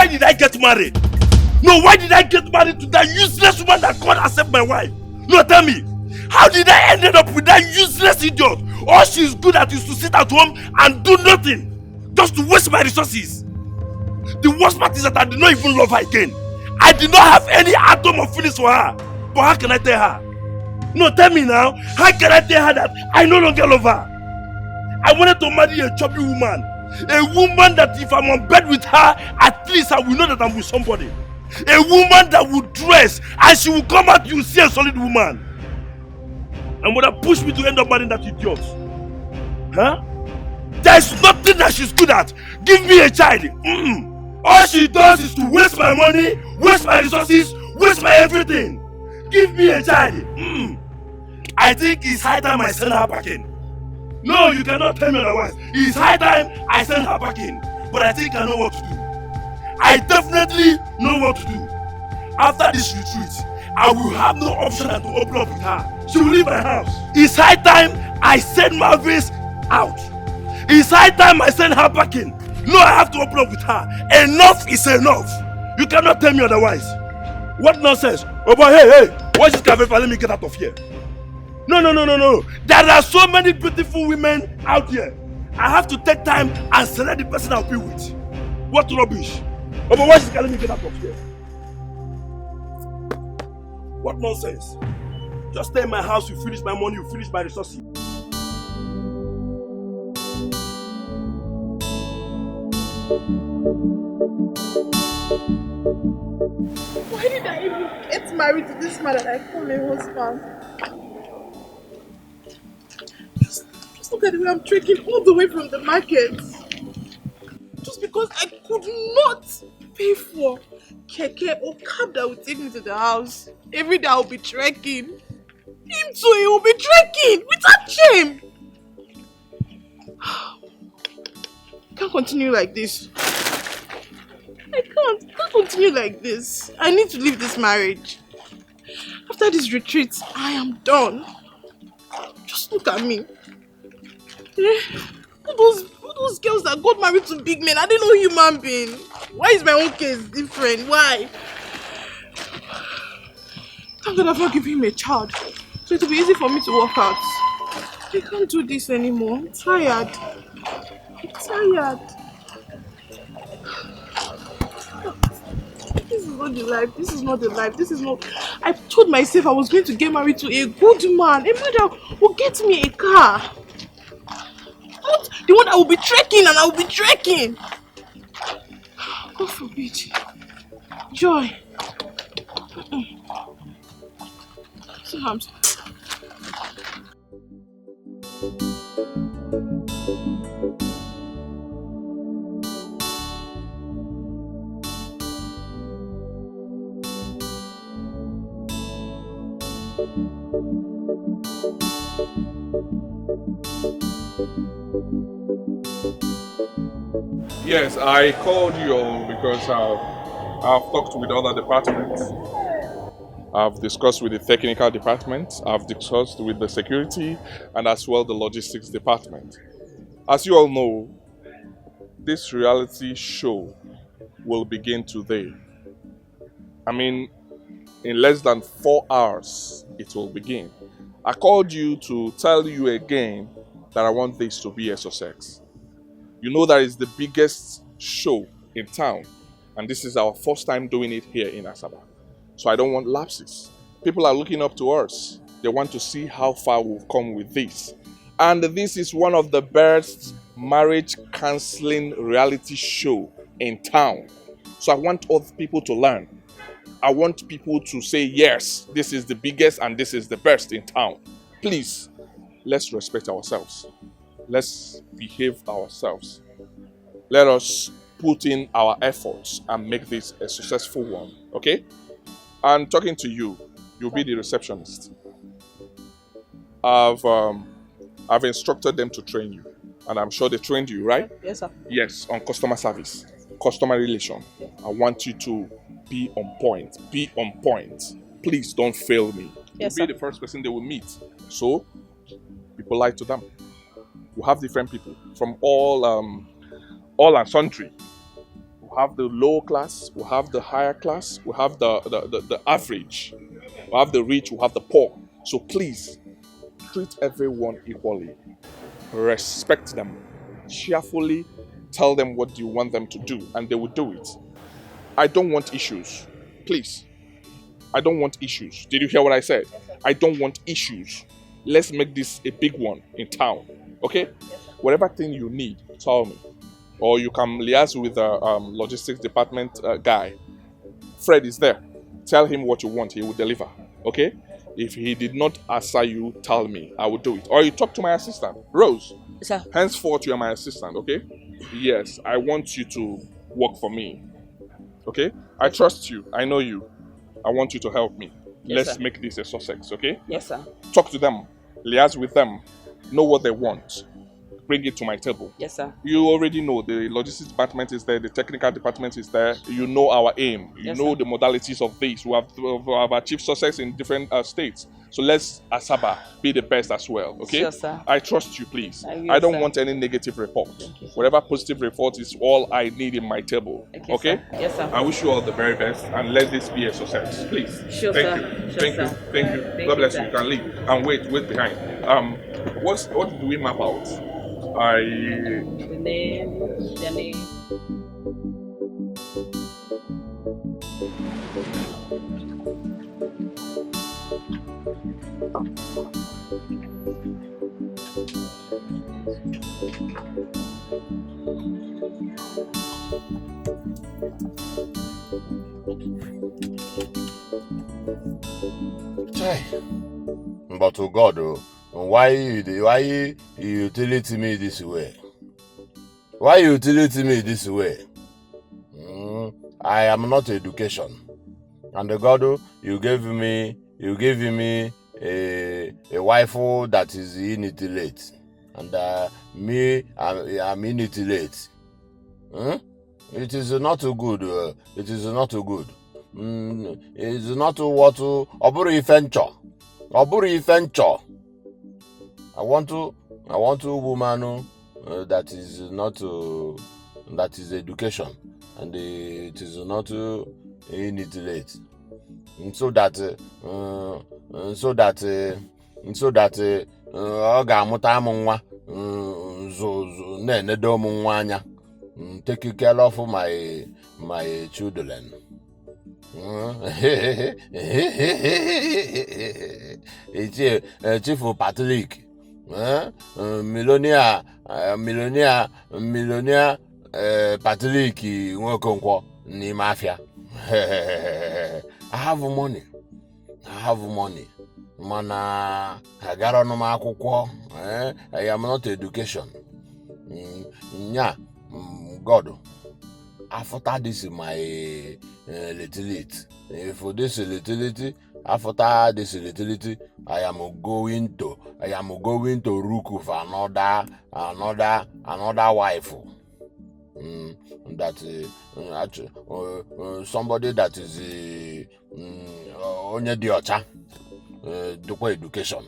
why did I get married? No, why did I get married to that useless woman that God accept my wife? No, tell me. How did I end up with that useless idiot? All she's good at is to sit at home and do nothing. Just to waste my resources. The worst part is that I did not even love her again. I did not have any atom of feelings for her. But how can I tell her? No, tell me now. How can I tell her that I no longer love her? I wanted to marry a chubby woman. A woman that if I'm on bed with her, at least I will know that I'm with somebody. A woman that will dress and she will come out, you will see a solid woman. And would have pushed me to end up marrying that idiot. Huh? There's nothing that she's good at. Give me a child. All she does is to waste my money, waste my resources, waste my everything. Give me a child. I think it's high time I send her back in. No, you cannot tell me otherwise. It's high time I send her back in. But I think I know what to do. I definitely know what to do. After this retreat, I will have no option than to open up with her. She will leave my house. It's high time I send Marvis out. It's high time I send her back in. No, I have to open up with her. Enough is enough. You cannot tell me otherwise. What nonsense? Oh boy, hey, what's this cafe? Let me get out of here. No. There are so many beautiful women out here. I have to take time and select the person I'll be with. What rubbish? Oh boy, what's this? Let me get out of here. What nonsense? Just stay in my house, you finish my money, you finish my resources. Why did I even get married to this man that I call a husband? Just look at the way I'm trekking all the way from the market. Just because I could not pay for keke or cab that would take me to the house. Every day I'll be trekking. Him too, he will be trekking without shame. I can't continue like this. I can't continue like this. I need to leave this marriage. After this retreat, I am done. Just look at me. All those girls that got married to big men, are they no human being? Why is my own case different? Why? Thank God I've not given him a child, so it will be easy for me to work out. I can't do this anymore. I'm tired. This is not the life. This is not the life. This is not... I told myself I was going to get married to a good man. A man that will get me a car. Not the one that will be trekking and I will be trekking. God forbid. Joy. Yes, I called you all because I've talked with other departments. I've discussed with the technical department, I've discussed with the security, and as well the logistics department. As you all know, this reality show will begin today. I mean, in less than 4 hours, it will begin. I called you to tell you again that I want this to be a success. You know that it's the biggest show in town, and this is our first time doing it here in Asaba. So I don't want lapses. People are looking up to us. They want to see how far we've come with this. And this is one of the best marriage counseling reality show in town. So I want other people to learn. I want people to say, yes, this is the biggest and this is the best in town. Please, let's respect ourselves. Let's behave ourselves. Let us put in our efforts and make this a successful one, okay? I'm talking to you. You'll be the receptionist. I've instructed them to train you, and I'm sure they trained you, right? Yes, sir. Yes, on customer service, customer relation. Yeah. I want you to be on point. Be on point. Please don't fail me. Yes, You'll be the first person they will meet. So, be polite to them. We have different people from all and sundry. We We have the low class, we have the higher class, we have the average, we have the rich, we have the poor. So please, treat everyone equally. Respect them. Cheerfully tell them what you want them to do, and they will do it. I don't want issues. Please. I don't want issues. Did you hear what I said? I don't want issues. Let's make this a big one in town. Okay? Whatever thing you need, tell me. Or you can liaise with the logistics department guy. Fred is there. Tell him what you want. He will deliver. Okay? If he did not answer you, tell me. I will do it. Or you talk to my assistant, Rose. Sir. Henceforth, you are my assistant. Okay? Yes, I want you to work for me. Okay? I trust you. I know you. I want you to help me. Yes, Let's sir. make this a success, okay? Yes, sir. Talk to them, liaise with them, know what they want, bring it to my table. Yes, sir. You already know the logistics department is there, the technical department is there. You know our aim. You Yes, know sir. the modalities of this. We have achieved success in different states. So let's Asaba be the best as well, okay? Sure, sir. I trust you, please. I will, I don't sir. want any negative report. Thank you, sir. Whatever positive report is all I need in my table, okay? Sir. Yes, sir. I wish you all the very best and let this be a success, please. Sure, Thank sir. you. Sure, Thank sir. you. Thank you. Thank God you, bless sir. you. You can leave. And wait behind. What do we map out? The name. But to God, why you utility me this way? Why you utility me this way? I am not education, and the God, you gave me a wife that is initiate, and me I'm initiate. It is not good. It is not good. It is not what oburu ifencho. I want to woman that is not that is education, and it is not illiterate, so that ọ ga-amụta m nwa na-enedo m nwa anya, take care of my children. Chief Patrick, millionaire Patrick Nwokonkwo n'ime afia. I have money, mana agara no akwụkwọ. I am not education. God, after this my utility. For this utility, after this utility, I am going to look for another wife. That somebody that is onye dị ọcha, dukwa education.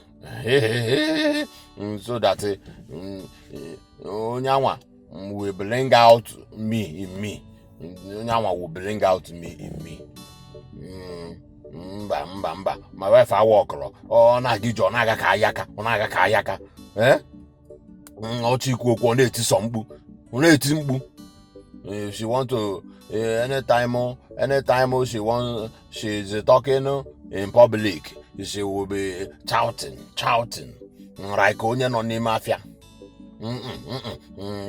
So that onye anwa will bring out me in me. Onye will bring out me in me. Mba. My wife I walk na-agija, ọ na-aga ka ayaka. Ọchịkwu okwu, ọ na-eti sọ mkpu. If she want to, anytime she's talking in public, she will be shouting, like onye nọ n'ime afia.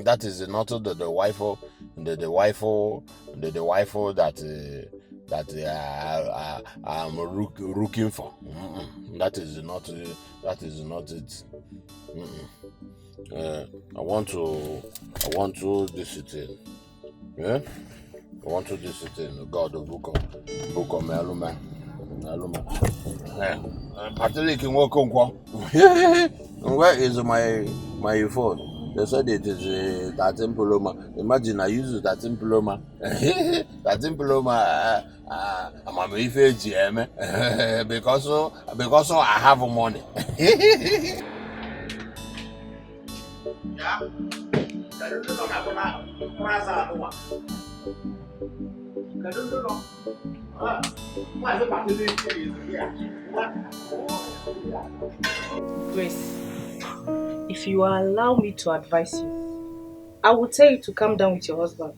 That is not the wife that I'm looking for. That is not it. I want to discipline. Yeah? I want to discipline. God, the book of Meluma. Patrick Nwokonkwo. Where is my phone? They said it is 13 Paloma. Imagine I use 13 Paloma. 13 Paloma. I'm a GM because I have money. Yeah. Grace, if you allow me to advise you, I will tell you to calm down with your husband.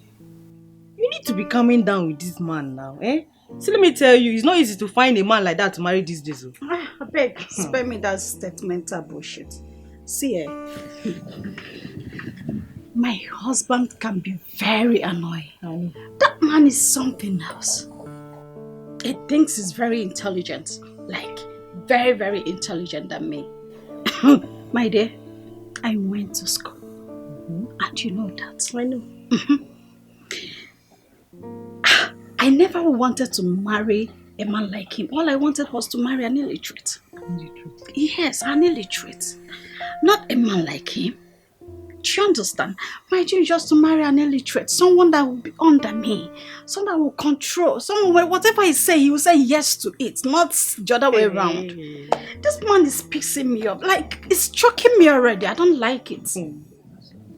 You need to be calming down with this man now, eh? See, let me tell you, it's not easy to find a man like that to marry these days. I beg, spare me that statemental bullshit. See, my husband can be very annoying. That man is something else. He thinks he's very intelligent, like very, very intelligent than me. My dear, I went to school, and you know that. I know. I never wanted to marry a man like him. All I wanted was to marry an illiterate. Yes, an illiterate. Not a man like him. Do you understand? My dream is just to marry an illiterate, someone that will be under me, someone that will control, someone where whatever I say, he will say yes to it, not the other way around. This man is pissing me up. Like, it's choking me already. I don't like it.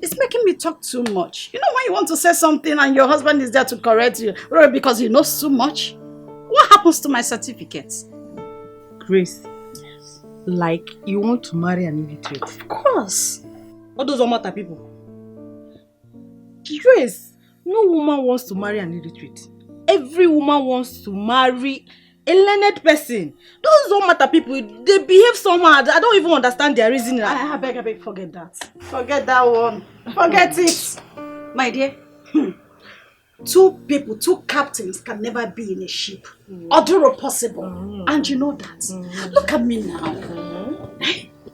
It's making me talk too much. You know when you want to say something and your husband is there to correct you because he knows too much? What happens to my certificates? Grace, like you want to marry an illiterate? Of course. All those Omata people. Grace, no woman wants to marry an illiterate. Every woman wants to marry a learned person. Those Omata people, they behave somehow. I don't even understand their reasoning. I beg, forget that. Forget that one. Forget it. My dear, two captains can never be in a ship. Although possible. And you know that. Look at me now.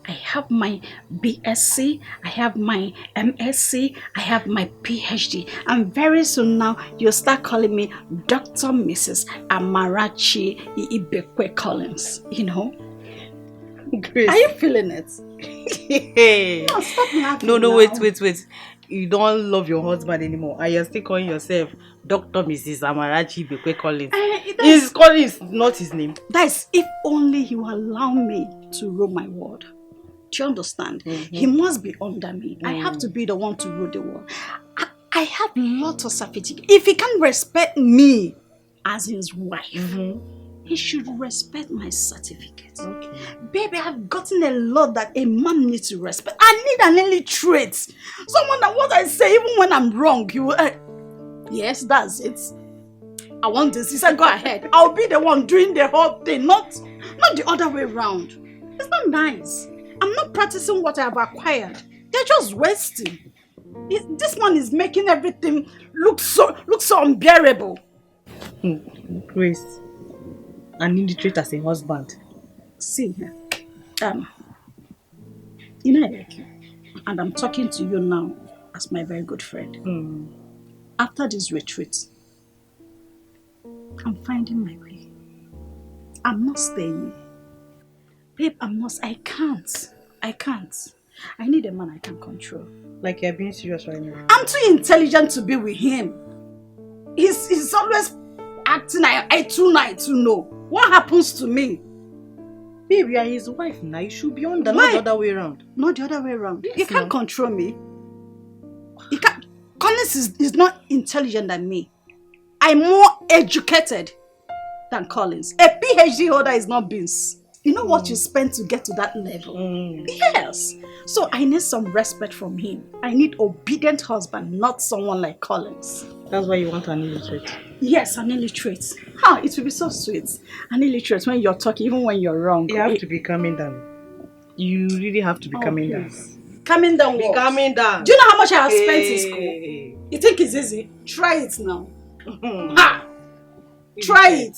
I have my BSc, I have my MSc, I have my PhD. And very soon now, you'll start calling me Dr. Mrs. Amarachi Ibekwe Collins. You know? Grace. Are you feeling it? No, stop laughing. No, now. wait. You don't love your husband anymore. And you're still calling yourself Dr. Mrs. Amarachi Ibekwe Collins. His Collins, not his name. That is if only he will allow me to rule my world. Do you understand? He must be under me. I have to be the one to rule the world. I have lots of certificates. If he can respect me as his wife, he should respect my certificate. Okay. Baby, I've gotten a lot that a man needs to respect. I need an illiterate. Someone that what I say, even when I'm wrong, he will... yes, that's it. I want this. He said, go ahead. I'll be the one doing the whole thing, not the other way around. It's not nice. I'm not practicing what I have acquired. They're just wasting. This man is making everything look so unbearable. Grace, an illiterate as a husband. See here, you know I like you, and I'm talking to you now as my very good friend. After this retreat, I'm finding my way. I'm not staying. Babe, I can't. I need a man I can control. Like you're being serious right now. I'm too intelligent to be with him. He's always acting I too know. What happens to me? Babe, you are his wife now. You should be under, not the other way around. Not the other way around. Yes, you can't control me. You can't. Collins is not intelligent than me. I'm more educated than Collins. A PhD holder is not beans. You know what you spend to get to that level? Yes. So I need some respect from him. I need obedient husband, not someone like Collins. That's why you want an illiterate? Yes, an illiterate. It will be so sweet. An illiterate when you're talking, even when you're wrong. You have to be calming down. You really have to be calming down. Calming down what? Calming down. Do you know how much I have spent in school? You think it's easy? Try it now. Try it.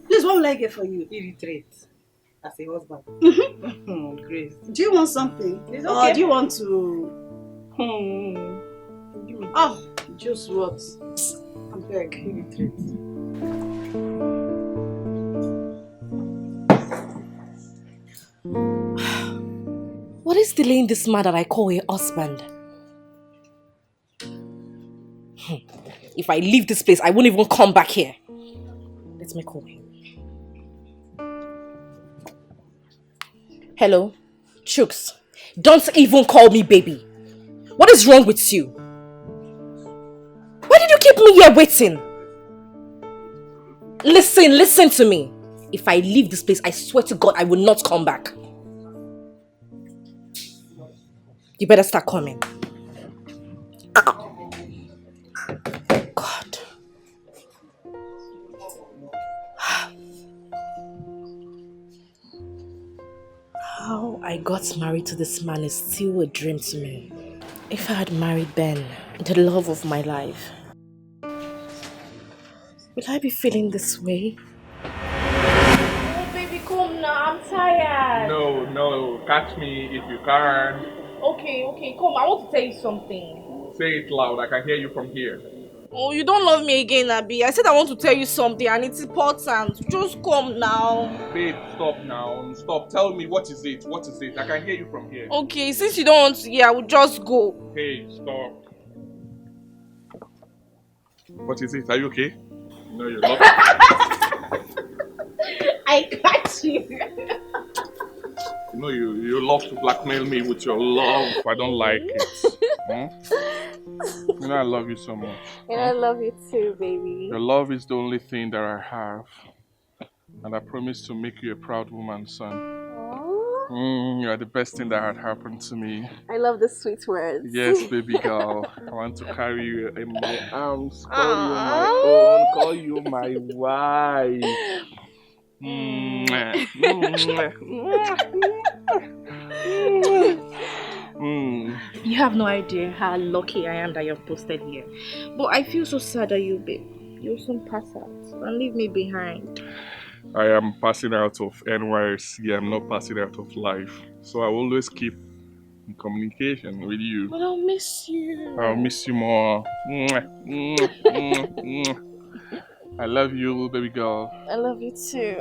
Please, what will I get for you? Illiterate. As a husband. Grace. Do you want something? It's okay. Or do you want to... just what? I'm beg. Illiterate. What is delaying this man that I call a husband? If I leave this place, I won't even come back here. Let me call him. Hello? Chooks, don't even call me baby. What is wrong with you? Why did you keep me here waiting? Listen to me. If I leave this place, I swear to God, I will not come back. You better start coming. God. How I got married to this man is still a dream to me. If I had married Ben, the love of my life, will I be feeling this way? Oh, baby, come now. I'm tired. No, catch me if you can. Okay, come. I want to tell you something. Say it loud, I can hear you from here. Oh, you don't love me again, Abby. I said I want to tell you something and it's important. Just come now. Babe, stop now. Stop. Tell me, what is it? What is it? I can hear you from here. Okay, since you don't want to hear, I will just go. Hey, stop. What is it? Are you okay? No, you're not. I got you. You know, you love to blackmail me with your love. I don't like it. You know I love you so much. And I love you too, baby. Your love is the only thing that I have. And I promise to make you a proud woman, son. You are the best thing that had happened to me. I love the sweet words. Yes, baby girl. I want to carry you in my arms. Call you my own. Call you my wife. You have no idea how lucky I am that you're posted here. But I feel so sad that you'll soon pass out and leave me behind. I am passing out of NYC. I'm not passing out of life. So I will always keep in communication with you. But I'll miss you. I'll miss you more. I love you, baby girl. I love you too.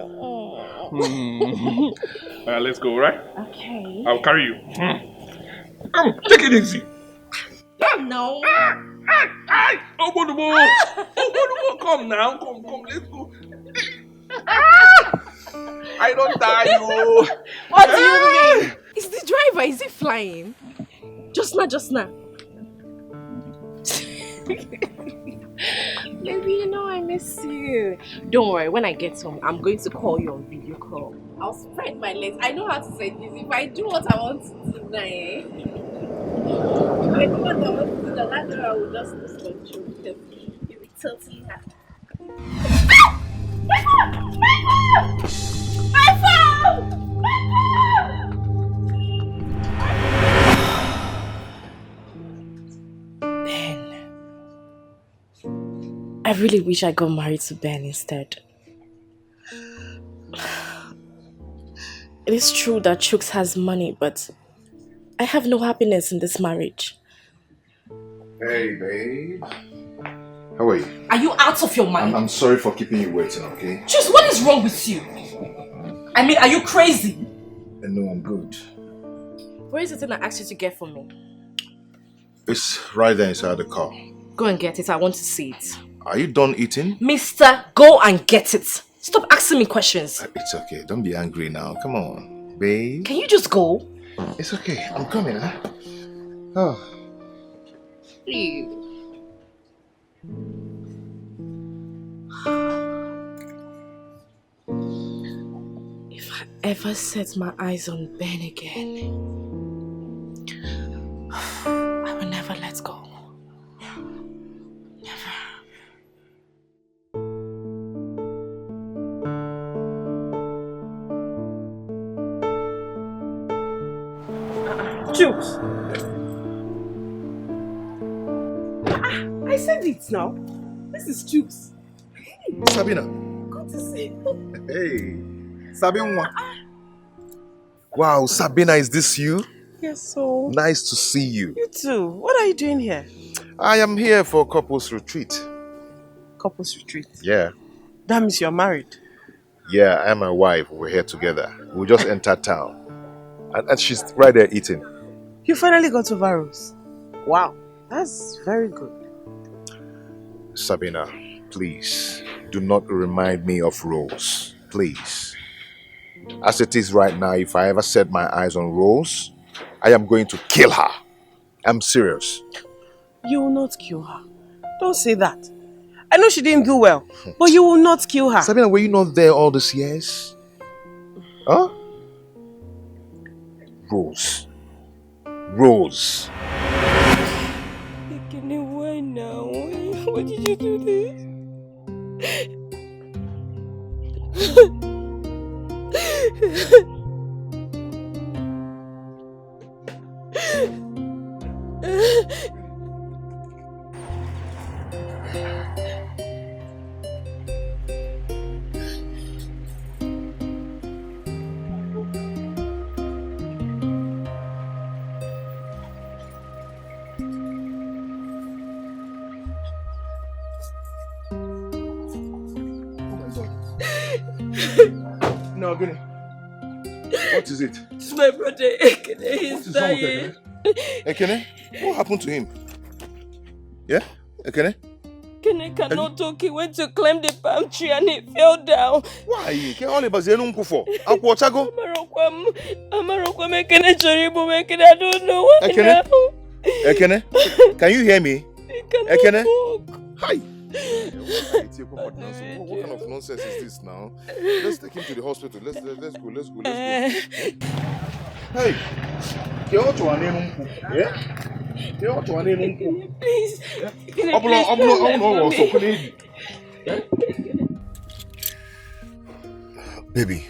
Let's go, right? Okay. I'll carry you. Come, take it easy. No. Come now. Come, let's go. I don't die, you. What do you mean? Is the driver, is he flying? Just now. Baby, you know I miss you. Don't worry, when I get home, I'm going to call you on video call. I'll spread my legs. I know how to say this. If I do what I want to do now, if I do what I want to do, that day I will just lose control because you'll be totally happy. My phone! Ben. I really wish I got married to Ben instead. It is true that Chooks has money, but I have no happiness in this marriage. Hey, babe. How are you? Are you out of your mind? I'm sorry for keeping you waiting, okay? Chooks, what is wrong with you? I mean, are you crazy? No, I'm good. Where is the thing I asked you to get for me? It's right there inside the car. Go and get it. I want to see it. Are you done eating? Mister, go and get it. Stop asking me questions. It's okay. Don't be angry now. Come on, babe. Can you just go? It's okay. I'm coming, huh? Oh. Please. If I ever set my eyes on Ben again, I will never let go. Never. Jukes. I said it now. This is Jukes. Sabina. Good to see you. Hey. Sabina. Wow, Sabina, is this you? Yes, so. Nice to see you. You too. What are you doing here? I am here for a couple's retreat. Couples retreat. Yeah. That means you're married. Yeah, I and my wife, we're here together. We just entered town. And she's right there eating. You finally got over Rose. Wow, that's very good. Sabina, please, do not remind me of Rose. Please. As it is right now, if I ever set my eyes on Rose, I am going to kill her. I'm serious. You will not kill her. Don't say that. I know she didn't do well, but you will not kill her. Sabina, were you not there all these years? Huh? Rose. Rose. Why now? Why did you do this? No, Gini. What is it? It's my brother Ekene. He's dying. Ekene? What happened to him? Yeah? Ekene? Ekene cannot talk. He went to climb the palm tree and he fell down. Why? Can only bazi enu nkufo. Akwo chago. Amarokwam Ekene choribu Ekene. I don't know why Ekene? now. Ekene? Can you hear me? Ekene? Hi. What kind of nonsense is this now? Let's take him to the hospital. Let's go. Hey, please. Baby,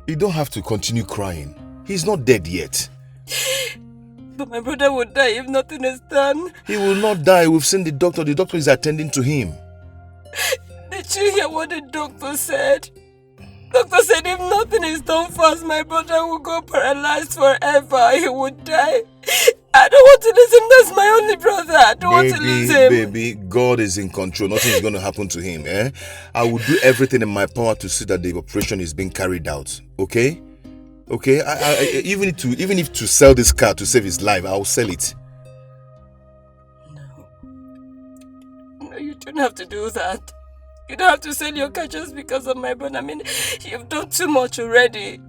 you don't have to continue crying. He's not dead yet. But my brother will die if nothing is done. He will not die. We've seen the doctor. The doctor is attending to him. Did you hear what the doctor said? Doctor said if nothing is done fast, my brother will go paralyzed forever. He would die. I don't want to lose him. That's my only brother. I don't want to lose him. Baby, God is in control. Nothing is going to happen to him. I will do everything in my power to see that the operation is being carried out. Okay? Okay? Even if to sell this car to save his life, I'll sell it. No, you don't have to do that. You don't have to sell your car just because of my brother. I mean, you've done too much already.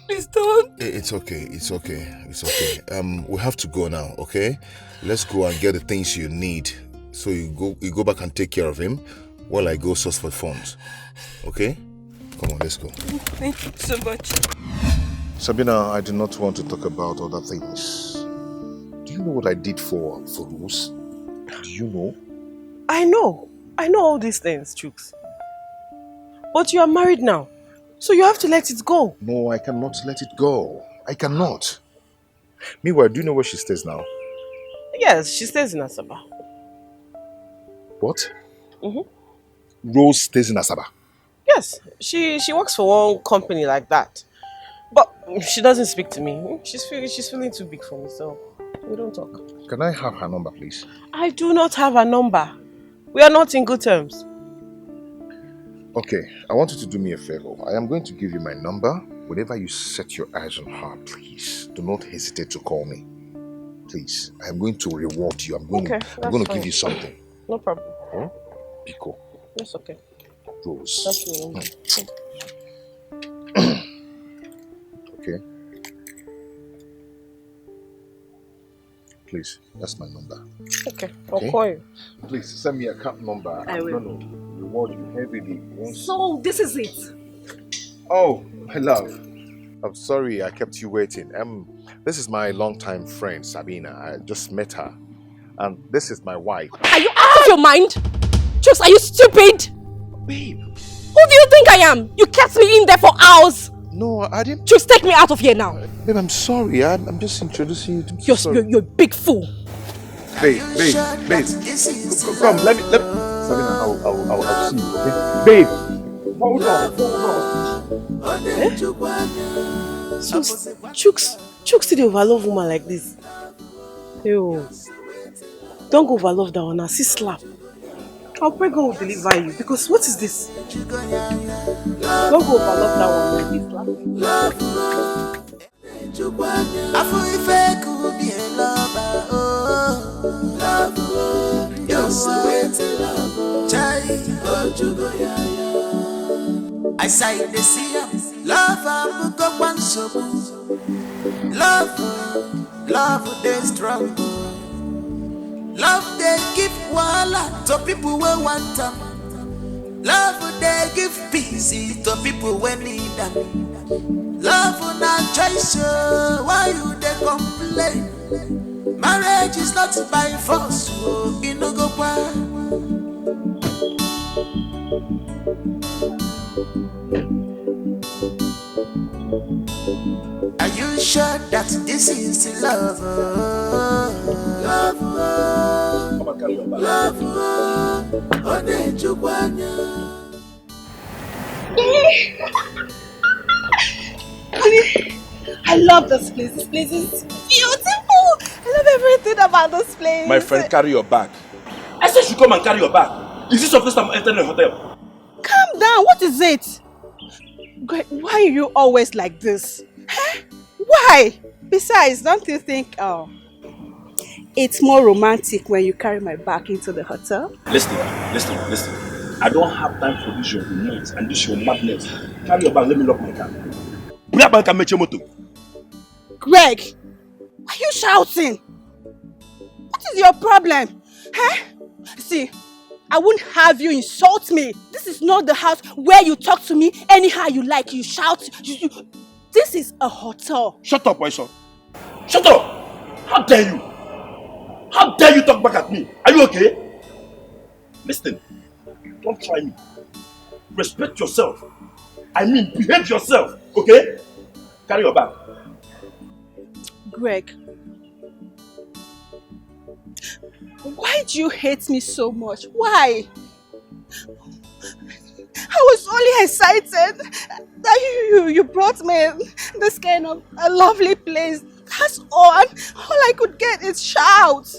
Please don't. It's okay. We have to go now, okay? Let's go and get the things you need. So you go back and take care of him while I go source for funds. Okay? Come on, let's go. Thank you so much. Sabina, I do not want to talk about other things. Do you know what I did for Rose? Do you know? I know all these things, Chooks. But you are married now, so you have to let it go. No, I cannot let it go. I cannot. Meanwhile, do you know where she stays now? Yes, she stays in Asaba. What? Rose stays in Asaba? Yes, she works for one company like that. But she doesn't speak to me. She's feeling too big for me, so we don't talk. Can I have her number, please? I do not have her number. We are not in good terms. Okay, I want you to do me a favor. I am going to give you my number. Whenever you set your eyes on her, please do not hesitate to call me. Please, I am going to reward you. I'm going to give you something. No problem. Huh? Pico. That's okay. Rose. That's your number. Okay. Please, that's my number. Okay, I'll call you. Please send me a account number. I will. I'm going to reward you heavily. So this is it. Oh, my love. I'm sorry I kept you waiting. This is my longtime friend, Sabina. I just met her. And this is my wife. Are you out of your mind? Chooks, are you stupid? Babe. Who do you think I am? You kept me in there for hours. No, I didn't. Chooks, take me out of here now. Babe, I'm sorry. I'm just introducing you to... You're a big fool. Babe. Come, let me... Sabina, I'll see you, okay? Babe! Hold on. Eh? So, Chooks still overlove woman like this. Yo, don't go overlove that one. Now see slap. I'll pray God will deliver you. Because what is this? Don't go overlove that one. Like I say the sea, love and book one so love, they strong. Love they give wahala to people who want them. Love they give peace to people who need them. Love na choice, why you they complain? Marriage is not by force, so you no go far. Are you sure that this is love? Love, love, I love this place. This place is beautiful. I love everything about this place. My friend, carry your bag. I said you come and carry your bag. Is this your first time entering a hotel? Calm down. What is it? Why are you always like this? Huh? Why? Besides, don't you think it's more romantic when you carry my bag into the hotel? Listen. I don't have time for this your romance and this your madness. Carry your bag, let me lock my car. Greg, why are you shouting? What is your problem? Huh? See, I won't have you insult me. This is not the house where you talk to me anyhow you like. You shout. This is a hotel. Shut up, Aisha. Shut up! How dare you? How dare you talk back at me? Are you okay? Listen, don't try me. Respect yourself. I mean, behave yourself, okay? Carry your bag. Greg, why do you hate me so much? Why? I was only excited that you brought me this kind of a lovely place. That's all. All I could get is shout.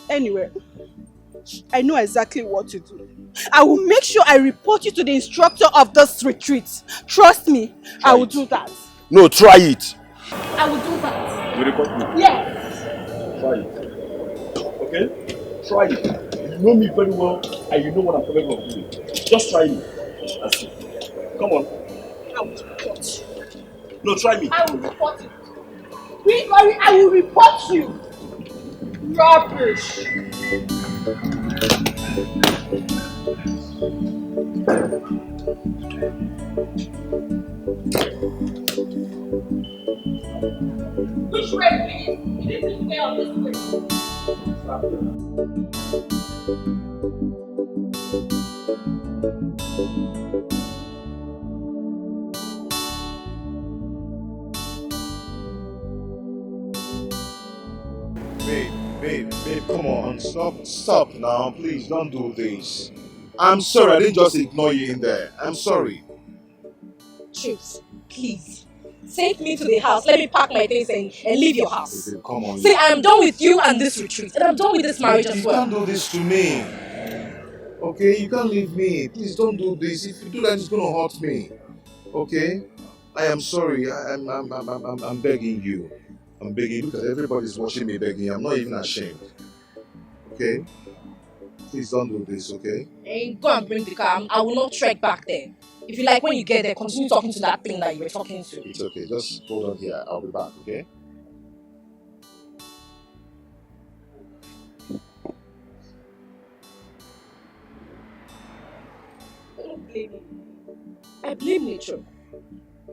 Anyway, I know exactly what to do. I will make sure I report you to the instructor of this retreat. Trust me, I will do that. No, try it. I will do that. You report me? Yes. Try it. Okay? Try it. You know me very well and you know what I'm capable of doing. Just try me. That's it. Come on. I will report you. No, try me. I will report you. Gregory, I will report you. Rubbish. Which way, please? This way or this way? Babe, come on, stop now, please, don't do this. I'm sorry, I didn't just ignore you in there. I'm sorry. Chips, please. Take me to the house, let me pack my things and leave your house. Babe, come on. Say, I'm done with you and this retreat, and I'm done with this marriage as well. You can't do this to me. Okay, you can't leave me. Please don't do this. If you do that, it's gonna hurt me. Okay? I am sorry. I'm begging you. I'm begging you because everybody's watching me begging you. I'm not even ashamed. Okay? Please don't do this, okay? Hey, go and bring the car. I will not trek back there. If you like, when you get there, continue talking to that thing that you were talking to. It's okay. Just hold on here. I'll be back, okay? I don't blame you. I blame nature.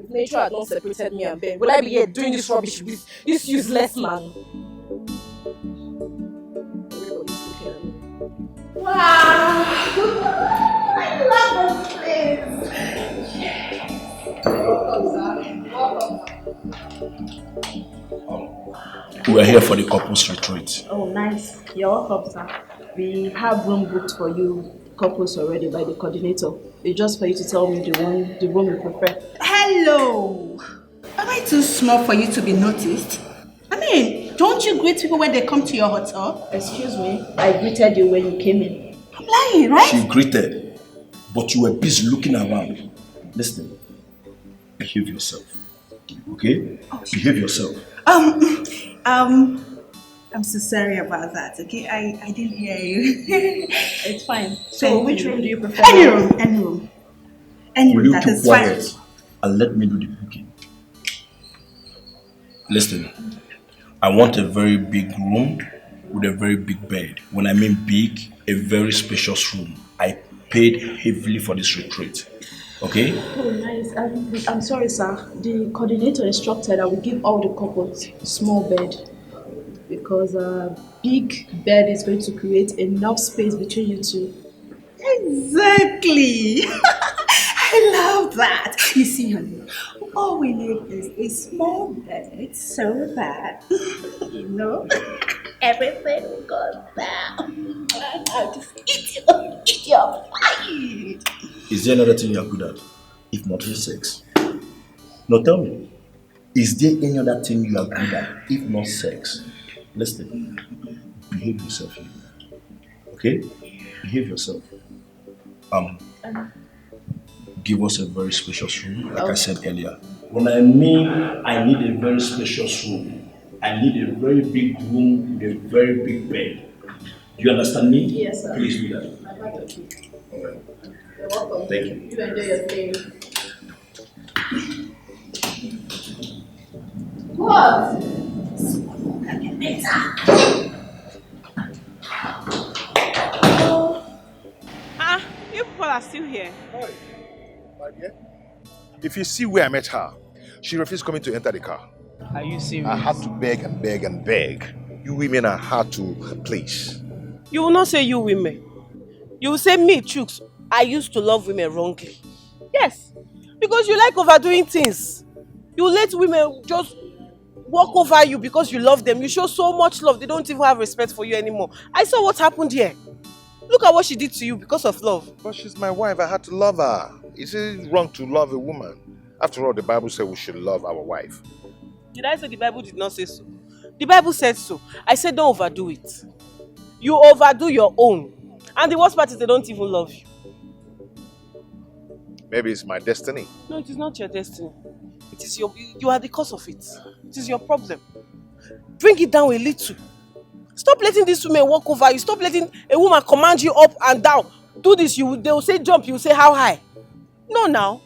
If nature had not separated me and Ben, would I be here doing this rubbish with this useless man? Everybody's looking at me. Wow! I love this place! We are here for the couples retreat. Oh, nice. You're welcome, sir. We have room booked for you, couples already by the coordinator. It's just for you to tell me the room you prefer. Hello! Am I too small for you to be noticed? I mean, don't you greet people when they come to your hotel? Excuse me, I greeted you when you came in. I'm lying, right? She greeted, but you were busy looking around. Listen, behave yourself. Okay? Behave yourself. I'm so sorry about that, okay? I didn't hear you. It's fine. So which room do you prefer? Any room. Any Will room, you that keep is fine. quiet and let me do the cooking? Listen, I want a very big room with a very big bed. When I mean big, a very spacious room. I paid heavily for this retreat. Okay? Oh, nice. I'm sorry, sir. The coordinator instructed that we give all the couples small bed because a big bed is going to create enough space between you two. Exactly. I love that. You see, honey, all we need is a small bed so that, everything goes down. I'll just eat your bite. Is there another thing you are good at, if not sex? No, tell me. Is there any other thing you are good at, if not sex? Listen, behave yourself here. Okay? Behave yourself. Give us a very spacious room, like I said earlier. When I mean I need a very spacious room, I need a very big room with a very big bed. Do you understand me? Yes, sir. Please do that. You're welcome. Thank you. You enjoy your stay. What? You people are still here. Hi, my dear. If you see where I met her, she refused coming to enter the car. Are you serious? I had to beg and beg and beg. You women are hard to please. You will not say you women. You will say me, Chooks. I used to love women wrongly. Yes, because you like overdoing things. You let women just walk over you because you love them. You show so much love, they don't even have respect for you anymore. I saw what happened here. Look at what she did to you because of love. But she's my wife, I had to love her. Is it wrong to love a woman? After all, the Bible said we should love our wife. Did I say the Bible did not say so? The Bible said so. I said don't overdo it. You overdo your own. And the worst part is they don't even love you. Maybe it's my destiny. No, it is not your destiny. It is you are the cause of it. It is your problem. Bring it down a little. Stop letting these women walk over you. Stop letting a woman command you up and down. Do this, they will say jump, you will say how high. No, now.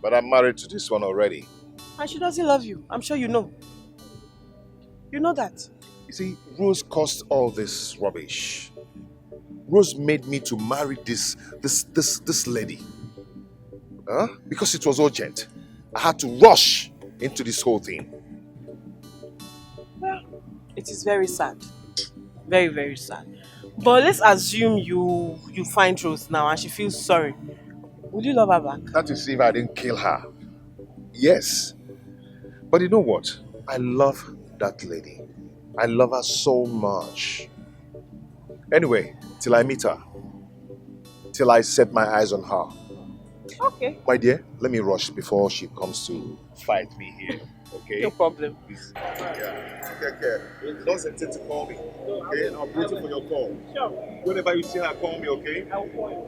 But I'm married to this one already. And she doesn't love you. I'm sure you know. You know that. You see, Rose caused all this rubbish. Rose made me to marry this lady. Because it was urgent. I had to rush into this whole thing. Well, it is very sad. Very, very sad. But let's assume you find Rose now and she feels sorry. Would you love her back? That is if I didn't kill her. Yes. But you know what? I love that lady. I love her so much. Anyway, till I meet her. Till I set my eyes on her. Okay. My dear, let me rush before she comes to fight me here. Okay? No problem. Please. Yeah. Take care. Don't hesitate to call me. Okay? I'm waiting for your call. Sure. Whenever you see her, call me, okay? I will call you.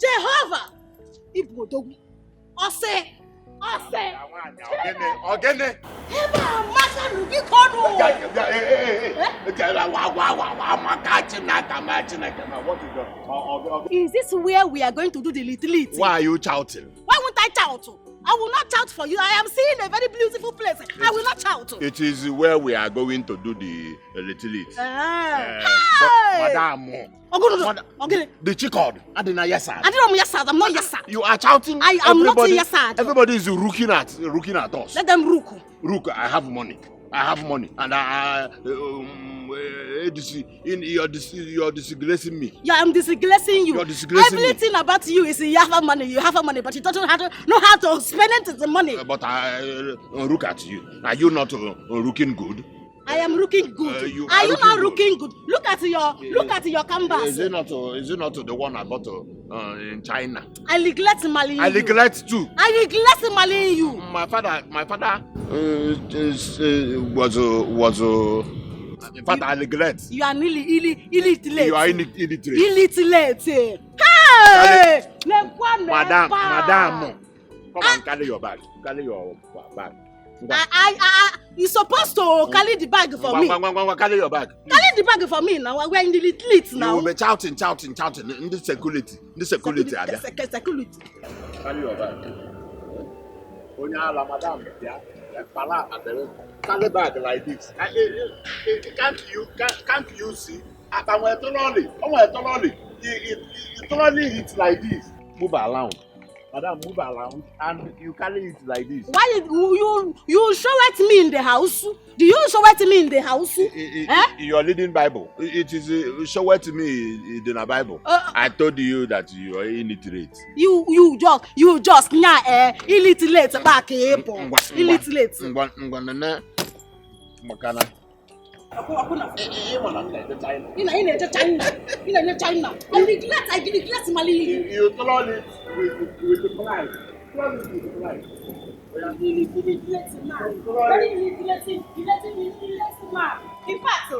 Jehovah! Ibodogwu. Ose! Ogene! Eba amaka nubi kono! Is this where we are going to do the retreat? Why are you shouting? Why won't I shout? I will not shout for you. I am seeing a very beautiful place. I will not shout. It is where we are going to do the retreat. Hey! Madam, the chicken. I didn't yes sir. I didn't yes sir. I'm not yes sir. You are shouting. I am not yes sir. Everybody is looking at us. Let them rook. Rook, I have money, and you're disgracing me. Yeah, I'm disgracing you. You're disgracing Everything about you is you have money, but you don't know how to spend it the money. But I look at you. Are you not looking good? I am looking good. Are you not looking good? Look at your canvas. Is it not the one I bought in China? I regret marrying you. I regret too. I regret marrying you. My father was in fact, I regret. You are really illiterate. You are illiterate. Illiterate. Hey! Madam, come and carry your bag. Carry your bag. You supposed to carry the bag for me. Carry your bag. Carry the bag for me now. We are in the lit now. You will be shouting. In the security. Security. Carry your bag. Madam, yeah. Carry bag like this. Can't you see? I'm thoroughly. It's like this. Move around. Madam, move around and you carry it like this. Why you show it to me in the house? Do you show it to me in the house? You're reading Bible. It is show it to me in the Bible. I told you that you are illiterate. You just illiterate back illiterate. Makana. In China. I regret Mali. You told it with the pride. In fact,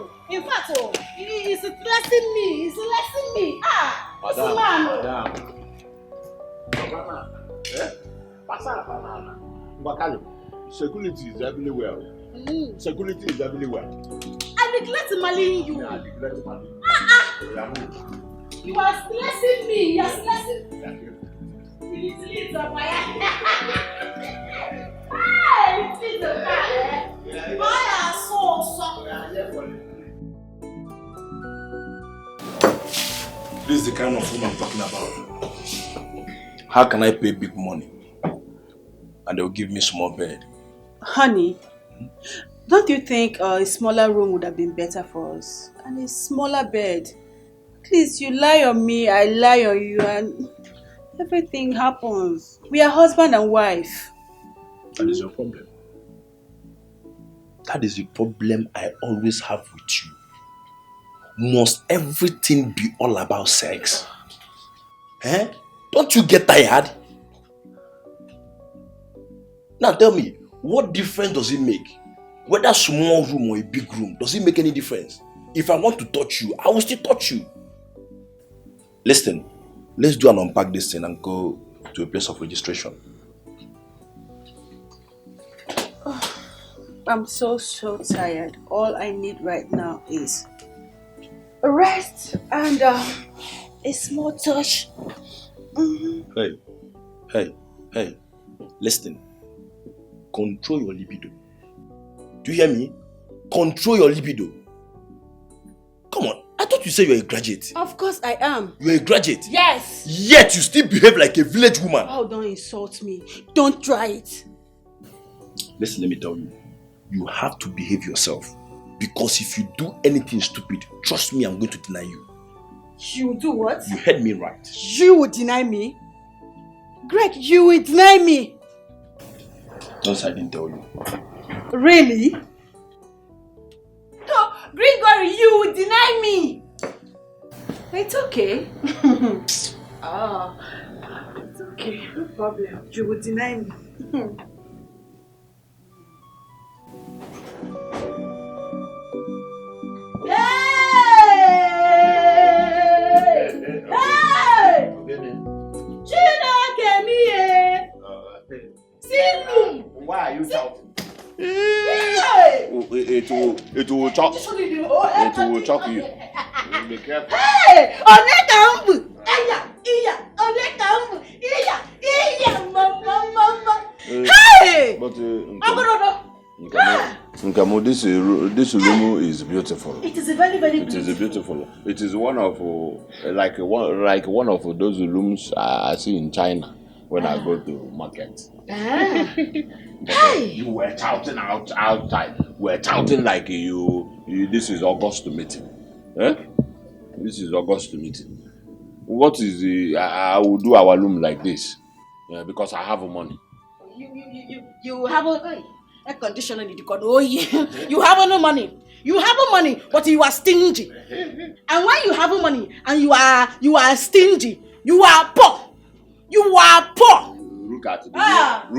he's stressing me. This man. Security is everywhere. Security is everywhere. I neglect marrying you. I neglect marrying you. You are stressing me. You are stressing me. It's a This is the kind of woman I'm talking about. How can I pay big money and they'll give me small bed? Honey, don't you think a smaller room would have been better for us? And a smaller bed. Please, you lie on me, I lie on you, and everything happens. We are husband and wife. That is your problem. That is the problem I always have with you. Must everything be all about sex? Don't you get tired? Now tell me, what difference does it make? Whether a small room or a big room, does it make any difference? If I want to touch you, I will still touch you. Listen, let's do an unpack this thing and go to a place of registration. I'm so tired. All I need right now is a rest and a small touch. Hey, listen. Control your libido. Do you hear me? Control your libido. Come on, I thought you said you're a graduate. Of course I am. You're a graduate? Yes. Yet you still behave like a village woman. Oh, don't insult me. Don't try it. Listen, let me tell you. You have to behave yourself. Because if you do anything stupid, trust me, I'm going to deny you. You will do what? You heard me right. You will deny me? Greg, you will deny me? Don't I didn't tell you. Really? No, Gregory, you will deny me. It's okay. It's okay, no problem. You will deny me. Why are you shouting? It will choke. It will choke you. Be careful. Hey! Mama. Madam, this room is beautiful. It is a very, very beautiful. beautiful. It is beautiful. It is one of one of those rooms I see in China when I go to market. Hey! You were shouting outside. You were shouting like you this is August meeting. Eh? This is August meeting. What is the I will do our room like this because I have money. You have a conditioner. You have no money. You have money, but you are stingy. And when you have money and you are stingy, you are poor. You are poor. Look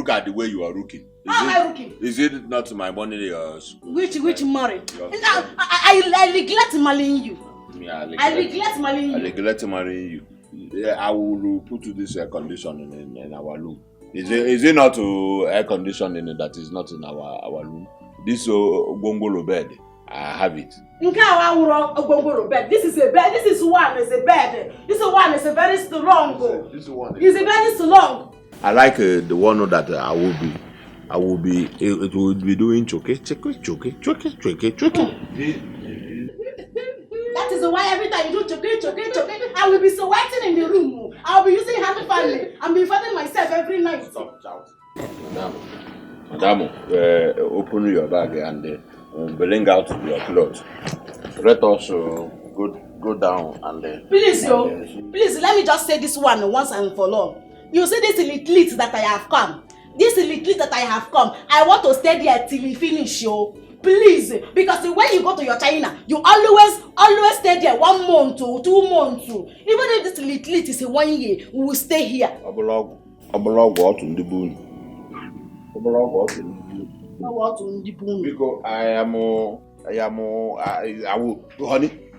at the way you are looking. How am I looking? Is it not my money? Which money? I neglect marrying you. Yeah, I neglect marrying you. I neglect marrying you. Yeah, I will put this air conditioning in our room. Is it not air conditioning that is not in our room? This gongolo bed, I have it. Bed. This is a bed. This one is a bed. This one is a very strong. This one is a very strong. I like the one that I will be. It will be doing choke. That is why every time you do choke, I will be sweating in the room. I will be using hand fan. I'm be fighting myself every night. Stop shouting. Madam, open your bag and bring out your clothes. Let us go down and please, please let me just say this one once and for all. You see this little that I have come. I want to stay there till we finish, yo. Please, because when you go to your China, you always stay there 1 month or 2 months. Even if this little is 1 year, we will stay here. Because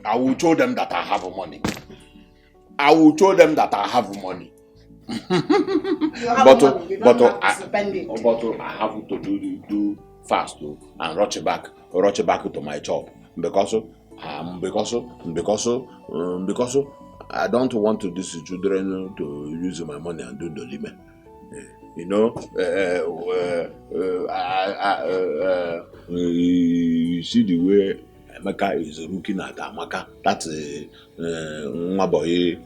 I will show them that I have money. But I have to do fast and rush back to my job because I don't want these children to use my money and do the limit. You know, you see the way Emeka is looking at Amaka. That's Nwaboye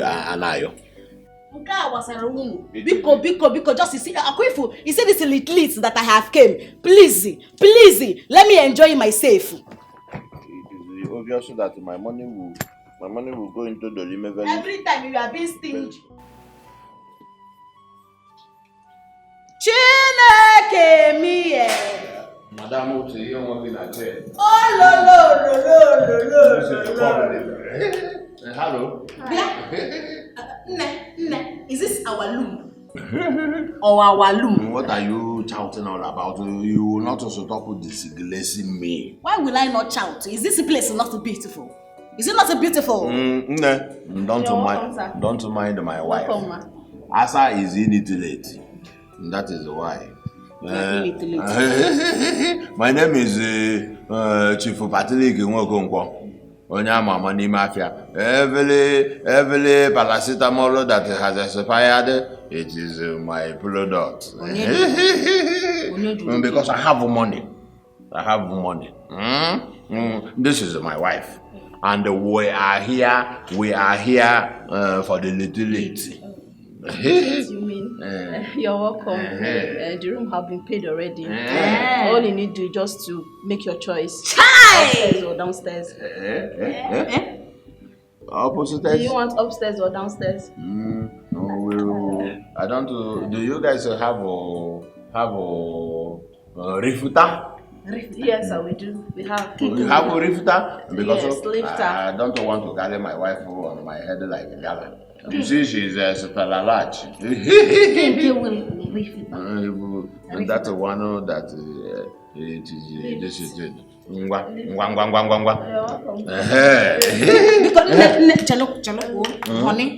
Anayo. Biko, just you see, Akwifu, you see this little that I have came. Please, let me enjoy myself. It is obvious that my money will go into the limit. Every time you are being stingy. Chineke miye. Madam, you want me to tell? Oh, no. Hello. Is this our loom? Or our loom? What are you shouting all about? You will not also stop disgracing me. Why will I not shout? Is this place not beautiful? Is it not beautiful? Don't mind my wife. Asa is illiterate. That is why. My name is Chief Patrick Nwokonkwo. Onyama money mafia. Every paracetamol that has expired, it is my product. Because I have money. This is my wife, and we are here for the little. You mean you're welcome. The room have been paid already. All you need to do is just to make your choice. Upstairs or downstairs. Opposite. Do you want upstairs or downstairs? I don't. Do you guys have a refuter? Yes, we do. We have. You have a refuter? Because yes, lifter. I don't want to carry my wife on my head like a gala. You see, she's super large. That's one that it is. This is it. Ngwa.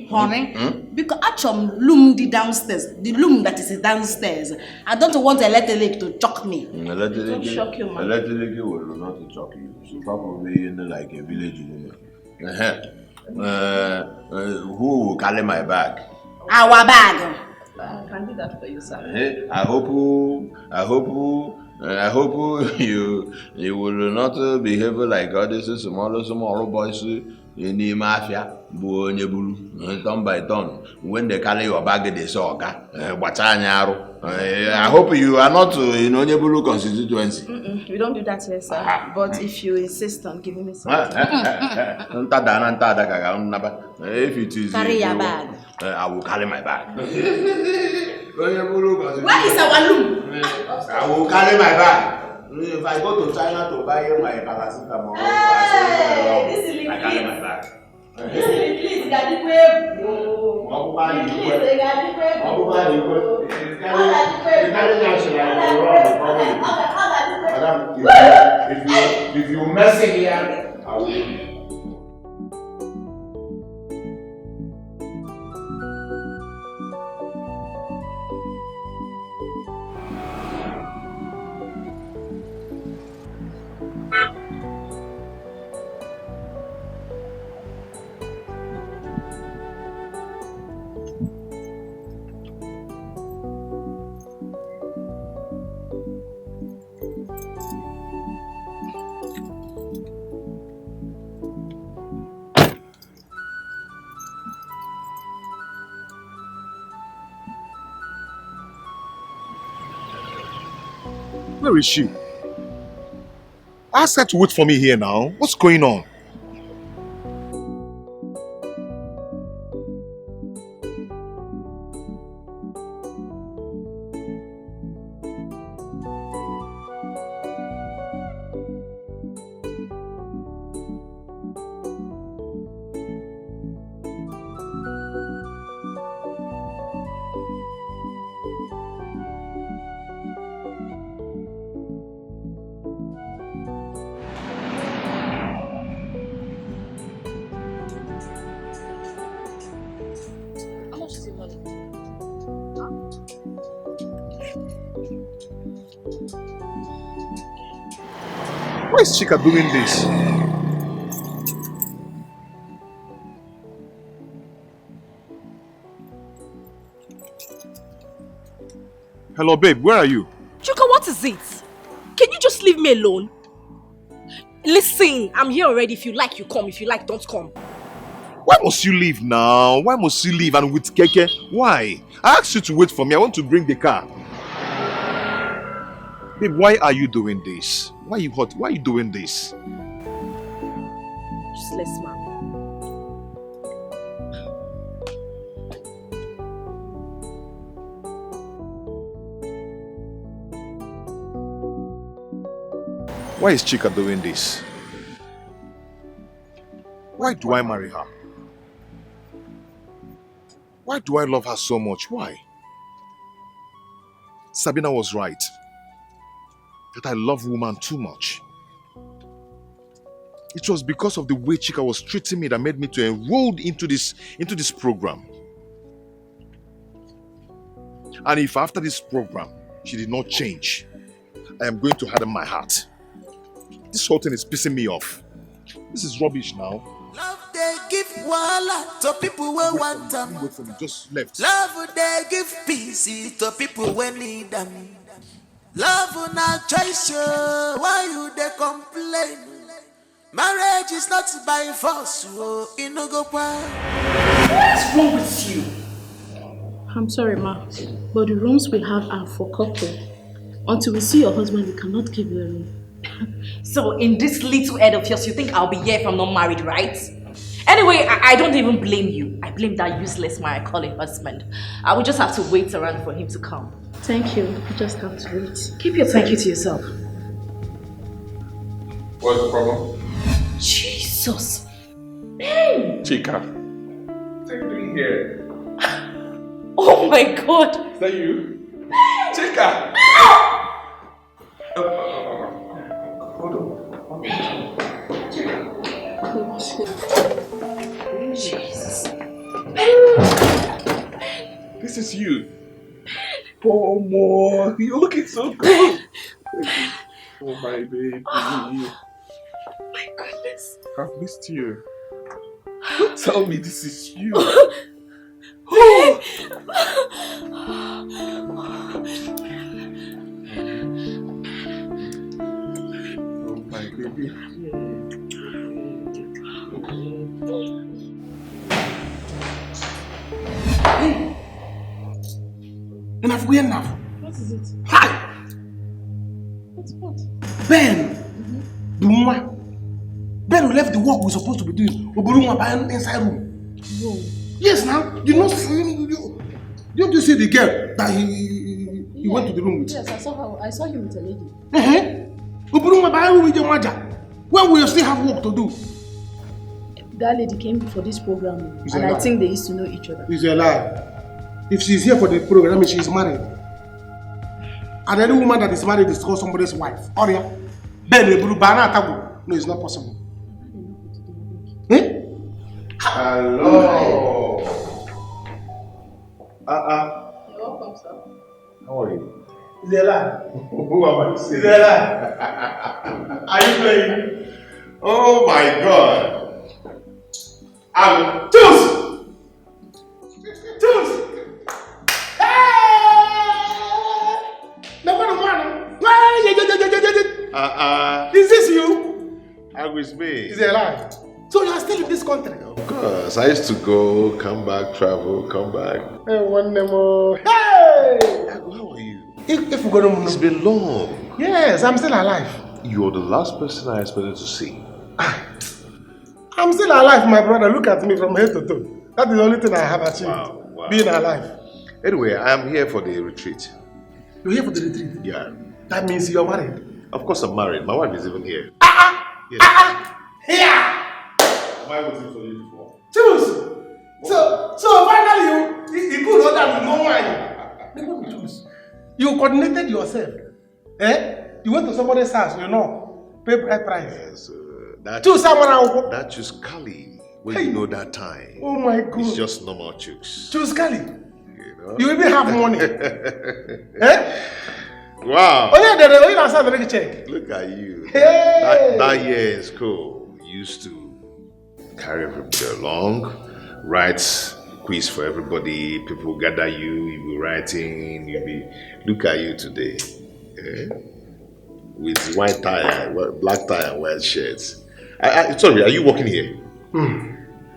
Honey. Because actually, loom the downstairs. The loom that is downstairs. I don't want electric to choke me. Don't shock you, man. Electric will not choke you. She's probably in like a village woman. Who will carry my bag? Our bag. I can do that for you, sir. I hope I hope you will not behave like all these small boys in the mafia, turn by turn. When they carry your bag, they say, I hope you are not in Onyebulu constituency. We don't do that here, sir. But if you insist on giving me something. If it is Carry your bag. I will carry my bag. Where is our room? I will carry my bag. If I go to China to buy my paracetamol, I carry my bag. Please, if you mess it here, I will. Where is she? Ask her to wait for me here now. What's going on? Why is Chika doing this? Hello, babe, where are you? Chuka, what is it? Can you just leave me alone? Listen, I'm here already. If you like, you come. If you like, don't come. Why must you leave now? Why must you leave and with Keke? Why? I asked you to wait for me. I want to bring the car. Babe, why are you doing this? Why are you hot? Why are you doing this? Useless man. Why is Chika doing this? Why do I marry her? Why do I love her so much? Why? Sabina was right. That I love woman too much. It was because of the way Chika was treating me that made me to enroll into this program. And if after this program she did not change, I am going to harden my heart. This whole thing is pissing me off. This is rubbish now. Love they give wala to people who want them. Just left. Love they give peace to people who need them. Love not choice, why you they complain? Marriage is not by force, it no go well. What is wrong with you? I'm sorry, ma, but the rooms we have are for couple. Until we see your husband, we cannot give you a room. So in this little head of yours, you think I'll be here if I'm not married, right? Anyway, I don't even blame you. I blame that useless man I call a husband. I will just have to wait around for him to come. Thank you. You just have to wait. Keep your thank you to yourself. What's the problem? Jesus. Hey! Chika. What are you doing here? Oh my God. Is that you? Chika! Hold on. Jesus. This is you. Oh, more. You're looking so good. Oh, my baby. My goodness. I've missed you. Don't tell me this is you. And I've went now. What is it? Hi! What? Ben! Bunwa. Ben who left the work we're supposed to be doing. Oburunwa by inside room. No. Yes, now. You know, don't you see the girl that he went to the room with? Yes, I saw her. I saw him with a lady. Oburunwa by room with your mother. When we still have work to do. That lady came for this program, It's and a I lie. think they used to know each other. It's a lie. If she's here for the program, that means she's married. And any woman that is married is called somebody's wife. Oria. Ben Bana Tabu. No, it's not possible. Hello. You're welcome, sir. How are you? It's a lie. Who am I saying? It's a lie. Are you playing? Oh my God. Choose! Choose! Is this you? How is me? It's a lie. So you are still in this country? Of course. I used to go, come back, travel, come back. Hey, one more. Hey! How are you? If we're going to... It's been long. Yes, I'm still alive. You're the last person I expected to see. I'm still alive, my brother. Look at me from head to toe. That is the only thing I have achieved. Wow. Being alive. Anyway, I'm here for the retreat. You're here for the retreat? Yeah. That means you're married? Of course I'm married. My wife is even here. Here! Am I waiting for you before? Choose! So finally you could order to no wine. Choose. You coordinated yourself. You went to somebody's house, you know, pay bride price. Yes, Choose someone else. That choose Kali. When you know that time. Oh my God. It's just normal chooks. Choose Kali. You know? You even have money. Wow. Oh yeah, check. Look at you. Hey. That year in school, we used to carry everybody along, write quiz for everybody, people gather you be writing, look at you today. With white tie, black tie and white shirts. Sorry, are you working here?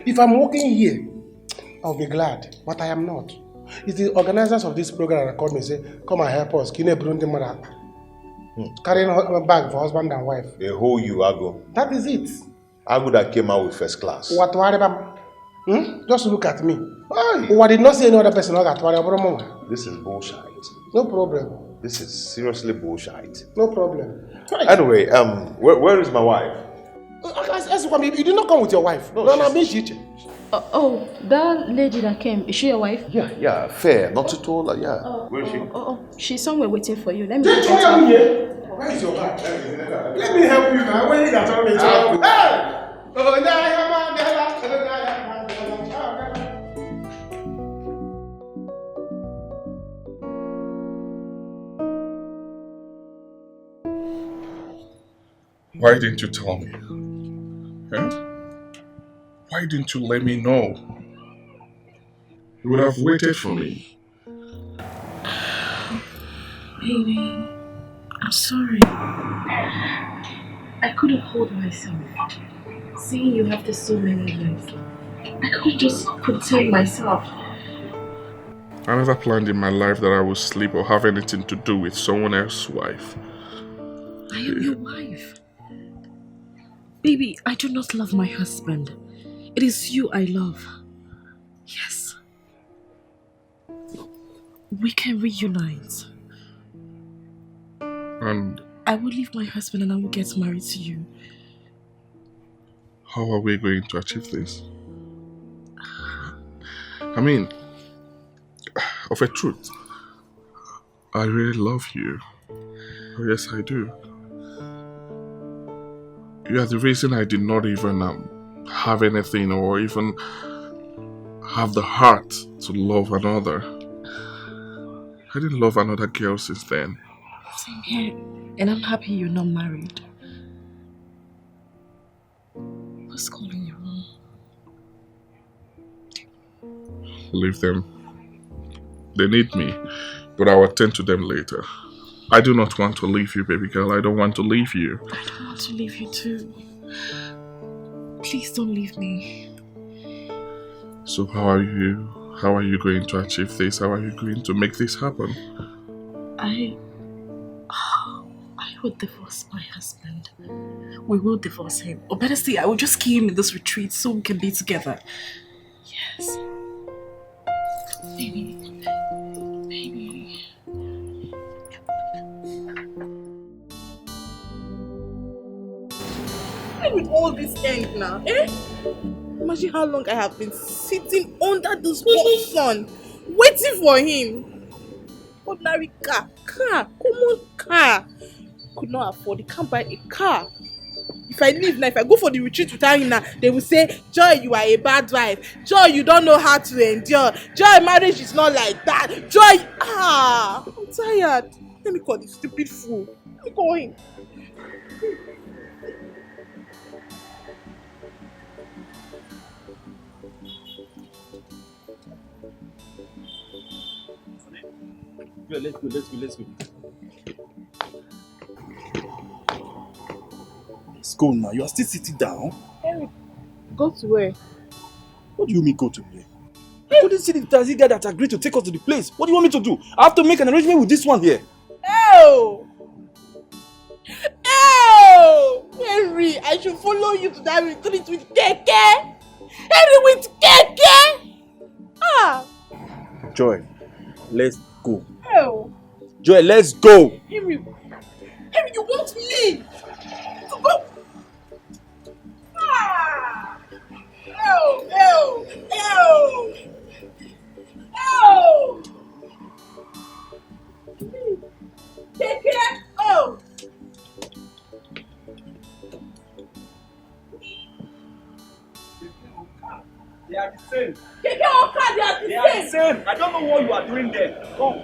If I'm working here, I'll be glad, but I am not. It's the organizers of this program that called me and say, come and help us. Carrying a bag for husband and wife. A whole you, Ago. That is it. Ago that came out with first class. What? Just look at me. I did not see any other person. This is bullshit. No problem. This is seriously bullshit. No problem. Anyway, where is my wife? You did not come with your wife. No, Oh, that lady that came, is she your wife? Yeah, fair, not at all. Yeah. Where is she? She's somewhere waiting for you. Let me get her. Where is your wife? Let me help you now. When you got to me, Why didn't you tell me? Why didn't you let me know? You would have waited for me. Baby, I'm sorry. I couldn't hold myself. Seeing you after so many years, I couldn't just protect myself. I never planned in my life that I would sleep or have anything to do with someone else's wife. I am your wife. Baby, I do not love my husband. It is you I love. Yes. We can reunite. And I will leave my husband and I will get married to you. how are we going to achieve this? I mean, of a truth, I really love you. Oh, yes, I do. You are the reason I did not even have anything or even have the heart to love another. I didn't love another girl since then. Same here. And I'm happy you're not married. Who's calling you? Leave them. They need me, but I'll attend to them later. I do not want to leave you, baby girl. I don't want to leave you. I don't want to leave you too. Please don't leave me. So how are you? How are you going to achieve this? How are you going to make this happen? I will divorce my husband. We will divorce him. Or better still, I will just keep him in this retreat so we can be together. Yes. Baby. When will all this end now, eh? Imagine how long I have been sitting under this hot sun, waiting for him. Ordinary common car. Could not afford, he can't buy a car. If I leave now, if I go for the retreat without him now, they will say, Joy, you are a bad wife. Joy, you don't know how to endure. Joy, marriage is not like that. Joy, I'm tired. Let me call this stupid fool. Let me call him. Let's go. Let's go now. You are still sitting down. Eric, go to where? What do you mean go to where? I couldn't see the taxi guy that agreed to take us to the place. What do you want me to do? I have to make an arrangement with this one here. Oh! Henry, I should follow you to that retreat with Dikeh. Henry with Dikeh. Joy, let's go. Oh. Joy, let's go. Henry, you want me to go? Dikeh. Oh. They are the same. Dikeh or car, they are the same. I don't know what you are doing there. Come.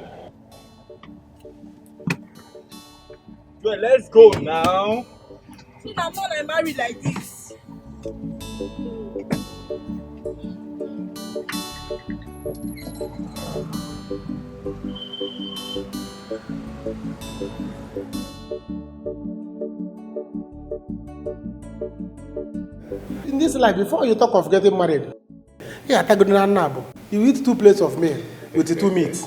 Joy, let's go now. See, I'm not married like this. In this life, before you talk of getting married, you eat 2 plates of meal with the 2 meats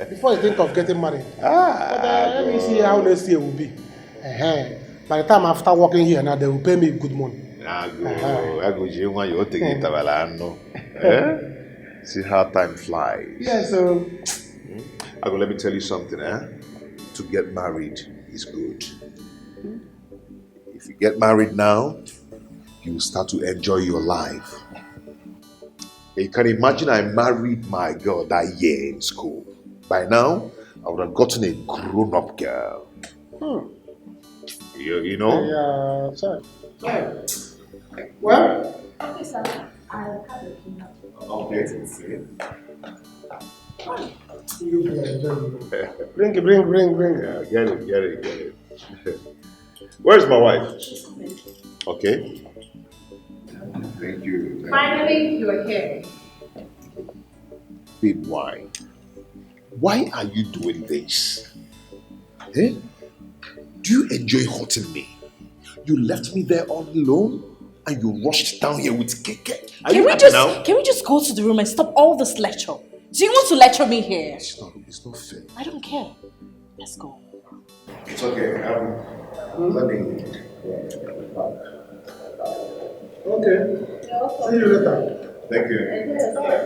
before you think of getting married. But let me see how next year will be. By the time after working here now, they will pay me good money. See how time flies. Yes, Let me tell you something, To get married is good. If you get married now, you will start to enjoy your life. You can imagine I married my girl that year in school. By now, I would have gotten a grown-up girl. You know? Yeah, sorry. Well? Okay, sir. I'll have a key now. Okay. Bring it. Yeah, get it. Where's my wife? She's coming. Okay. Thank you. Finally, you're here. Babe, why? Why are you doing this? Eh? Do you enjoy hurting me? You left me there all alone and you rushed down here with Dikeh. Can we just go to the room and stop all this lecture? Do you want to lecture me here? It's not fair. I don't care. Let's go. It's okay. Let me. Okay. See you later. Thank you.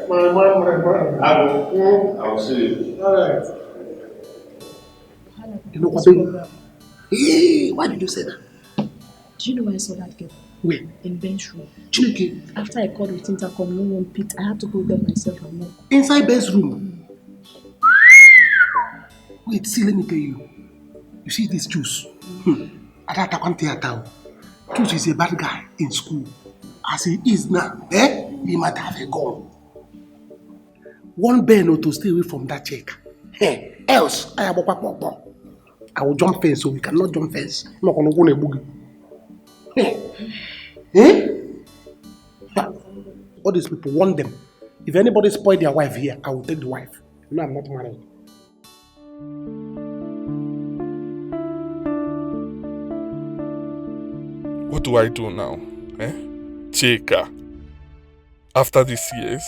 My mom. I'll see you. Alright. You know what? Hey, why did you say that? Do you know where I saw that girl? Where? In Ben's room. Chineke. After I called with intercom, no one picked. I had to go there myself and knock. Inside Ben's room. Wait, see, let me tell you. You see this juice? Juice is a bad guy in school. As he is now, he might have a gun. One bear not to stay away from that chick. Else, I will jump fence, so we cannot jump fence. I'm not going to go a boogie. All these people want them. If anybody spoil their wife here, I will take the wife. You know I'm not married. What do I do now? Chika. After these years?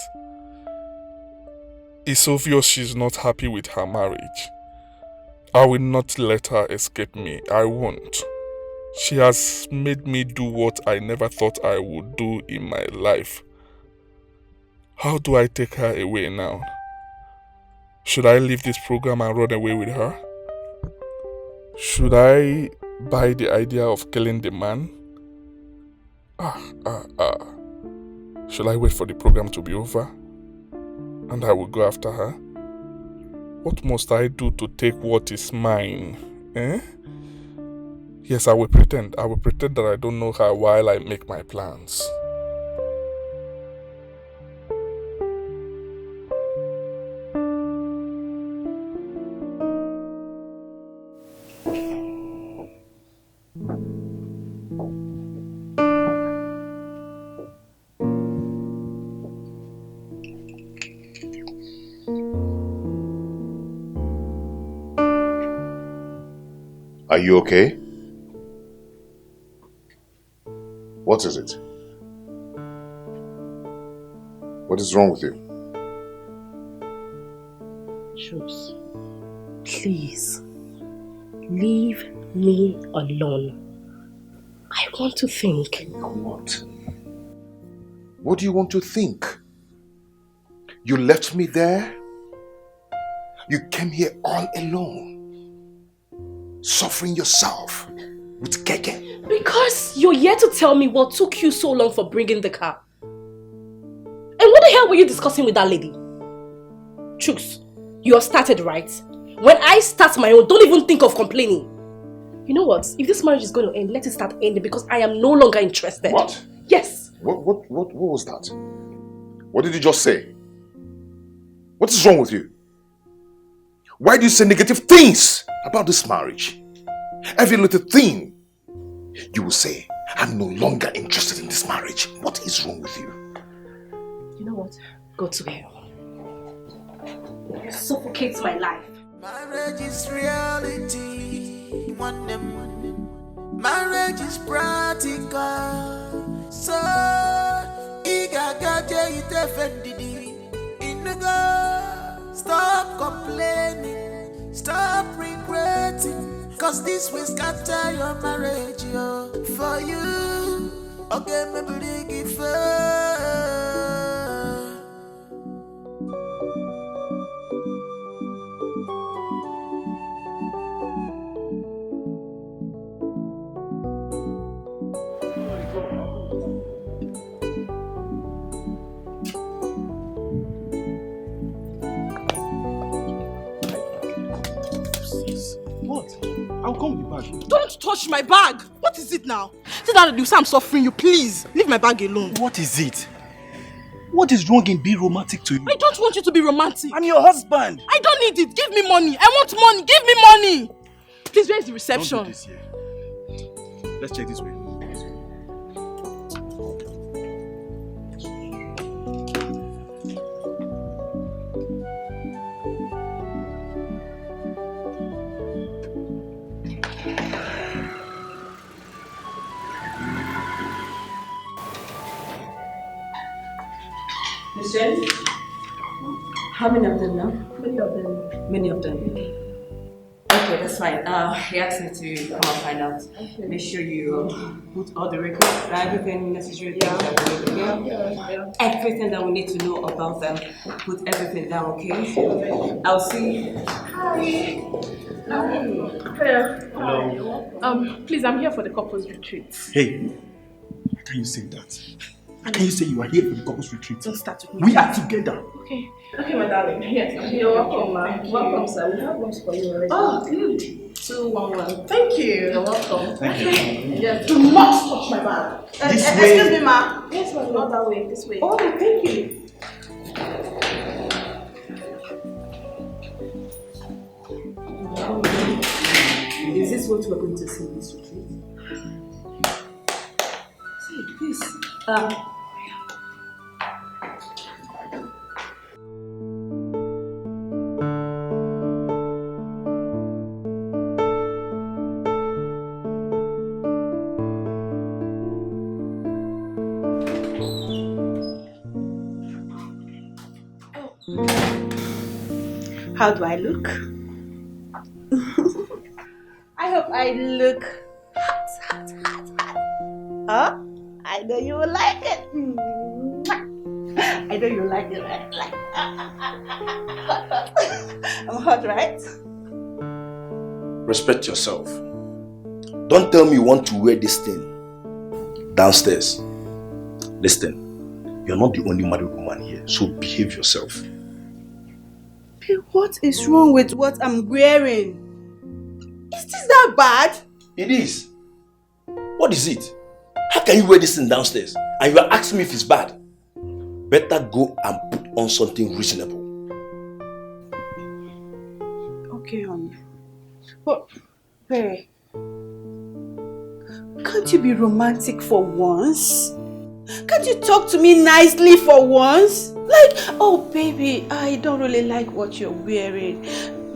It's obvious she's not happy with her marriage. I will not let her escape me. I won't. She has made me do what I never thought I would do in my life. How do I take her away now? Should I leave this program and run away with her? Should I buy the idea of killing the man? Should I wait for the program to be over? And I will go after her? What must I do to take what is mine? Yes, I will pretend. I will pretend that I don't know her while I make my plans. Are you okay? What is it? What is wrong with you? Chooks, please, leave me alone. I want to think. What? What do you want to think? You left me there? You came here all alone, suffering yourself with Dikeh. Because you're here to tell me what took you so long for bringing the car. And what the hell were you discussing with that lady? Chooks, you have started, right? When I start my own, don't even think of complaining. You know what? If this marriage is going to end, let it start ending because I am no longer interested. What? Yes. What was that? What did you just say? What is wrong with you? Why do you say negative things about this marriage? Every little thing you will say, I'm no longer interested in this marriage. What is wrong with you? You know what? Go to hell. You suffocate my life. Marriage is reality. Marriage is practical. So, stop complaining, stop regretting, cause this will scatter your marriage, yo. For you, okay, maybe give What? I'll come with the bag. Don't touch my bag! What is it now? See that you say I'm suffering you, please. Leave my bag alone. What is it? What is wrong in being romantic to you? I don't want you to be romantic. I'm your husband. I don't need it. Give me money. I want money. Give me money. Please, where is the reception? Don't do this here. Let's check this way. Miss Jen? How many of them now? Many of them. Many of them. Okay, that's fine. He asked me to come and find out. Okay. Make sure you put all the records, everything necessary things that we need, okay? Everything that we need to know about them. Put everything down, okay? I'll see. Hi. Hello. Please, I'm here for the couples retreat. Hey, how can you say that? How can you say you are here for the couples retreat? Don't start with me. We are together. Okay. Okay, my darling. Yes. You're welcome, ma. Welcome, sir. We have rooms for you already. Oh, good. 211. Thank you. You're welcome. Thank you. Yes. Do not touch my bag. This way. Excuse me, ma. Yes, ma. Not that way. This way. Oh, thank you. Is this what we're going to see in this retreat? See, please. How do I look? I hope I look hot. Huh? I know you will like it. I know you like it, right? I'm hot, right? Respect yourself. Don't tell me you want to wear this thing downstairs. Listen, you're not the only married woman here, so behave yourself. Babe, what is wrong with what I'm wearing? Is this that bad? It is. What is it? How can you wear this thing downstairs and you are asking me if it's bad? Better go and put on something reasonable. Okay, honey. But, babe, can't you be romantic for once? Can't you talk to me nicely for once? Like, oh baby, I don't really like what you're wearing.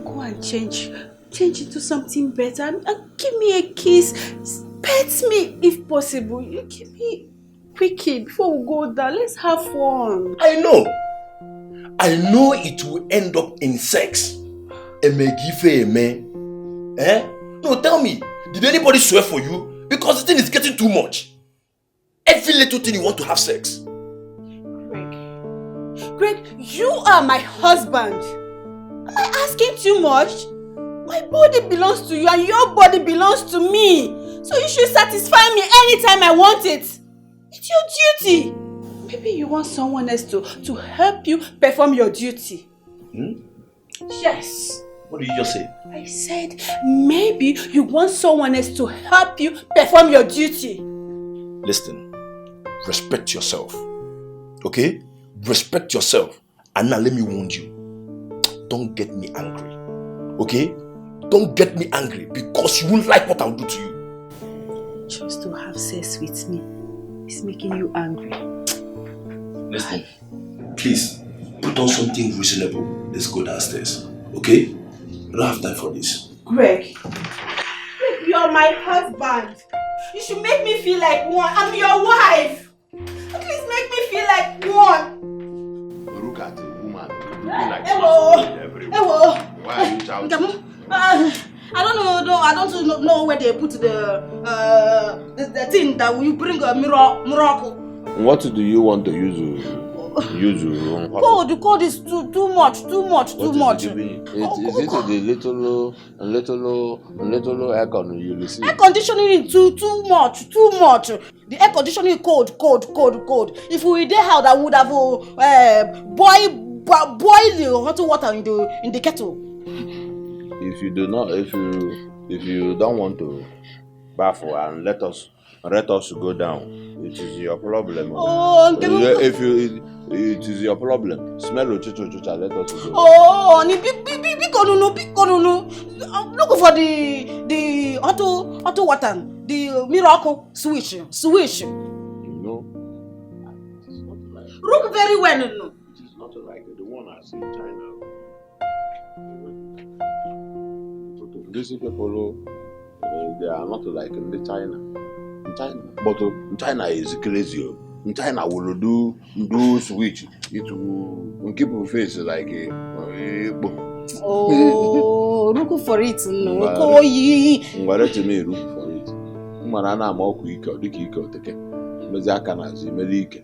Go and change into something better and give me a kiss. Pet me if possible. You give me quickie before we go down. Let's have fun. I know it will end up in sex. No, tell me, did anybody swear for you? Because the thing is getting too much. Every little thing you want to have sex. Greg, you are my husband. Am I asking too much? My body belongs to you and your body belongs to me. So you should satisfy me anytime I want it. It's your duty. Maybe you want someone else to help you perform your duty. Yes. What did you just say? I said maybe you want someone else to help you perform your duty. Listen, respect yourself. Okay? Respect yourself. And now let me warn you. Don't get me angry. Okay? Don't get me angry because you won't like what I'll do to you. Just to have sex with me is making you angry. Listen, please, put on something reasonable. Let's go downstairs. Okay? I don't have time for this. Greg, you're my husband. You should make me feel like one. I'm your wife. At least make me feel like one. Look at the woman looking like Hello. Why are you shouting? I don't know where they put the thing that will bring a miracle. What do you want to use? Cold is too much. Is it the little air conditioning you receive? Air conditioning is too much. The air conditioning is cold. If we did how that would have boil the hot water in the kettle. If you don't want to bath and let us go down, it is your problem. It is your problem. Smell chucha, let us go. Oh, big. Look for the auto water, the miracle switch. No. Look very well. No. It is not like the one I see in China. These people, they are not like in the China. But China is crazy. In China, will do switch. It will keep your face like a. Oh, look for it. No, Look for it. Manana moku iko diki teke. Mezi akana zi melike.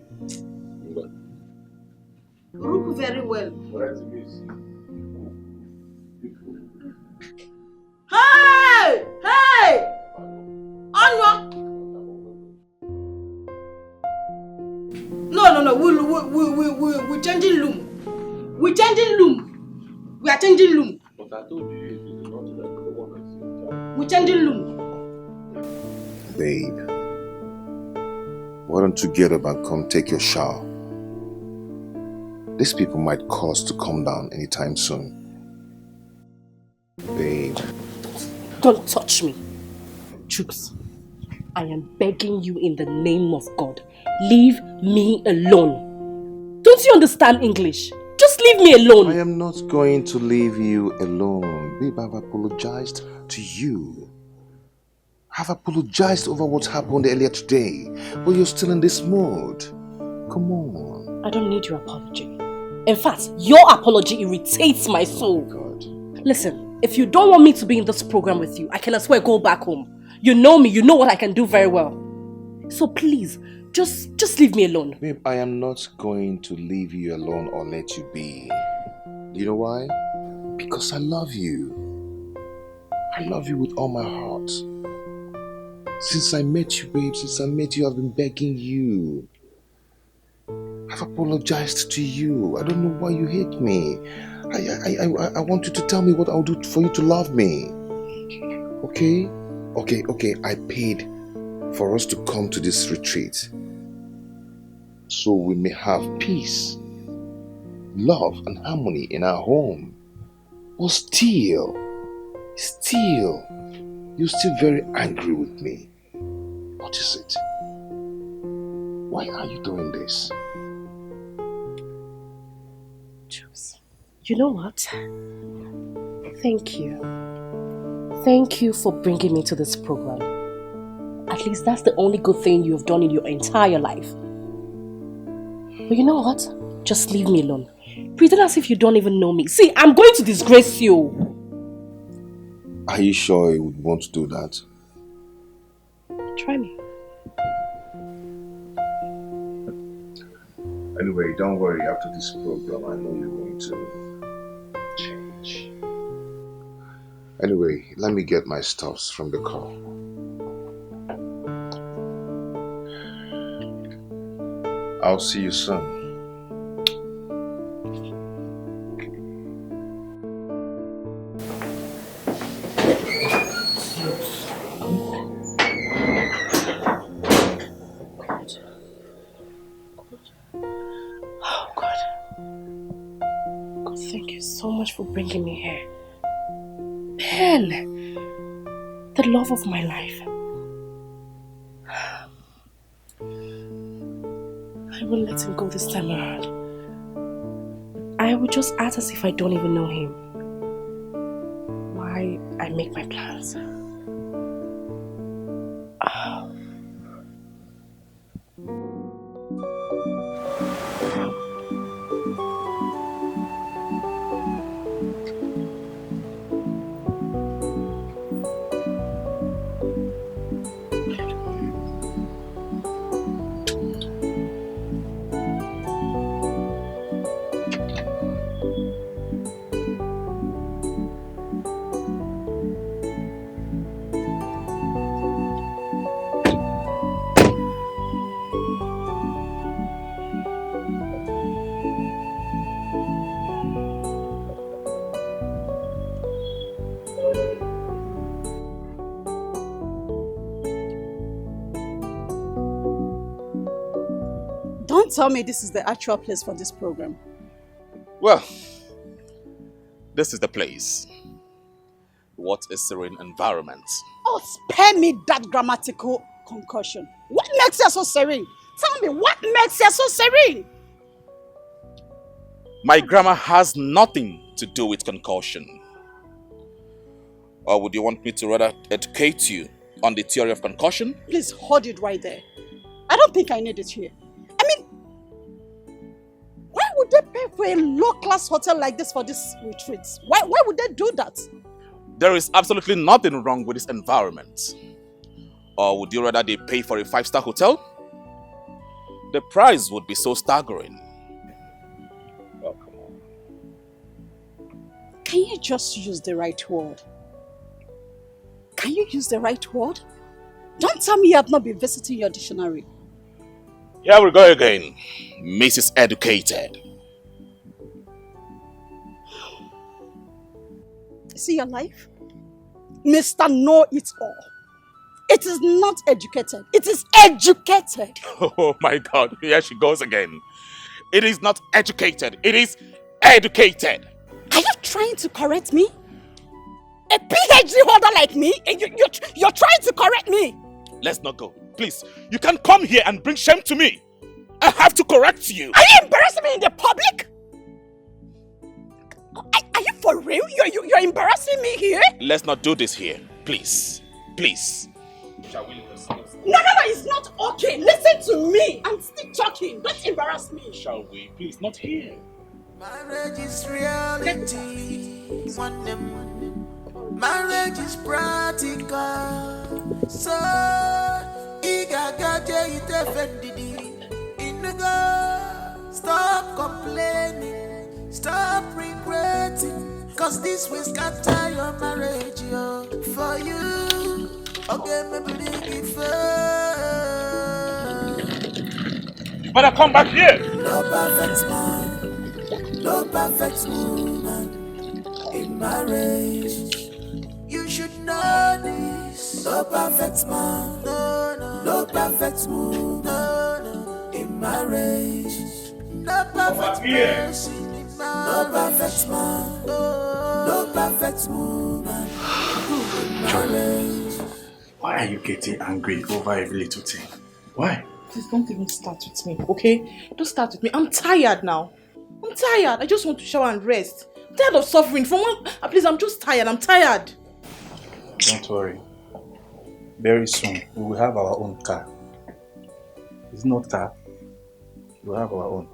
Look very well. Hey! Onwa! No. We're changing loom. We are changing loom. But I told you it is not like the one I see. We're changing loom. Babe, why don't you get up and come take your shower? These people might call us to come down anytime soon. Babe. Don't touch me. Troops, I am begging you in the name of God. Leave me alone. Don't you understand English? Just leave me alone. I am not going to leave you alone. Babe, I've apologized to you. I've apologized over what happened earlier today. But you're still in this mood. Come on. I don't need your apology. In fact, your apology irritates my soul. God. Listen, if you don't want me to be in this program with you, I can as well go back home. You know me, you know what I can do very well. So please, just leave me alone. Babe, I am not going to leave you alone or let you be. Do you know why? Because I love you. I love you with all my heart. Since I met you, babe, since I met you, I've been begging you. I've apologized to you. I don't know why you hate me. I want you to tell me what I'll do for you to love me. Okay? Okay. I paid for us to come to this retreat so we may have peace, love, and harmony in our home. But still, you're still very angry with me. What is it? Why are you doing this? Jules, you know what? Thank you. Thank you for bringing me to this program. At least that's the only good thing you have done in your entire life. But you know what? Just leave me alone. Pretend as if you don't even know me. See, I'm going to disgrace you. Are you sure you would want to do that? Try me. Anyway, don't worry. After this program, I know you're going to change. Anyway, let me get my stuffs from the car. I'll see you soon. So much for bringing me here. Ben, the love of my life. I won't let him go this time around. I will just act as if I don't even know him. Why I make my plans. Don't tell me this is the actual place for this program. Well, this is the place. What a serene environment. Oh, spare me that grammatical concussion. What makes you so serene? Tell me, what makes you so serene? My grammar has nothing to do with concussion. Or would you want me to rather educate you on the theory of concussion? Please hold it right there. I don't think I need it here. I mean, why would they pay for a low-class hotel like this for this retreat? Why would they do that? There is absolutely nothing wrong with this environment. Or would you rather they pay for a 5-star hotel? The price would be so staggering. Oh, come on. Can you just use the right word? Can you use the right word? Don't tell me you have not been visiting your dictionary. Here we go again, Mrs. Educated. See your life? Mr. Know-it-all. It is not educated. It is educated. Oh my God, here she goes again. It is not educated. It is educated. Are you trying to correct me? A PhD holder like me? You're trying to correct me? Let's not go. Please, you can come here and bring shame to me. I have to correct you. Are you embarrassing me in the public? Are you for real? You're embarrassing me here? Let's not do this here. Please. Please. Shall we? No, it's not okay. Listen to me. I'm still talking. Don't embarrass me. Shall we? Please, not here. Marriage is reality. One them. Marriage is practical. So, igagaje itefendidi. Stop complaining. Stop regretting. Cause this will scatter your marriage, yo. For you. Okay, maybe give You better come back here. No perfect man. No perfect woman. In marriage. You should know this. No perfect man, no perfect woman, in marriage. No perfect person in marriage. No perfect man, no perfect woman, in marriage. Why are you getting angry over every little thing? Why? Please don't even start with me, okay? Don't start with me. I'm tired now. I'm tired. I just want to shower and rest. I'm tired of suffering. Please, I'm just tired. I'm tired. Don't worry. Very soon, we will have our own car. It's not car. We will have our own.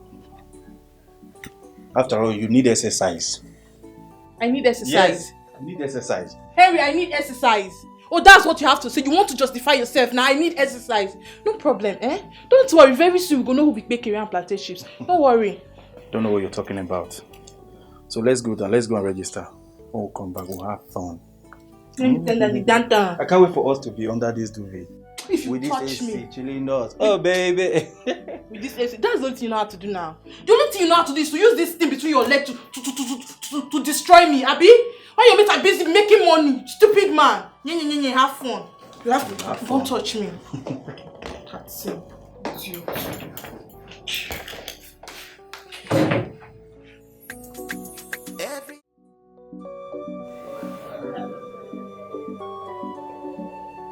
After all, you need exercise. I need exercise. Yes, I need exercise. Henry, I need exercise. Oh, that's what you have to say. You want to justify yourself. Now, I need exercise. No problem, eh? Don't worry. Very soon, we're going to know who will make career and plantain chips. Don't worry. Don't know what you're talking about. So let's go down. Let's go and register. When we come back, we'll have fun. I can't wait for us to be under this duvet. If you with touch this AC me. chilling us. Oh, baby. With this AC. That's the only thing you know how to do now. The only thing you know how to do is to use this thing between your legs to destroy me, Abi? Why your mates are busy making money? Stupid man. Have fun. You have to have fun. Don't touch me. That's it. Idiot.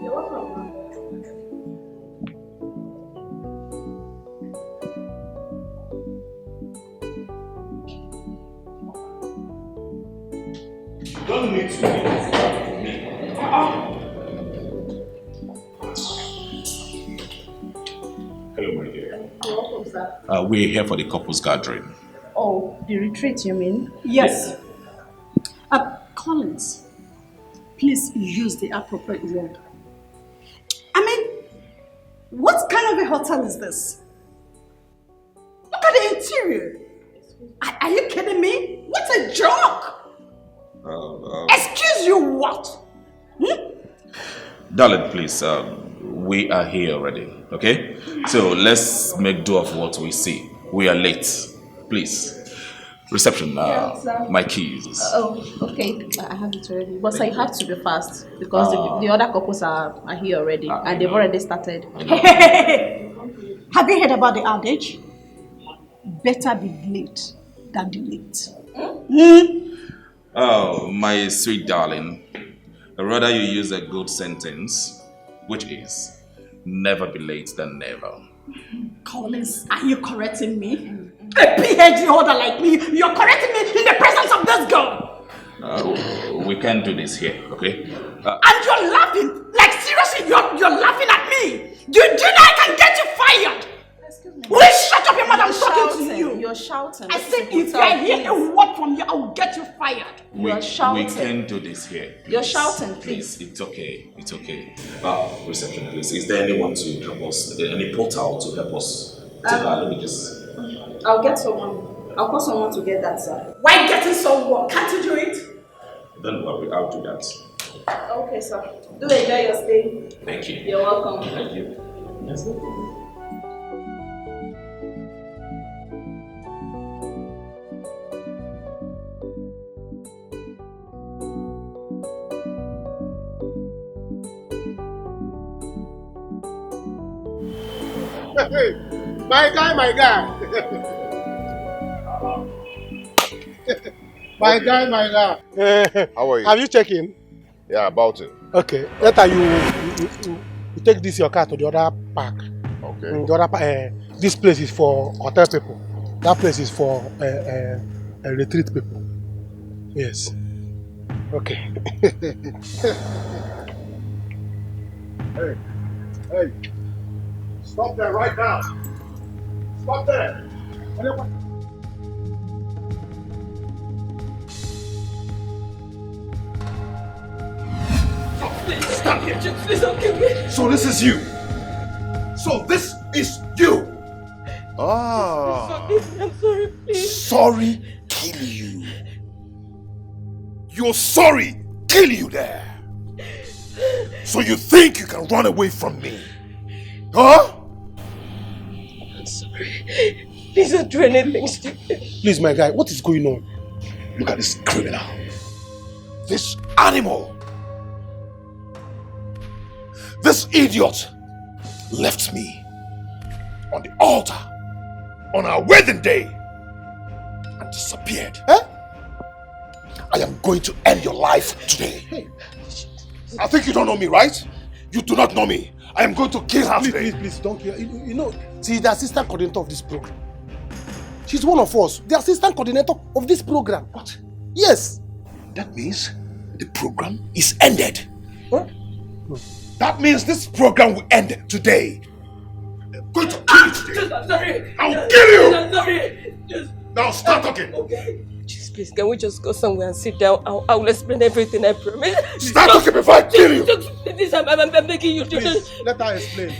You're welcome. You don't need to be difficult with me. Hello, my dear. You're welcome, sir. We're here for the couples gathering. Oh, the retreat, you mean? Yes. Collins, please use the appropriate word. I mean, what kind of a hotel is this? Look at the interior. Are you kidding me? What a joke! Excuse you what? Darling, please, we are here already, okay? So let's make do of what we see. We are late. Please. Reception, my keys. Oh, okay. I have it already. But I have to be fast because the other couples are here already and they've already started. Have you heard about the adage? Better be late than delayed. Oh, my sweet darling. Rather you use a good sentence, which is, never be late than never. Collins, are you correcting me? A PhD holder like me, you're correcting me in the presence of this girl! We can't do this here, okay? And you're laughing? Like seriously, you're laughing at me? Do you know I can get you fired? Excuse me. Will you shut up your mouth? I'm talking to you. You're shouting. I said if I hear a word from you, I will get you fired. You're shouting. We can't do this here. Please. You're shouting, please. It's okay. It's okay. Reception, please. Is there anyone to help us? Any portal to help us? Let me just... I'll get someone. I'll call someone to get that, sir. Why getting someone? Can't you do it? Don't worry, I'll do that. Okay, sir. Do enjoy your stay. Thank you. You're welcome. Thank you. Yes. My guy. My guy. How are you? Have you checked in? Yeah, about it. Okay. Later you take this your car to the other park. Okay. The other this place is for hotel people. That place is for retreat people. Yes. Okay. Hey. Stop there right now. Stop there. stand here. Please don't kill me. So this is you. So this is you. Ah. I'm sorry, please. Sorry, kill you. You're sorry, kill you there. So you think you can run away from me? Huh? I'm sorry. Please don't do anything stupid. Please, my guy, what is going on? Look at this criminal. This animal. This idiot left me on the altar on our wedding day and disappeared. Eh? I am going to end your life today. Hey. I think you don't know me, right? You do not know me. I am going to kill her today. Please, don't kill her. You know, she's the assistant coordinator of this program. She's one of us, the assistant coordinator of this program. What? Yes. That means the program is ended. Huh? That means this program will end today. I'm going to kill you today. I'm sorry. I'll kill you. I'm sorry. Now start talking. Okay. Please, can we just go somewhere and sit down? I'll explain everything, I promise. Start talking before I kill you. Please, I'm begging you to Please, let her explain.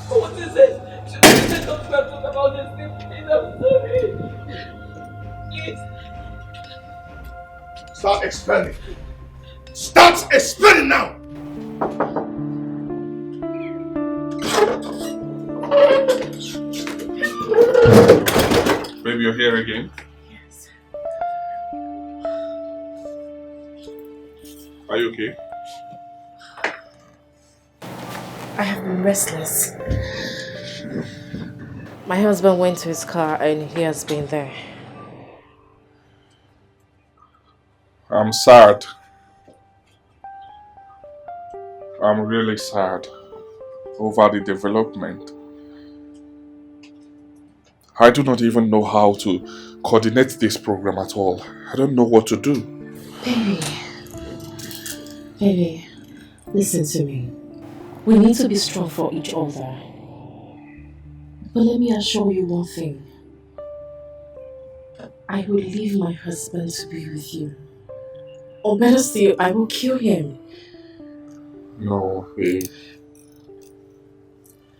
What is it? Please don't talk about this thing. Please, I'm sorry. Please. Start explaining. Start explaining now. Baby, you're here again? Yes. Are you okay? I have been restless. My husband went to his car and he has been there. I'm sad. I'm really sad over the development. I do not even know how to coordinate this program at all. I don't know what to do. Baby, listen to me. We need to be strong for each other. But let me assure you one thing. I will leave my husband to be with you. Or better still, I will kill him. No, babe.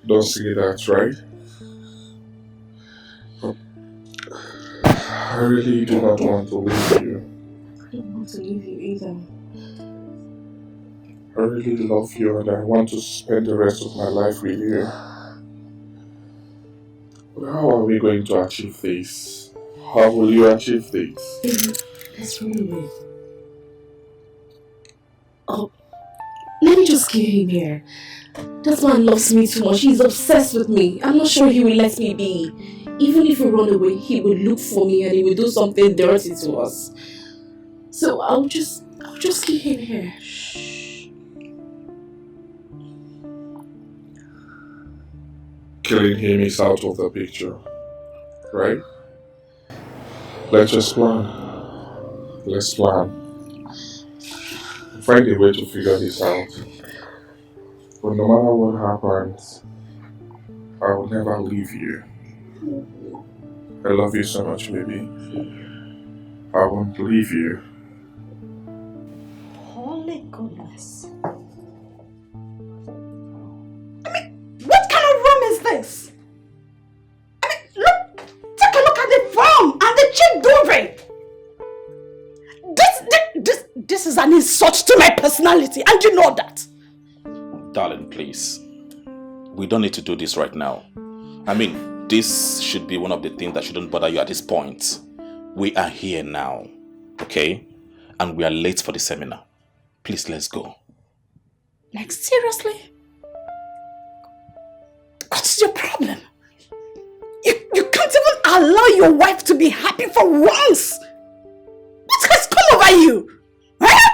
Don't say that, right? I really do not want to leave you. I don't want to leave you either. I really love you and I want to spend the rest of my life with you. But how are we going to achieve this? How will you achieve this? Baby, let's run away. Oh, let me just kill him here. That man loves me too much. He's obsessed with me. I'm not sure he will let me be. Even if we run away, he will look for me and he will do something dirty to us. So I'll just kill him here. Killing him is out of the picture, right? Let's just plan. Let's plan. Find a way to figure this out. But no matter what happens, I will never leave you. I love you so much, baby. I won't leave you. Holy goodness. What kind of room is this? Look, take a look at the form and the cheap duvet. This is an insult to my personality, and you know that. Darling, please. We don't need to do this right now. I mean, this should be one of the things that shouldn't bother you at this point. We are here now, okay? And we are late for the seminar. Please, let's go. Like, seriously? What's your problem? You can't even allow your wife to be happy for once. What has come over you? Huh?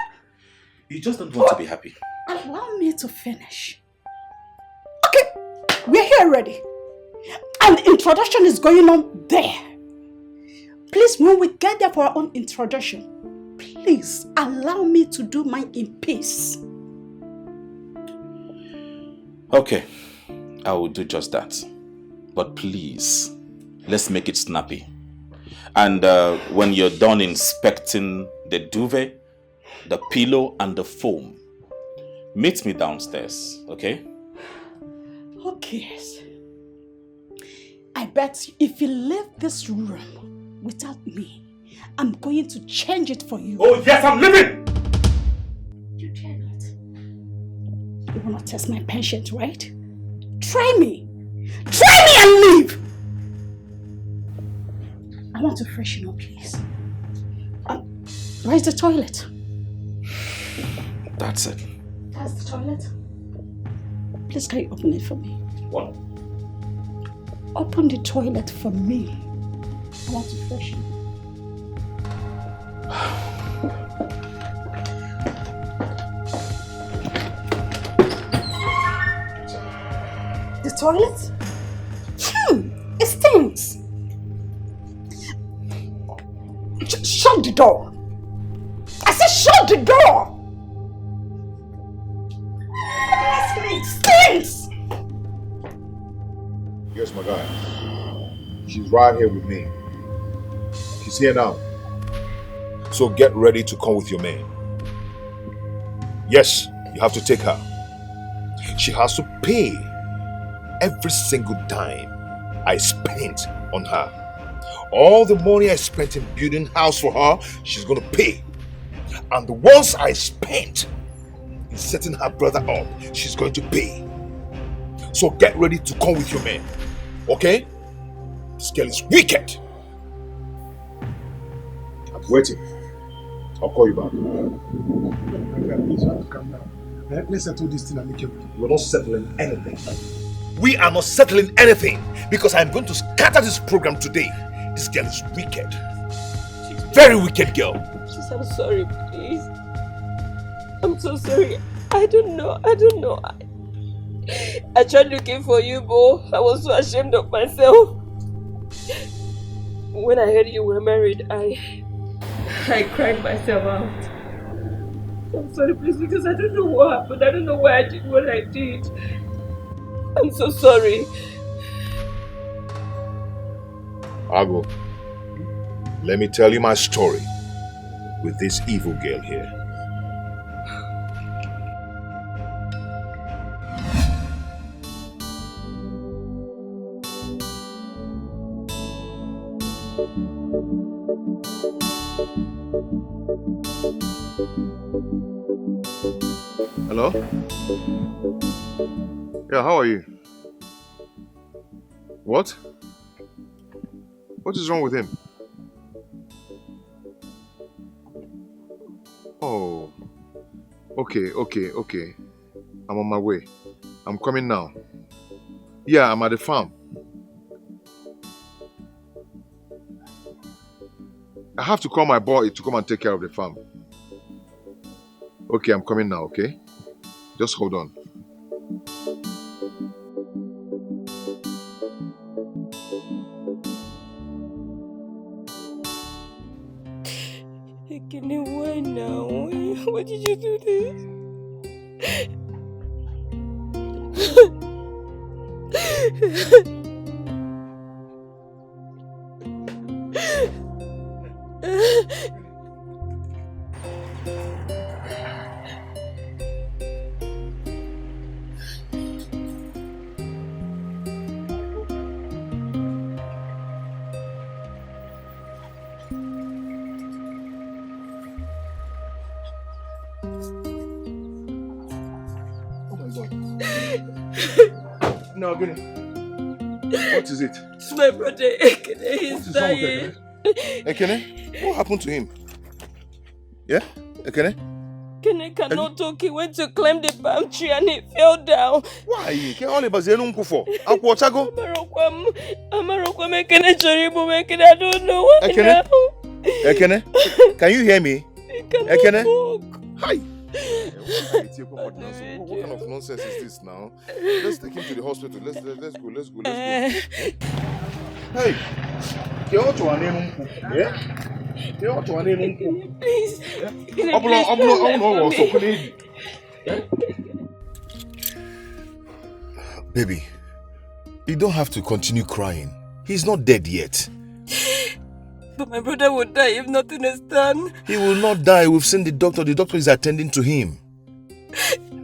You just don't want to be happy. Allow me to finish. Okay, we're here already. And the introduction is going on there. Please, when we get there for our own introduction, please allow me to do mine in peace. Okay, I will do just that. But please, let's make it snappy. And when you're done inspecting the duvet, the pillow and the foam, Meet me downstairs, okay? Okay. I bet if you leave this room without me, I'm going to change it for you. Oh yes, I'm leaving! You dare not. You want to test my patience, right? Try me! Try me and leave! I want to freshen up, please. Where's the toilet? That's it. That's the toilet? Please, can you open it for me? What? Open the toilet for me. I want to freshen. The toilet? It stinks. Shut the door. I said shut the door. It stinks. Here's my guy. She's right here with me. She's here now. So get ready to come with your man. Yes, you have to take her. She has to pay every single dime I spent on her. All the money I spent in building house for her, she's gonna pay. And the ones I spent in setting her brother up, she's going to pay. So get ready to come with your man. Okay? This girl is wicked. I'm waiting. I'll call you back. Please, you have to calm down. Let's settle this thing and make it. We're not settling anything. We are not settling anything because I'm going to scatter this program today. This girl is wicked. Very wicked girl. Please, I'm sorry, please. I'm so sorry. I don't know. I tried looking for you, Bo. I was so ashamed of myself. When I heard you were married, I cried myself out. I'm sorry, please, because I don't know what happened. I don't know why I did what I did. I'm so sorry. Ago, let me tell you my story with this evil girl here. Hello? Yeah, how are you? What? What is wrong with him? Oh. Okay. I'm on my way. I'm coming now. Yeah, I'm at the farm. I have to call my boy to come and take care of the farm. Okay, I'm coming now, okay? Just hold on. Ekene, why now? Why did you do this? No, Gini. What is it? It's my brother Ekene. He's dying. Ekene? What happened to him? Yeah? Ekene? Ekene cannot talk. He went to climb the palm tree and he fell down. Why? Amarokwam Ekene Choribu Ekene. I don't know why Ekene? now. Ekene? Can you hear me? Ekene? Hi! What kind of nonsense is this now? Let's take him to the hospital. Let's go. Hey! Yeah? Please. Baby, you don't have to continue crying. He's not dead yet. But my brother would die if nothing is done. He will not die. We've seen the doctor. The doctor is attending to him.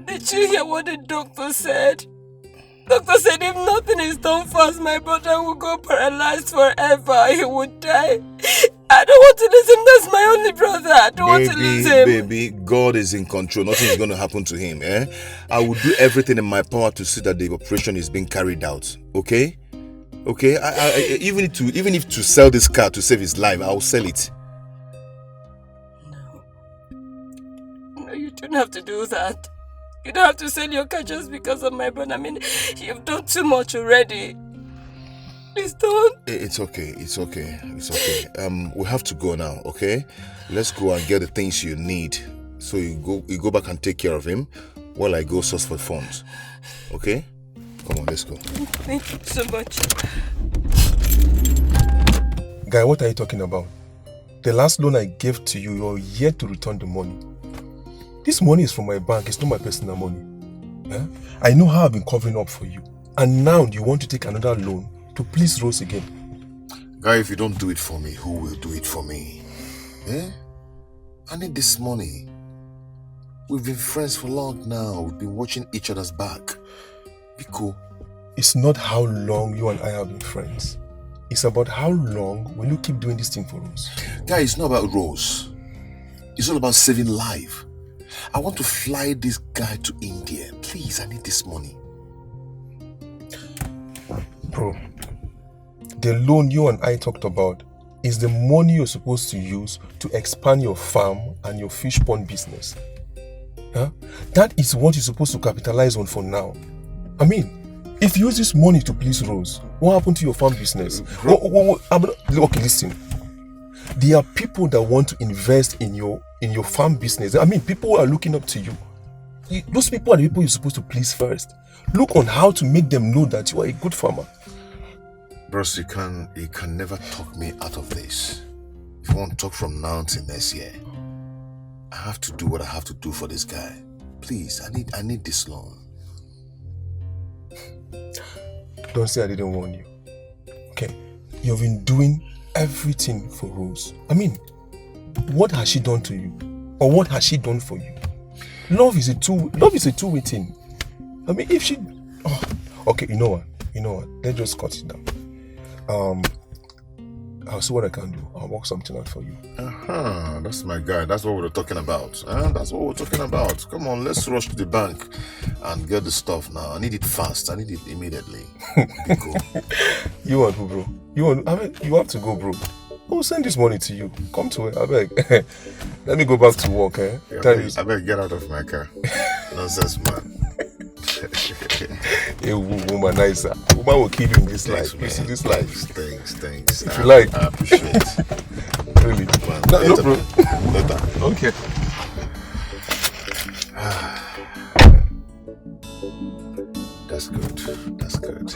The Did you hear what the doctor said? Doctor said if nothing is done fast, my brother will go paralyzed forever. He would die. I don't want to lose him. That's my only brother. I don't want to lose him. Baby, God is in control. Nothing is going to happen to him. I will do everything in my power to see that the operation is being carried out. Okay? Okay? Even if to sell this car to save his life, I'll sell it. No, you don't have to do that. You don't have to sell your car just because of my brother. I mean, you've done too much already. Please don't. It's okay. It's okay. It's okay. We have to go now, okay? Let's go and get the things you need. So you go back and take care of him while I go source for funds. Okay? Come on, let's go. Thank you so much. Guy, what are you talking about? The last loan I gave to you, you're yet to return the money. This money is from my bank, it's not my personal money. I know how I've been covering up for you. And now you want to take another loan to please Rose again. Guy, if you don't do it for me, who will do it for me? I need this money. We've been friends for long now. We've been watching each other's back. Be cool. It's not how long you and I have been friends. It's about how long will you keep doing this thing for Rose. Guy, it's not about Rose. It's all about saving life. I want to fly this guy to India. Please, I need this money. Bro, the loan you and I talked about is the money you're supposed to use to expand your farm and your fish pond business. That is what you're supposed to capitalize on for now. I mean, if you use this money to please Rose, what happened to your farm business? Okay, listen. There are people that want to invest in your farm business. I mean, people are looking up to you. Those people are the people you're supposed to please first. Look on how to make them know that you are a good farmer. Bros, you can never talk me out of this. If you want to talk from now till next year, I have to do what I have to do for this guy. Please, I need this loan. Don't say I didn't warn you. Okay, you've been doing everything for Rose. I mean, what has she done to you? Or what has she done for you? Love is a two-way thing. I mean, if she... Oh, okay, you know what? Let's just cut it down. I'll see what I can do. I'll work something out for you. That's my guy. That's what we're talking about. That's what we're talking about. Come on, let's rush to the bank and get the stuff now. I need it fast. I need it immediately. Be cool. You want who, bro? You have to go, bro. I'll send this money to you. Come to it, I beg. Let me go back to work, I beg, get out of my car. Nonsense, man. A womanizer. Woman will kill you in this life. You see this life. Thanks. If you like. I appreciate it. Really? Man, No, bro. Later. Okay. That's good.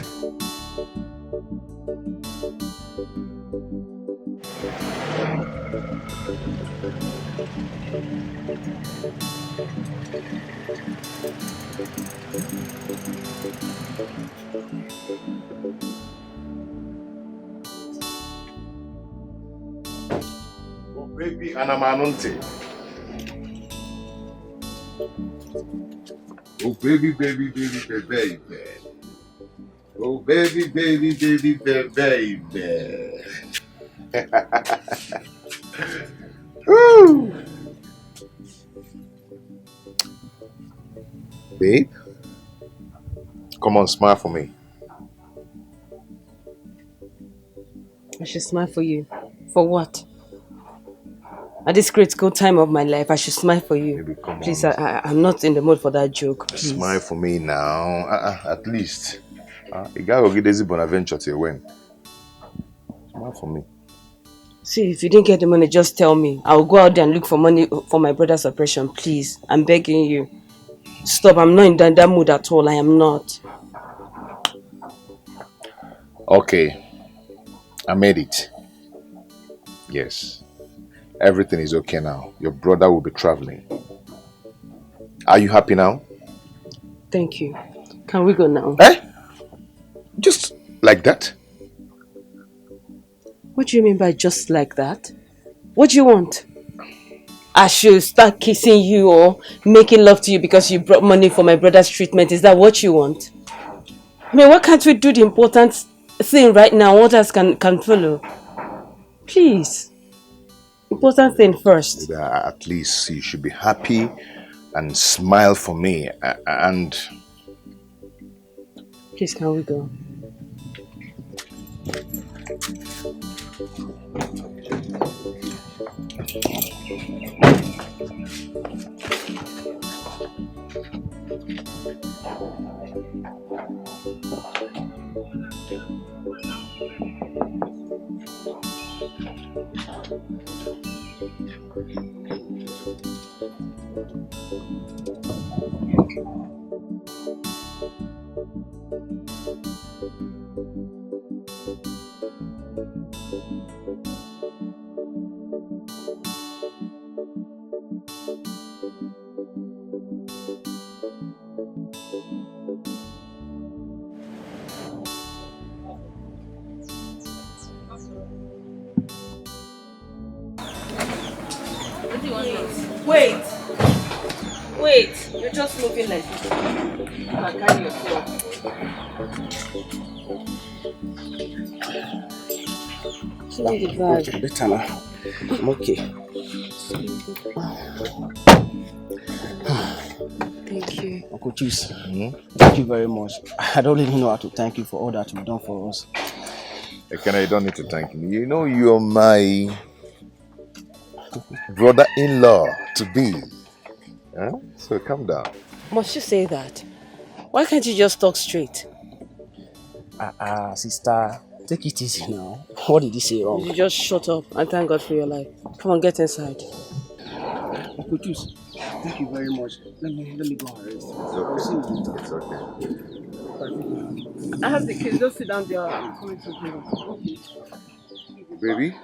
Oh, baby, Anamanunte. Oh, baby. Oh, baby. Woo! Babe, come on, smile for me. I should smile for you. For what? At this critical time of my life, I should smile for you. Baby, come please, on. I'm not in the mood for that joke. Please. Smile for me now. At least. You gotta get this Bonaventure till when? Smile for me. See, if you didn't get the money, just tell me. I'll go out there and look for money for my brother's operation. Please, I'm begging you. Stop, I'm not in that mood at all. I am not. Okay. I made it. Yes. Everything is okay now. Your brother will be traveling. Are you happy now? Thank you. Can we go now? Just like that? What do you mean by just like that? What do you want? I should start kissing you or making love to you because you brought money for my brother's treatment. Is that what you want? I mean, why can't we do the important thing right now? Others can follow. Please. Important thing first. At least you should be happy and smile for me. And please, can we go? Wait, you're just moving like this. You can carry yourself. Okay, better now. I'm okay. Thank you. Uncle Chiefs, thank you very much. I don't even know how to thank you for all that you've done for us. Ekene, you don't need to thank me. You know you're my brother-in-law to be. Huh? So calm down. Must you say that? Why can't you just talk straight? Sister, take it easy now. What did he say wrong? You just shut up and thank God for your life. Come on, get inside. Uncle Chiefs, thank you very much. Let me go and rest. I'll see you later. It's okay. I have the kids. Just sit down there. I'm coming to you. Okay. Baby?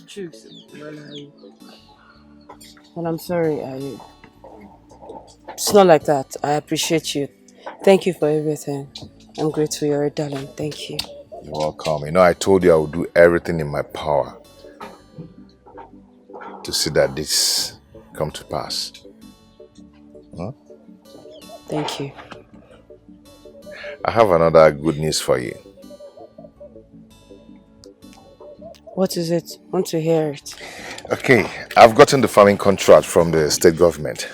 Choose. Well, I'm sorry. It's not like that. I appreciate you. Thank you for everything. I'm grateful. You're a darling. Thank you. You're welcome. You know, I told you I would do everything in my power to see that this come to pass. Huh? Thank you. I have another good news for you. What is it? I want to hear it. Okay, I've gotten the farming contract from the state government.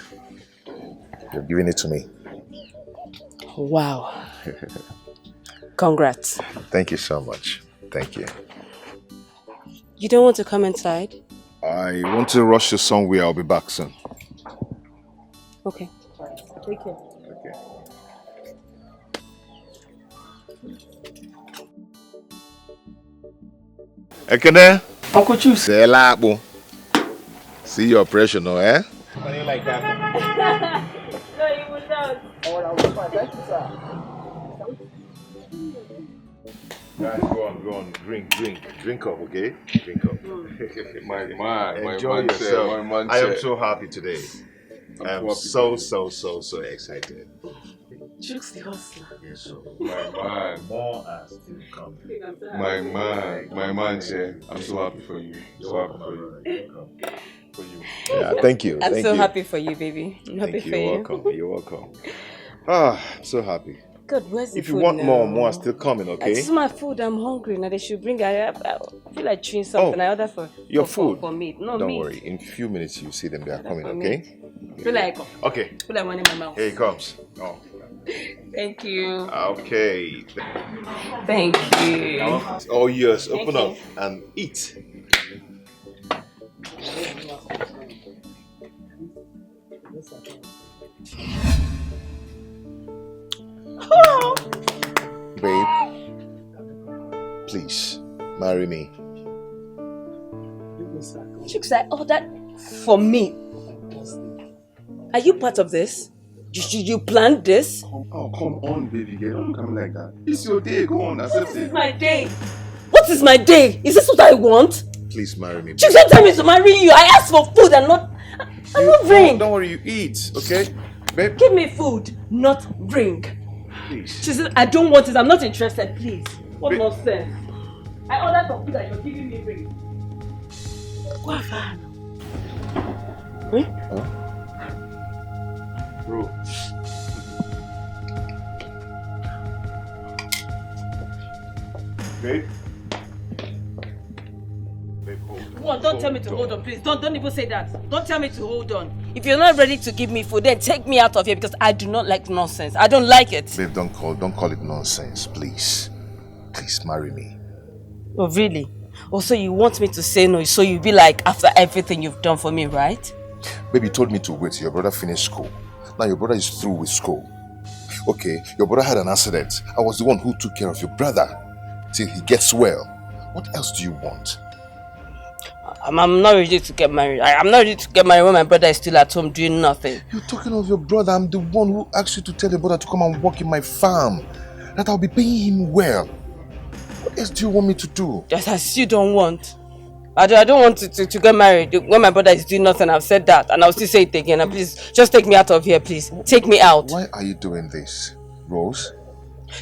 They're giving it to me. Wow. Congrats. Thank you so much. Thank you. You don't want to come inside? I want to rush you somewhere. I'll be back soon. Okay. Take care. Okay. Ekene? Uncle Chiefs. Say labo. See your pressure now, eh? How do you like that? No, you will not. Oh, that was fine. Thank you, sir. Guys, go on. Drink up, okay? Drink up. My man, Enjoy my man yourself. my man I am so happy today. I'm so excited. Chooks the hustler. Yes, so. My man. More are still coming. My man, sir. I'm so happy for you. So happy for you. For you. Yeah, thank you. I'm thank so you. happy for you, baby. I'm happy for you. You're welcome. I'm so happy. God, where's the If food you want now? more are still coming, okay? This is my food. I'm hungry. Now they should bring. I feel like chewing something. I order for your for, food. for meat. No, Don't meat. worry. In a few minutes you see them. They are coming, For okay? Feel like Okay. Feel like one in my mouth. Here it comes. Oh. Thank you. Okay. Thank you. It's all yours. Thank Open you. up and eat. Babe, please marry me. Chicks, I ordered for me. Are you part of this? You planned this? Oh, come on, baby girl. Don't come like that. It's your day. Go on, accept This it. is my day. What is my day? Is this what I want? Please marry me. Chicks, don't tell me to marry you. I asked for food and not. I'm not ring. Don't worry, you eat, okay? Babe. Give me food, not ring. Please. She said, I don't want it. I'm not interested, please. What nonsense? I ordered for food and you're giving me ring. Eh? Huh? Bro. Babe? One, don't tell me to hold on, please. Don't even say that. Don't tell me to hold on. If you're not ready to give me food, then take me out of here because I do not like nonsense. I don't like it. Babe, don't call it nonsense, please. Please marry me. Oh, really? Also, you want me to say no, so you'll be like, after everything you've done for me, right? Babe, you told me to wait till your brother finished school. Now your brother is through with school. Okay, your brother had an accident. I was the one who took care of your brother till he gets well. What else do you want? I'm not ready to get married. I'm not ready to get married when my brother is still at home doing nothing. You're talking of your brother. I'm the one who asked you to tell your brother to come and work in my farm. That I'll be paying him well. What else do you want me to do? Just as you don't want. I don't want to get married when my brother is doing nothing. I've said that and I'll still say it again. And please, just take me out of here, please. Take me out. Why are you doing this, Rose?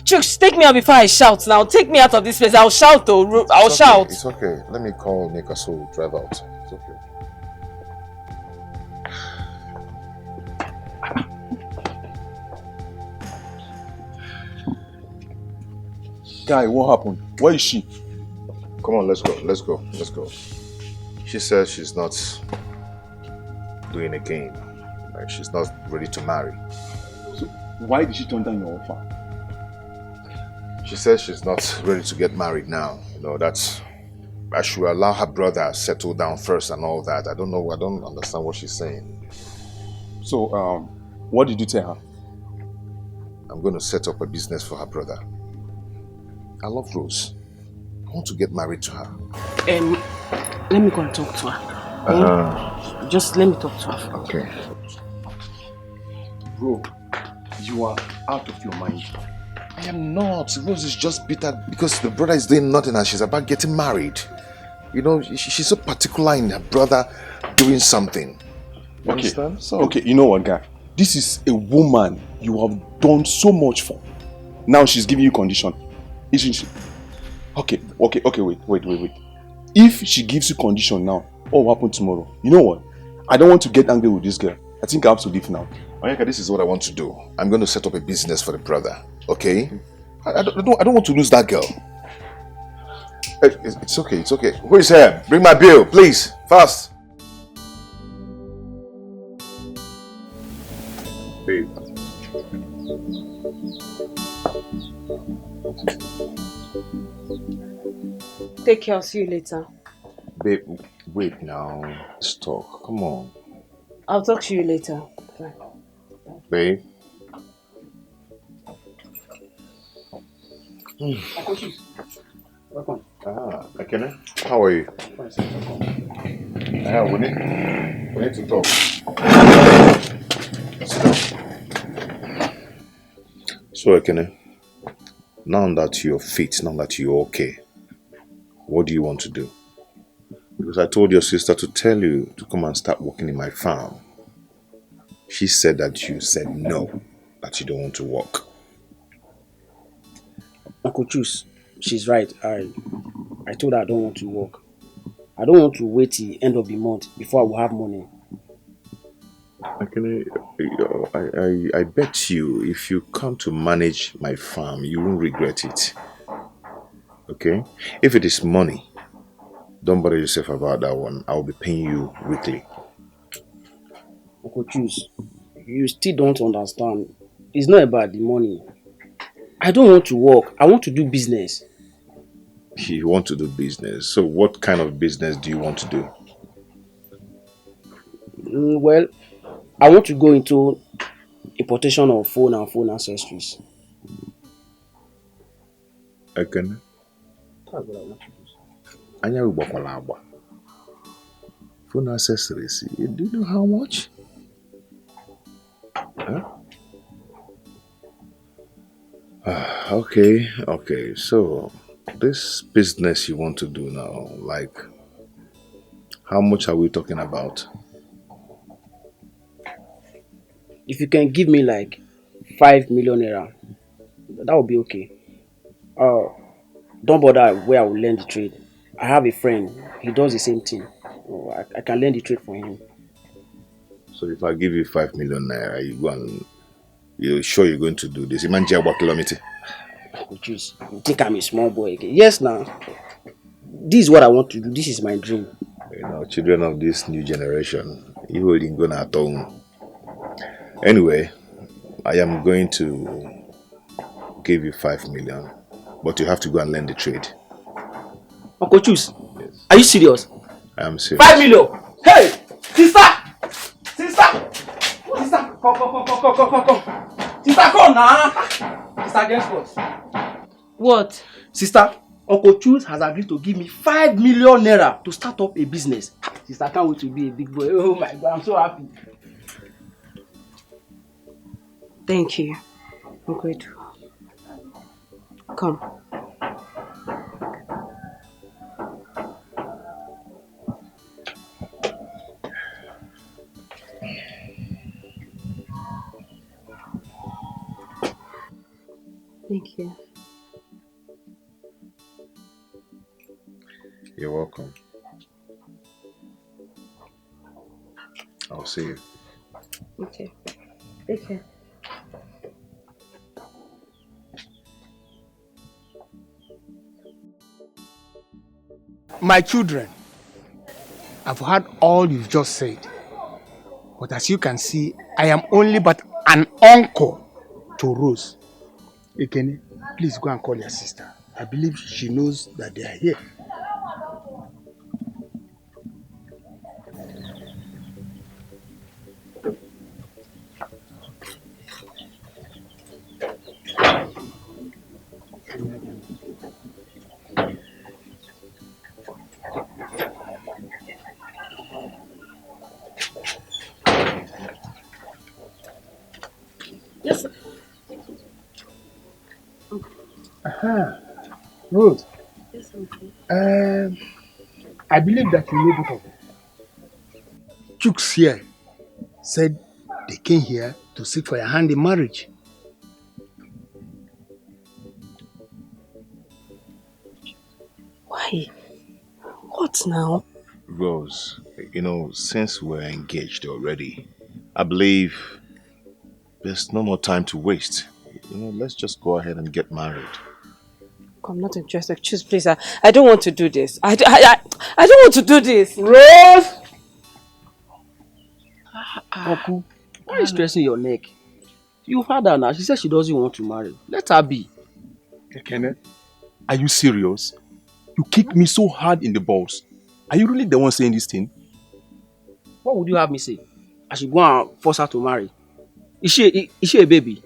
Chooks, take me out before I shout now. Take me out of this place. I'll shout though. I'll shout. It's okay. Let me call Nika so we'll drive out. It's okay. Guy, what happened? Where is she? Come on, let's go. She says she's not doing a game. Like she's not ready to marry. So why did she turn down your offer? She says she's not ready to get married now. You know, that's I should allow her brother settle down first and all that. I don't understand what she's saying. So, what did you tell her? I'm going to set up a business for her brother. I love Rose. I want to get married to her. Let me go and talk to her. Just let me talk to her. Okay. Bro, you are out of your mind. I am not. Rose is just bitter because the brother is doing nothing and she's about getting married. You know, she's so particular in her brother doing something. You understand? Okay, you know what, guy? This is a woman you have done so much for. Now she's giving you condition. Isn't she? Okay, wait. If she gives you condition now, what will happen tomorrow? You know what? I don't want to get angry with this girl. I think I have to leave now. Onyeka, this is what I want to do. I'm going to set up a business for the brother. Okay? I don't want to lose that girl. It's okay. Who is here? Bring my bill, please. Fast. Babe. Take care, I'll see you later. Babe, wait now. Let's talk. Come on. I'll talk to you later. Bye. Babe. Welcome. Akene, how are you? We need to talk. Sit down. So Akene, now that you're fit, now that you're okay, what do you want to do? Because I told your sister to tell you to come and start working in my farm. She said that you said no, that you don't want to work. Uncle Chus, she's right. I told her I don't want to work. I don't want to wait till end of the month before I will have money. I bet you if you come to manage my farm, you won't regret it. Okay? If it is money, don't bother yourself about that one. I'll be paying you weekly. Uncle Chus, you still don't understand. It's not about the money. I don't want to work. I want to do business. You want to do business. So what kind of business do you want to do? Well, I want to go into importation of phone and phone accessories. Again? That's what I want to do. Phone accessories. Do you know how much? Huh? Okay. So this business you want to do now, like, how much are we talking about? If you can give me like 5 million naira, that would be okay. Don't bother where I will learn the trade. I have a friend, he does the same thing. I can learn the trade for him. So if I give you 5 million naira, you go and you're sure you're going to do this? Imagine about kilometer. Choose. You think I'm a small boy again? Yes, now. This is what I want to do. This is my dream. You know, children of this new generation, you will go na tongue. Anyway, I am going to give you 5 million, but you have to go and learn the trade. Uncle Choose, yes. Are you serious? I am serious. 5 million! Hey! Sister! Sister! Sister! Come. Sister, come now! Sister, guess what? What? Sister, Uncle Choose has agreed to give me 5 million naira to start up a business. Sister, I can't wait to be a big boy. Oh my God, I'm so happy. Thank you. I'm grateful. Come. Thank you. You're welcome. I'll see you. Okay. Take care. My children, I've heard all you've just said. But as you can see, I am only but an uncle to Rose. Ekene, please go and call your sister. I believe she knows that they are here. Yes, sir. Rose. Yes, sir. I believe that you know both of them. Chooks here said they came here to seek for your hand in marriage. Why? What now? Rose, you know, since we're engaged already, I believe there's no more time to waste. You know, let's just go ahead and get married. I'm not interested. Choose, please. I don't want to do this. I don't want to do this. Rose! Uncle, why are you stressing your neck? You've heard her now. She said she doesn't want to marry. Let her be. Kenneth, are you serious? You kicked me so hard in the balls. Are you really the one saying this thing? What would you have me say? I should go and force her to marry. Is she a baby?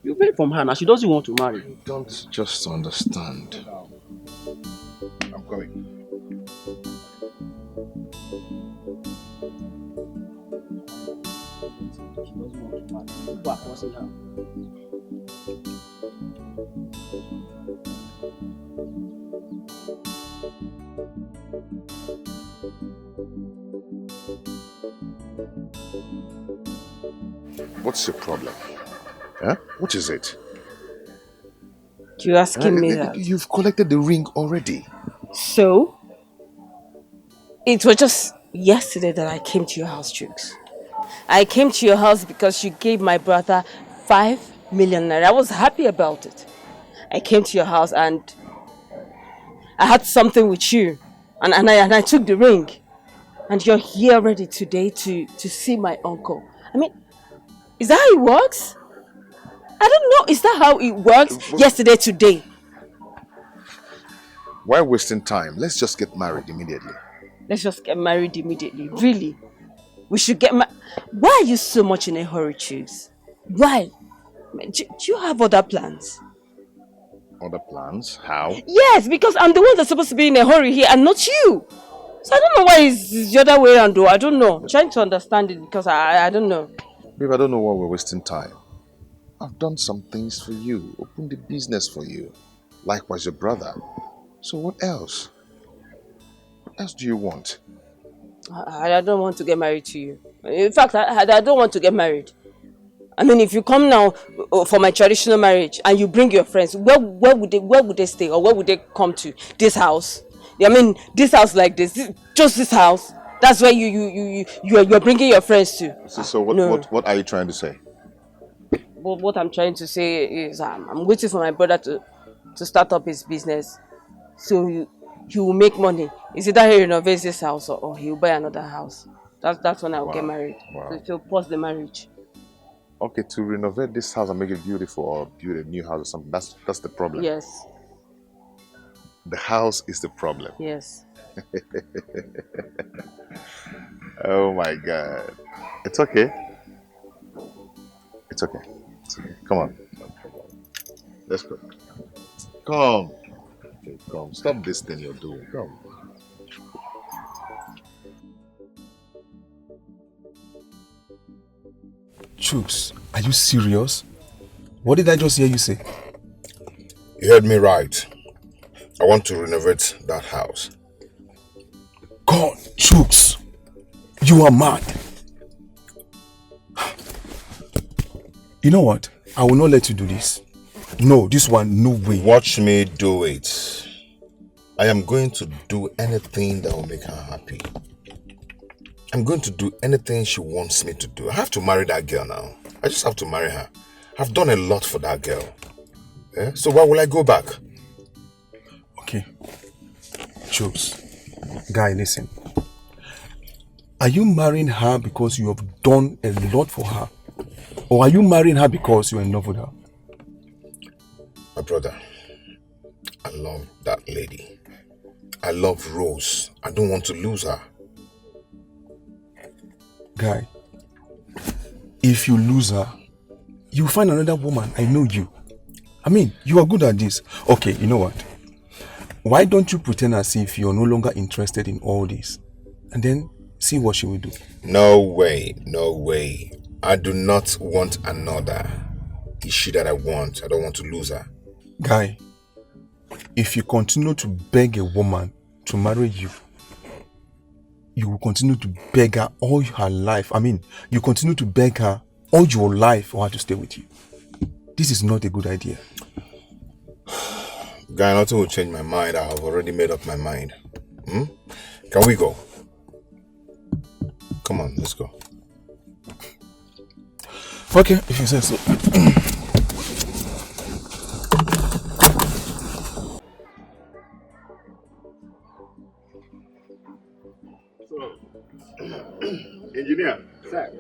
You heard from her now. She doesn't want to marry. You don't just understand. I'm coming. She doesn't want to marry. People are forcing her. What's your problem? Huh? What is it? You asking me that? You've collected the ring already. So? It was just yesterday that I came to your house, Jukes. I came to your house because you gave my brother 5 million naira. I was happy about it. I came to your house and I had something with you. And I took the ring. And you're here already today to see my uncle. I mean, is that how it works? I don't know. Is that how it works? Yesterday, today. Why wasting time? Let's just get married immediately. Let's just get married immediately. Really? We should get married. Why are you so much in a hurry, Choose? Why? Do you have other plans? Other plans? How? Yes, because I'm the one that's supposed to be in a hurry here and not you. So I don't know why it's the other way around though. I don't know. I'm trying to understand it because I don't know. Babe, I don't know why we're wasting time. I've done some things for you. Opened the business for you. Likewise your brother. So what else? What else do you want? I don't want to get married to you. In fact, I don't want to get married. I mean, if you come now for my traditional marriage and you bring your friends, where would they stay or where would they come to? This house? I mean, this house like this, just this house. That's where you're bringing your friends to. So what are you trying to say? But what I'm trying to say is I'm waiting for my brother to start up his business. So he will make money. Is either he renovates this house or he will buy another house. That's when I will get married. Wow. So he'll pause the marriage. Okay, to renovate this house and make it beautiful or build a new house or something, that's the problem. Yes. The house is the problem. Yes. Oh my God. It's okay. It's okay. It's okay. Come on. Let's go. Come. Okay, come. Stop this thing you're doing. Come. Chooks, are you serious? What did I just hear you say? You heard me right. I want to renovate that house. God, Chooks, you are mad. You know what? I will not let you do this. No, this one, no way. Watch me do it. I am going to do anything that will make her happy. I'm going to do anything she wants me to do. I have to marry that girl now. I just have to marry her. I've done a lot for that girl. Yeah? So why will I go back? Okay. Chooks, guy, listen. Are you marrying her because you have done a lot for her? Or are you marrying her because you're in love with her? My brother, I love that lady. I love Rose. I don't want to lose her. Guy, if you lose her, you'll find another woman. I know you. I mean, you are good at this. Okay, you know what? Why don't you pretend as if you're no longer interested in all this? And then see what she will do. No way, no way. I do not want another. It's she that I want. I don't want to lose her. Guy, if you continue to beg a woman to marry you, you will continue to beg her all her life. I mean, you continue to beg her all your life for her to stay with you. This is not a good idea. Guy, nothing will change my mind. I have already made up my mind. Can we go? Come on, let's go. Okay, if you say so. Engineer. Sir.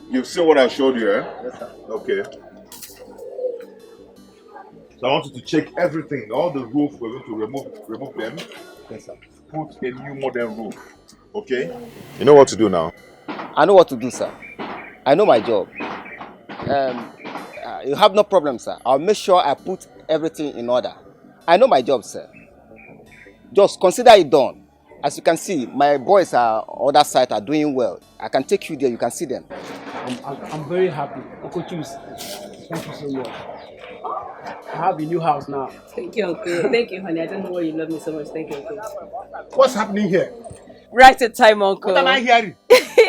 You've seen what I showed you, eh? Yes, sir. Okay. So I want you to check everything. All the roof, we're going to remove them. Yes, sir. Put a new modern roof. Okay? You know what to do now? I know what to do, sir. I know my job. You have no problem, sir. I'll make sure I put everything in order. I know my job, sir. Just consider it done. As you can see, my boys are on that side are doing well. I can take you there. You can see them. I'm very happy. Uncle Choose, thank you so much. I have a new house now. Thank you, Uncle. Thank you, honey. I don't know why you love me so much. Thank you, Uncle. What's happening here? Right at time, Uncle. What am I hearing?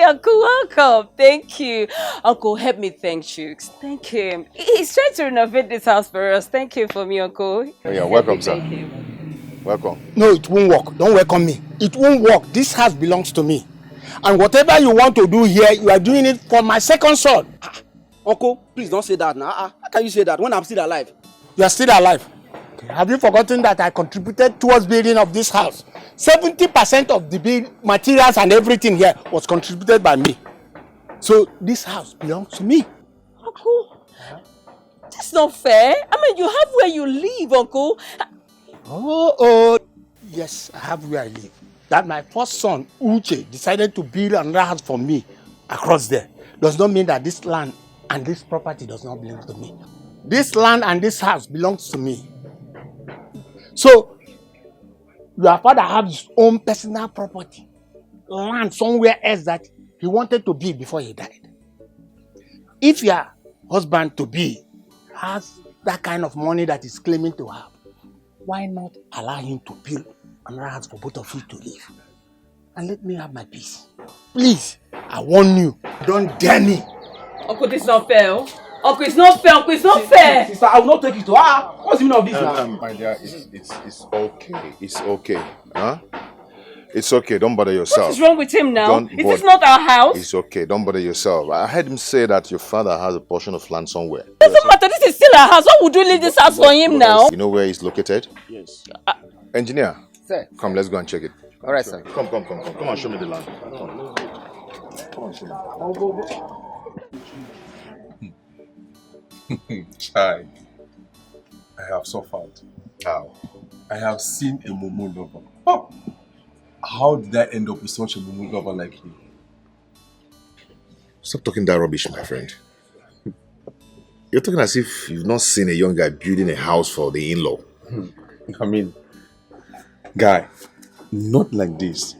Uncle, welcome. Thank you. Uncle, help me thank Chooks. Thank him. He's trying to renovate this house for us. Thank you for me, Uncle. Oh, yeah, welcome, sir. Thank you. Welcome. No, it won't work. Don't welcome me. It won't work. This house belongs to me. And whatever you want to do here, you are doing it for my second son. Uncle, please don't say that now. How can you say that when I'm still alive? You are still alive. Okay. Have you forgotten that I contributed towards building of this house? 70% of the build materials and everything here was contributed by me. So this house belongs to me. Uncle, that's not fair. I mean, you have where you live, Uncle. Oh, yes, I have where I live. That my first son, Uche, decided to build another house for me across there does not mean that this land and this property does not belong to me. This land and this house belongs to me. So, your father has his own personal property, land somewhere else that he wanted to build before he died. If your husband to be has that kind of money that he's claiming to have, why not allow him to build another house for both of you to live? And let me have my peace. Please, I warn you, don't dare me. Uncle, this is not fair. Uncle, it's not fair. Uncle, it's not fair. Sister, I will not take it to what's the meaning of this now? My dear, it's okay. It's okay. Huh? It's okay, don't bother yourself. What is wrong with him now? Don't Is this not our house? It's okay, don't bother yourself. I heard him say that your father has a portion of land somewhere. Doesn't matter, this is still our house. Why would you leave this house for him now? You know where he's located? Yes. Engineer, Sir. come, let's go and check it. All right, sir. Come and show me the land. Come and show me. Child, I have suffered. How? I have seen a Momo lover. Oh. How did I end up with such a Momo lover like you? Stop talking that rubbish, my friend. You're talking as if you've not seen a young guy building a house for the in-law. I mean, guy, not like this.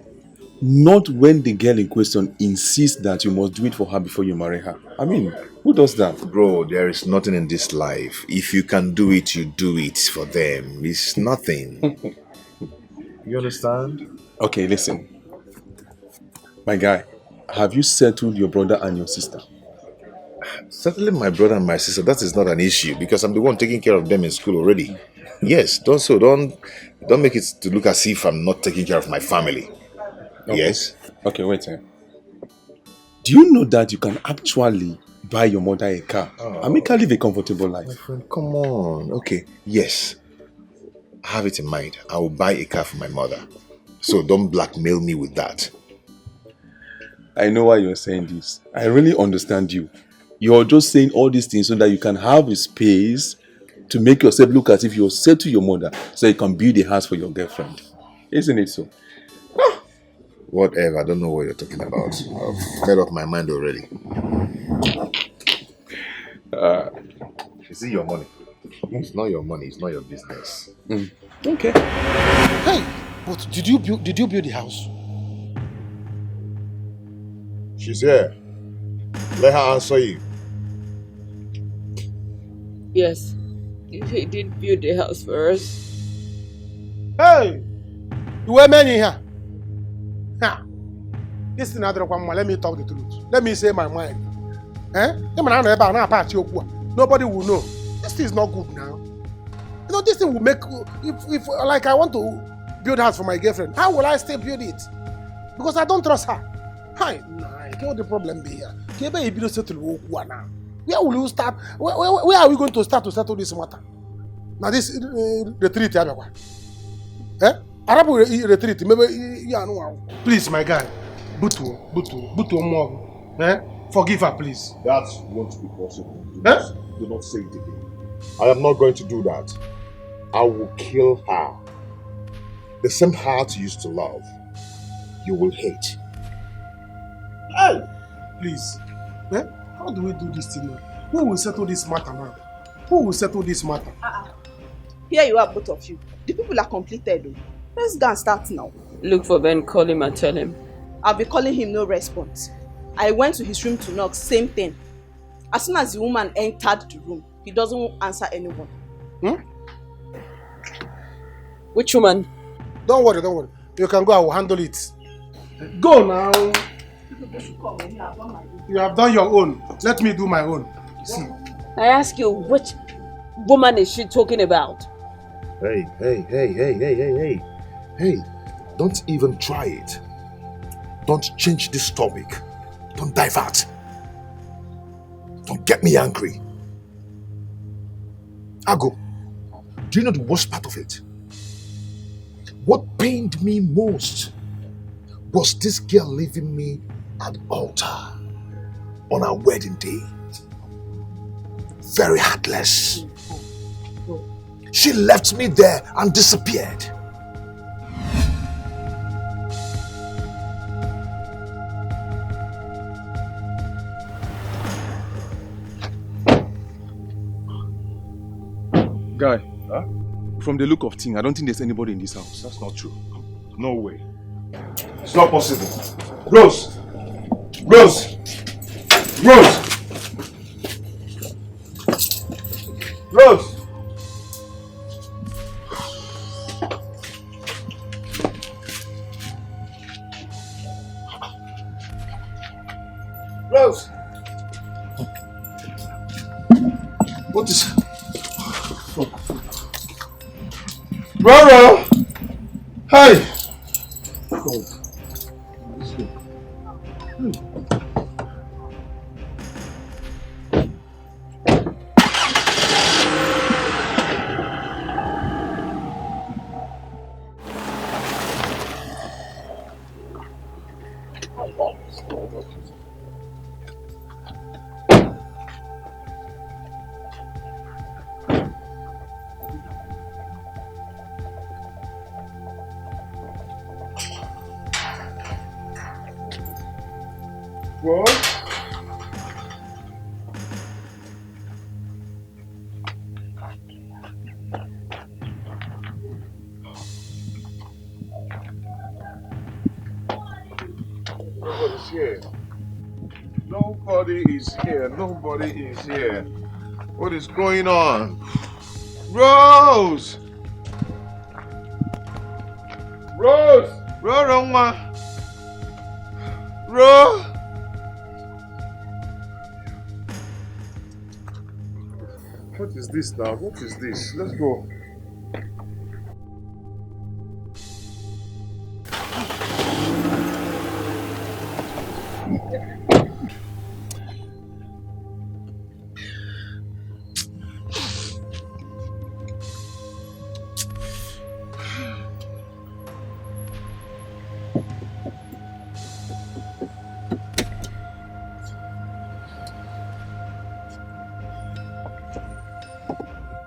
Not when the girl in question insists that you must do it for her before you marry her. I mean, who does that? Bro, there is nothing in this life. If you can do it, you do it for them. It's nothing. You understand? Okay, listen. My guy, have you settled your brother and your sister? Settling my brother and my sister, that is not an issue because I'm the one taking care of them in school already. Yes, don't make it to look as if I'm not taking care of my family. Okay. Yes? Okay, wait. Do you know that you can actually buy your mother a car and make her live a comfortable life? My friend, come on. Okay, yes. I have it in mind. I will buy a car for my mother. So don't blackmail me with that. I know why you're saying this. I really understand you. You're just saying all these things so that you can have a space to make yourself look as if you're set to your mother so you can build a house for your girlfriend. Isn't it so? Whatever, I don't know what you're talking about. I've made up my mind already. Is it your money? It's not your money, it's not your business. Okay. Hey, but did you build the house? She's here. Let her answer you. Yes, he did build the house for us. Hey, you were many here. This is another one. Let me talk the truth. Let me say my mind. Nobody will know. This is not good now. You know, this thing will make, if like I want to build a house for my girlfriend, how will I still build it? Because I don't trust her. Hi, what the problem be here? Where will you start? Where are we going to start to settle this matter? Now this retreat, Arab retreat, maybe please, my guy, Butu more. Forgive her, please. That won't be possible. Do not say it again. I am not going to do that. I will kill her. The same heart you used to love, you will hate. Hey, please. How do we do this thing now? Who will settle this matter now? Who will settle this matter? Here you are, both of you. The people are completed though. Let's go and start now. Look for Ben, call him and tell him. I'll be calling him, no response. I went to his room to knock, same thing. As soon as the woman entered the room, he doesn't answer anyone. Which woman? Don't worry. You can go, I will handle it. Go now. You have done your own. Let me do my own. See. I ask you, which woman is she talking about? Hey. Don't even try it. Don't change this topic. Don't divert. Don't get me angry. Ago, do you know the worst part of it? What pained me most was this girl leaving me at the altar on our wedding day. Very heartless. She left me there and disappeared. Guy, from the look of things, I don't think there's anybody in this house. That's not true. No way. It's not possible. Rose! Rose! Rose! What is... Roro! Hey! God. What? Nobody's here. Nobody is here. Nobody is here. What is going on? Rose! Rose! Rose! Rose! What is this now? What is this? Let's go.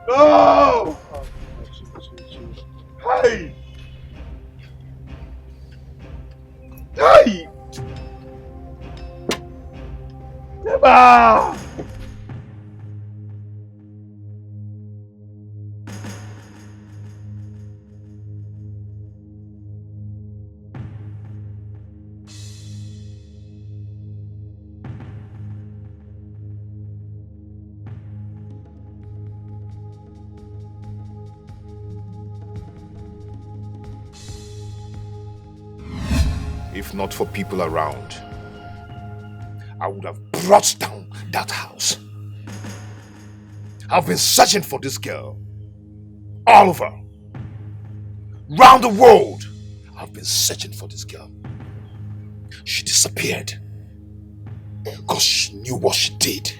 No! Hey! Hey! Never! If not for people around, I would have brought down that house. I've been searching for this girl all over, round the world. I've been searching for this girl. She disappeared because she knew what she did.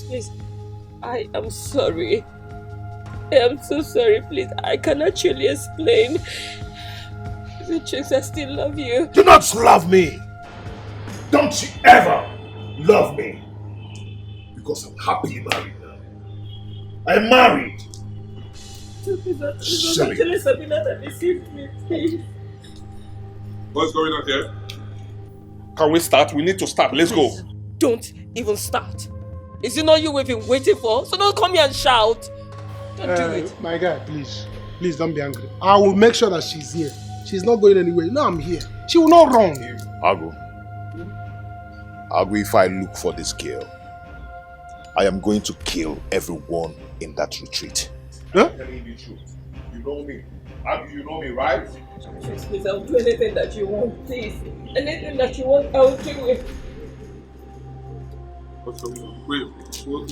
Please, I am sorry. I am so sorry, please. I can actually explain. The chicks, I still love you. Do not love me! Don't you ever love me! Because I'm happily married now. I'm married! Silly. Actually, Sabina that deceived me, please. What's going on here? Can we start? We need to start. Let's go. Don't even start. Is it not you we've been waiting for? So don't come here and shout. Don't do it. My guy, please. Please don't be angry. I will make sure that she's here. She's not going anywhere. No, I'm here. She will not run. Agu, if I look for this girl, I am going to kill everyone in that retreat. Huh? Telling you the truth. You know me. Agu, you know me, right? Please, I'll do anything that you want, please. Anything that you want, I'll do it. What's going on? Wait, who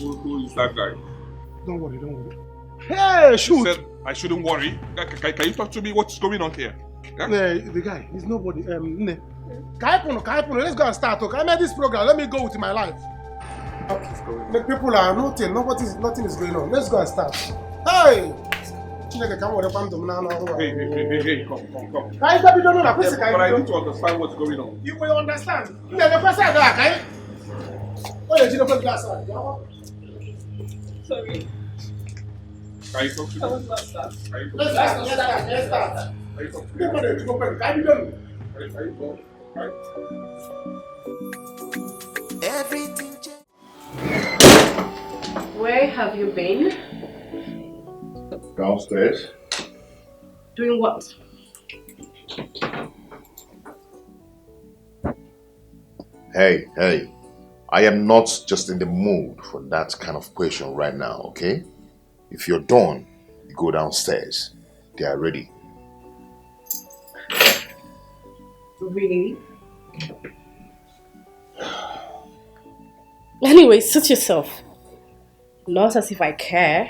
is that guy? Don't worry. Hey, shoot! You said I shouldn't worry. Can you talk to me? What's going on here? Yeah? The guy, he's nobody. Kaipuno, let's go and start. Okay, I made this program. Let me go with my life. The people are nothing. Nothing is going on. Let's go and start. Hey! Hey, come. Guys, but I need to understand what's going on. You will understand. The first guy. Sorry. Can you talk to me? Let's start. Everything. Where have you been? Downstairs. Doing what? Hey. I am not just in the mood for that kind of question right now, okay? If you're done, you go downstairs. They are ready. Really? Anyway, suit yourself. Not as if I care.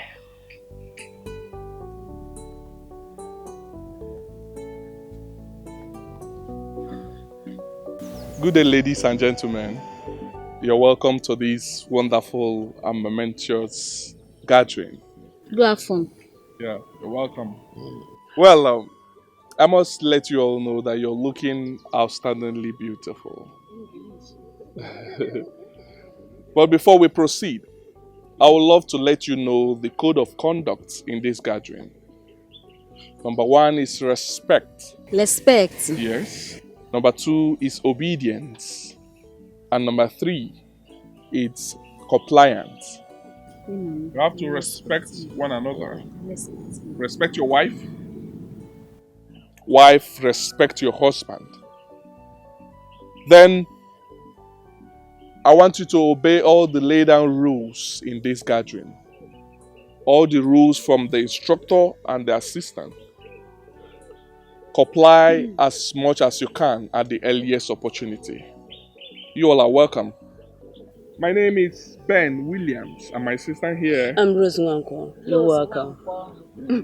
Good day, ladies and gentlemen. You're welcome to this wonderful and momentous gathering. Go have fun. Yeah, you're welcome. Well, I must let you all know that you're looking outstandingly beautiful. But before we proceed, I would love to let you know the code of conduct in this gathering. Number 1 is respect. Respect. Yes. Number 2 is obedience. And number 3, it's compliance. You have to respect one another. Respect your wife. Wife, respect your husband. Then, I want you to obey all the laid down rules in this gathering. All the rules from the instructor and the assistant. Comply as much as you can at the earliest opportunity. You all are welcome. My name is Ben Williams, and my sister here. I'm Rose Nwanko. You're welcome.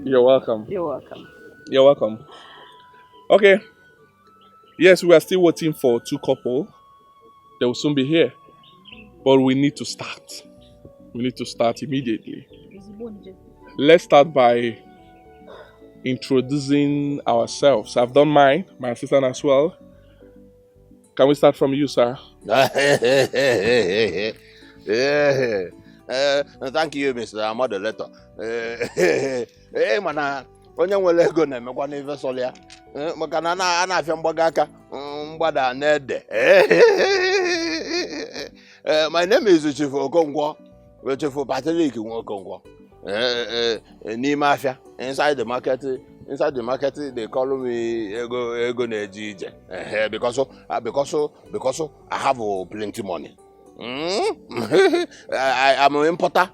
You're welcome. You're welcome. You're welcome. Okay. Yes, we are still waiting for 2 couples. They will soon be here. But we need to start. We need to start immediately. Let's start by introducing ourselves. I've done mine, my assistant as well. Can we start from you, sir? Thank you, Mr. Moderator. Mana onye nwere ego na-emekwa n'ife sọlị ya maka na a na-afịa mgbaga aka mgbada na-ede. My name is Chief Okonkwo, Chief Patrick Okonkwo. N'ime afịa, inside the market they call me ego na-eji ije because I have plenty money. I am an importer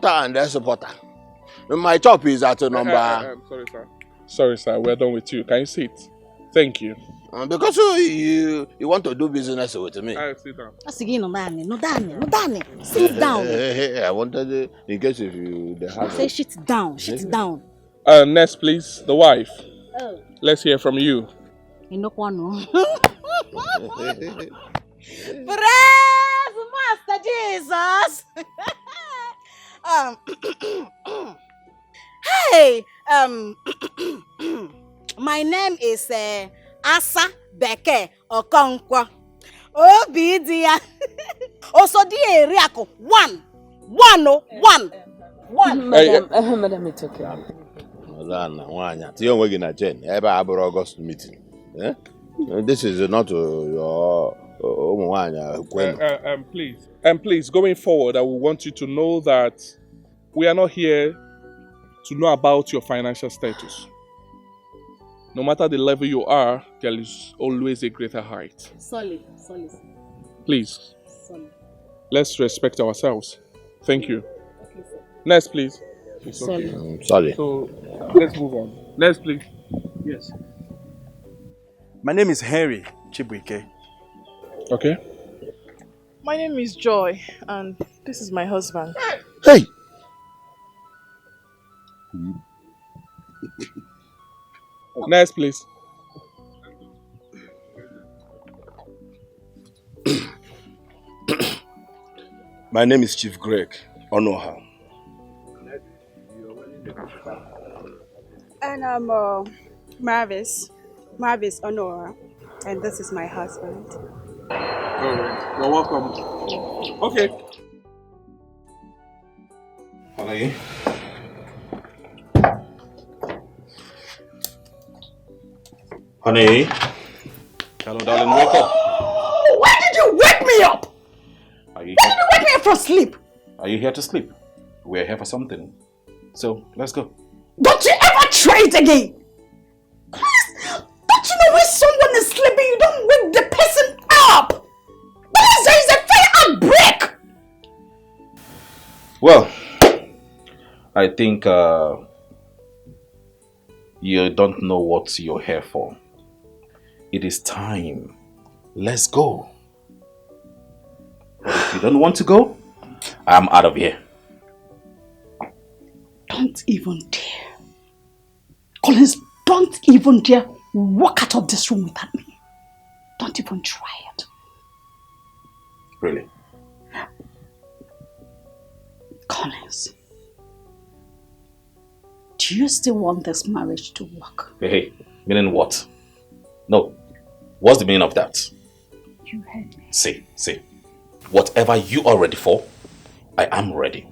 and exporter. My job is at number. Sorry, sir. We're done with you. Can you sit? Thank you. Because you want to do business with me. Sit down. No, sit down. I wanted in case if you have. Say shit down. Next, please, the wife. Oh. Let's hear from you. Praise Master Jesus. Hey, my name is Asa Dikeh Okonkwo. Obidia. Osodi Eriako 1. Madam, it's okay. August meeting. This is not your please, going forward, I will want you to know that we are not here to know about your financial status. No matter the level you are, there is always a greater height. Solid. Please, Solid. let's respect ourselves. Thank you. Okay, sir. Next, please. It's Sorry. okay. Sorry. So, let's move on. Next, please. Yes. My name is Henry Chibuike. Okay. My name is Joy, and this is my husband. Hey! Next, please. My name is Chief Greg Onoha. And I'm Marvis Honora, and this is my husband. Alright, you're welcome. Okay. Honey. Honey. Hello, darling, wake up. Why did you wake me up? Are you Why did you wake me up from sleep? Are you here to sleep? We're here for something. So, let's go. Don't you ever try it again! Please, don't you know when someone is sleeping, you don't wake the person up! Please, there is a fire outbreak! Well, I think you don't know what you're here for. It is time. Let's go. But if you don't want to go, I'm out of here. Don't even dare. Collins, don't even dare walk out of this room without me. Don't even try it. Really? Collins, do you still want this marriage to work? Hey, meaning what? No. What's the meaning of that? You heard me. See. Whatever you are ready for, I am ready.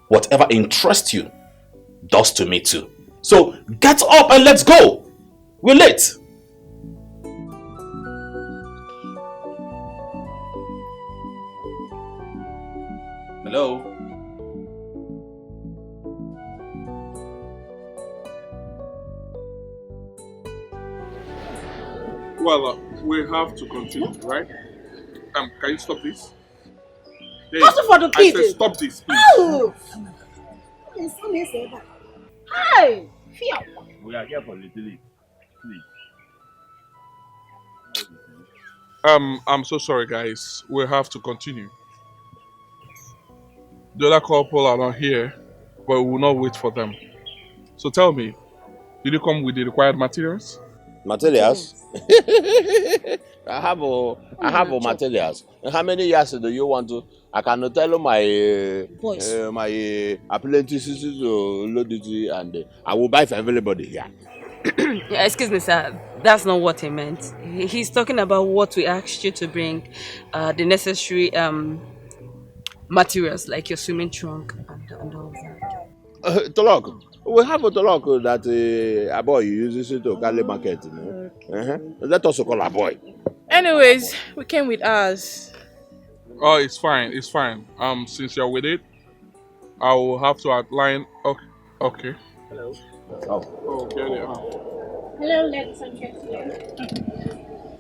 Whatever interests you, does to me too. So get up and let's go. We're late. Hello? Well, we have to continue, right? Can you stop this? Hey, What's for the I kids? said stop this, please. Oh! Hi! We are here for the please. I'm so sorry, guys. We have to continue. The other couple are not here, but we will not wait for them. So tell me, did you come with the required materials? Materials? I have materials. How many years do you want to? I can tell my apprentices to load it, and I will buy for everybody here. Yeah, excuse me, sir. That's not what he meant. He's talking about what we asked you to bring, the necessary materials like your swimming trunk and all that. Tolok. We have a tolok that a boy uses it to carry market. Let us call a boy. Anyways, we came with us. Oh, it's fine. It's fine. Since you're with it, I will have to outline. Okay. Hello. Oh, get it. Hello, ladies and gentlemen.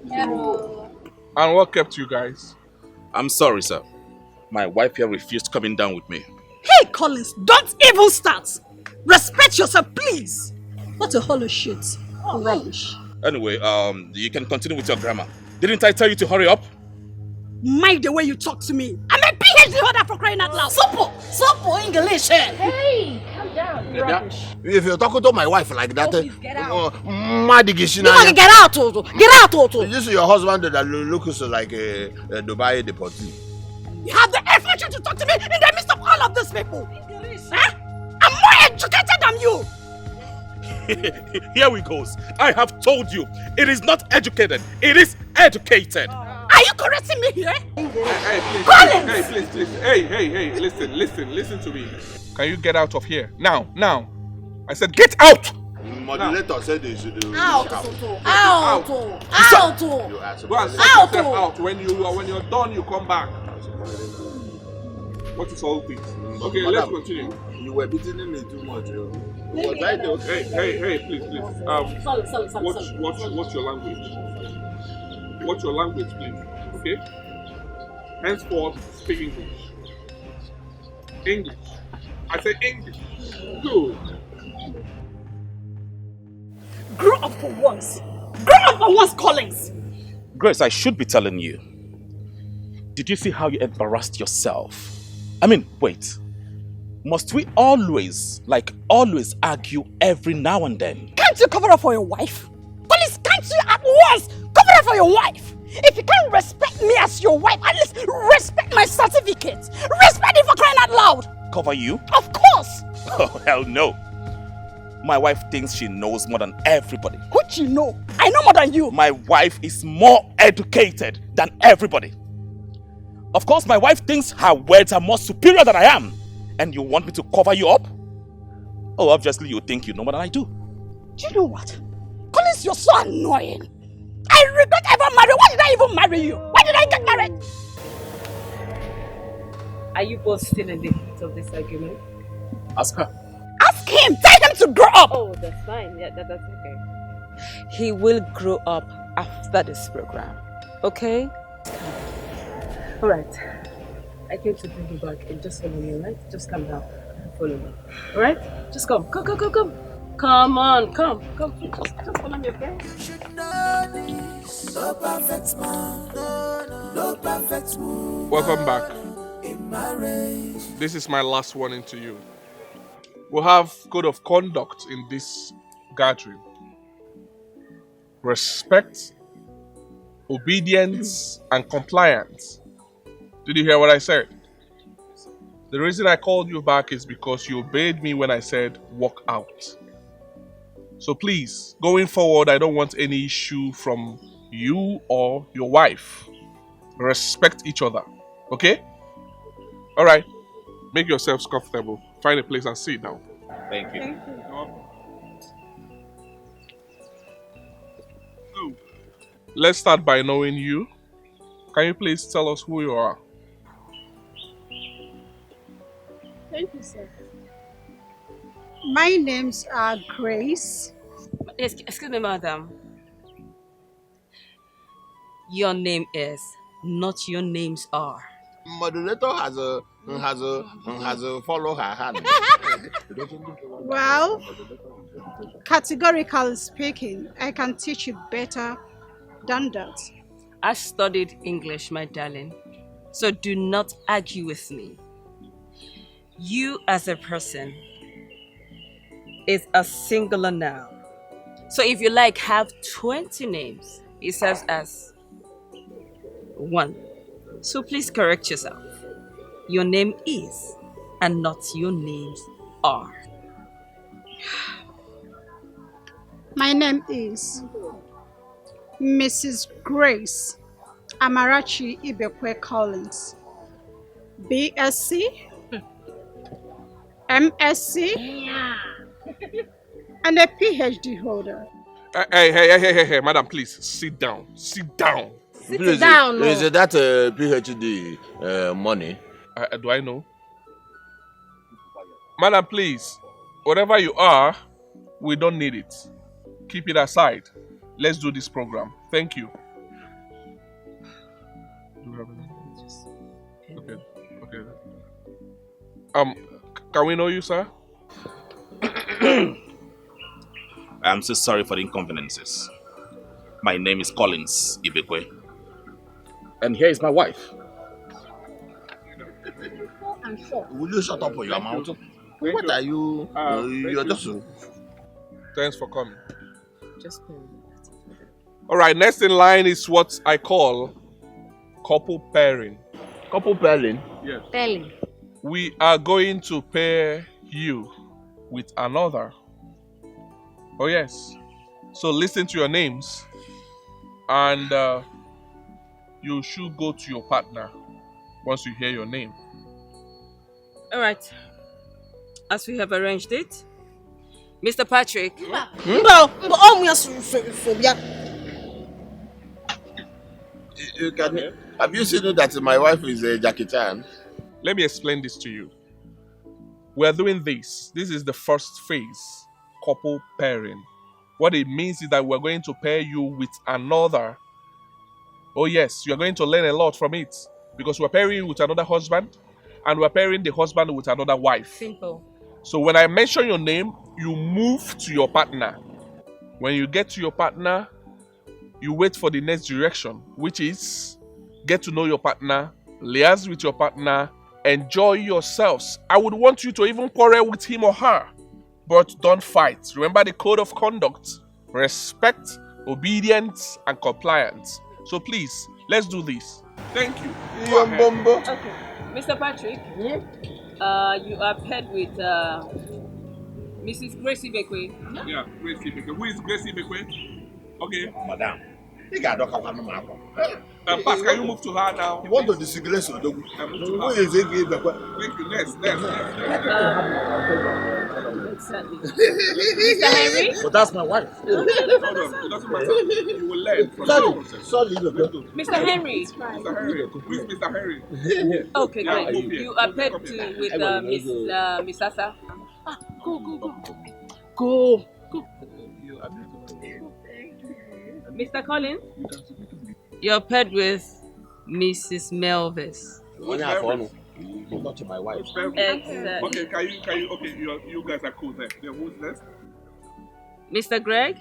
Hello. And what kept you guys? I'm sorry, sir. My wife here refused coming down with me. Hey, Collins, don't even start. Respect yourself, please. What a hollow shit. Rubbish. Anyway, you can continue with your grammar. Didn't I tell you to hurry up? Mind the way you talk to me. I'm a PhD holder for crying out loud. Supple English. Hey, calm down. Rubbish. If you're talking to my wife like that, get out. Get out, Toto. Get out, Toto. This is your husband that looks like a Dubai deportee. You have the effort to talk to me in the midst of all of these people. Huh? I'm more educated than you. Here we goes. I have told you, it is not educated, it is educated. Are you correcting me here? Hey, please. Collins! Hey, please. Hey, listen to me. Can you get out of here? Now. I said get out! Modulator said they should do Out! Go and sort yourself out. When you're done, you come back. What is all this? Okay, let's continue. You were beating me too much. Hey, please. What's your language? What's your language, please? Okay? Henceforth, speak English. English. I say English. Good. Grow up for once. Grow up for once, Collins. Grace, I should be telling you. Did you see how you embarrassed yourself? I mean, wait. Must we always argue every now and then? Can't you cover up for your wife? Collins, can't you at once cover up for your wife? If you can't respect me as your wife, at least respect my certificate. Respect it for crying out loud. Cover you? Of course. Oh, hell no. My wife thinks she knows more than everybody. What you know? I know more than you. My wife is more educated than everybody. Of course, my wife thinks her words are more superior than I am. And you want me to cover you up? Oh, obviously you think you know more than I do. Do you know what? Collins, you're so annoying. I regret ever marrying. Why did I even marry you? Why did I get married? Are you both still in the heat of this argument? Ask her. Ask him. Tell him to grow up. Oh, that's fine. Yeah, that's okay. He will grow up after this program. Okay? Alright. I came to bring you back and just follow me, right? Just come down and follow me. Alright? Just come. Come. Come on, come. Just follow me, okay? No perfect man, no perfect woman. Welcome back. In marriage. This is my last warning to you. We'll have code of conduct in this gathering. Respect, obedience, and compliance Did you hear what I said? The reason I called you back is because you obeyed me when I said walk out. So please, going forward, I don't want any issue from you or your wife. Respect each other. Okay? Alright. Make yourselves comfortable. Find a place and sit down. Thank you. So, let's start by knowing you. Can you please tell us who you are? Thank you, sir. My name's Grace. Excuse me, madam. Your name is, not your names are. Moderator has a follow her hand. Well, categorically speaking, I can teach you better than that. I studied English, my darling. So do not argue with me. You as a person is a singular noun. So if you like, have 20 names. It serves as one. So please correct yourself. Your name is, and not your names are. My name is Mrs. Grace Amarachi Ibekwe Collins, BSc, MSc, and a PhD holder. Hey, madam, please sit down. Sit down. Please, down. Is that PhD money? Do I know? Madam, please, whatever you are, we don't need it. Keep it aside. Let's do this program. Thank you. Okay. Can we know you, sir? I'm so sorry for the inconveniences. My name is Collins Ibekwe. And here is my wife. I'm sure. Will you shut up for your mouth? What are you? You're just. Thanks for coming. All right, next in line is what I call couple pairing. Couple pairing? Yes. Pairing. We are going to pair you with another. Oh yes. So listen to your names and you should go to your partner once you hear your name. All right. As we have arranged it, Mr. Patrick. Have you seen that my wife is a Jackie Chan? Let me explain this to you. We are doing this. This is the first phase, couple pairing. What it means is that we're going to pair you with another. Oh yes, you're going to learn a lot from it because we're pairing you with another husband and we're pairing the husband with another wife. Simple. So when I mention your name, you move to your partner. When you get to your partner, you wait for the next direction, which is get to know your partner, liaise with your partner, enjoy yourselves. I would want you to even quarrel with him or her, but don't fight. Remember the code of conduct: respect, obedience, and compliance. So please, let's do this. Thank you. Okay, Mr. Patrick, you are paired with Mrs. Grace Ibekwe. Yeah, Grace Ibekwe. Who is Grace Ibekwe? Okay. Madam. Pass, can you move to her now? You want to disgrace your dog? Who is it? Thank you. Next. Exactly. Mr. Henry? But that's my wife. Hold on. It doesn't matter. You will learn from the process. Sorry. Mr. Henry? Mr. Henry. Who is Mr. Henry? Okay, great. You are paired with Miss Asa. Go. Mr. Collins? You're paired with Mrs. Melvis. Not my wife. Exactly. Okay, can you? Okay, you guys are cool there. Then who's next? Mr. Greg,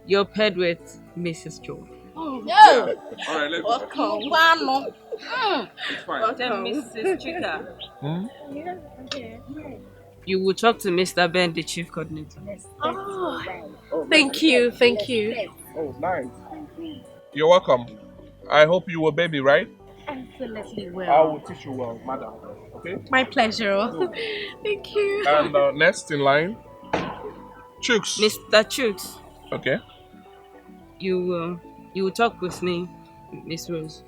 you're paired with Mrs. George. Oh, yeah. All right, let's go. It's fine. Then Mrs. Chika. Yeah, okay. You will talk to Mr. Ben, the chief coordinator. Thank you. Oh, nice. You're welcome. I hope you obey me, right? Excellently I well. will teach you well, madam. Okay? My pleasure. Thank you. And next in line, Chooks. Mr. Chooks, Okay. you will talk with me, Miss Rose.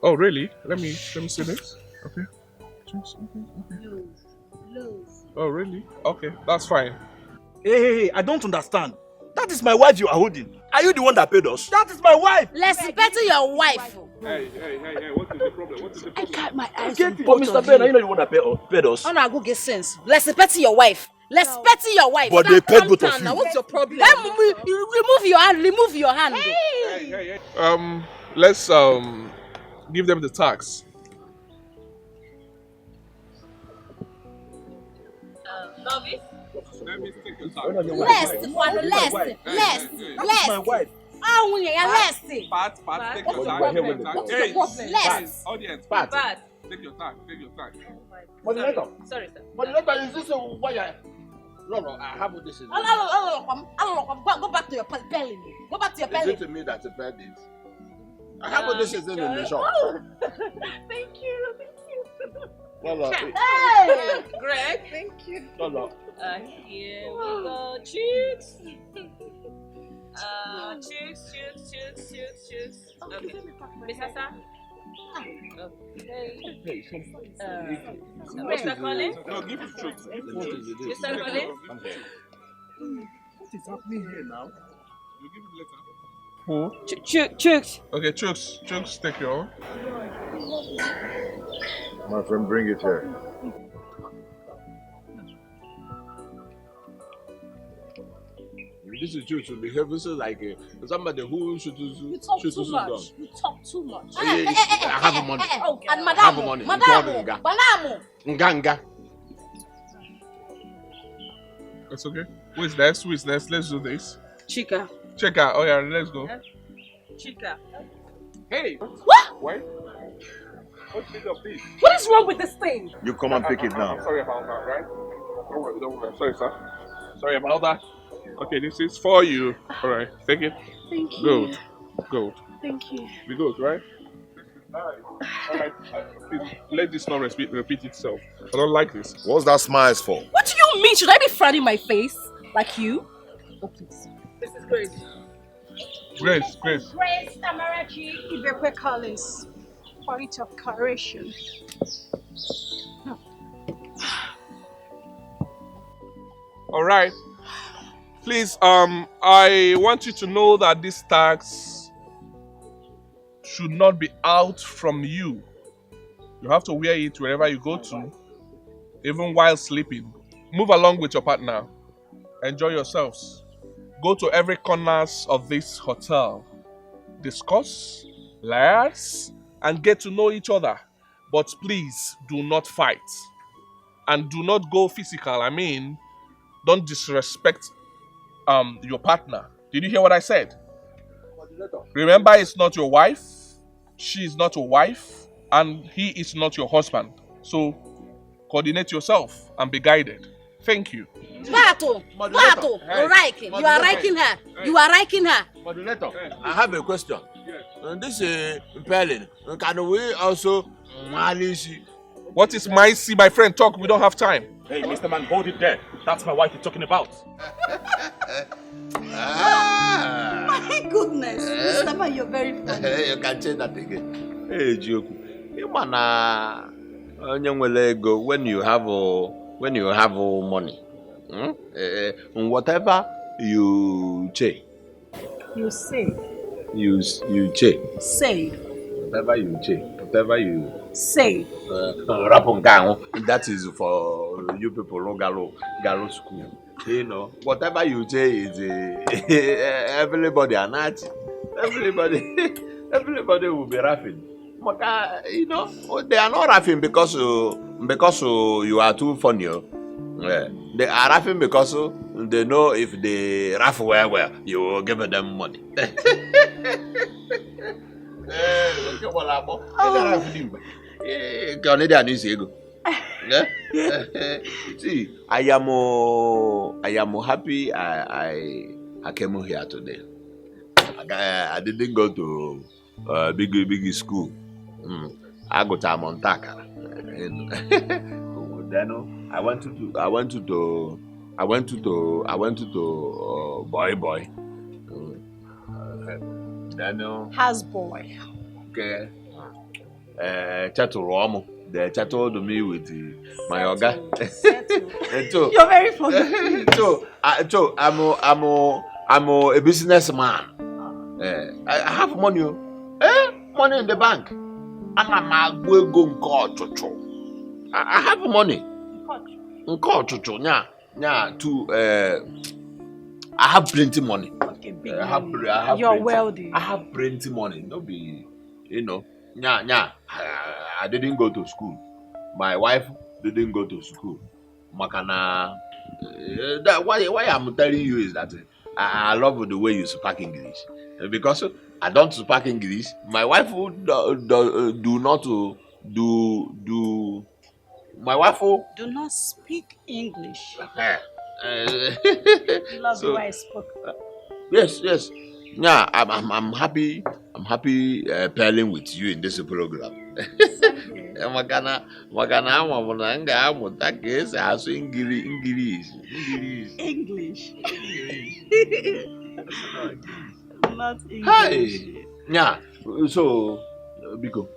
Oh, really? Let me see this. Okay. Chooks. Okay. Oh, really? Okay, that's fine. Hey, I don't understand. That is my wife you are holding. Are you the one that paid us? That is my wife. Respect your wife. Hey, what is the problem? What is the problem? I got my eyes Okay, on but both Mr. of Ben, are you. you not the one that paid us? Oh, no, go get sense. Respect your wife. Respect your wife. But they paid both of you. Now, what's your problem? Remove your hand. Remove your hand. Hey. Let's give them the tax. Novice? Let me take your tax. Less. My wife. Oh, yeah, less. Pat, take your What's tax. your problem? What's your problem? Less. Audience, Pat. take your tax. Moderator. Sorry, sir. Moderator, is this why I... No, I have this in Go back to your belly. Go back to your Is belly. it to me that you paid it? I have this in the shop. Thank you. No. Hey! Greg? Thank you. No. Here we go. Chooks. Chooks. Okay. Miss Hassa? Okay. Mr. Collins? No, give it to Chooks. Mr. Collins? What is happening here now? You give it later. Chooks. Okay, Chooks, take your own. My friend, bring it here. This is true. To behave like somebody who should You talk too much. You talk too much. I have money. Oh, and I have money. Madame. That's okay. Who is next? Let's do this. Chika. Chika. Oh yeah, let's go. Chika. Hey. What? Wait. What's the of this? What is wrong with this thing? You come and pick it now. Sorry about that, right? Don't worry. Sorry, sir. Sorry about that. Okay, this is for you. All right, take it. Thank you. Good. Thank you. Be good, right? All right. Please, let this not repeat itself. I don't like this. What's that smiles for? What do you mean? Should I be frowning my face like you? Oh, please. This is Grace. Grace. Grace Tamarachi Ibekwe Collins. Point of correction. All right. Please, I want you to know that this tax should not be out from you. You have to wear it wherever you go to, even while sleeping. Move along with your partner. Enjoy yourselves. Go to every corners of this hotel. Discuss, liaise, and get to know each other. But please do not fight. And do not go physical. I mean, don't disrespect your partner. Did you hear what I said? Remember, it's not your wife, she is not your wife, and he is not your husband. So coordinate yourself and be guided. Thank you. Pato, you are liking her. You are liking her. Moderator, I have a question. This is Berlin. Can we also What is my friend? Talk, we don't have time. Hey, Mr. Man, hold it there. That's my wife you're talking about. My goodness. Mr. Man, you're very funny. You can change that again. Hey, Joku. You wanna ego when you have money. Whatever you say. You say. You say. Say. Whatever you say. That is for you people who Galo school. You know, whatever you say is everybody are not. Everybody will be laughing. But you know, they are not laughing because you are too funny. Yeah. They are laughing because they know if they laugh well, you will give them money. See, I am happy I came here today. I didn't go to big school. I got a montaka. Then I went to boy. Then Has boy. okay. Chattel they chatted me with my yoga. You're very funny. So I'm a businessman. I have money. Money in the bank. I have money. I have plenty money. Okay, big money. You're wealthy. I have plenty money. No be, I didn't go to school. My wife didn't go to school. Makana. Why I'm telling you is that I love the way you speak English. Because I don't speak English. My wife do not do. My wife do not speak English. Love the way I spoke. Yes. Yeah, I'm happy. I'm happy pairing with you in this program. Makana English. Not English. Hey. Yeah. So, Biko,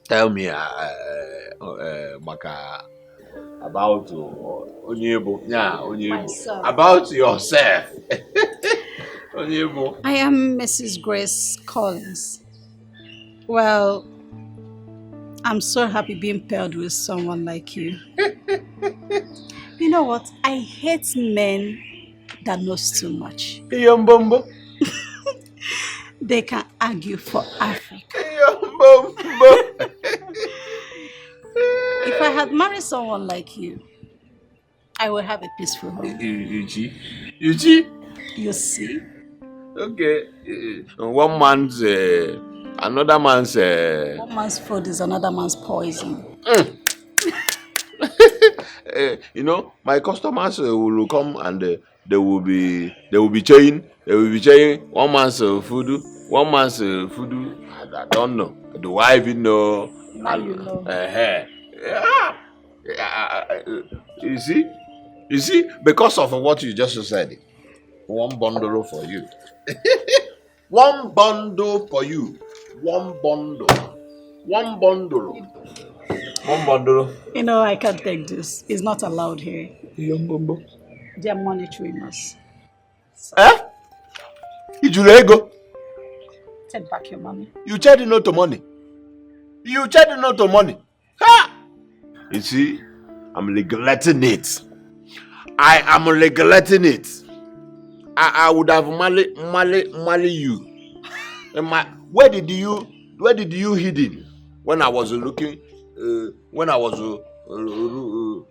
tell me, Maka, about Myself. About yourself. I am Mrs. Grace Collins. Well, I'm so happy being paired with someone like you. You know what? I hate men that knows too much. They can argue for Africa. If I had married someone like you, I would have a peaceful home. You see? Okay. One man's another man's one man's food is another man's poison. My customers will come and they will be chewing one man's food, I don't know. Do I even know? Now you know. You see, because of what you just said, one bundle for you. One bundle for you. One bundle. You know, I can't take this. It's not allowed here. They are monitoring us. Ijulego. Take back your money. You charge no to money. Ha! You see, I'm regretting it. I am regretting it. I would have marry you. Where did you hidden when I was looking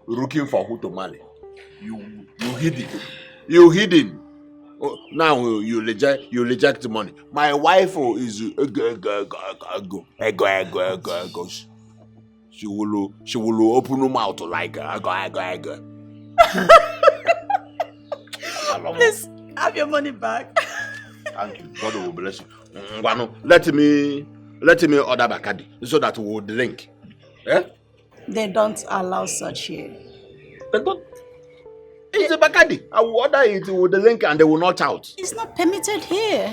looking for who to marry? You hidden. Now you reject money. My wife is ego. She will open her mouth like ego. Please have your money back. Thank you. God will bless you. Let me order Bacardi so that we will drink. They don't allow such here. They don't. It's a Bacardi. I will order it with the link and they will not out. It's not permitted here.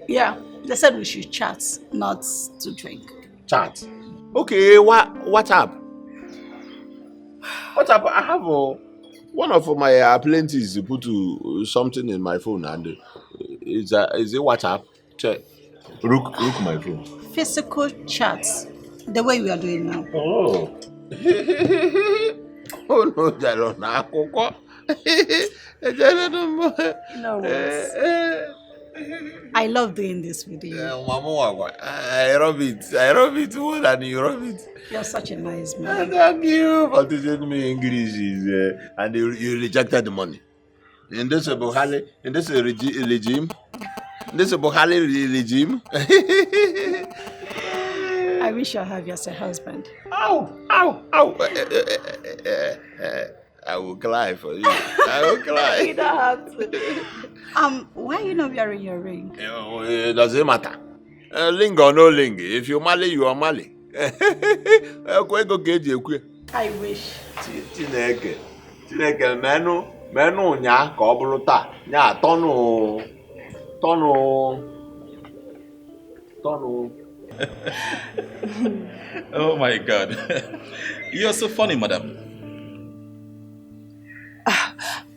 Yeah. They said we should chat, not to drink. Chat. Okay, what's up? What's up? I have one of my apprentices put something in my phone and is it WhatsApp? Check. Look my phone. Physical chats, the way we are doing now. Oh. Oh no, No worries. I love doing this with you. I love it more than you love it. You're such a nice man. Thank you for teaching me English, and you rejected the money. In this Buhari, in this regime, I wish I have you as a husband. Ow! I will cry for you. I will cry. You don't have to. Why are you not wearing your ring? It doesn't matter. Ling or no ling, if you marry, you are marry. I wish. Chineke, Chineke, menu nya ka ọ bụrụ taa, nya tọnụ. Oh my God. You're so funny, madam.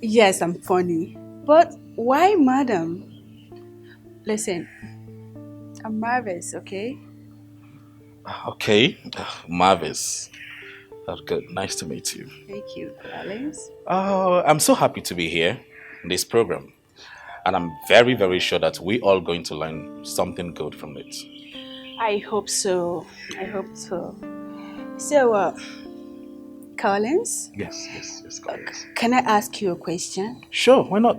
Yes, I'm funny. But why, madam? Listen, I'm Marvis, okay? Okay, Marvis. That's good. Nice to meet you. Thank you, Alice. I'm so happy to be here in this program. And I'm very, very sure that we all going to learn something good from it. I hope so. I hope so. So, Collins? Yes, Collins. Can I ask you a question? Sure, why not?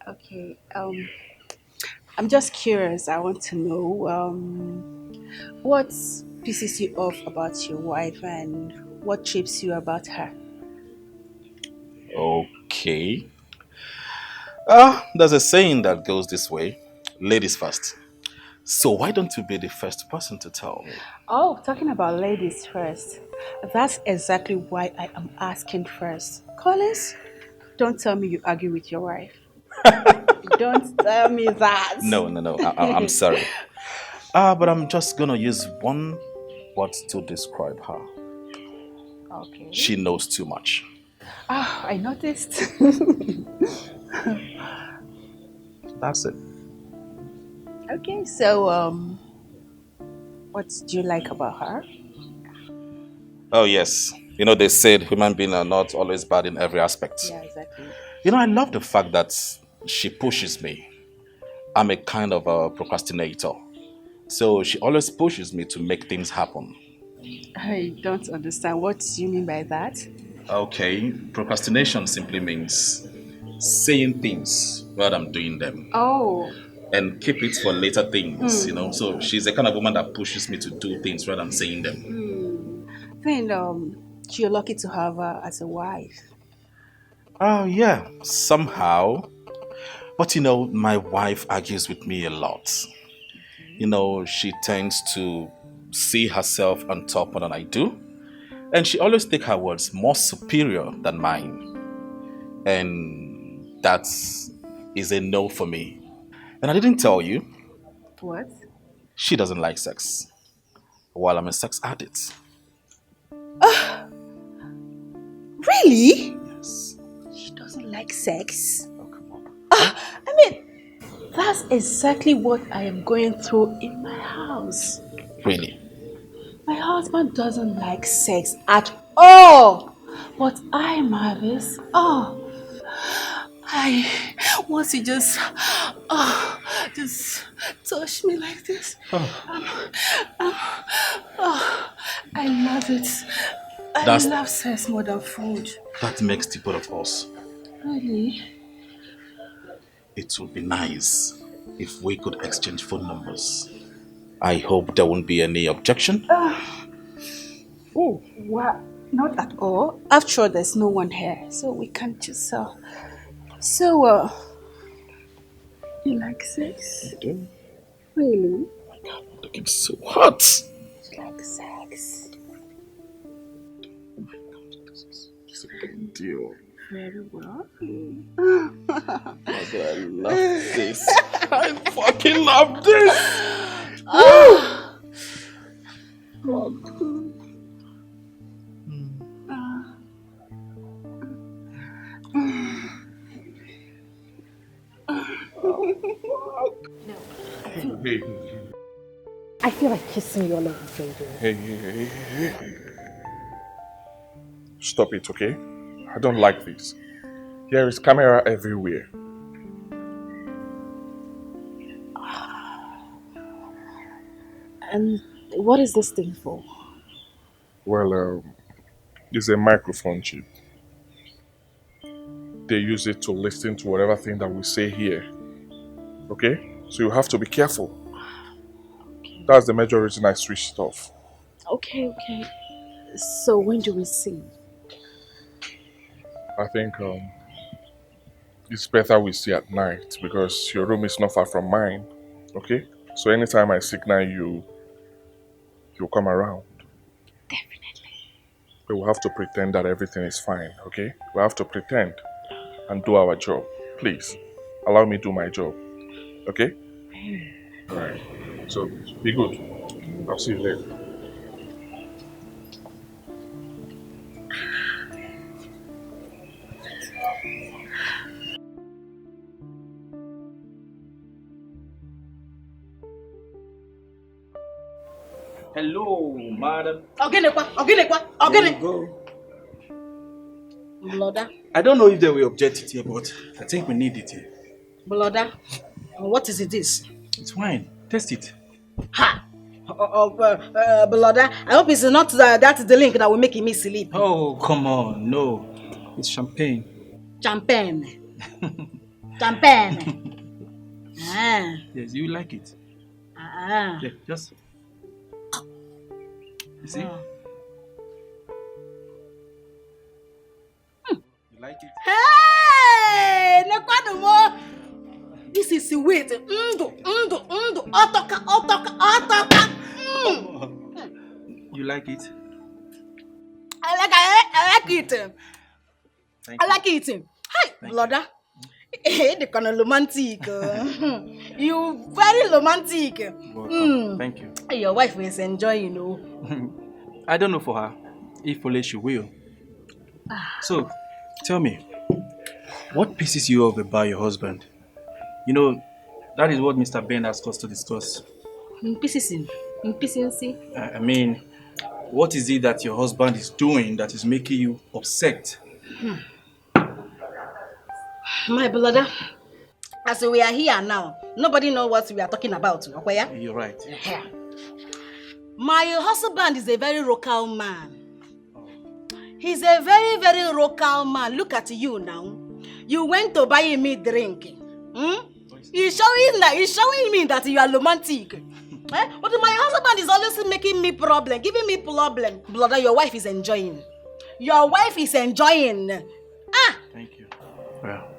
Okay, I'm just curious. I want to know what pisses you off about your wife and what trips you about her. Okay. There's a saying that goes this way. Ladies first. So why don't you be the first person to tell me? Oh, talking about ladies first. That's exactly why I am asking first. Collins, don't tell me you argue with your wife. Don't tell me that. No. I'm sorry. But I'm just gonna use one word to describe her. Okay. She knows too much. I noticed. That's it. Okay, so what do you like about her? Oh yes. You know they said human beings are not always bad in every aspect. Yeah, exactly. You know I love the fact that she pushes me. I'm a kind of a procrastinator. So she always pushes me to make things happen. I don't understand. What do you mean by that? Okay, procrastination simply means saying things rather than doing them. Oh. And keep it for later things, you know. So she's the kind of woman that pushes me to do things rather than saying them. Then you're lucky to have her as a wife. Oh yeah, somehow. But you know, my wife argues with me a lot. You know, she tends to see herself on top more than I do. And she always takes her words more superior than mine. And that is a no for me. And I didn't tell you. What? She doesn't like sex. While I'm a sex addict. Really? Yes. She doesn't like sex? Oh, come on. I mean, that's exactly what I am going through in my house. Really? My husband doesn't like sex at all. But I, Marvis, once he just touch me like this. I love it. I love sex more than food. That makes the both of us. Really? It would be nice if we could exchange phone numbers. I hope there won't be any objection. Oh, what? Not at all. After all, there's no one here, so we can just. You like sex? I do. Really? Oh my God, I'm looking so hot. You like sex? Oh my God, this is a big deal. Very well. Oh, I love this. I fucking love this. I feel like kissing you all over, baby. Hey. Stop it, okay? I don't like this. There is camera everywhere. And what is this thing for? Well, it's a microphone chip. They use it to listen to whatever thing that we say here. Okay? So you have to be careful. Okay. That's the major reason I switched it off. Okay. So when do we see? I think it's better we see at night because your room is not far from mine. Okay? So anytime I signal you, you'll come around. But we'll have to pretend that everything is fine, okay? We'll have to pretend and do our job. Please, allow me to do my job, okay? Alright, so be good. I'll see you later. Hello, madam. There you go. Bloda. I don't know if they will object it here, but I think we need it here. Bloda. What is it this? It's wine. Taste it. Ha! Bloda. I hope it's not that's the link that will make me sleep. Oh, come on. No. It's champagne. Champagne. Champagne. Yes, you like it. Yeah, just... You see? You like it? Hey! This is sweet. Otoka. You like it? I like it. I like it. Hi, Bloda. The kind of romantic. You very romantic. Welcome. Thank you. Your wife is enjoying, you know. I don't know for her. If only she will. So, tell me, what pisses you off about your husband? You know, that is what Mr. Ben asked us to discuss. I mean, what is it that your husband is doing that is making you upset? My brother, as we are here now, nobody knows what we are talking about. Okay? You're right. My husband is a very local man. He's a very, very local man. Look at you now. You went to buy me drink. He's showing me that you are romantic. But my husband is always making me problem, giving me problem. Brother, your wife is enjoying. Your wife is enjoying. Thank you. Well,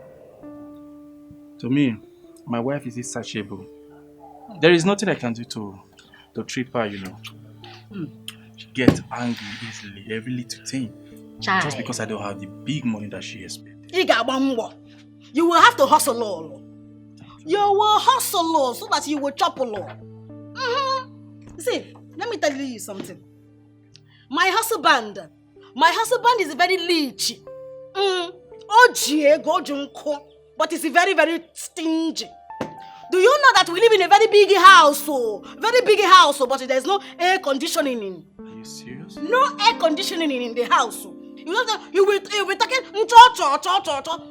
to me, my wife is insatiable. There is nothing I can do to trip her, you know. She gets angry easily, every little thing. Just because I don't have the big money that she expects. You will have to hustle all. You will hustle all so that you will chop all. See, let me tell you something. My husband is very rich. But he's very, very stingy. Do you know that we live in a very big house, but there's no air conditioning? Are you serious? No air conditioning in the house. You know that you will talking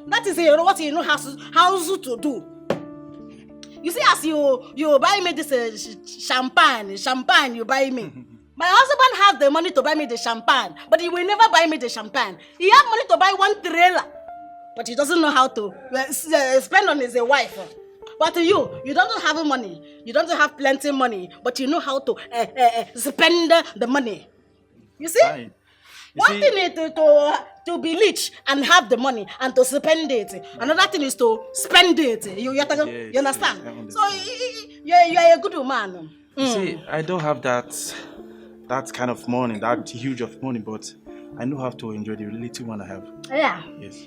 That is what you know how to do. You see, as you buy me this champagne you buy me. My husband has the money to buy me the champagne, but he will never buy me the champagne. He has money to buy one trailer, but he doesn't know how to spend on his wife. But you don't have money. You don't have plenty money, but you know how to spend the money. You see? One thing is to be rich and have the money and to spend it. Another thing is to spend it. You understand? Yes, so you're a good man. You see, I don't have that kind of money, that huge of money, but I know how to enjoy the little one I have. Yeah. Yes.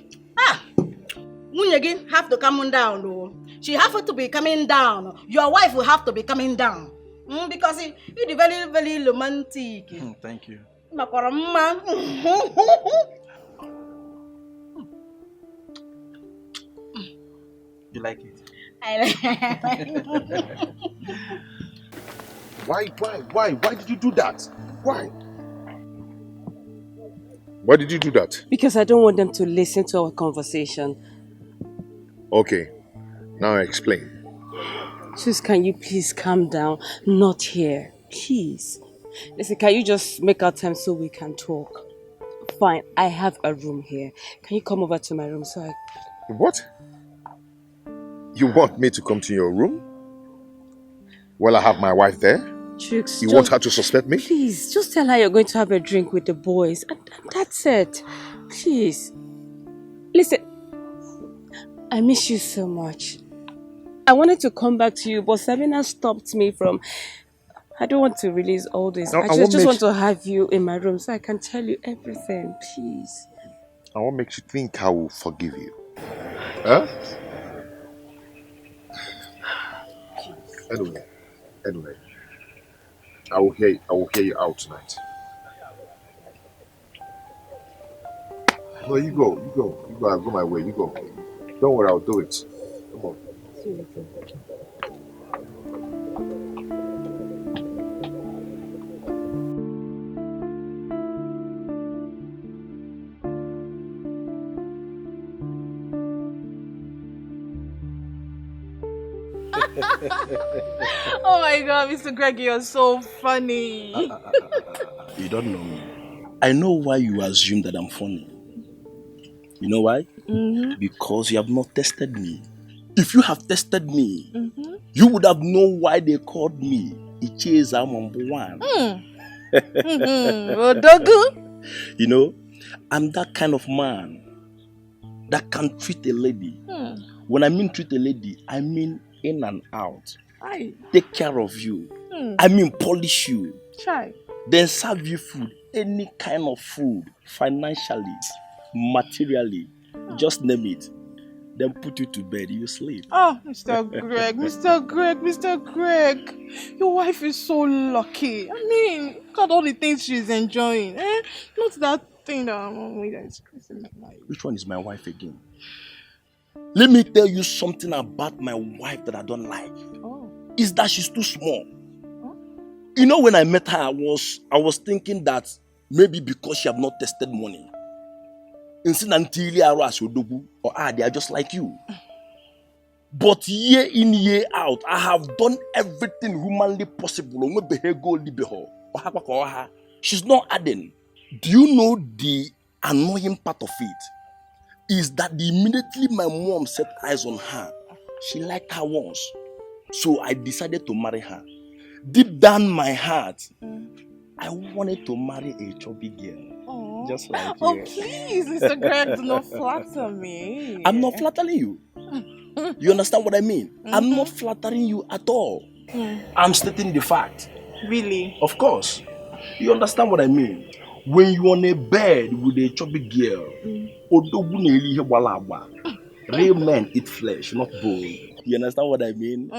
Munyegi have to come down though. She have to be coming down. Your wife will have to be coming down. Because you're very, very romantic. Thank you. You like it? I like it. Why did you do that? Why did you do that? Because I don't want them to listen to our conversation. Okay, now explain. Sus, can you please calm down? Not here, please. Listen, can you just make our time so we can talk? Fine, I have a room here. Can you come over to my room so I... What? You want me to come to your room? Well, I have my wife there. Trix, you want her to suspect me? Please, just tell her you're going to have a drink with the boys. And that's it. Please. Listen, I miss you so much. I wanted to come back to you, but Sabina stopped me from... I don't want to release all this. Now, I and what just want makes to have you in my room so I can tell you everything, please. and what makes you think I will forgive you? Huh? Anyway, I will hear you out tonight. No, you go. I'll go my way. You go. Don't worry, I'll do it. Come on. See you later. Oh my god, Mr. Greg, you're so funny. You don't know me. I know why you assume that I'm funny. You know why? Because you have not tested me. If you have tested me, you would have known why they called me Icheza number one. You know, I'm that kind of man that can treat a lady. When I mean treat a lady, I mean in and out. Take care of you. I mean polish you. Then serve you food, any kind of food, financially, materially, just name it. Then put you to bed, you sleep. Oh, Mr. Greg. Your wife is so lucky. I mean, look at all the things she's enjoying. Not that thing that I'm with that's increasing my life. Which one is my wife again? Let me tell you something about my wife that I don't like. Is that she's too small. You know, when I met her, I was thinking that maybe because she have not tested money. Instead until they are just like you. But year in, year out, I have done everything humanly possible. She's not adding. Do you know the annoying part of it? Is that immediately my mom set eyes on her, she liked her once. So I decided to marry her. Deep down my heart, I wanted to marry a chubby girl. Just like you. Oh, please, Mr. Greg, do not flatter me. I'm not flattering you. You understand what I mean? I'm not flattering you at all. I'm stating the fact. Really? Of course. You understand what I mean? When you're on a bed with a chubby girl, real men eat flesh, not bone. You understand what I mean?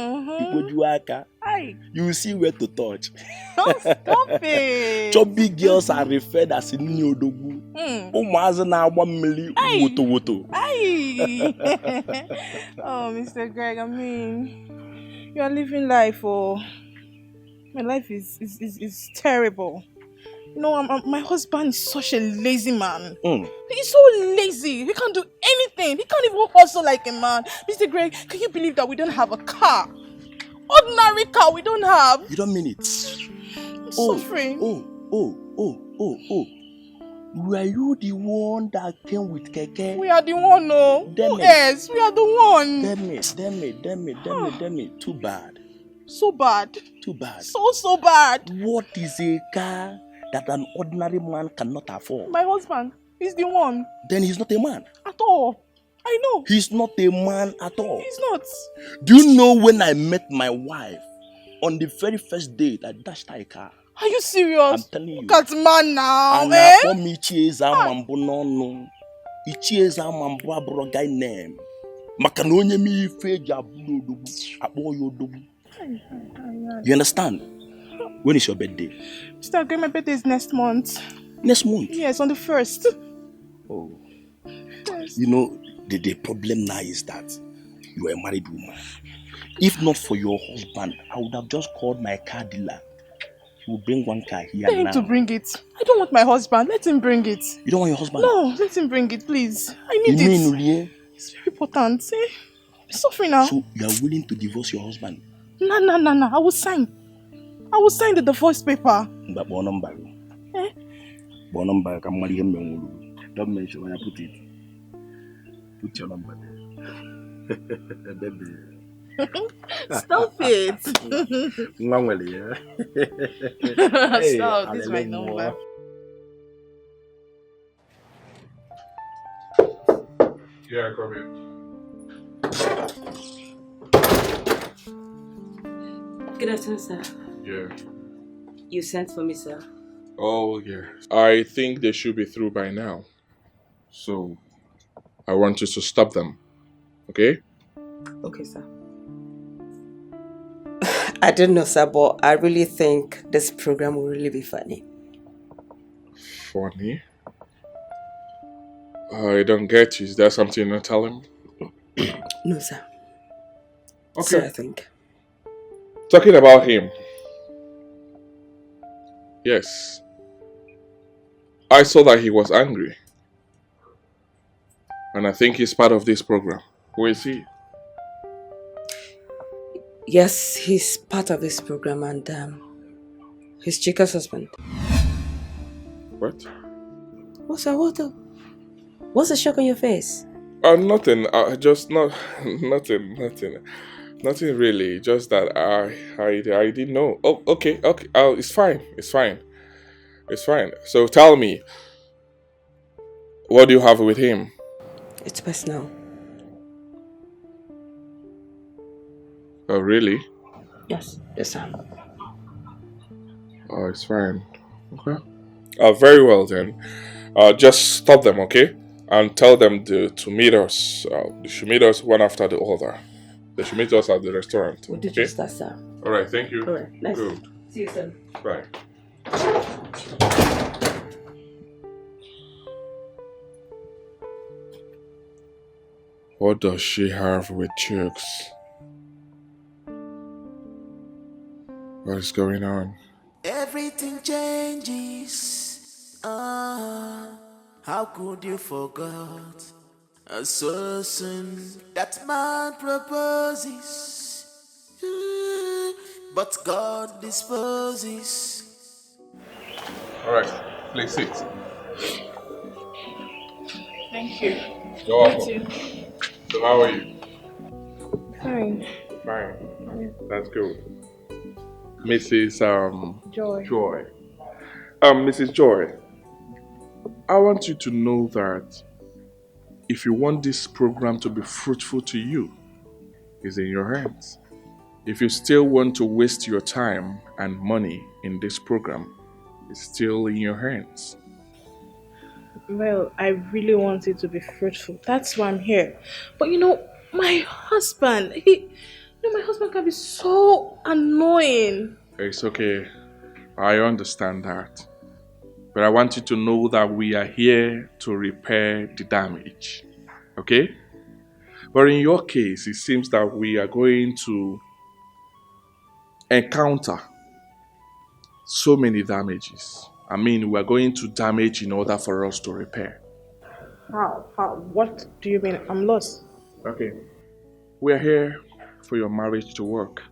You see where to touch. Stop it. Chubby girls are referred as Nyodogu. Oh, Mr. Greg, I mean, you are living life, my life is terrible. You know, my husband is such a lazy man. He's so lazy. He can't do anything. He can't even hustle like a man. Mr. Greg, can you believe that we don't have a car? Ordinary car we don't have. You don't mean it. I'm suffering. Were you the one that came with Keke? We are the one, no. Yes, we are the one. Damn it. Too bad. So bad. Too bad. So bad. What is a car that an ordinary man cannot afford? My husband is the one. Then he's not a man. At all. I know. He's not a man at all. He's not. Do you know when I met my wife, on the very first date, I dashed her a car? Are you serious? I'm telling you. Look at man now, and eh? I me Ichieza Mambo no. Ichieza Mambo abro guy name. Makanonye mi feja abulo dobu. You understand? When is your birthday? Mr. Greg, my birthday is next month. Next month? Yes, on the 1st. Oh. Yes. You know, the problem now is that you are a married woman. If not for your husband, I would have just called my car dealer. He will bring one car here Tell him now. to bring it. I don't want my husband. Let him bring it. You don't want your husband? No, let him bring it, please. I need you it. Mean, Ulie? It's very important. I'm suffering now. So you are willing to divorce your husband? No. I will sign the divorce paper. But number. Eh? Number. Don't mention when I put it. Put your number there. Stop it. Stop, this is my number. Yeah, come in. Good afternoon, sir. Yeah. You sent for me, sir. Oh, yeah. I think they should be through by now. So, I want you to stop them. Okay? Okay, sir. I don't know, sir, but I really think this program will really be funny. Funny? I don't get you. Is there something you're not telling me? No, sir. Okay. So I think. Talking about him. Yes. I saw that he was angry. And I think he's part of this program. Who is he? Yes, he's part of this program and he's Chika's husband. What? What's that? What's the shock on your face? Nothing. Just not nothing. Nothing really. Just that I didn't know. Oh, okay. It's fine. So tell me, what do you have with him? It's personal. Oh, really? Yes, sir. Oh, it's fine. Okay. Very well then. Just stop them, okay? And tell them to meet us. They should meet us one after the other. They should meet us at the restaurant. We'll do okay? just that, sir. All right. Thank you. All right. Nice. Good. See you soon. Bye. What does she have with chicks? What is going on? Everything changes. How could you forget? So soon that man proposes, but God disposes. All right. Please sit. Thank you. You're welcome. You too. So how are you? Fine. Fine. That's good. Mrs. Joy. Mrs. Joy, I want you to know that if you want this program to be fruitful to you, it's in your hands. If you still want to waste your time and money in this program, it's still in your hands. Well, I really want it to be fruitful. That's why I'm here. But my husband, my husband can be so annoying. It's okay. I understand that. But I want you to know that we are here to repair the damage. Okay? But in your case, it seems that we are going to encounter so many damages. I mean, we are going to damage in order for us to repair. How? What do you mean? I'm lost. Okay. We are here for your marriage to work.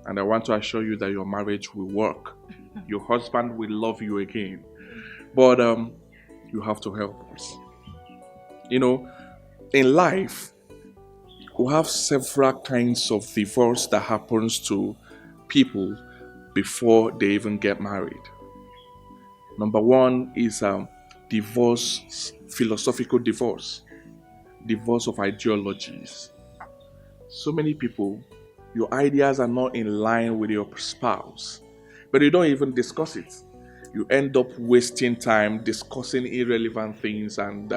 And I want to assure you that your marriage will work. Your husband will love you again. But you have to help us. In life, we have several kinds of divorce that happens to people before they even get married. Number one is divorce, philosophical divorce of ideologies. So many people, your ideas are not in line with your spouse, but you don't even discuss it. You end up wasting time discussing irrelevant things and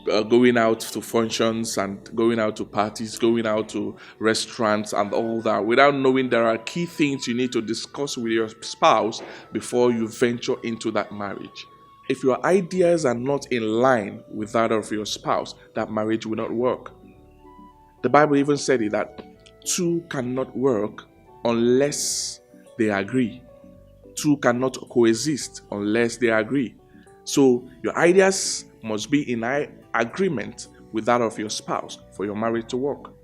going out to functions and going out to parties, going out to restaurants and all that without knowing there are key things you need to discuss with your spouse before you venture into that marriage. If your ideas are not in line with that of your spouse, that marriage will not work. The Bible even said it that two cannot work unless they agree. Two cannot coexist unless they agree. So your ideas must be in agreement with that of your spouse for your marriage to work.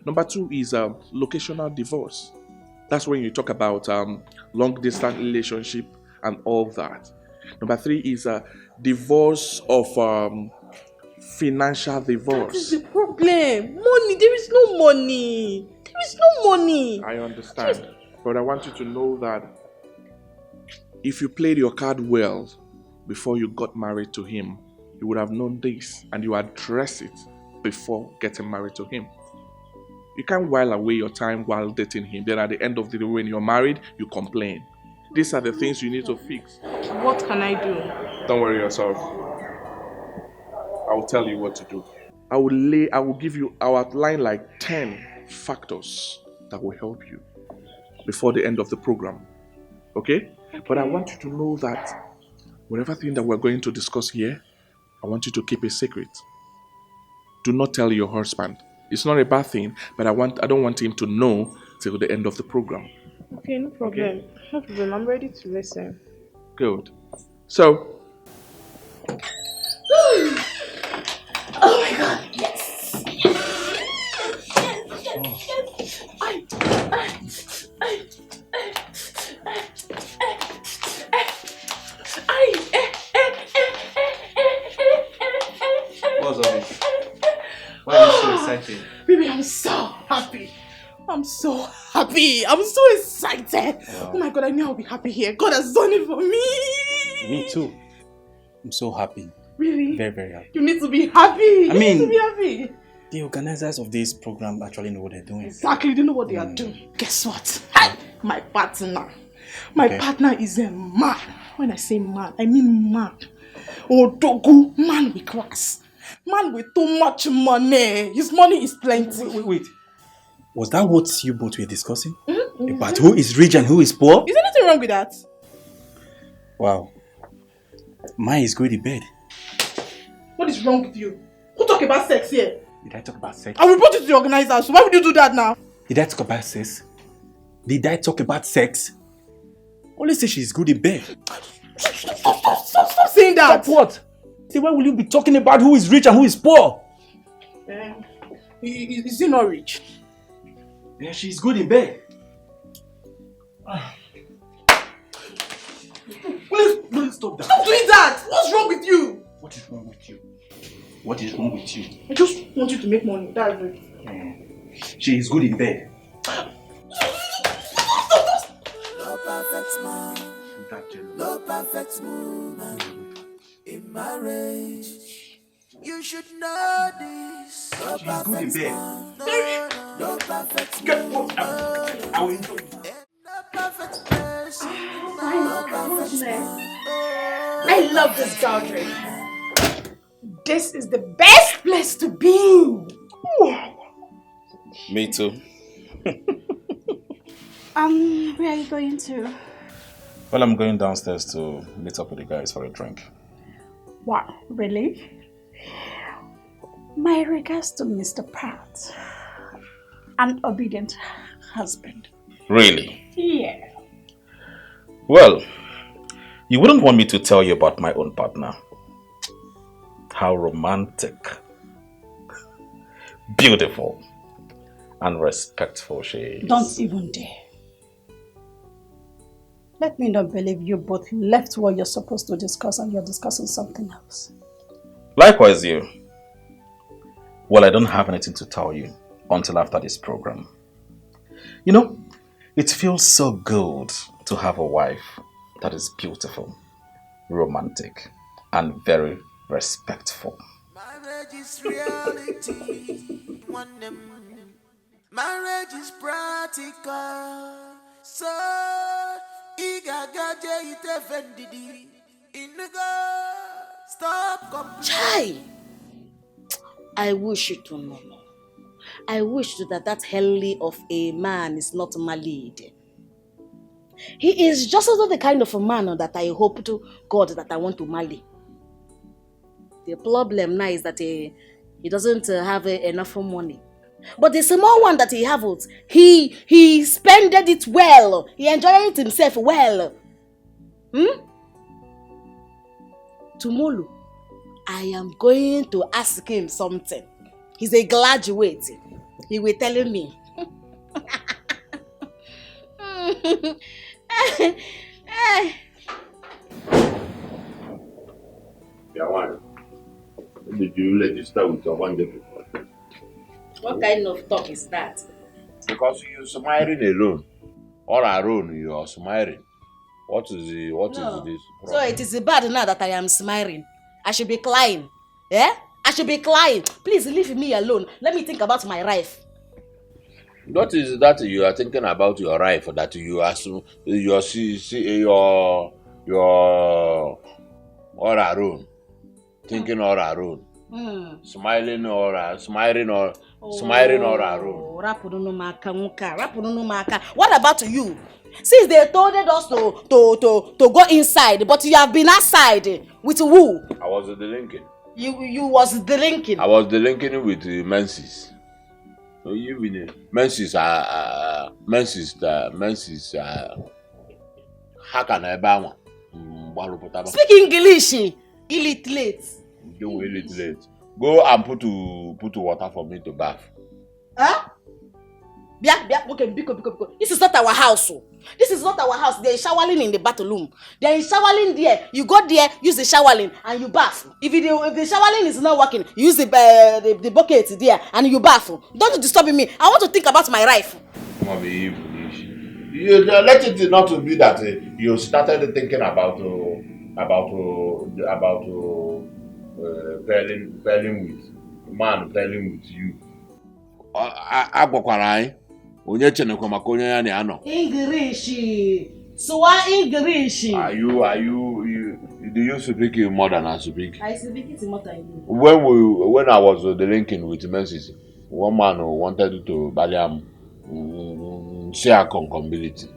Number two is locational divorce. That's when you talk about long distance relationship and all that. Number three is divorce of financial divorce. That is the problem. Money. There is no money. I understand. But I want you to know that if you played your card well before you got married to him, you would have known this and you address it before getting married to him. You can't while away your time while dating him. Then at the end of the day, when you're married, you complain. These are the things you need to fix. What can I do? Don't worry yourself. I will tell you what to do. I will outline like 10 factors that will help you before the end of the program. Okay? But I want you to know that whatever thing that we're going to discuss here, I want you to keep a secret. Do not tell your husband. It's not a bad thing, but I don't want him to know till the end of the program. Okay, no problem. Okay. No problem. I'm ready to listen. Good. So. Oh my God! Yes. What's all this? Why are you so excited? Baby, I'm so happy. I'm so happy. I'm so excited. Wow. Oh my God, I knew I'll be happy here. God has done it for me. Me too. I'm so happy. Really? Very, very happy. You need to be happy. I mean, you need to be happy. The organizers of this program actually know what they're doing. Exactly, they know what they are doing. Guess what? Hi, my partner. My partner is a man. When I say man, I mean man. Odogu, man with class. Man with too much money. His money is plenty. Wait. Was that what you both were discussing? Mm-hmm. About who is rich and who is poor? Is anything wrong with that? Wow. Mine is going to bed. What is wrong with you? Who talk about sex here? Did I talk about sex? I will report you to the organizers. Why would you do that now? Did I talk about sex? Did I talk about sex? Only say she's good in bed. Stop saying that. Stop what? Say, why will you be talking about who is rich and who is poor? Is he not rich? Yeah, she's good in bed. Please stop that. Stop doing that! What's wrong with you? What is wrong with you? What is wrong with you? I just want you to make money. That's it. She is good in bed. No perfect man, no perfect woman in marriage. You should know this. No perfect man, no perfect woman. I will enjoy it. No perfect person. I love this gathering. This is the best place to be. Me too. Where are you going to? Well, I'm going downstairs to meet up with the guys for a drink. Wow, really? My regards to Mr. Pratt, an obedient husband. Really? Yeah. Well, you wouldn't want me to tell you about my own partner. How romantic, beautiful, and respectful she is. Don't even dare. Let me not believe you both left what you're supposed to discuss and you're discussing something else. Likewise you. Well, I don't have anything to tell you until after this program. You know, it feels so good to have a wife that is beautiful, romantic, and very respectful. Marriage is reality. Marriage is practical. So, stop. Chai! I wish you to know. I wish that helly of a man is not married. He is just the kind of a man that I hope to God that I want to marry. The problem now is that he doesn't have enough money. But the small one that he has, he spended it well. He enjoyed it himself well. Tomorrow, I am going to ask him something. He's a graduate. He will tell me. Did you register with your one day before? What kind of talk is that? Because you're smiling alone. All alone, you are smiling. What is this problem? So it is bad now that I am smiling. I should be crying. I should be crying. Please leave me alone. Let me think about my life. What is that you are thinking about your wife that you assume your all alone, thinking all alone, smiling or smiling all alone. What about you? Since they told us to go inside, but you have been outside with who? I was delinking. You was delinking. I was delinking with menses. So you mean menses how can I buy one? Speak English, illiterate. Don't illiterate. Go and put water for me to bath. Huh? Okay, biko. This is not our house. This is not our house. There is showering in the bathroom. There is showering there. You go there, use the showering, and you bath. If the showering is not working, you use the bucket there, and you bath. Don't disturb me. I want to think about my life. You let it not to be that you started thinking about pairing with man pairing with you. English. Swa English. Are you do you speak more than I speak? I speak it more than you. When I was delinking with menses, one man wanted to baliam share concombility.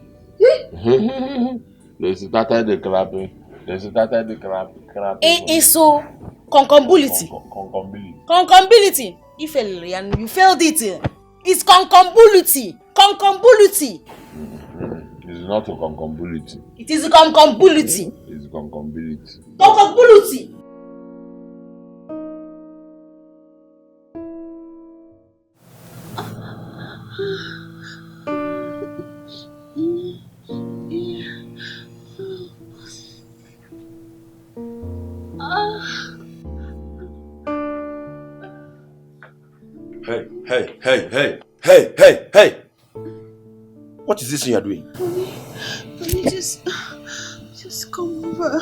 They started the clapping. It's so concombility. Concombility. You failed and you failed it. It's concombility. It's not a concombility. It is a concombility. It's concombility. Concombility. Hey! What is this you are doing? Honey, just come over.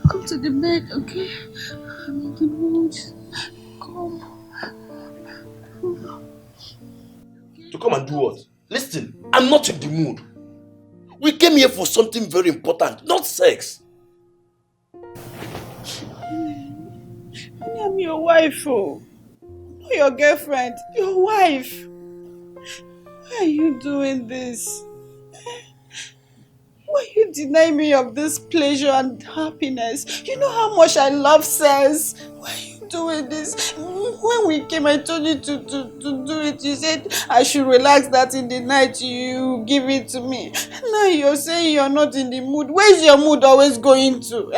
Come to the bed, okay? I'm in the mood. Come. To come and do what? Listen, I'm not in the mood. We came here for something very important, not sex. I'm your wife, oh. Not your girlfriend, your wife. Why are you doing this? Why you deny me of this pleasure and happiness? You know how much I love sex. Why are you doing this? When we came, I told you to do it. You said I should relax, that in the night you give it to me. Now you're saying you're not in the mood. Where's your mood always going to?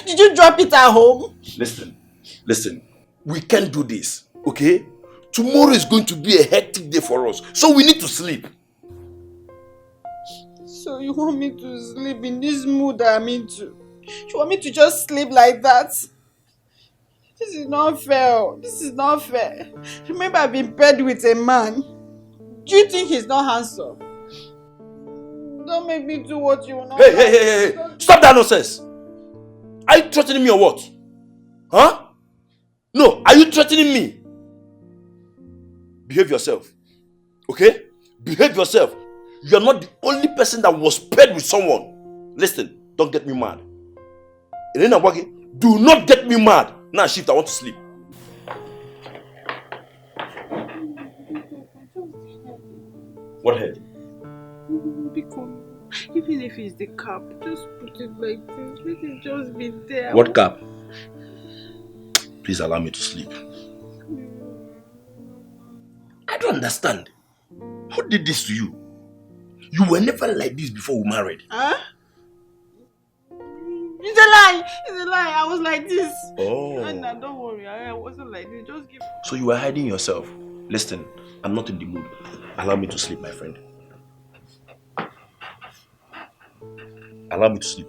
Did you drop it at home? Listen. We can't do this, okay? Tomorrow is going to be a hectic day for us, so we need to sleep. So you want me to sleep in this mood that I'm into? You want me to just sleep like that? This is not fair. This is not fair. Remember, I've been paired with a man. Do you think he's not handsome? Don't make me do what you want. Hey! Stop that nonsense! Are you threatening me or what? Huh? No, are you threatening me? Behave yourself. Okay? Behave yourself. You are not the only person that was paired with someone. Listen, don't get me mad. Elena Wagi, do not get me mad. Now shift, I want to sleep. What head? Even if it's the cap, just put it like this. Let it just be there. What cap? Please allow me to sleep. I don't understand. Who did this to you? You were never like this before we married. Huh? It's a lie. I was like this. Oh. Anna, don't worry. I wasn't like this. Just give. So you were hiding yourself. Listen, I'm not in the mood. Allow me to sleep, my friend. Allow me to sleep.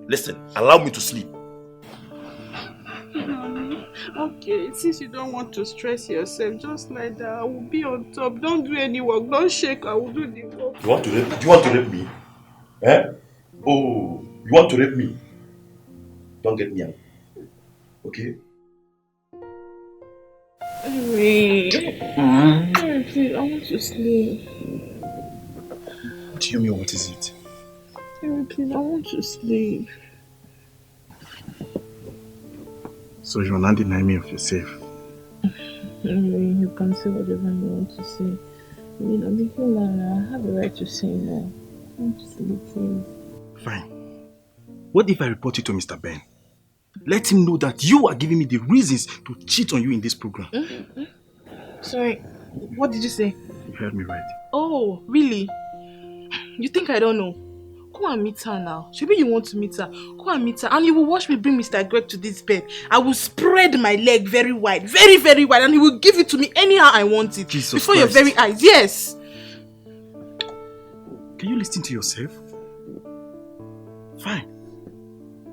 Listen, allow me to sleep. Okay, since you don't want to stress yourself, just like that, I will be on top. Don't do any work. Don't shake. I will do the work. Do you want to rape me? Oh, you want to rape me? Don't get me out. Okay? Henry. Henry, please, I want to sleep. What do you mean, what is it? Henry, please, I want to sleep. So you're not denying me of yourself? Henry, you can say whatever you want to say. I'm a human now. I have the right to say no. I want to sleep, please. Fine. What if I report you to Mr. Ben? Let him know that you are giving me the reasons to cheat on you in this program. Sorry, what did you say? You heard me right. Oh, really? You think I don't know? Go and meet her now. Maybe you want to meet her. Go and meet her and you will watch me bring Mr. Greg to this bed. I will spread my leg very wide, very, very wide, and he will give it to me anyhow I want it. Jesus before Christ. Your very eyes. Yes. Can you listen to yourself? Fine.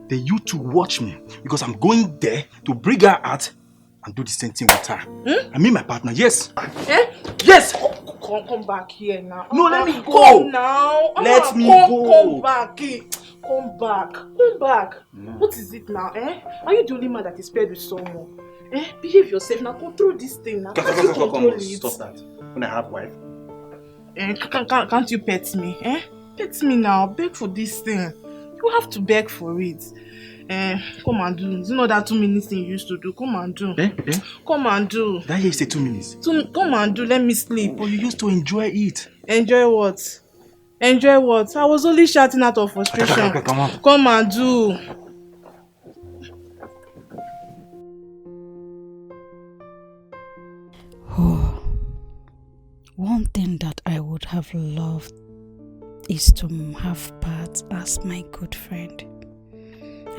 Then you two watch me, because I'm going there to bring her out and do the same thing with her. I mean my partner, yes. Eh? Yes! Come back here now. No, let me go. Come now. Let me go. Come back. Come back. Come back. No. What is it now? Are you the only man that is paired with someone? Behave yourself now. Control this thing now. Can't you control it? Stop that. When I have wife. Can't you pet me? Pet me now. Beg for this thing. You have to beg for it. Come and do. You know that 2 minutes thing you used to do. Come and do. Come and do. That here say 2 minutes. Come and do. Let me sleep. But you used to enjoy it. Enjoy what? Enjoy what? I was only shouting out of frustration. Come on. Come and do. Oh, one thing that I would have loved is to have Pat as my good friend.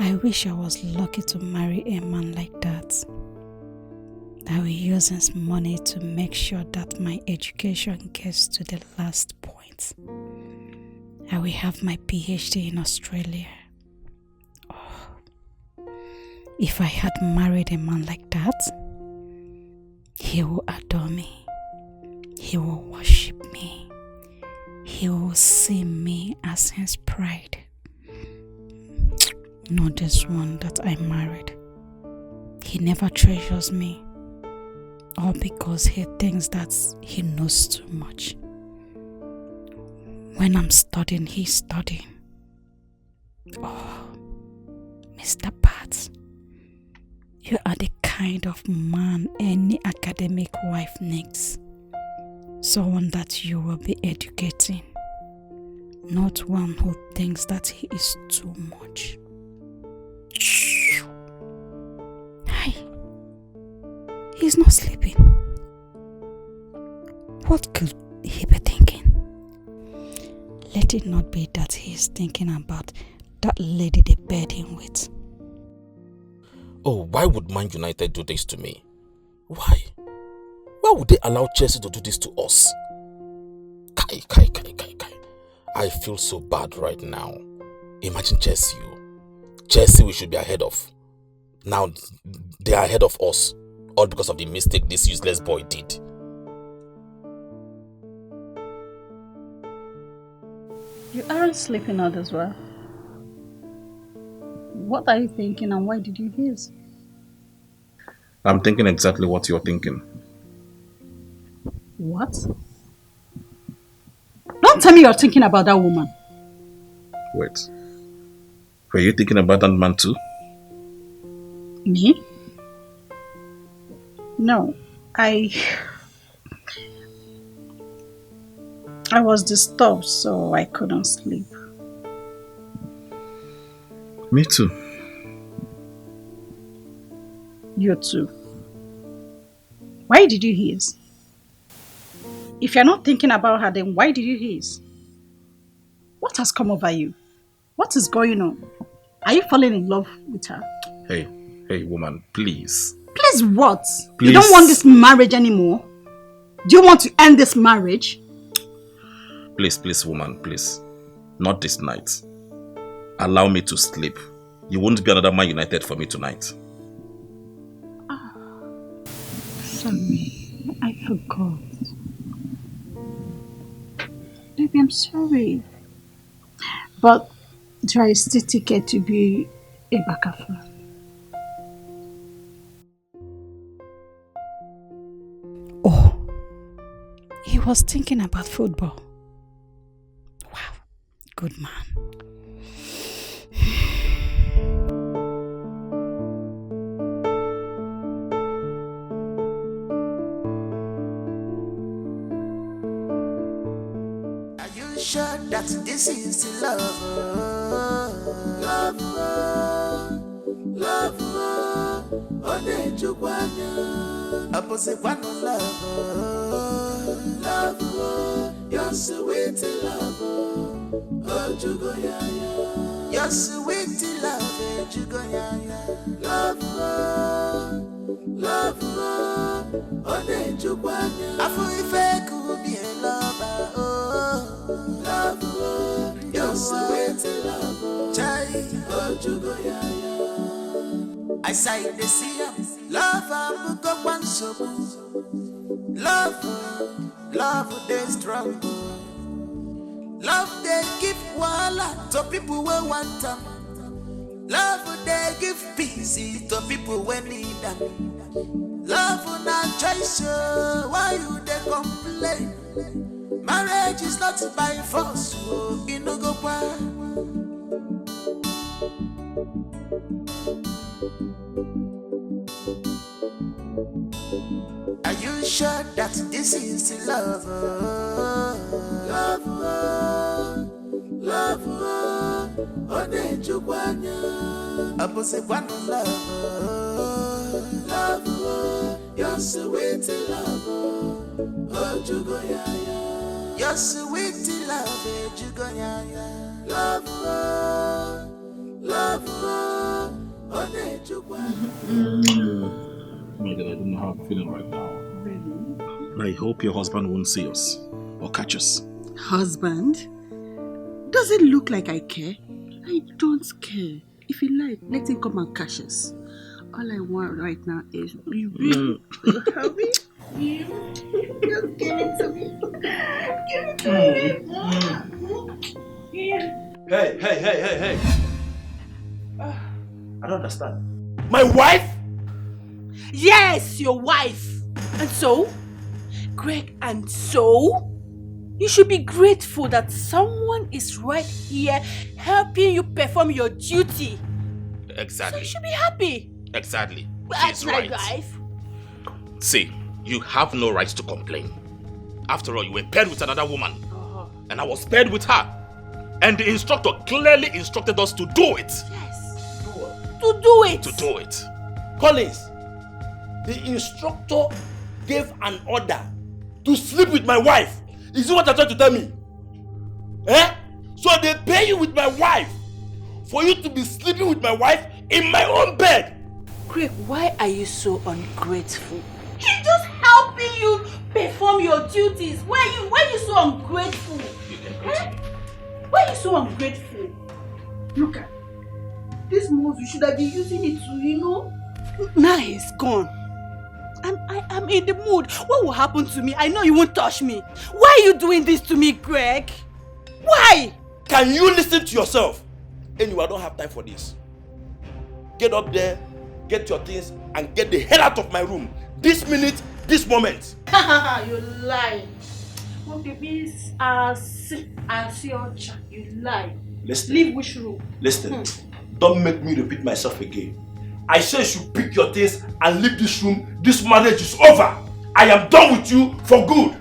I wish I was lucky to marry a man like that. I will use his money to make sure that my education gets to the last point. I will have my PhD in Australia. Oh, if I had married a man like that, he will adore me. He will worship me. He will see me as his pride. Not this one that I married. He never treasures me. All because he thinks that he knows too much. When I'm studying, he's studying. Oh, Mr. Pat, you are the kind of man any academic wife needs. Someone that you will be educating. Not one who thinks that he is too much. Hi. He's not sleeping. What could he be thinking? Let it not be that he is thinking about that lady they bed him with. Oh, why would Man United do this to me? Why? Why would they allow Chelsea to do this to us? Kai. I feel so bad right now. Imagine Chelsea. Chelsea we should be ahead of. Now they are ahead of us. All because of the mistake this useless boy did. You aren't sleeping out as well. What are you thinking and why did you hiss? I'm thinking exactly what you're thinking. What? Don't tell me you're thinking about that woman. Wait. Were you thinking about that man too? Me? No. I was disturbed, so I couldn't sleep. Me too. You too. Why did you hiss? If you're not thinking about her, then why did you hiss? What has come over you? What is going on? Are you falling in love with her? Hey woman, please. Please what? Please. You don't want this marriage anymore? Do you want to end this marriage? Please woman, please. Not this night. Allow me to sleep. You won't be another Man United for me tonight. Sorry, I forgot. Baby, I'm sorry. But there is still ticket to be a Bakafa. was thinking about football. Wow, good man. Are you sure that this is love? Love, love, opposite one love, love, your sweet love, oh Jugoyaya, your sweet love, Jugoyaya, love, love, oh Jugoyaya, afu ife kubi lover, oh love, your sweet love, chai, oh Jugoyaya. I say the sea, love and book up one so love, love they strong. Love they give wala to people who want them. Love they give peace to people who need them. Love not choice, why you they complain? Marriage is not by force, so you no go far. Are you sure that this is love? Love, love, oh Nejubanya, opposite one love, love, your sweet love, oh Jugoyaya, your sweet love, Jugoyaya, love, love, oh Nejubanya. My God, I don't know how I'm feeling right now. Really? I hope your husband won't see us or catch us. Husband? Does it look like I care? I don't care. If he like, let him come and catch us. All I want right now is you. Have me? You. Just give it to me. Give it to me. Hey. I don't understand. My wife? Yes, your wife. And so, Greg, and so, you should be grateful that someone is right here helping you perform your duty. Exactly. So you should be happy. Exactly. That's She's my right. wife. See, you have no right to complain. After all, you were paired with another woman. And I was paired with her. And the instructor clearly instructed us to do it. Yes. To do it. To do it. Collins, the instructor gave an order to sleep with my wife. Is it what you're trying to tell me? Eh? So they pay you with my wife for you to be sleeping with my wife in my own bed. Greg, why are you so ungrateful? He's just helping you perform your duties. Why are you so ungrateful? Eh? Why are you so ungrateful? Look at this mouse. You should have been using it to, Now he's gone. And I am in the mood. What will happen to me? I know you won't touch me. Why are you doing this to me, Greg? Why? Can you listen to yourself? Anyway, I don't have time for this. Get up there, get your things, and get the hell out of my room. This minute, this moment. You lie. What babies are your child. You lie. Listen. Leave which room? Listen. Don't make me repeat myself again. I say you should pick your things and leave this room. This marriage is over. I am done with you for good.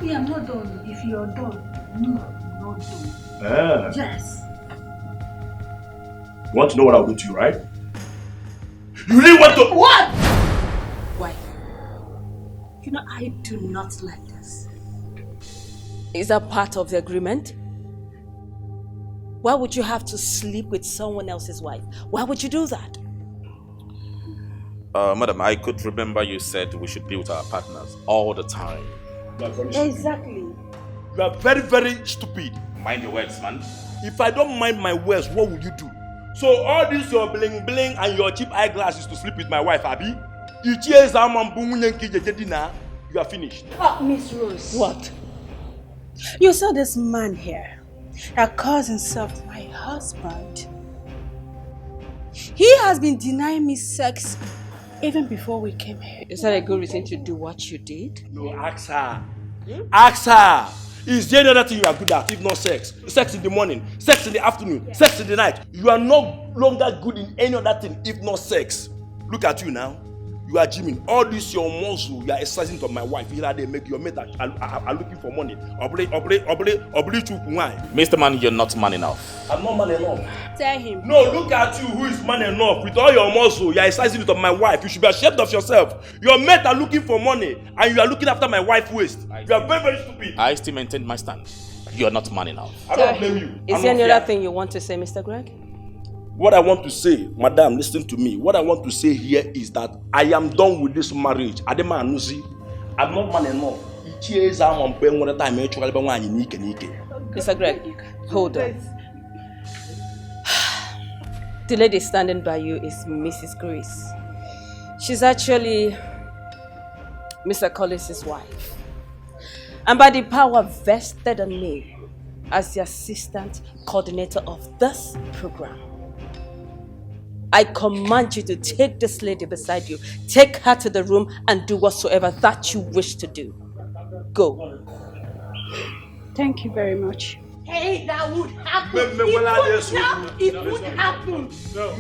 Yeah, I'm not done. If you're done, no, I'm not done. Yes. You want to know what I'll do to you, right? You really want to... What? Why? I do not like this. Is that part of the agreement? Why would you have to sleep with someone else's wife? Why would you do that? Madam, I could remember you said we should be with our partners all the time. Exactly. You are very, very stupid. Mind your words, man. If I don't mind my words, what will you do? So all this your bling bling and your cheap eyeglasses to sleep with my wife, Abby? You are finished. Oh, Miss Rose. What? You saw this man here that calls himself my husband. He has been denying me sex even before we came here. Is that a good reason to do what you did? No, ask her. Ask her. Is there another thing you are good at, if not sex? Sex in the morning, sex in the afternoon, sex in the night. You are no longer good in any other thing, if not sex. Look at you now. You are gymming. All this your muscle, you are exercising to my wife. Here they make your mate are looking for money. Mr. Man, you're not man enough. I'm not man enough. Tell him. No, look at you who is man enough. With all your muscle, you are exercising it on my wife. You should be ashamed of yourself. Your mate are looking for money and you are looking after my wife's waist. You are very, very stupid. I still maintain my stand. You are not man enough. I don't blame you. Is there any other thing you want to say, Mr. Greg? What I want to say, madam, listen to me. What I want to say here is that I am done with this marriage. Adema Anusi, I'm not man enough. Mr. Greg, hold on. The lady standing by you is Mrs. Grace. She's actually Mr. Collis's wife. And by the power vested on me as the assistant coordinator of this program, I command you to take this lady beside you, take her to the room and do whatsoever that you wish to do. Go. Thank you very much. Hey, that would happen. It would happen. No.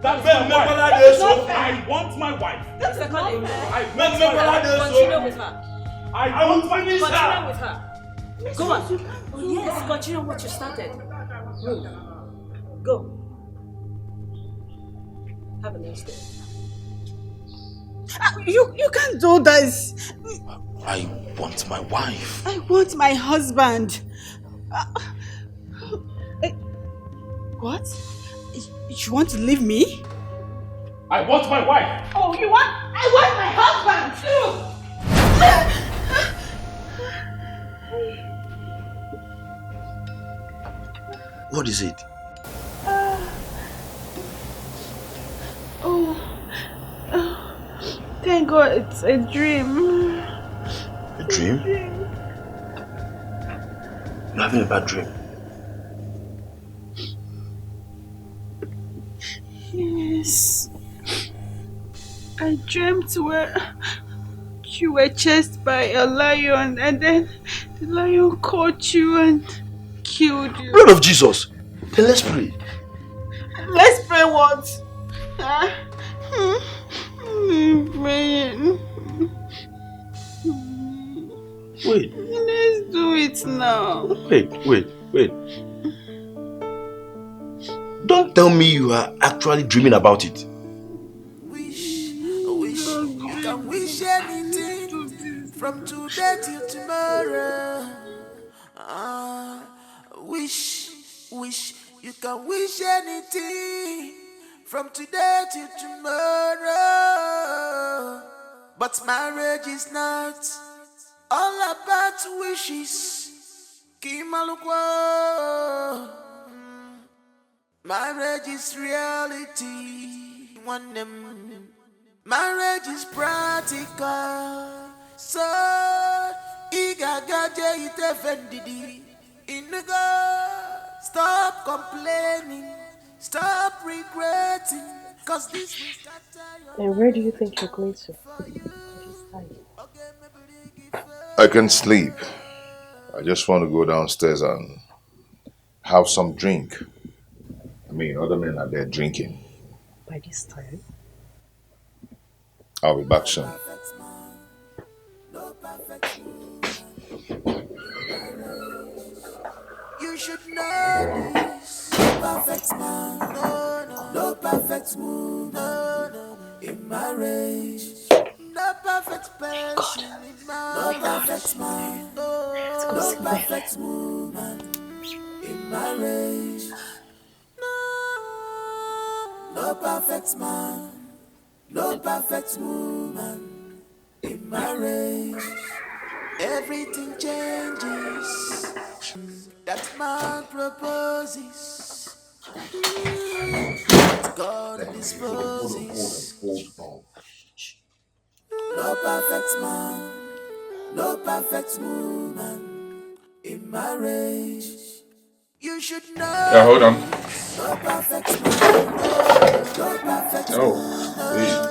That's my wife. That's not fair. I want my wife. Mr. Collins, Continue with her. I want my Continue her. with her. Go on. Yes, continue what you started. Go. Have a nice day. You can't do this. I want my wife. I want my husband. What? You want to leave me? I want my wife. Oh, you want? I want my husband What is it? Thank God it's a dream. A dream? You're having a bad dream. Yes. I dreamt where you were chased by a lion and then the lion caught you and killed you. Blood of Jesus! Then let's pray. Let's pray what? Praying. Wait. Let's do it now. Wait. Don't tell me you are actually dreaming about it. You can wish anything from today till tomorrow. Wish. You can wish anything from today till tomorrow. But marriage is not all about wishes. Kimalukwa. Marriage is reality. Marriage is practical. So, igagaje itefendidi. Stop complaining. Stop regretting. Cause this will scatter your... And where do you think you're going to? I can sleep. I just want to go downstairs and have some drink. I mean, other men are there drinking. By this time? I'll be back soon. You should know this. No perfect man, no perfect woman, in marriage. No perfect person in marriage. No perfect man, no perfect woman, in marriage. No perfect man, no perfect woman, in marriage. Everything changes. That man proposes. God disposes. No perfect man, no perfect woman, in marriage. You should know. Yeah, hold on. No perfect man, no perfect woman,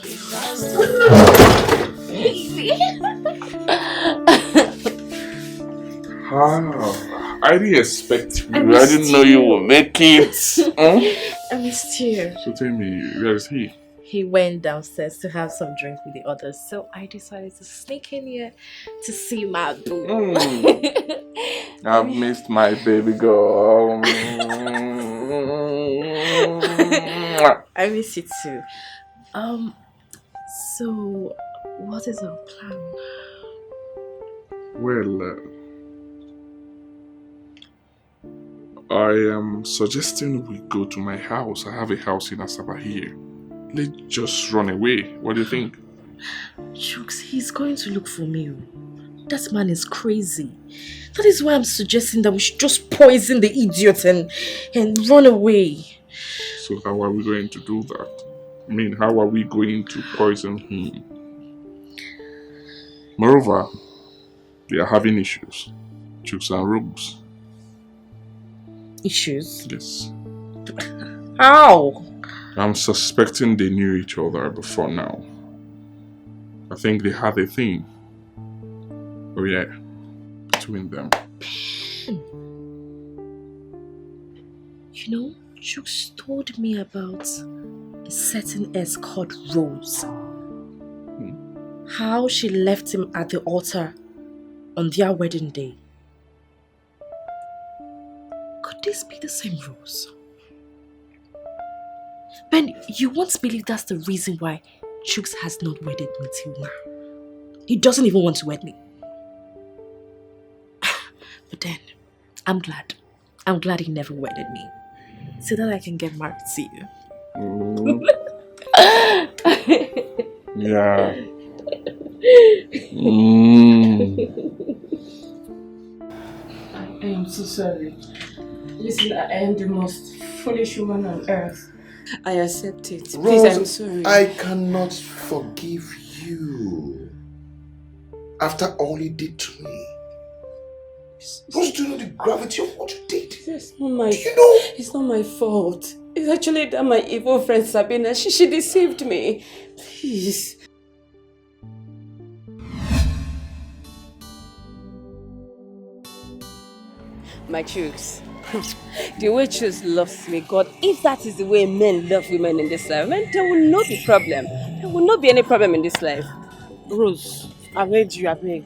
in marriage. I didn't expect you. I didn't know you would make it. I missed you. So tell me, where is he? He went downstairs to have some drink with the others, so I decided to sneak in here to see my boo. I've missed my baby girl. I miss you too. So what is our plan? Well, I am suggesting we go to my house. I have a house in Asaba here. Let's just run away. What do you think? Chooks, he's going to look for me. That man is crazy. That is why I'm suggesting that we should just poison the idiot and run away. So how are we going to do that? I mean, how are we going to poison him? Moreover, they are having issues. Chooks and Robes. Issues? Yes. How? I'm suspecting they knew each other before now. I think they had a thing. Oh yeah, between them. You know, Chooks told me about a certain ex called Rose. How she left him at the altar on their wedding day. Could this be the same Rose? Ben, you won't believe that's the reason why Chooks has not wedded me till now. He doesn't even want to wed me. But then, I'm glad. I'm glad he never wedded me. So that I can get married to you. Yeah. I am so sorry. Listen, I am the most foolish woman on earth. I accept it. Please, I'm sorry. I cannot forgive you. After all you did to me. Rose, do you know the gravity of what you did? It's not my, you know? It's not my fault. It's actually that my evil friend Sabina, she deceived me. Please. My Chooks. The way Chooks loves me, God, if that is the way men love women in this life, man, there will not be problem. There will not be any problem in this life. Rose, I've heard you, I beg.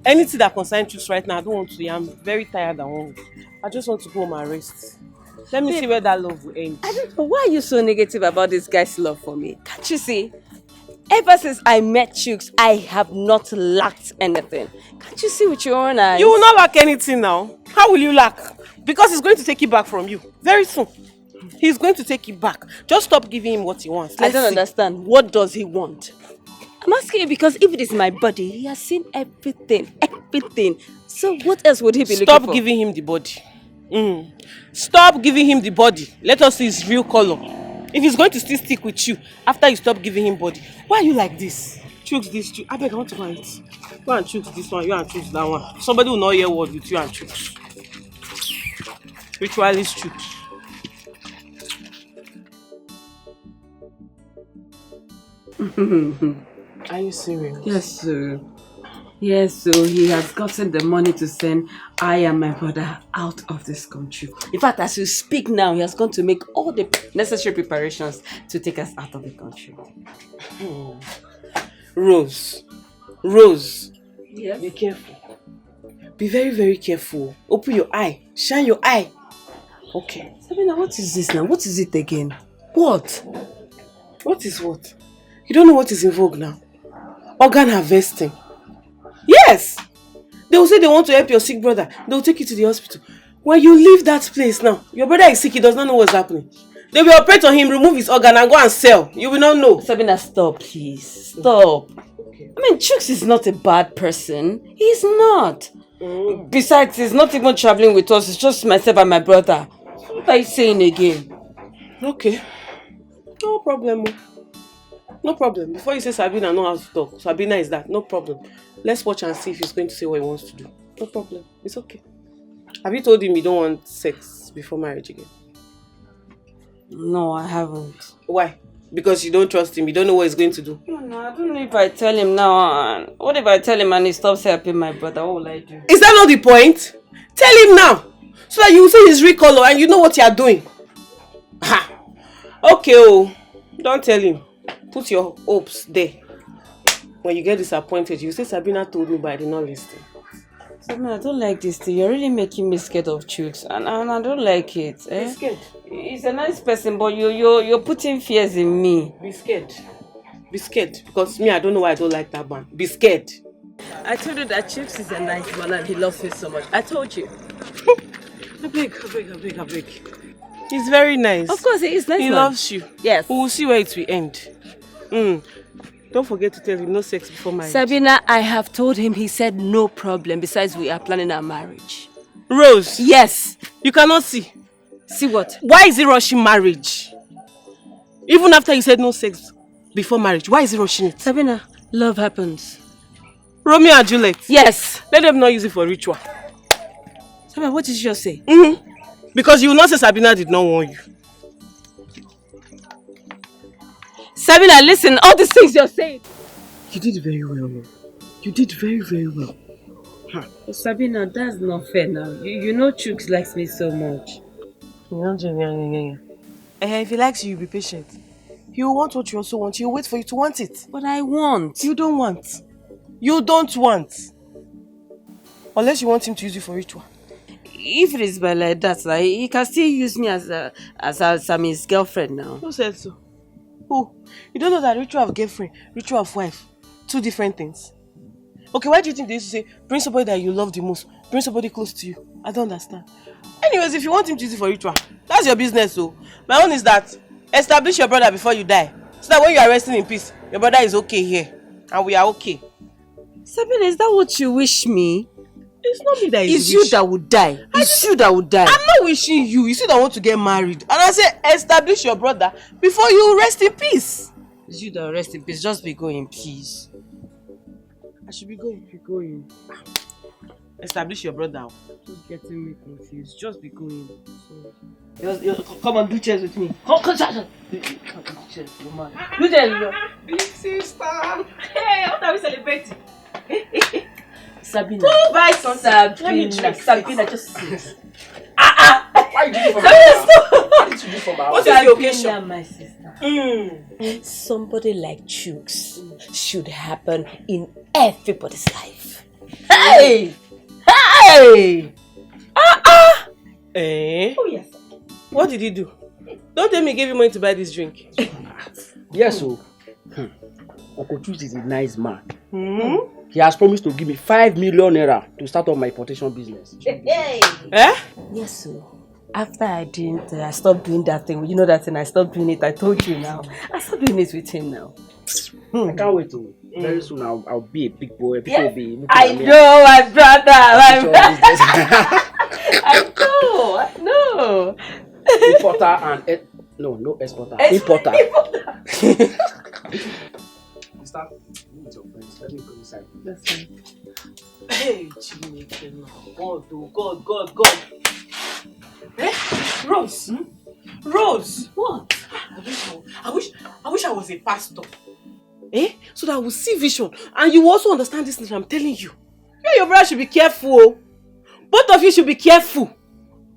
Anything that concerns Chooks right now, I don't want to. I'm very tired and hungry. I just want to go home and rest. Let me see where that love will end. I don't know, why are you so negative about this guy's love for me? Can't you see? Ever since I met Chooks, I have not lacked anything. Can't you see with your own eyes? You will not lack anything now. How will you lack? Because he's going to take it back from you. Very soon. He's going to take it back. Just stop giving him what he wants. I don't understand. What does he want? I'm asking you because if it is my body, he has seen everything. Everything. So what else would he be looking for? Stop giving him the body. Stop giving him the body. Let us see his real color. If he's going to still stick with you after you stop giving him body, why are you like this? Chooks this, Chooks. I beg, I want to go and eat. Go and choose this one, you and choose that one. Somebody will not hear word with you and Chooks. Ritualist Chooks. Are you serious? Yes, sir. Yes, so he has gotten the money to send I and my brother out of this country. In fact, as you speak now, he has gone to make all the necessary preparations to take us out of the country. Rose. Yes? Be careful. Be very, very careful. Open your eye. Shine your eye. Okay. Sabina, what is this now? What is it again? What? What is what? You don't know what is in vogue now? Organ harvesting. Yes! They will say they want to help your sick brother. They will take you to the hospital. When you leave that place now, your brother is sick, he does not know what's happening. They will operate on him, remove his organ and go and sell. You will not know. Sabina, stop, please. Stop. Okay. I mean, Chooks is not a bad person. He's not. Besides, he's not even traveling with us. It's just myself and my brother. What are you saying again? Okay. No problem. No problem. Before you say Sabina know how to talk, Sabina is that. No problem. Let's watch and see if he's going to say what he wants to do. No problem. It's okay. Have you told him you don't want sex before marriage again? No, I haven't. Why? Because you don't trust him, you don't know what he's going to do. No, I don't know if I tell him now. What if I tell him and he stops helping my brother? What will I do? Is that not the point? Tell him now, so that you will see his real color and you know what you are doing. Ha! Okay, oh, don't tell him. Put your hopes there. When you get disappointed, you say Sabina told me, but I did not listen. Sabina, I don't like this thing. You're really making me scared of Chooks, and I don't like it. Be scared. He's a nice person, but you're putting fears in me. Be scared. Be scared, because me, I don't know why I don't like that man. Be scared. I told you that Chooks is a nice man and he loves me so much. I told you. I beg. He's very nice. Of course, he is nice. He loves you. Yes. We will see where it will end. Don't forget to tell him no sex before marriage. Sabina, I have told him. He said no problem. Besides, we are planning our marriage. Rose. Yes. You cannot see. See what? Why is he rushing marriage? Even after he said no sex before marriage, why is he rushing it? Sabina, love happens. Romeo and Juliet. Yes. Let them not use it for ritual. Sabina, what did you just say? Because you will not say Sabina did not warn you. Sabina, listen, all these things you're saying. You did very well. You did very, very well. But Sabina, that's not fair now. You know Chooks likes me so much. If he likes you, you'll be patient. He will want what you also want. He'll wait for you to want it. But I want. You don't want. You don't want. Unless you want him to use you for ritual. If it is by like that, like, he can still use me as I'm his girlfriend now. Who said so? Who? You don't know that ritual of girlfriend, ritual of wife, two different things. Okay, why do you think they used to say, bring somebody that you love the most, bring somebody close to you? I don't understand. Anyways, if you want him to use it for ritual, that's your business. So my own is that establish your brother before you die, so that when you are resting in peace, your brother is okay here and we are okay. Sabina, is that what you wish me? It's not me that is you that would die. It's you that would die. I'm not wishing you. You still don't want to get married. And I say establish your brother before you rest in peace. It's you that rest in peace. Just be going, please. I should be going. Be going. Establish your brother. Just getting me confused. Just be going. Come on, do chairs with me. Come, do chairs, woman. Do chairs, big sister. Hey, what are we celebrating? Sabina. Bye, Sabina. Sabina, just sit. Why did you do for What did you do for my house? What is the occasion? My sister. Somebody like Chooks should happen in everybody's life. Hey! Hey! Eh? Oh, yes. What did he do? Don't tell me he gave you money to buy this drink. Yes, so. Uncle Chooks is a nice man. He has promised to give me 5 million naira to start up my importation business. Hey! Eh? Yes, sir. After I stopped doing that thing. You know that thing, I stopped doing it. I told you now. I stopped doing it with him now. I can't wait to. Very soon I'll be a big boy. People will be I know, my brother. I know. Importer and no exporter. Importer. Start with your friends. Let me go inside. That's fine. Hey, God. Eh? Rose. Rose. What? I wish I was a pastor. So that I will see vision and you will also understand this thing I'm telling you. You and your brother should be careful. Both of you should be careful.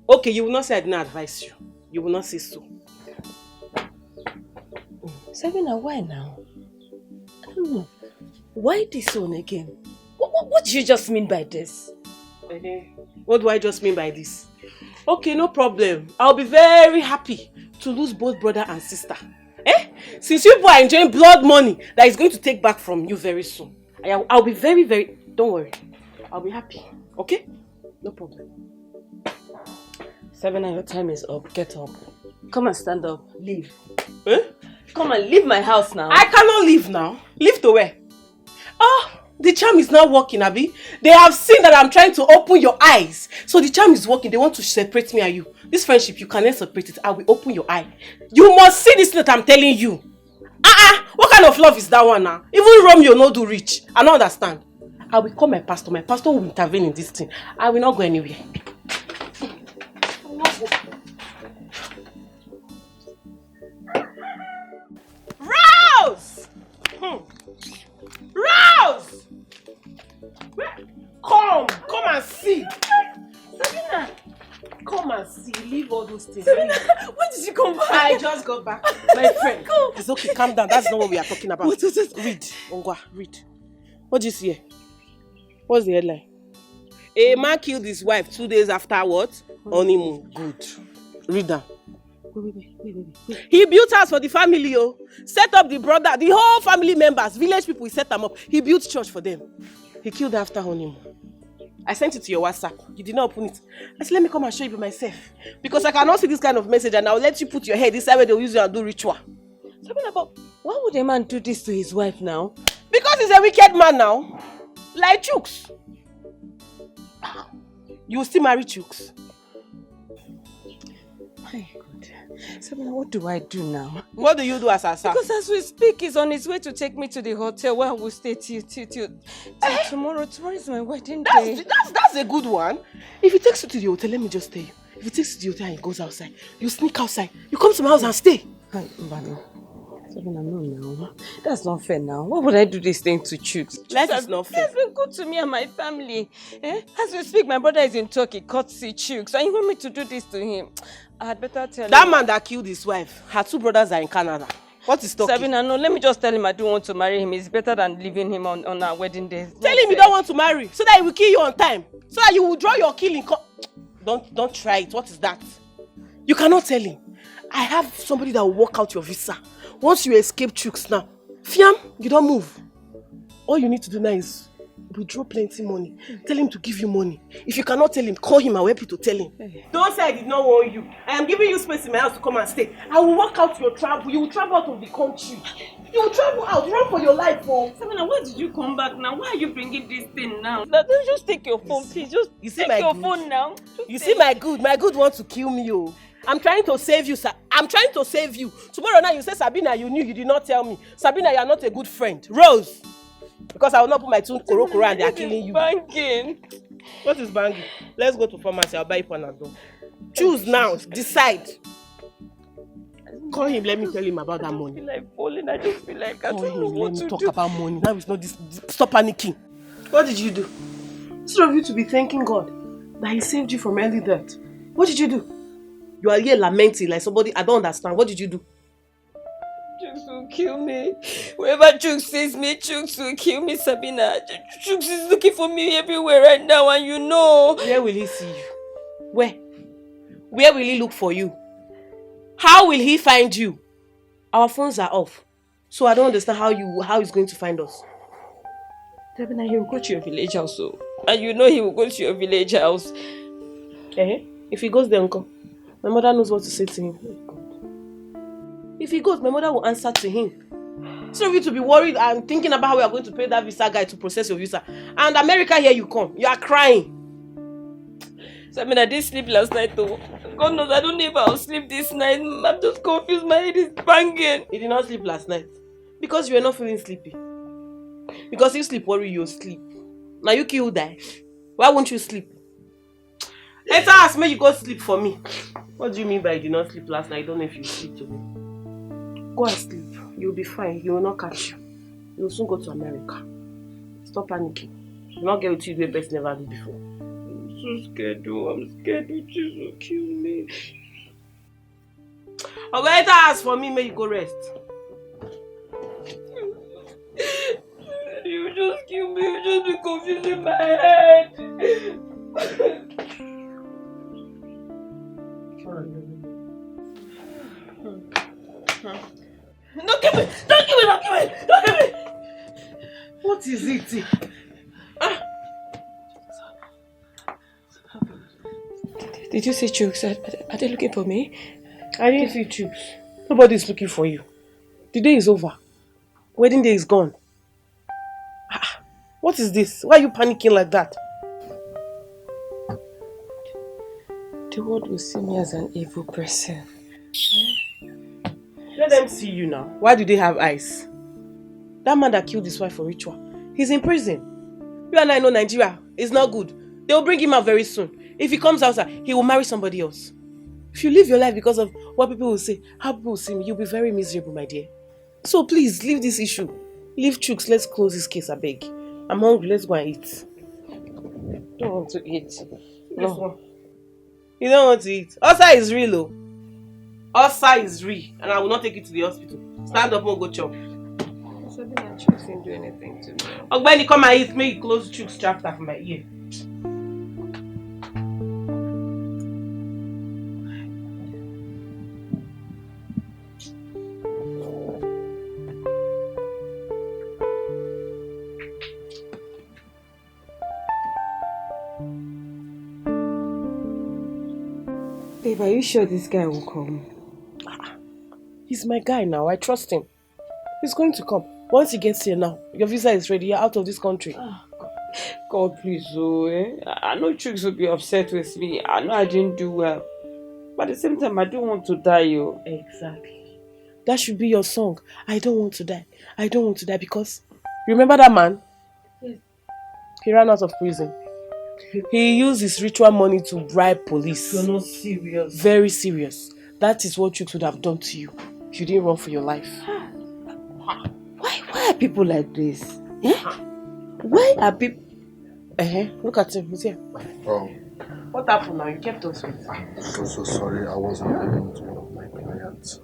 Okay, you will not say I didn't advise you. You will not say so. Sabina, why now? I don't know. Why this one again? What do you just mean by this? What do I just mean by this? Okay, no problem. I'll be very happy to lose both brother and sister. Since you people are enjoying blood money that is going to take back from you very soon. I'll be very, very... Don't worry. I'll be happy. Okay? No problem. Sabina, your time is up. Get up. Come and stand up. Leave. Eh? Come and leave my house now. I cannot leave now. Leave to where? The charm is not working, Abi. They have seen that I'm trying to open your eyes. So the charm is working. They want to separate me and you. This friendship, you cannot separate it. I will open your eye. You must see this that I'm telling you. What kind of love is that one now? Even Romeo no do rich. I don't understand. I will call my pastor. My pastor will intervene in this thing. I will not go anywhere. and see. Leave all those things. When did you come back? I just got back. My friend. It's okay, calm down. That's not what we are talking about. What is it? Read. Ongwa, read. What do you see here? What's the headline? A man killed his wife 2 days after what? Honeymoon. Good. Read that. Wait. He built house for the family, set up the brother, the whole family members, village people, he set them up. He built church for them. He killed her after honeymoon. I sent it to your WhatsApp. You did not open it. I said, let me come and show you by myself. Because I cannot see this kind of message and I'll let you put your head inside where they'll use you and do ritual. Something about, why would a man do this to his wife now? Because he's a wicked man now. Like Chooks. You will still marry Chooks. My God. Sabina, what do I do now? What do you do as Asa? Because as we speak, he's on his way to take me to the hotel where we'll stay till tomorrow. Tomorrow is my wedding day. That's a good one. If he takes you to the hotel, let me just tell you. If he takes you to the hotel and he goes outside, you sneak outside. You come to my house and stay. Sabina, no now. That's not fair now. Why would I do this thing to Chooks? Life is not fair. He has been good to me and my family. As we speak, my brother is in Turkey, courtesy Chooks. And you want me to do this to him? I had better tell him. That man that killed his wife, her 2 brothers are in Canada. What is talking? Sabina, no, let me just tell him I don't want to marry him. It's better than leaving him on our wedding day. Tell him you don't want to marry, so that he will kill you on time. So that you will draw your killing. Don't try it. What is that? You cannot tell him. I have somebody that will work out your visa. Once you escape Chooks now, Fiam, you don't move. All you need to do now is withdraw plenty money. Tell him to give you money. If you cannot tell him, call him. I'll help you to tell him. Don't say I did not warn you. I am giving you space in my house to come and stay. I will work out your travel. You will travel out of the country. You will travel out. Run for your life, Sabina, why did you come back now? Why are you bringing this thing now? Don't just take your phone, please. Just take your phone now. You see my good. My good wants to kill me, I'm trying to save you, sir. I'm trying to save you. Tomorrow night you say, Sabina, you knew, you did not tell me. Sabina, you are not a good friend. Rose! Because I will not put my 2 koro and they are killing you. Banging. What is banging? Let's go to pharmacy. I'll buy you Panadol. Choose now. Decide. Call him. Let me tell him about that money. I just feel like I don't know what to do. Talk about money. Now it's not this. Stop panicking. What did you do? Instead of you to be thanking God that He saved you from early death, what did you do? You are here lamenting like somebody. I don't understand. What did you do? Chooks will kill me. Wherever Chooks sees me, Chooks will kill me, Sabina. Chooks is looking for me everywhere right now, and you know. Where will he see you? Where? Where will he look for you? How will he find you? Our phones are off. So I don't understand how he's going to find us. Sabina, he will go to your village house, and you know he will go to your village house. If he goes there, uncle, my mother knows what to say to him. If he goes, my mother will answer to him. So you to be worried and thinking about how we are going to pay that visa guy to process your visa. And America, here you come. You are crying. So I mean, I didn't sleep last night though. God knows I don't know if I'll sleep this night. I'm just confused. My head is banging. You did not sleep last night. Because you were not feeling sleepy. Because if sleep worry, you'll sleep. Now you kill die. Why won't you sleep? Later ask me you go sleep for me. What do you mean by you did not sleep last night? I don't know if you sleep today. Go and sleep. You'll be fine. He will not catch you. You'll soon go to America. Stop panicking. You'll not get with you the best never did before. I'm so scared though. I'm scared Chooks will kill me. I'll later ask for me, may you go rest. You just kill me. You just be confusing my head. Don't give me! Don't give me! Don't give me! Don't give me! What is it? Did you see Chooks? Are they looking for me? I didn't see Chooks. Nobody is looking for you. The day is over. Wedding day is gone. What is this? Why are you panicking like that? The world will see me as an evil person. Let them see you now. Why do they have eyes? That man that killed his wife for ritual, he's in prison. You and I know Nigeria is not good. They will bring him out very soon. If he comes outside, he will marry somebody else. If you live your life because of what people will say, how people will see me, you'll be very miserable, my dear. So please, leave this issue. Leave Chooks, let's close this case, I beg. I'm hungry, let's go and eat. I don't want to eat. No. You don't want to eat. Ulcer is real, oh. Ulcer is real, and I will not take you to the hospital. Stand up and go chop. Sabina, Chooks didn't do anything to me. Ogbeni, come and eat. Make you close Chooks chapter for my ear. Babe, are you sure this guy will come? He's my guy now. I trust him. He's going to come. Once he gets here now, your visa is ready. You're out of this country. God, please, I know Chooks will be upset with me. I know I didn't do well. But at the same time, I don't want to die, yo. Exactly. That should be your song. I don't want to die. I don't want to die because... Remember that man? Yes. He ran out of prison. He used his ritual money to bribe police. You're not serious. Very serious. That is what Chooks would have done to you if you didn't run for your life. Why are people like this? Eh? Why are people... Look at him. He's here. Oh. What happened now? You kept us with. I'm so sorry. I wasn't able to one of my clients.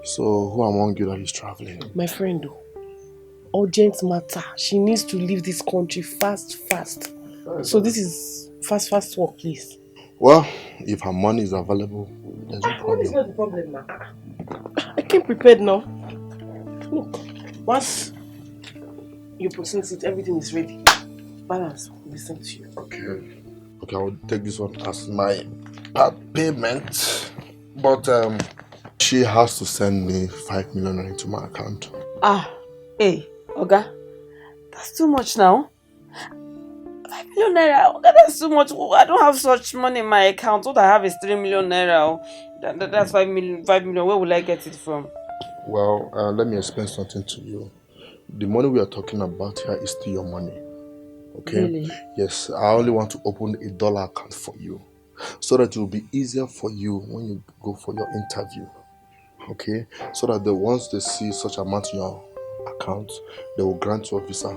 So, who among you that is traveling? My friend, urgent matter. She needs to leave this country fast. So this is fast work, please. Well, if her money is available, there's no problem. Money is not the problem now. I came prepared now. Look, once you process it, everything is ready. Balance will be sent to you. Okay, I will take this one as my part payment. But she has to send me 5 million into my account. Hey, Oga, that's too much now. 5 million naira, Oga, that's too much. I don't have such money in my account. What I have is 3 million naira. That's 5 million. Where will I get it from? Well, let me explain something to you. The money we are talking about here is still your money. Okay? Really? Yes, I only want to open a dollar account for you so that it will be easier for you when you go for your interview. Okay? So that once they see such amount in your account, they will grant you a visa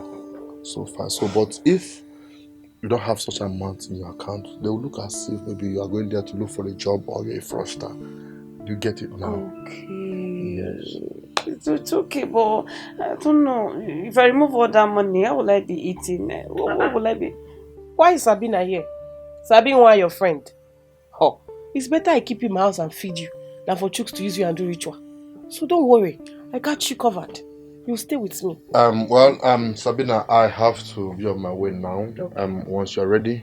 so far. But if you don't have such amount in your account, they will look as if maybe you are going there to look for a job or you're a fraudster. You get it now? Okay. Yes. It's okay, but I don't know. If I remove all that money, how will I be eating? What will I be? Why is Sabina here? Sabina, why your friend? It's better I keep you in my house and feed you than for Chooks to use you and do ritual. So don't worry. I got you covered. You'll stay with me. Sabina, I have to be on my way now. Once you're ready,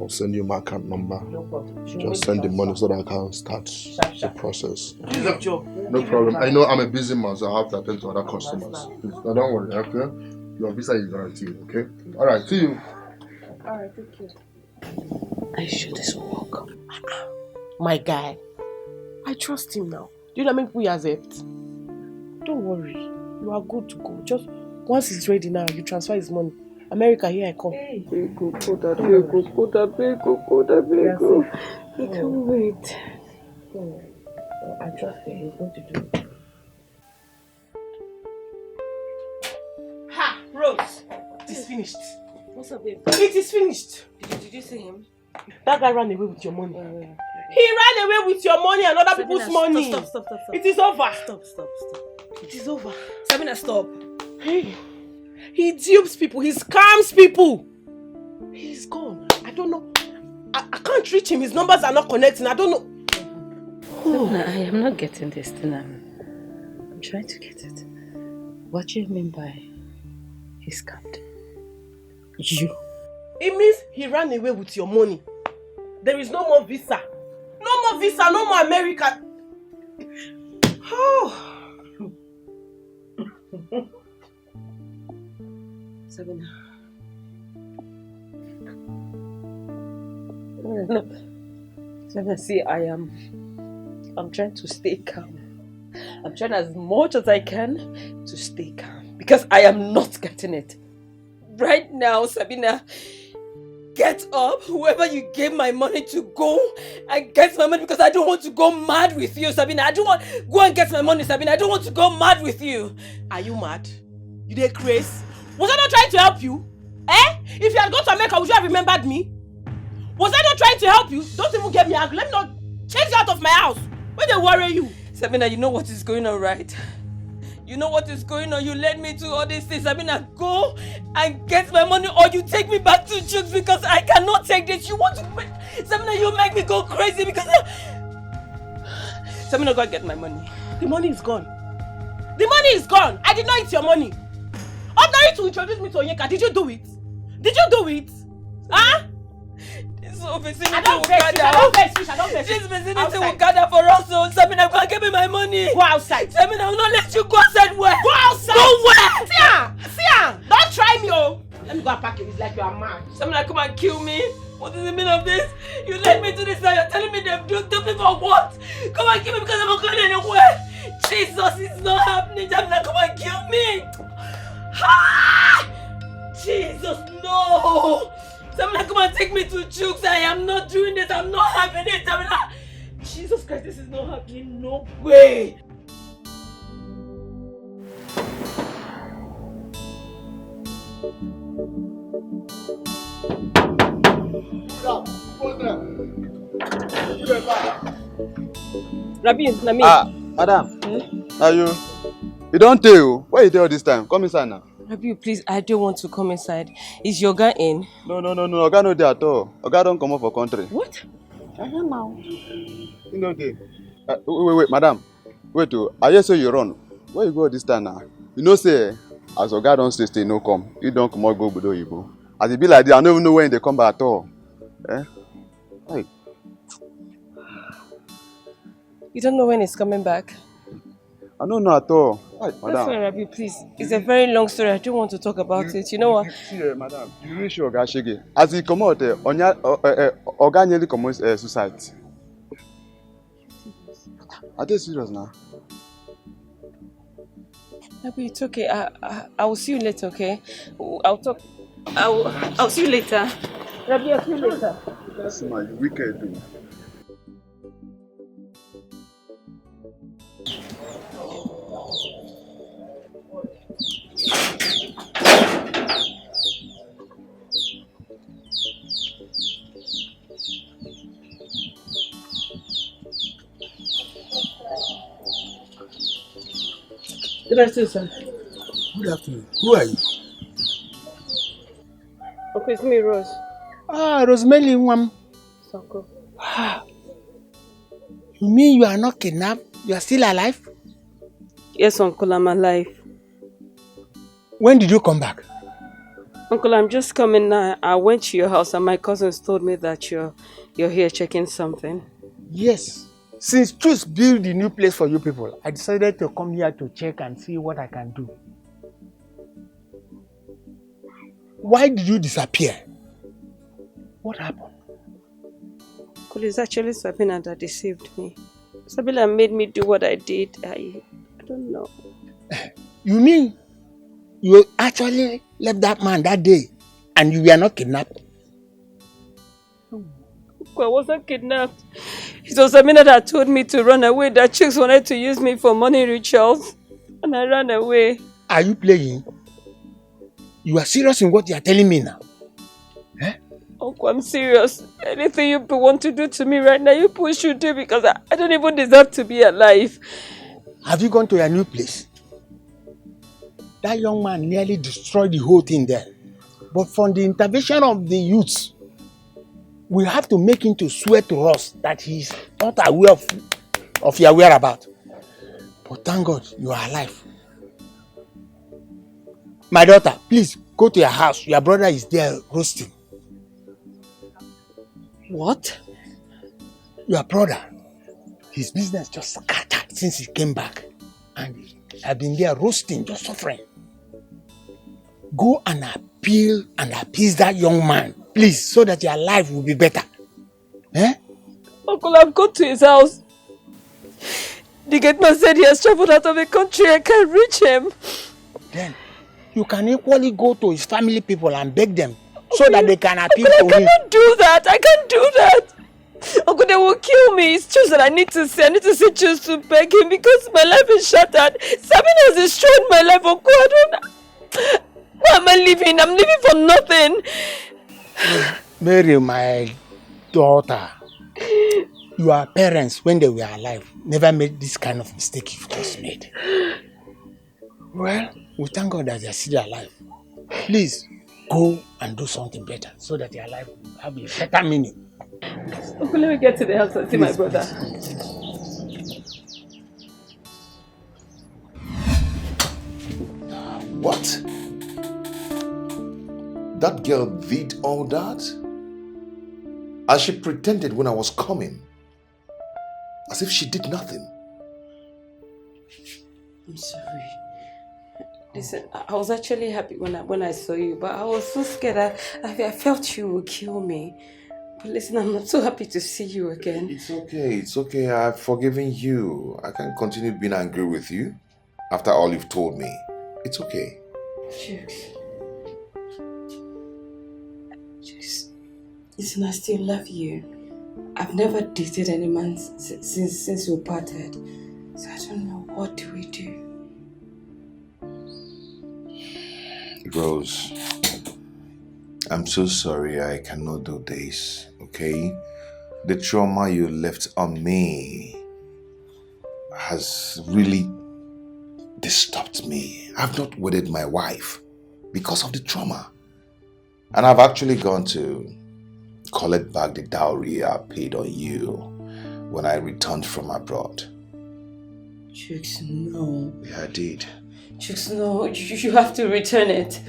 I'll send you my account number. No problem. Just send the money so that I can start the process. Do your job. No problem. I know I'm a busy man, so I have to attend to other customers. Now don't worry, okay? Your visa is guaranteed, okay? Alright, see you. Alright, take care. Are you sure this will work? My guy. I trust him now. Do you know how many people he has helped? Don't worry. You are good to go. Just once he's ready now, you transfer his money. America, here I come. I can't wait. I trust him. He's going to do it. Ha! Rose! It is finished. What's up, babe? It is finished. Did you see him? That guy ran away with your money. He ran away with your money and other people's money. Stop. It is over. Stop. It is over. Sabina, stop. Hey, he dupes people. He scams people. He's gone. I don't know. I can't reach him. His numbers are not connecting. I don't know. Sabina, I am not getting this thing. I'm trying to get it. What do you mean by he scammed? You? It means he ran away with your money. There is no more visa. No more visa, no more America. Oh. Sabina. Sabina, see, I'm trying to stay calm. I'm trying as much as I can to stay calm because I am not getting it. Right now, Sabina, get up, whoever you gave my money to, go and get my money because I don't want to go mad with you, Sabina. I don't want go and get my money, Sabina. I don't want to go mad with you. Are you mad? You dey crazy? Was I not trying to help you? If you had gone to America, would you have remembered me? Was I not trying to help you? Don't even get me angry. Let me not chase you out of my house. Where they worry you? Sabina, you know what is going on, right? You know what is going on. You led me to all these things. Sabina, go and get my money or you take me back to Jukes because I cannot take this. You want to make... Sabina, you make me go crazy because... Sabina, go and get my money. The money is gone. The money is gone. I did not eat your money. Ordinary to introduce me to Onyeka. Did you do it? Did you do it? Huh? I don't vex. This vicinity will gather for us, so Sabina, go and give me my money. Go outside. Sabina, I will not let you go outside. Where? Go outside. Go where? See ya. Don't try me, oh. Let me go and pack it. It's like you are mad. Sabina, come and kill me. What is the meaning of this? You led me to this and you're telling me they've duped me for what? Come and kill me because I'm not going anywhere. Jesus, it's not happening. Sabina, come and kill me. Ah! Jesus, no. Sabina, come and take me to Jukes. I am not doing this. I'm not having it. Sabina. Jesus Christ, this is not happening. No way. Rabi, Nami. Madam. Are you don't tell. Why you tell this time? Come inside now. Rabi, please, I don't want to come inside. Is your guy in? No. Oga no dey at all. Oga don't come up for country. What? I don't know. You know dey. Wait, madam. Wait, I hear say you run. Where you go this time now? You know say, as Oga don't stay, no come. You don't come out go Obodo Oyibo. As it be like this, I don't even know when they come back at all. Eh? Hey. You don't know when he's coming back? I don't know at all. Right, That's madam. fine, Rabi, please. It's a very long story. I don't want to talk about it. You know what? See, madam, you really sure Oga Shege. As he come out, Oga nearly commits suicide. Are they serious now? Rabi, it's okay. I will see you later, okay? I'll talk. I'll see you later. Rabi, I'll see you later. That's my wicked dude. Good afternoon, sir. Good afternoon. Who are you? Okay, it's me, Rose. Rosemary Nwam. Soko. You mean you are not kidnapped? You are still alive? Yes, Uncle, I'm alive. When did you come back? Uncle, I'm just coming now. I went to your house and my cousins told me that you're here checking something. Yes. Since Choose built the new place for you people, I decided to come here to check and see what I can do. Why did you disappear? What happened? Uncle, it's actually Sabina that deceived me. Sabina made me do what I did. I don't know. You mean you actually left that man that day and you were not kidnapped? I wasn't kidnapped. It was Sabina that told me to run away, that chicks wanted to use me for money rituals. And I ran away. Are you playing? You are serious in what you are telling me now? Eh? Uncle, I'm serious. Anything you want to do to me right now, you people should do because I don't even deserve to be alive. Have you gone to your new place? That young man nearly destroyed the whole thing there. But from the intervention of the youths, we have to make him to swear to us that he is not aware of your whereabouts. But thank God you are alive. My daughter, please go to your house. Your brother is there roasting. What? Your brother, his business just scattered since he came back. And I've been there roasting, just suffering. Go and appeal and appease that young man, please, so that your life will be better. Eh? Uncle, I've gone to his house. The gate man said he has traveled out of the country. I can't reach him. Then you can equally go to his family people and beg them so that they can appeal to him. I cannot do that. I can't do that. Uncle, they will kill me. It's just that I need to see just to beg him because my life is shattered. Sabina has destroyed my life, Uncle. I don't... Why am I living? I'm living for nothing. Mary, my daughter, your parents, when they were alive, never made this kind of mistake you've just made. Well, we thank God that they're still alive. Please, go and do something better so that your life will have a better meaning. Uncle, let me get to the house and see my brother. What? That girl did all that? And she pretended when I was coming. As if she did nothing. I'm sorry. Listen, I was actually happy when I saw you, but I was so scared. I felt you would kill me. But listen, I'm so happy to see you again. It's okay. I've forgiven you. I can't continue being angry with you after all you've told me. It's okay. Just listen, I still love you. I've never dated any man since we parted. So I don't know, what do we do? Rose, I'm so sorry I cannot do this, okay? The trauma you left on me has really disturbed me. I've not wedded my wife because of the trauma. And I've actually gone to collect back the dowry I paid on you when I returned from abroad. Chicks, no. Yeah, I did. Chicks, no. You have to return it.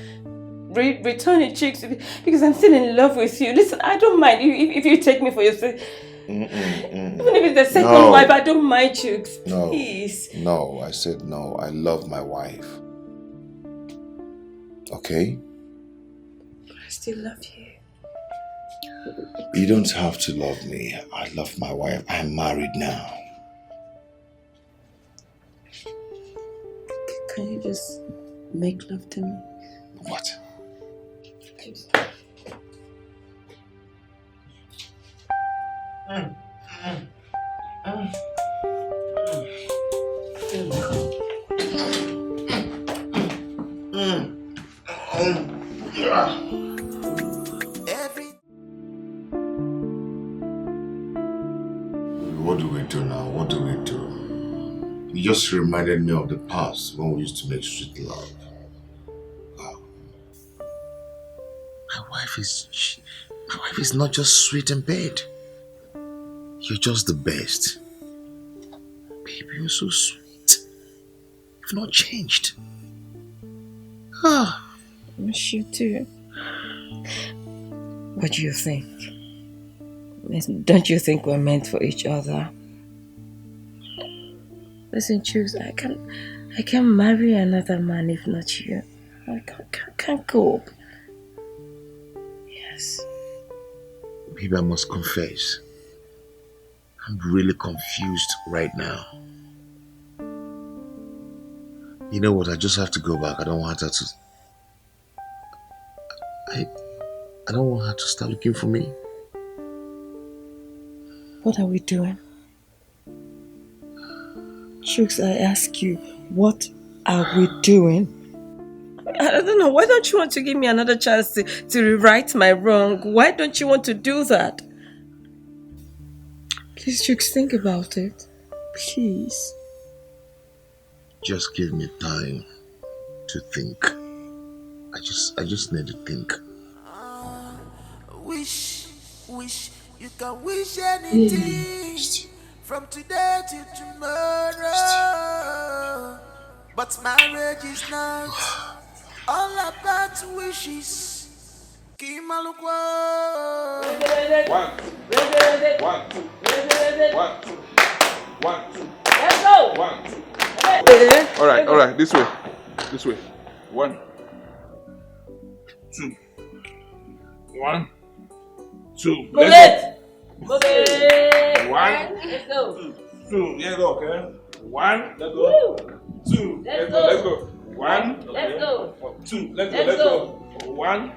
Return it, Chicks, because I'm still in love with you. Listen, I don't mind if you take me for your sake. Even if it's the second wife, I don't mind, Chicks. Please. No, I said no. I love my wife. Okay? I still love you. You don't have to love me. I love my wife. I'm married now. Can you just make love to me? What? Please. What do we do now? What do we do? You just reminded me of the past when we used to make sweet love. Wow. My wife is not just sweet in bed. You're just the best. Baby, you're so sweet. You've not changed. Ah, wish you too. What do you think? Don't you think we're meant for each other? Listen, Chooks, I can't marry another man if not you. I can't cope. Yes. Baby, I must confess. I'm really confused right now. You know what? I just have to go back. I don't want her to... I don't want her to start looking for me. What are we doing? Chooks, I ask you, what are we doing? I don't know. Why don't you want to give me another chance to rewrite my wrong? Why don't you want to do that? Please, Chooks, think about it. Please. Just give me time to think. I just need to think. Wish you can wish anything from today till tomorrow. But marriage is not all about wishes. Kimalukwa. 1, 2, 1, 2, 1, 2. Let's go. 1, 2. All right. This way. 1, 2. 1, 2. Let's go. 1. Let's go. 2. Yeah, go. Okay. 1. Let's go. 2. Let's go. 1. Let's go. 2. Let's go. 1.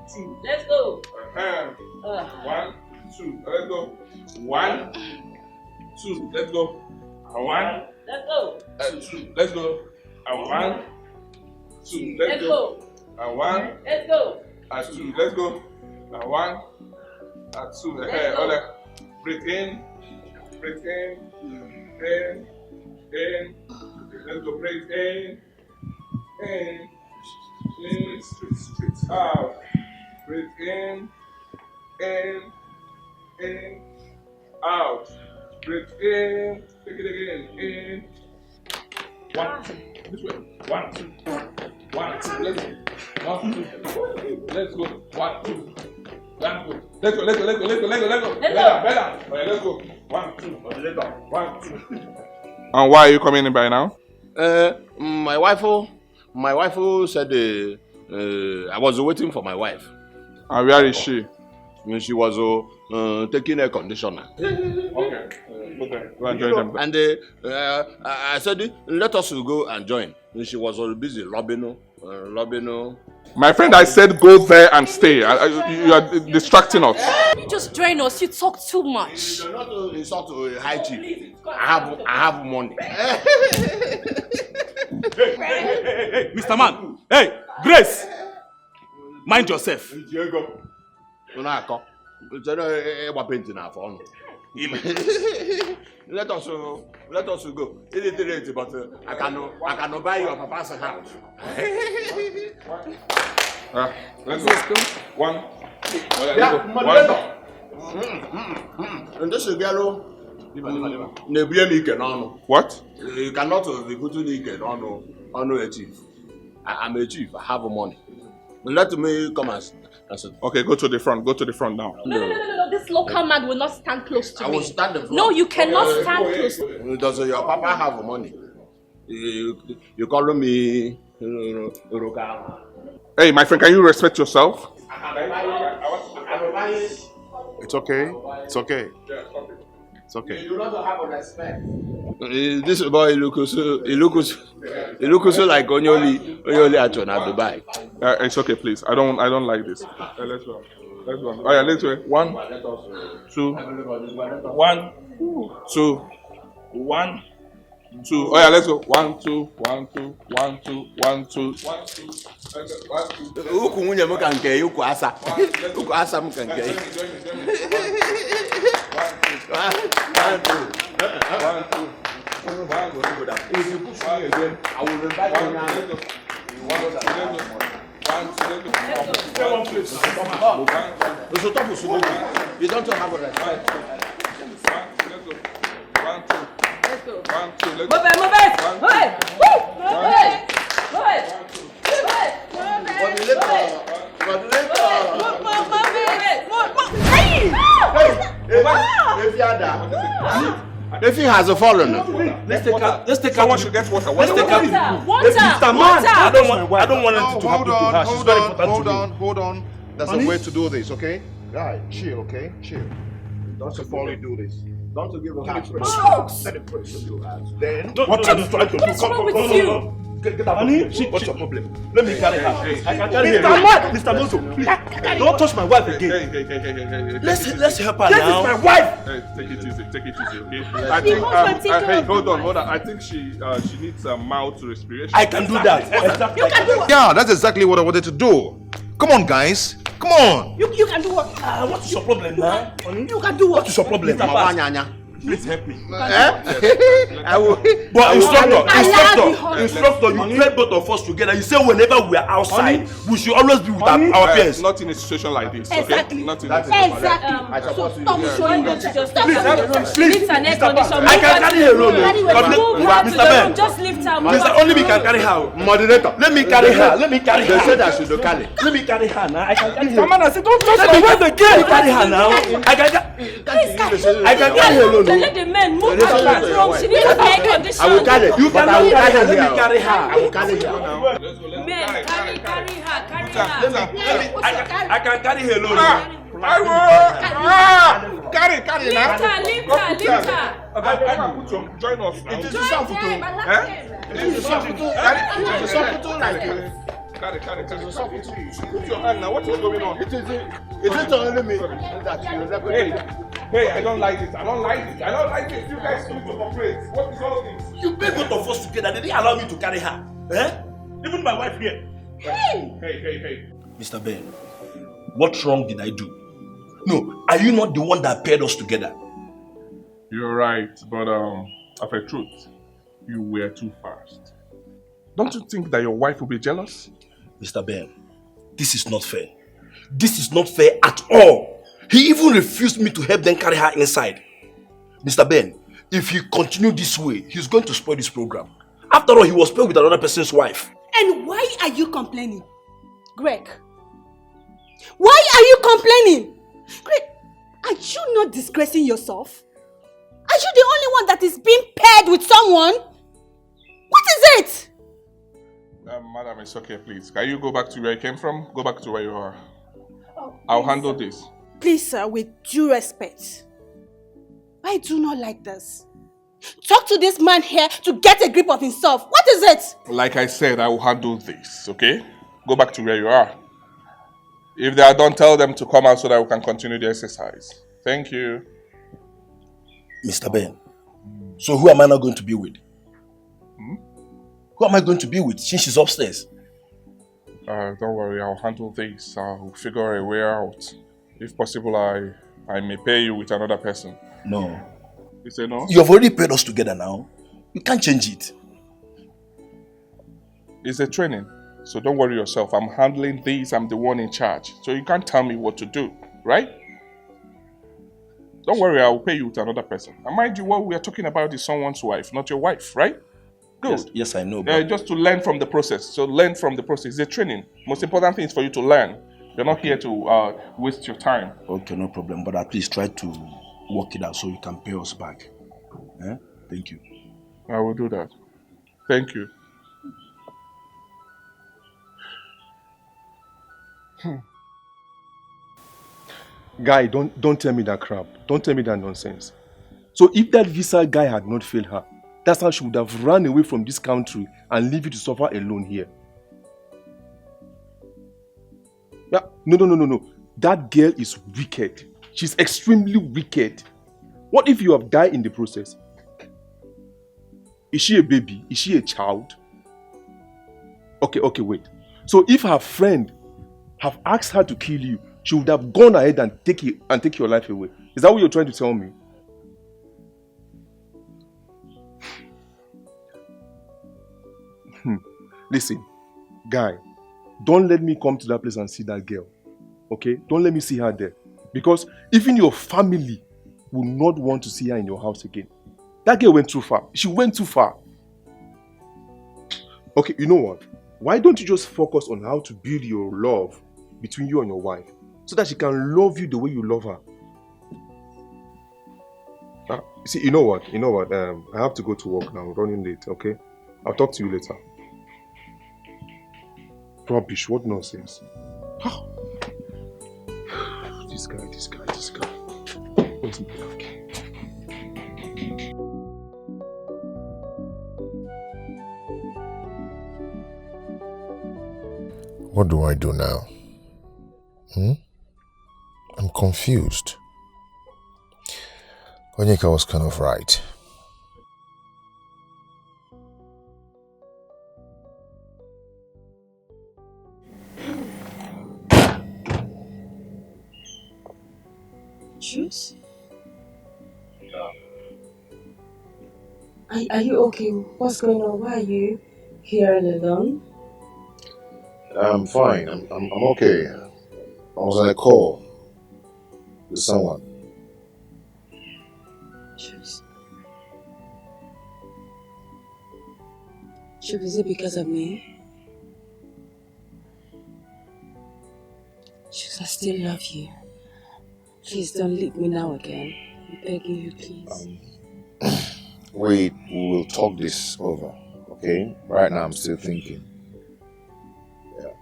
2. Let's go. 1, 2. Let's go. 1, 2. Let's go. 1. Let's go. 2. Let's go. 1, 2. Let's go. 1. Let's go. 2. Let's go. 1, Two. Ole. Breathe in. Breathe in. In. In. Let's go. Breathe in. In. In. Out. Breathe in. In. In. Out. Breathe in. Take it again. In. 1, 2. This way. 1, 2. 1, 2. Let's go. 1, 2. Let's go. 1, 2. 1, 2. Let's go. Better. Okay, let's go. 1, 2. 1, 2. And why are you coming in by now? My wife said I was waiting for my wife. And where is she? She was taking a conditioner. Okay. Go and join them. And I said, let us go and join. And she was all busy lobbying. My friend, I said go there and stay. You are distracting us. You just join us. You talk too much. You are not insult to a high chief. I have money. Hey, Mr. Man. Hey, Grace. Mind yourself. Let us go. Illiterate, but I can buy your papa's house. Let's go. 1, 2. Yeah, and this is yellow. What? You cannot be put on a chief. I'm a chief. I have money. Let me come and sit. Okay, go to the front. Go to the front now. No. This local man will not stand close to me. I will stand in front. No, you cannot stand close to me. Does your papa have money? You call me Uruka. Hey, my friend, can you respect yourself? It's okay. It's okay. It's okay. You don't have respect. This boy looks so like Onyoli Acho na Dubai. It's okay, please. I don't like this. Let's go. Oh yeah, let's go. 1, 2. 1, 2. 1, 2. Oh yeah, let's go. 1, 2. 1, 2. 1, 2. 1, 2. 1, 2. Uku nwunye m ka nke uku asa. Uku asa m ka nke. 1, 2. If you push me again, I will invite you now. You don't have a respect. 1, 2. Let's go. 1, 2. Let's go. If he has a fallen, let's take out. Someone should get water. Let's take out. Water. Man, I don't want anything to happen to her. She's very important to me. Hold on. There's a way to do this, okay? Guy, chill, okay? Chill. Don't you follow do this. Don't you give a hand. Let it pray. Then what are you trying to do? Come. Get up. What's your problem? Let me carry her. I can carry her. Mr. Mozo, please. Don't touch my wife again. Hey. Let's help her this now. This is my wife. Hey, take it easy, okay? I think hey, hold on. I think she needs a mouth respiration. I can do that. Exactly. You can do what? Yeah, that's exactly what I wanted to do. Come on, guys. Come on. You can do what? What is your problem now? You can do what? What is your problem? Please help me. I will. But instructor, you played both of us together. You say whenever we are outside, we should always be with our parents. Not in a situation like this. Exactly. Okay? Not in Exactly. I support you. Stop showing them to just Please, I can carry her alone. Mr. Ben, just lift her. Only me can carry her. Moderator, let me carry her. They said I should carry. Let me carry her now. I can carry her. Man, I said don't touch my wife again. Carry her now. I can carry her alone. Let the men move her from. She needs air condition. I will carry. You can carry her. Let me carry her. I will carry her. Men, carry her. I can carry her alone. I will. Carry now. Lift her. I put some. Join us. It is a soft Carry. Put your hand now. What is going on? It is only me that you Hey, I don't like this. You guys need to cooperate. What is all this? You pay both of us together. They didn't allow me to carry her. Even my wife here. Hey. Mr. Ben, what wrong did I do? No, are you not the one that paired us together? You're right, but of a truth, you were too fast. Don't you think that your wife will be jealous? Mr. Ben, this is not fair. This is not fair at all. He even refused me to help them carry her inside. Mr. Ben, if he continue this way, he's going to spoil this program. After all, he was paired with another person's wife. And why are you complaining? Greg, why are you complaining? Greg, are you not disgracing yourself? Are you the only one that is being paired with someone? What is it? Madam, it's okay, please. Can you go back to where you came from? Go back to where you are. I'll handle this. Please, sir, with due respect. I do not like this. Talk to this man here to get a grip of himself. What is it? Like I said, I will handle this, okay? Go back to where you are. If they are done, tell them to come out so that we can continue the exercise. Thank you. Mr. Ben, so who am I not going to be with? Who am I going to be with since she's upstairs? Don't worry, I'll handle this. I'll figure a way out. If possible, I may pay you with another person. No. You say no? You have already paired us together now. You can't change it. It's a training, so don't worry yourself. I'm handling this. I'm the one in charge. So you can't tell me what to do, right? Don't worry, I'll pay you with another person. And mind you, what we are talking about is someone's wife, not your wife, right? Good. Yes, I know. But just to learn from the process. So learn from the process. It's a training. Most important thing is for you to learn. You're not here to waste your time. Okay, no problem. But at least try to work it out so you can pay us back. Thank you. I will do that. Thank you. Guy, don't tell me that crap. Don't tell me that nonsense. So if that visa guy had not failed her, that's how she would have run away from this country and leave you to suffer alone here. Yeah, no. That girl is wicked. She's extremely wicked. What if you have died in the process? Is she a baby? Is she a child? Okay, wait. So if her friend have asked her to kill you, she would have gone ahead and take your life away. Is that what you're trying to tell me? Listen, guy, don't let me come to that place and see that girl. Okay? Don't let me see her there. Because even your family will not want to see her in your house again. That girl went too far. She went too far. Okay, you know what? Why don't you just focus on how to build your love between you and your wife so that she can love you the way you love her? See, you know what? I have to go to work now. I'm running late, okay? I'll talk to you later. Rubbish, what nonsense. This guy. Where's my luck? What do I do now? I'm confused. Onyeka was kind of right. Juice? Are you okay? What's going on? Why are you here alone? I'm fine. I'm okay. I was on a call with someone. Juice, is it because of me? Juice, I still love you. Please don't leave me now again. I'm begging you, please. Wait, we will talk this over, okay? Right now I'm still thinking. Yeah.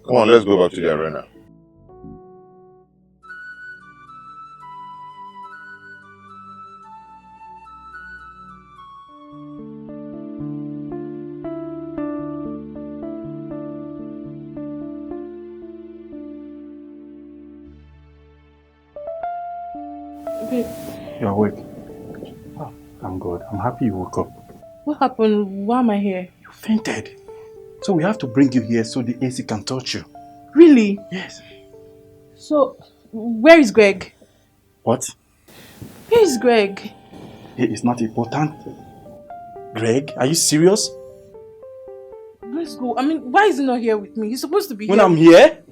Come on, let's go back to the arena. Babe. You're awake. Oh, thank God. I'm happy you woke up. What happened? Why am I here? You fainted. So we have to bring you here so the AC can touch you. Really? Yes. So, where is Greg? What? Where is Greg? It is not important. Greg, are you serious? Let's go. I mean, why is he not here with me? He's supposed to be When here. I'm here?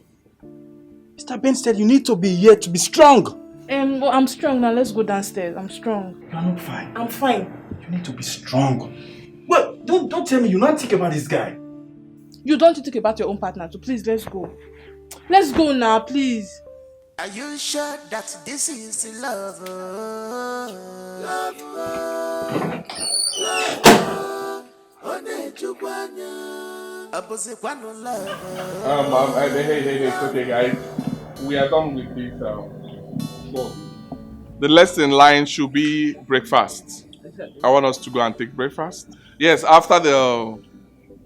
Mr. Ben said you need to be here to be strong. Well, I'm strong now. Let's go downstairs. I'm strong. You're not fine. I'm fine. You need to be strong. Well, don't tell me you not think about this guy. You don't think about your own partner, so please, let's go. Let's go now, please. Are you sure that this is love? Love. Hey, it's okay, guys. We are done with this. The lesson line should be breakfast. I want us to go and take breakfast. Yes, after the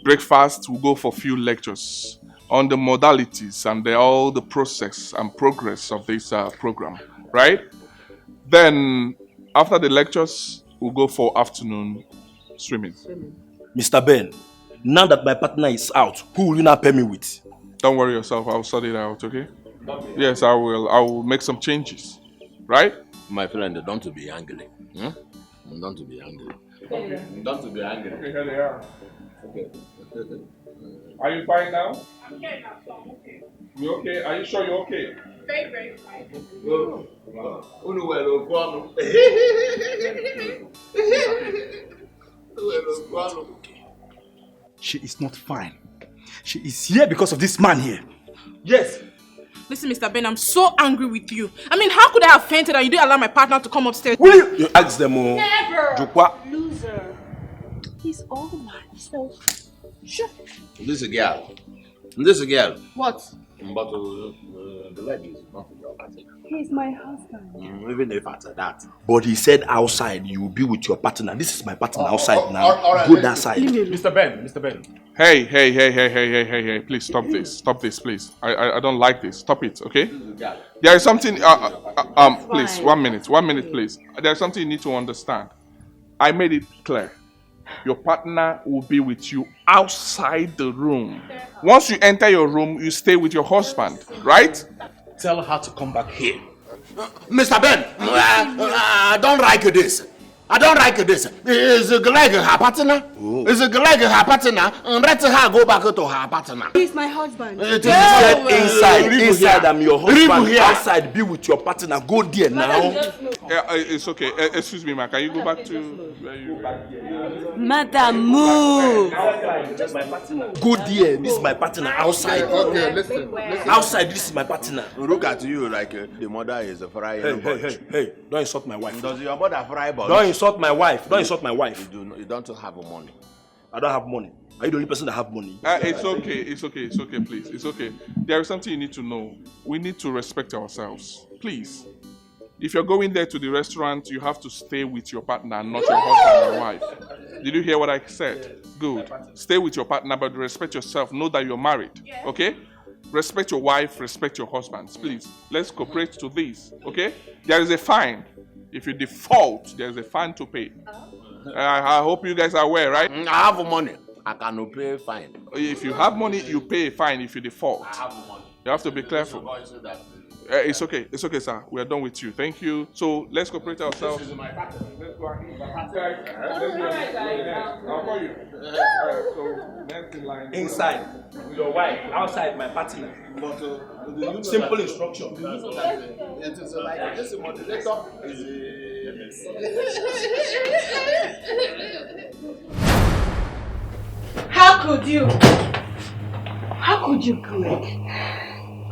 breakfast, we'll go for a few lectures on the modalities and all the process and progress of this program, right? Then, after the lectures, we'll go for afternoon swimming. Mr. Ben, now that my partner is out, who will you now pair me with? Don't worry yourself, I'll sort it out, okay? Yes, I will make some changes, right? My friend, don't to be angry. Don't to be angry. Don't to be angry. Okay, here they are. Okay. Are you fine now? I'm okay now, so I'm okay. You okay? Are you sure you're okay? Very, very fine. She is not fine. She is here because of this man here. Yes. Listen, Mr. Ben, I'm so angry with you. I mean, how could I have fainted and you didn't allow my partner to come upstairs? Will you ask them? Never! Loser. He's all myself. Sure. This girl. This girl. What? But the leg is not your partner. He's my husband. Even if after that. But he said outside you will be with your partner. This is my partner outside now. all right. Go that side. Mr. Ben. Hey, please stop this. Stop this, please. I don't like this. Stop it, okay? There is something, please, 1 minute, please. There's something you need to understand. I made it clear. Your partner will be with you outside the room. Once you enter your room, you stay with your husband, right? Tell her to come back here. Mr. Ben, I don't like this. I don't like this. Is Greg her partner? Is Greg her partner? And let her go back to her partner. He's my husband. Inside, I'm your husband. Outside, be with your partner. Go there now. It's okay. Excuse me, ma. Can you go back to where you Madam, move. Go there. This is my partner outside. Okay, listen. Outside, this is my partner. Look at you like the mother is a fry. Hey, don't insult my wife. Does your mother fry bunch? Don't insult my wife. Don't insult my wife. You don't have money. I don't have money. Are you the only person that have money? It's okay, please. It's okay. There is something you need to know. We need to respect ourselves. Please. If you're going there to the restaurant, you have to stay with your partner, not your husband or wife. Did you hear what I said? Good. Stay with your partner, but respect yourself. Know that you're married. Okay? Respect your wife, respect your husbands. Please. Let's cooperate to this. Okay? There is a fine. If you default, there is a fine to pay. I hope you guys are aware, right? I have money. I cannot pay fine. If you have money, you pay a fine if you default. I have money. You have to be careful. It's okay, sir. We are done with you. Thank you. So let's cooperate ourselves. This is my partner. Let's go. I'll call you. So next in line. Inside, your wife. Outside, my partner. Simple instruction. It is like this modulator. How could you? How could you, Greg?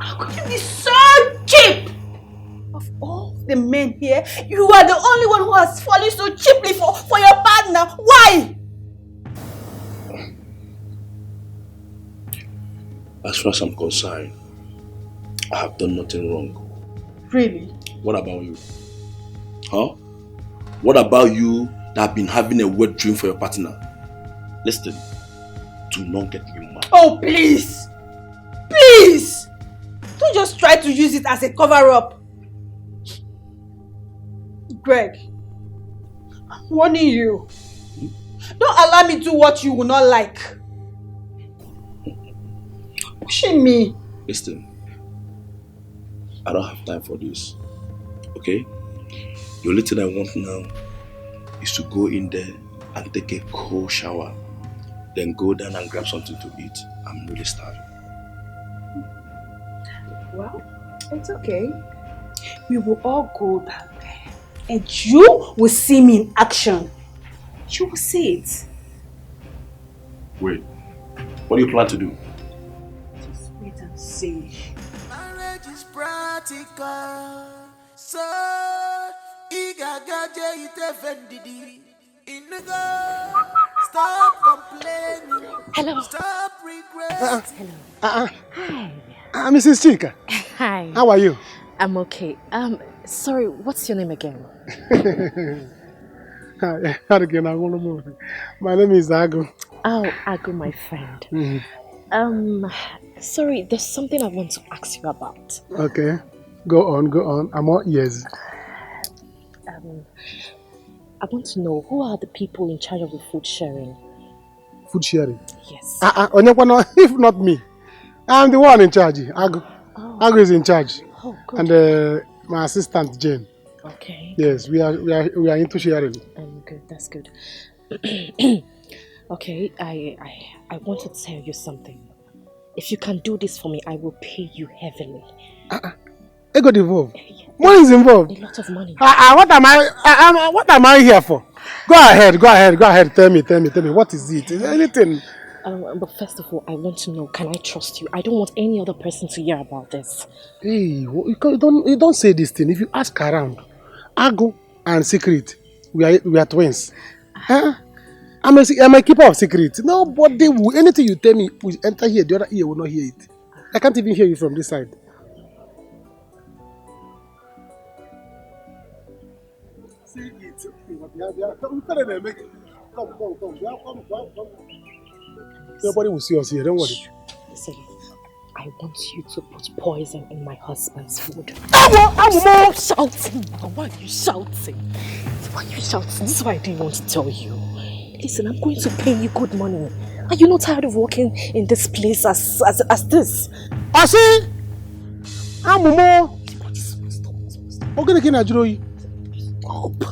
How could you be so cheap? Of all the men here, you are the only one who has fallen so cheaply for your partner. Why? As far as I'm concerned, I have done nothing wrong. Really? What about you? Huh? What about you that have been having a wet dream for your partner? Listen, do not get me mad. Oh, please! Please! Don't just try to use it as a cover-up. Greg, I'm warning you. Don't allow me to do what you will not like. Pushing me. Listen, I don't have time for this. Okay? The only thing I want now is to go in there and take a cold shower. Then go down and grab something to eat. I'm really starving. Well, it's okay. We will all go down there. And you will see me in action. You will see it. Wait, what do you plan to do? Just wait and see. Marriage is practical. So, igagaje ite vendidi. Inigo, stop complaining. Hello. Stop regretting. Hi. Mrs. Chika. Hi. How are you? I'm okay. Sorry, what's your name again? My name is Agu. Oh, Agu, my friend. Sorry, there's something I want to ask you about. Okay. Go on. I'm all ears. I want to know, who are the people in charge of the food sharing? Food sharing? Yes. If not me. I'm the one in charge. Agu. Oh. Agu is in charge. Oh, good. And my assistant Jane. Okay. Yes, we are into sharing. Good. That's good. Okay, I want to tell you something. If you can do this for me, I will pay you heavily. I got involved. Money is involved. A lot of money. What am I here for? Go ahead. Tell me. What is it? Is there anything? But first of all, I want to know, can I trust you? I don't want any other person to hear about this. Hey, you don't say this thing. If you ask around, Agu and Discreet, we are twins. I'm a keeper of secrets. Nobody will, anything you tell me will enter here, the other ear will not hear it. I can't even hear you from this side. See it. Come. Nobody will see us here, don't worry. Listen, I want you to put poison in my husband's food. I'm shouting. Why are you shouting? This is what I didn't want to tell you. Listen, I'm going to pay you good money. Are you not tired of working in this place as this? I see. I'm more. Okay, can I draw you? Stop.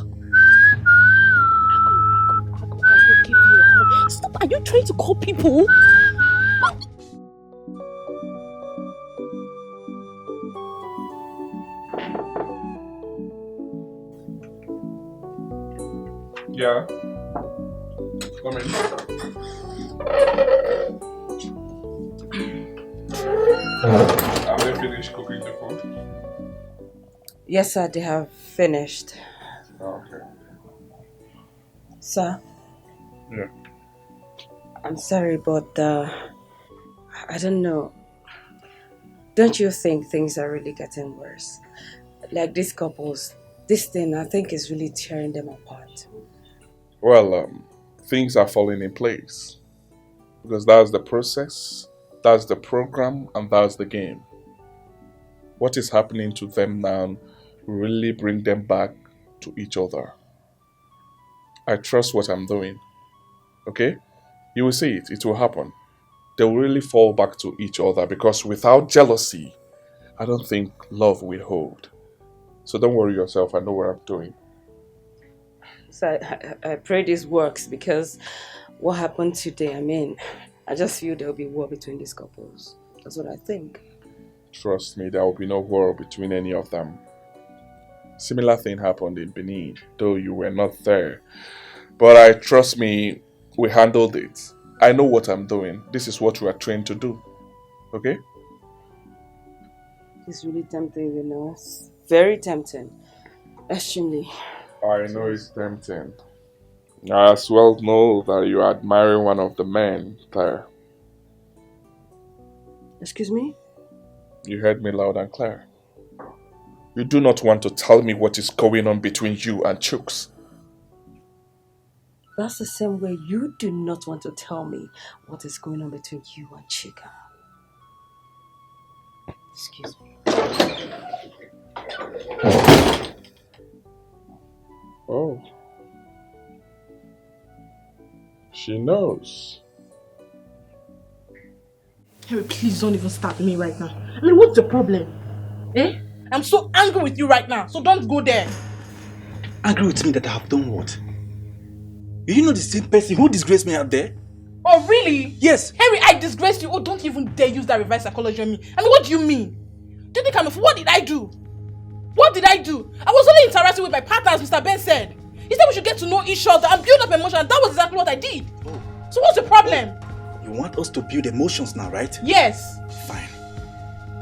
I will give you a hug. Stop. Are you trying to call people? Yeah. Come in. Have they finished cooking the food? Yes, sir, they have finished. Okay. Sir? Yeah. I'm sorry, but I don't know. Don't you think things are really getting worse? Like these couples, this thing I think is really tearing them apart. Well, things are falling in place. Because that's the process, that's the program, and that's the game. What is happening to them now really bring them back to each other. I trust what I'm doing. Okay? You will see it. It will happen. They will really fall back to each other because without jealousy, I don't think love will hold. So don't worry yourself. I know what I'm doing. So I pray this works because what happened today, I just feel there will be war between these couples. That's what I think. Trust me, there will be no war between any of them. Similar thing happened in Benin, though you were not there. But trust me, we handled it. I know what I'm doing. This is what we are trained to do. Okay? It's really tempting, It's very tempting. Extremely. I know it's tempting. I as well know that you are admiring one of the men there. Excuse me? You heard me loud and clear. You do not want to tell me what is going on between you and Chooks. That's the same way you do not want to tell me what is going on between you and Chika. Excuse me. Oh. She knows. Harry, please don't even start me right now. What's the problem? I'm so angry with you right now, so don't go there. Angry with me that I have done what? You know the same person who disgraced me out there? Oh, really? Yes. Harry, I disgraced you. Oh, don't even dare use that reverse psychology on me. I mean, what do you mean? Do you think I'm a fool? What did I do? What did I do? I was only interacting with my partner, as Mr. Ben said. He said we should get to know each other and build up emotion. That was exactly what I did. Oh. So what's the problem? You want us to build emotions now, right? Yes. Fine.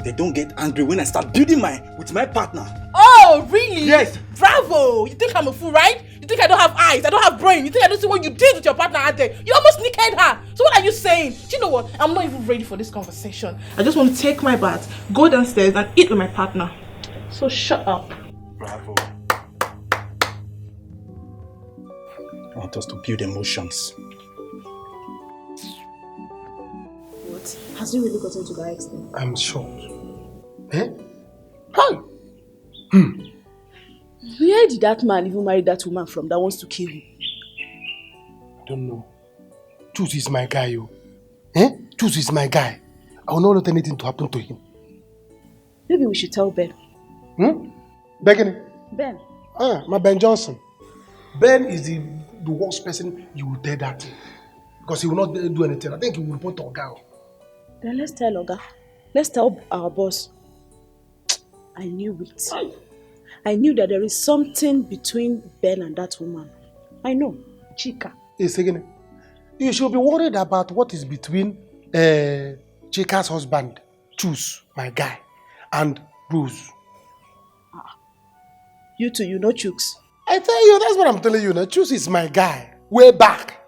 They don't get angry when I start building with my partner. Oh, really? Yes. Bravo. You think I'm a fool, right? You think I don't have eyes? I don't have brain? You think I don't see what you did with your partner out there? You almost nicked her. So what are you saying? Do you know what? I'm not even ready for this conversation. I just want to take my bath, go downstairs and eat with my partner. So shut up. Bravo. I want us to build emotions. What? Has he really gotten to that extent? I'm shocked. Eh? Hi! Where did that man even marry that woman from that wants to kill him? I don't know. Choose is my guy, yo. Eh? Choose is my guy. I will not let anything to happen to him. Maybe we should tell Ben. Begging? Ben? My Ben Johnson. Ben is the worst person you will tell that to. Because he will not do anything. I think he will report to Oga. Then let's tell Oga. Let's tell our boss. I knew it. I knew that there is something between Ben and that woman. I know. Chika. Hey, Segene, you should be worried about what is between Chika's husband, Choose, my guy, and Bruce. You two, you know Chooks. I tell you, that's what I'm telling you now. Choose is my guy. Way back.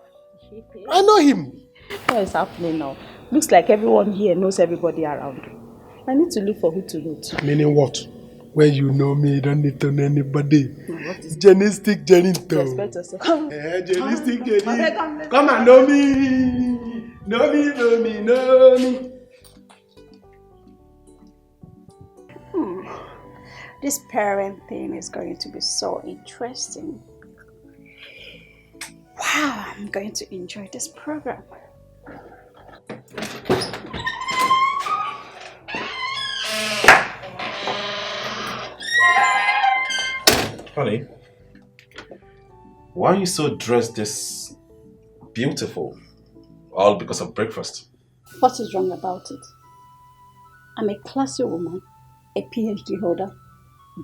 I know him. What is happening now? Looks like everyone here knows everybody around. I need to look for who to know too. Meaning what? When you know me, you don't need to know anybody. Genistic Jenito. Respect yourself. Genistic Jenito. Come and know me. Know me, know me, know me. This parent thing is going to be so interesting. Wow, I'm going to enjoy this program. Honey, why are you so dressed this beautiful? All because of breakfast. What is wrong about it? I'm a classy woman, a PhD holder.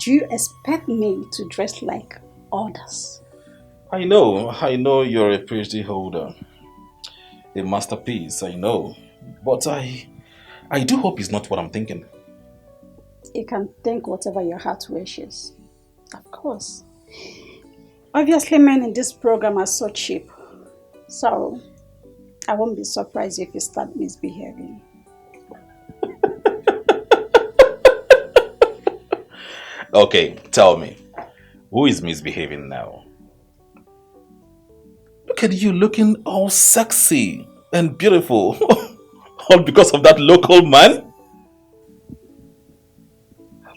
Do you expect me to dress like others? I know you're a PhD holder. A masterpiece, I know. But I do hope it's not what I'm thinking. You can think whatever your heart wishes. Of course. Obviously, men in this program are so cheap. So, I won't be surprised if you start misbehaving. Okay, tell me. Who is misbehaving now? Look at you looking all sexy and beautiful. All because of that local man?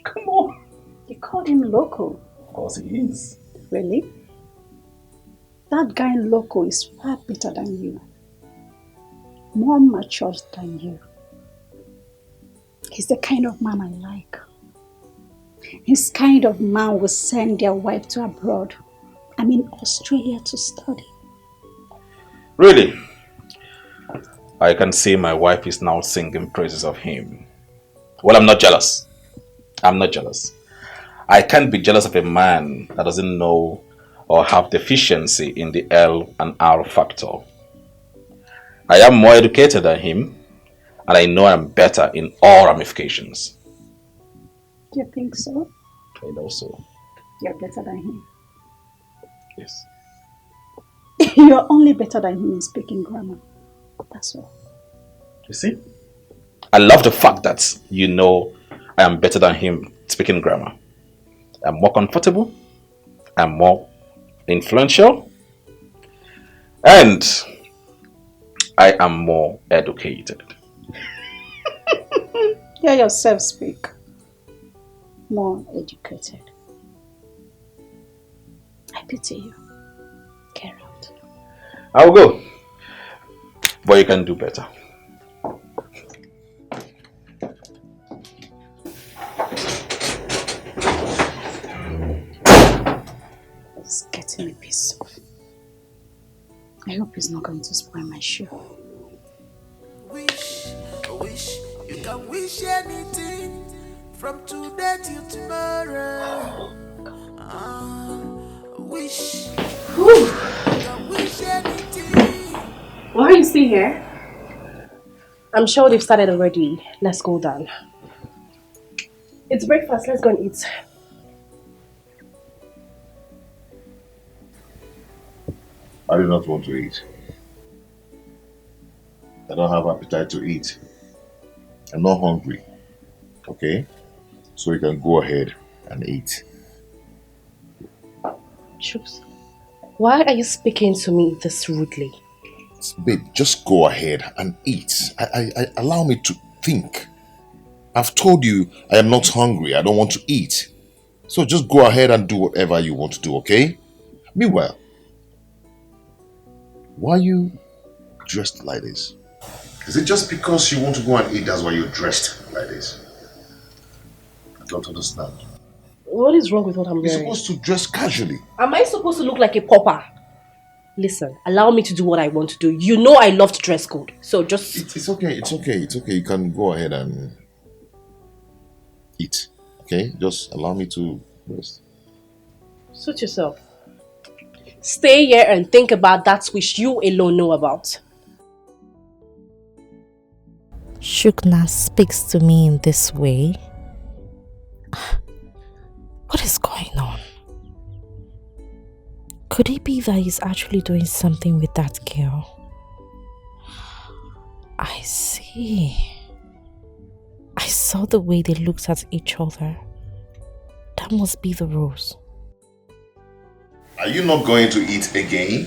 Come on. You called him local? Of course he is. Really? That guy local is far better than you. More mature than you. He's the kind of man I like. His kind of man will send their wife to abroad. I mean Australia to study. Really? I can see my wife is now singing praises of him. Well, I'm not jealous. I'm not jealous. I can't be jealous of a man that doesn't know or have deficiency in the L and R factor. I am more educated than him, and I know I'm better in all ramifications. Do you think so? I know so. You're better than him. Yes. You're only better than him in speaking grammar. That's all. You see? I love the fact that you know I am better than him speaking grammar. I'm more comfortable. I'm more influential. And I am more educated. You yourself speak. More educated. I pity you. Get out. I will go. But you can do better. just getting me peace. I hope he's not going to spoil my show. Wish you can wish anything from today till tomorrow. Wish you can wish anything. Why are you still here? I'm sure they've started already. Let's go down. It's breakfast. Let's go and eat. I do not want to eat. I don't have appetite to eat. I'm not hungry. Okay? So you can go ahead and eat. Chooks, why are you speaking to me this rudely? Babe, just go ahead and eat. Allow me to think. I've told you I am not hungry. I don't want to eat. So just go ahead and do whatever you want to do, okay? Meanwhile, why are you dressed like this? Is it just because you want to go and eat, that's why you're dressed like this? I don't understand. What is wrong with what I'm You're wearing? supposed to dress casually. Am I supposed to look like a pauper? Listen, allow me to do what I want to do. You know I love to dress code. So just... It's okay. You can go ahead and eat. Okay? Just allow me to rest. Suit yourself. Stay here and think about that which you alone know about. Shukna speaks to me in this way. What is going on? Could it be that he's actually doing something with that girl? I see. I saw the way they looked at each other. That must be the rose. Are you not going to eat again?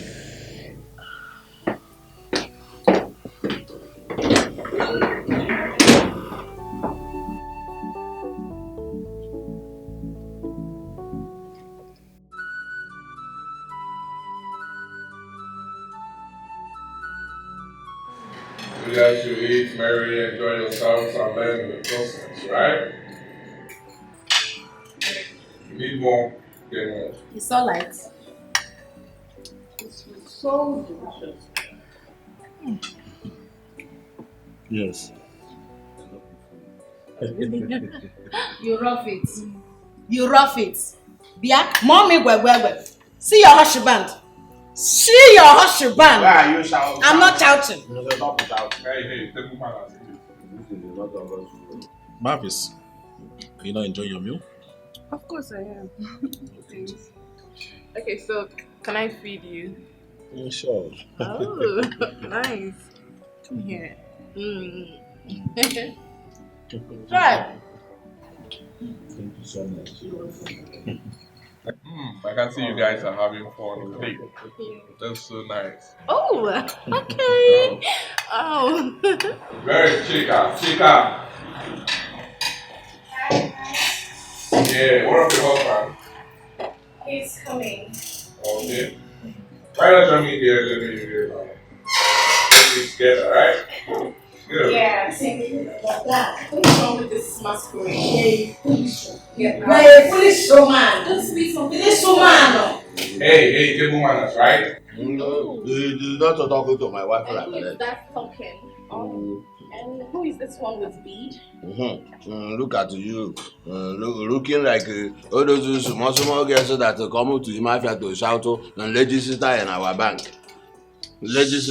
You guys should eat, marry, enjoy yourselves, and learn in the process, right? You need more, get more. It's all right. It's so delicious. Yes. You rough it. You rough it. Bia, mommy, where. See your husband. See your husband. Why are you shouting? I'm not shouting. No, stop shouting. Hey, take manners. Marvis, are you not enjoying your meal? Of course I am. Okay, so can I feed you? Yeah, sure. Oh, nice. Come here. Try. Thank you so much. I can see you guys are having fun today. That's so nice. Oh, okay. Oh. Very chica. Yeah, what of your husband? He's coming. Okay. Why not join me here? Let me get together, right? Good. Yeah, like that. What's wrong with this masquerade? You're a foolish woman. Don't speak from Foolish woman. Hey, give me manners, right? No, you not talking to my wife like And who is that. that talking? And who is this one with bead? Look at you, looking like all those small girls that come to the mafia to shout and legislator in our bank. Hey, it's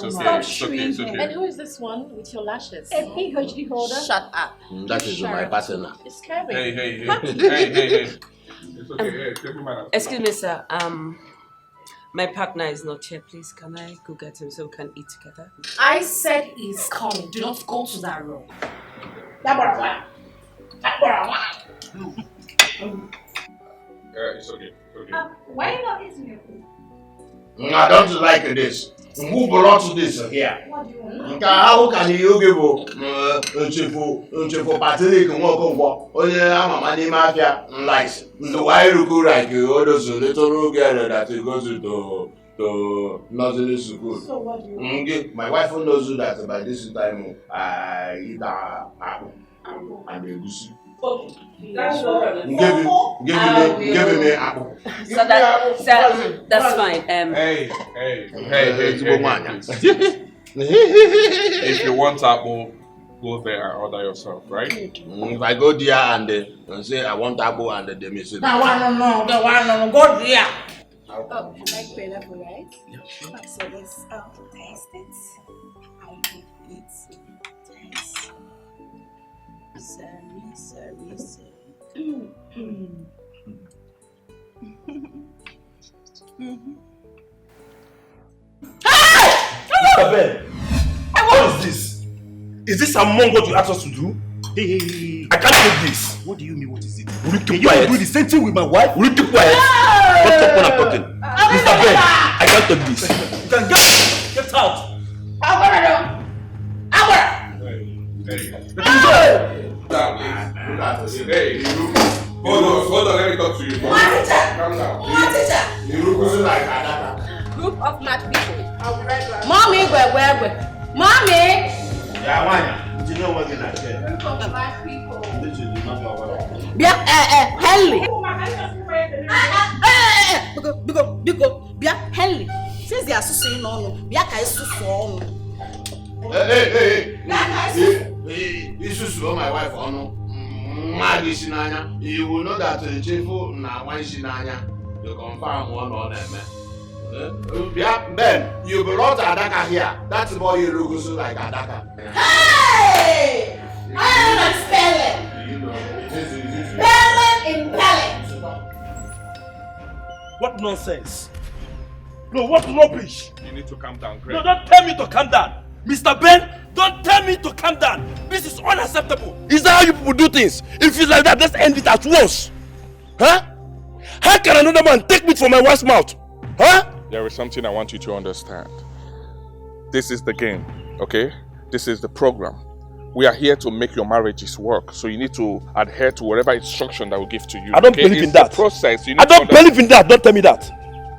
okay. And who is this one with your lashes? A PhD holder. Shut up. That is my partner. It's Kevin. Hey. It's okay. Hey, give me manners. Excuse me, sir. My partner is not here. Please, can I go get him so we can eat together? I said he's coming. Do not go to that room. Yeah, it's okay. Why not eating your food? I don't like this. Who brought this here? What do you want? How can you give Chifu Patrick Moko? Only I'm a mafia likes. The why you could like all those little girl that goes to nursery school. So what do you want? My wife knows that by this time I eat apple and egusi. Give me apple. So that's fine. Hey. If you want apple, go there and order yourself, right? If I go there and say I want apple and they miss it. No, go there. Oh, like pineapple, right? Yeah. So let's taste it. I give it taste. Sorry. Mr. Ben, what is this? Is this among what you asked us to do? Hey. I can't take this. What do you mean, what is it? Will you keep quiet? You do the same thing with my wife? Will you keep quiet? Don't talk when I'm talking. Mr. Ben, I can't take this. You can get out. Hey, hold on, let me talk to you. Calm down. Group of mad people. I'll be right back. Mommy, Mommy! Yeah, why? You know what you're not here. Group of mad people. This is not our Henley. Henley. Since they are so saying no, Biaka is so strong. Hey. This is my wife, Ono. You will know that Chifu na one Shinanya. You confirm one on them. Ben, you brought Adaka here. That's why you look so like Adaka. Hey! I am spelling. Spelling. What nonsense? No, what rubbish? You need to calm down, Greg. No, don't tell me to calm down. Mr. Ben, don't tell me to calm down. This is unacceptable. Is that how you people do things? If it's like that, let's end it at once. Huh? How can another man take me from my wife's mouth? Huh? There is something I want you to understand. This is the game, okay? This is the program. We are here to make your marriages work, so you need to adhere to whatever instruction that we give to you. I don't believe in that. Process. I don't believe in that. Don't tell me that.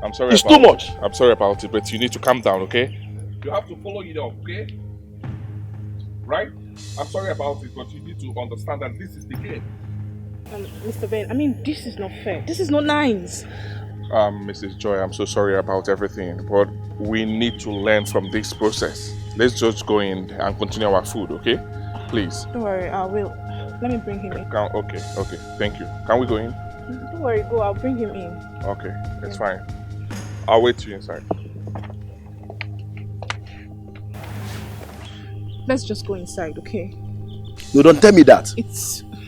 I'm sorry. It's too much. I'm sorry about it, but you need to calm down, okay? You have to follow it up, okay? Right? I'm sorry about it, but you need to understand that this is the game. Mr. Ben, I mean, this is not fair. This is not nice. Mrs. Joy, I'm so sorry about everything, but we need to learn from this process. Let's just go in and continue our food, okay? Please. Don't worry, I will. Let me bring him in. Okay, thank you. Can we go in? Don't worry, go, I'll bring him in. Okay, it's fine. I'll wait for you inside. Let's just go inside, okay? No, don't tell me that.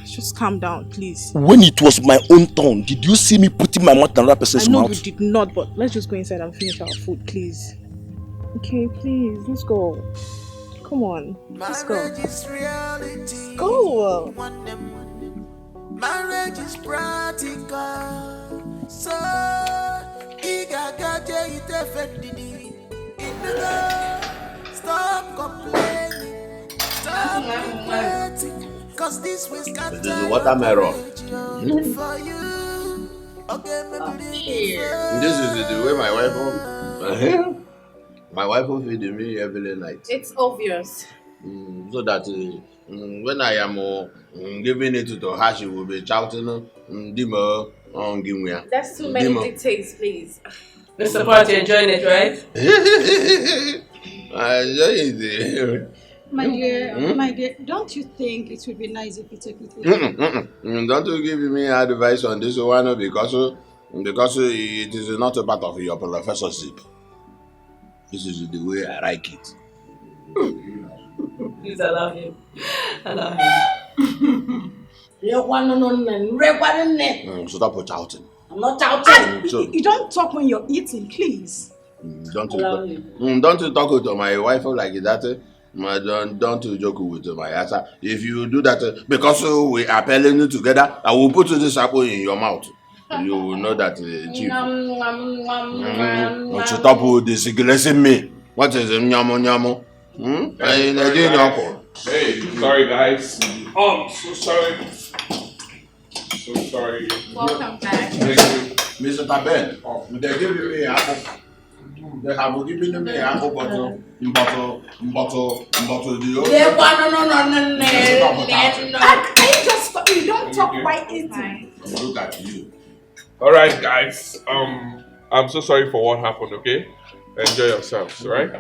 Just calm down, please. When it was my own turn, did you see me putting my mouth in another person's mouth? I know you did not, but let's just go inside and finish our food, please. Okay, please, let's go. Come on, let's go. Let's go. Marriage is practical, so stop complaining, stop complaining, cause this was got This is watermelon. for you. Okay, This is the way my wife my wife will feed me every night. It's obvious. So that when I am giving it to her, she will be shouting, That's too many dictates, please. Mr. Part, you're enjoying it, right? I enjoy it. My dear, don't you think it would be nice if you take it with Don't you give me advice on this one because it is not a part of your professorship. This is the way I like it. Please allow him. Allow him. Stop shouting. I'm not shouting. You don't talk when you're eating, please. Don't you talk to my wife like that? Don't you joke with my answer. If you do that, because we are pelling together, I will put this apple in your mouth. You will know that chief. Don't you stop disagreeing me. What is nyamu? Hey, sorry guys. Oh, so sorry. So sorry. Welcome back. Thank you. Mr. Ben, they give me apple. They have given me a bottle. Can you just stop? You don't talk by eating. Look at you. All right, guys. I'm so sorry for what happened. Okay, enjoy yourselves. All right.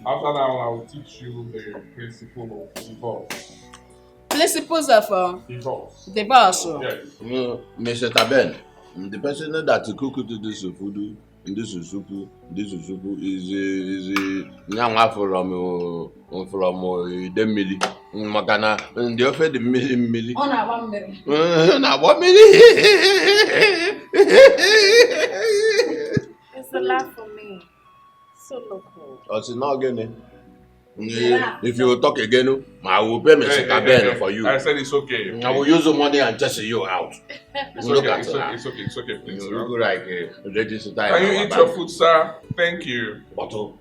After now, I will teach you the principle of divorce. Principles of Divorce. divorce. Yes. Mr. Taben, the person that cook this food, this is nyangwa from Demili. Makana, the offer the milli. On a 1 minute. Na 1 minute. It's a laugh for me. So local. It's not again. If you talk again, I will pay Mr. Taben for you. I said it's okay. I will use the money and test you out. It's Look okay. at It's her. okay. It's okay. It's okay. Please. You look like register. Can you eat your food, sir? Thank you. Bottle.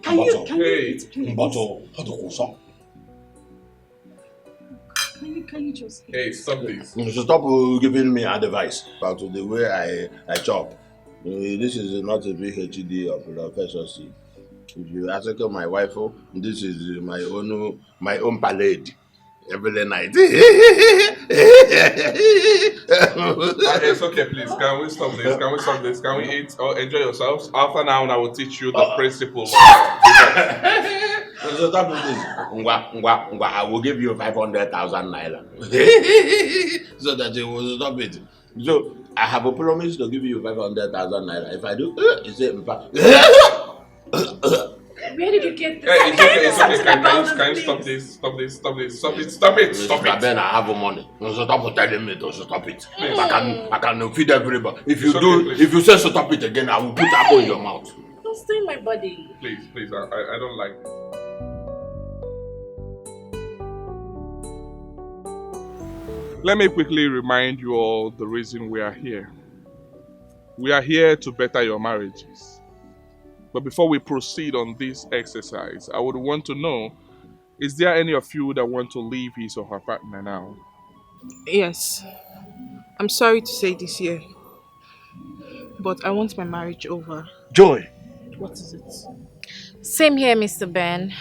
Can you eat, please? Bottle. Can you just eat? Hey, stop this. You should stop giving me advice about the way I chop. This is not a PhD of professorship. If you ask my wife, this is my own parade every night. It's okay, please. Can we stop this? Can we stop this? Can we eat or enjoy yourselves? After now, I will teach you the principle of So stop this. I will give you 500,000 naira. So that you will stop it. So I have a promise to give you 500,000 naira. If I do, you say, Where did you get this? Hey, it's okay. Can you stop this? Stop it. Then I have money. So stop telling me to stop it. I can feed everybody. If you say stop it again, I will put apple in your mouth. Don't stain my body. Please, I don't like it. Let me quickly remind you all the reason we are here. We are here to better your marriages. But before we proceed on this exercise, I would want to know, is there any of you that want to leave his or her partner now? Yes. I'm sorry to say this here, but I want my marriage over. Joy. What is it? Same here, Mr. Ben.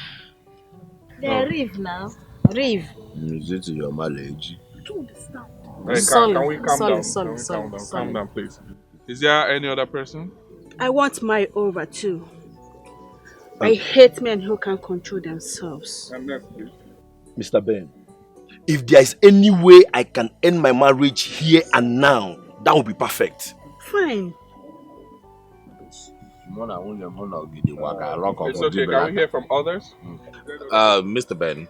Yeah, Reeve now. Reeve. Is it your marriage? I don't understand. Hey, can we calm down, please. Is there any other person? I want my over too. I hate men who can't control themselves. Mr. Ben, if there is any way I can end my marriage here and now, that would be perfect. Fine. It's okay. Can we hear from others? Mr. Ben,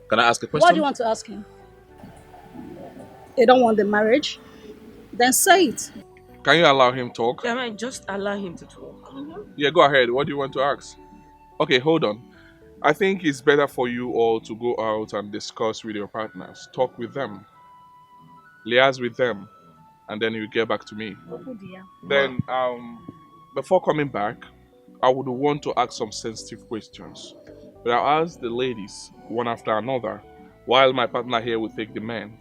can I ask a question? What do you want to ask him? They don't want the marriage? Then say it. Can you allow him talk? Can I just allow him to talk? Yeah, go ahead. What do you want to ask? Okay, hold on. I think it's better for you all to go out and discuss with your partners. Talk with them. Liaise with them. And then you get back to me. Oh dear. Then, before coming back, I would want to ask some sensitive questions. But I'll ask the ladies, one after another, while my partner here will take the men.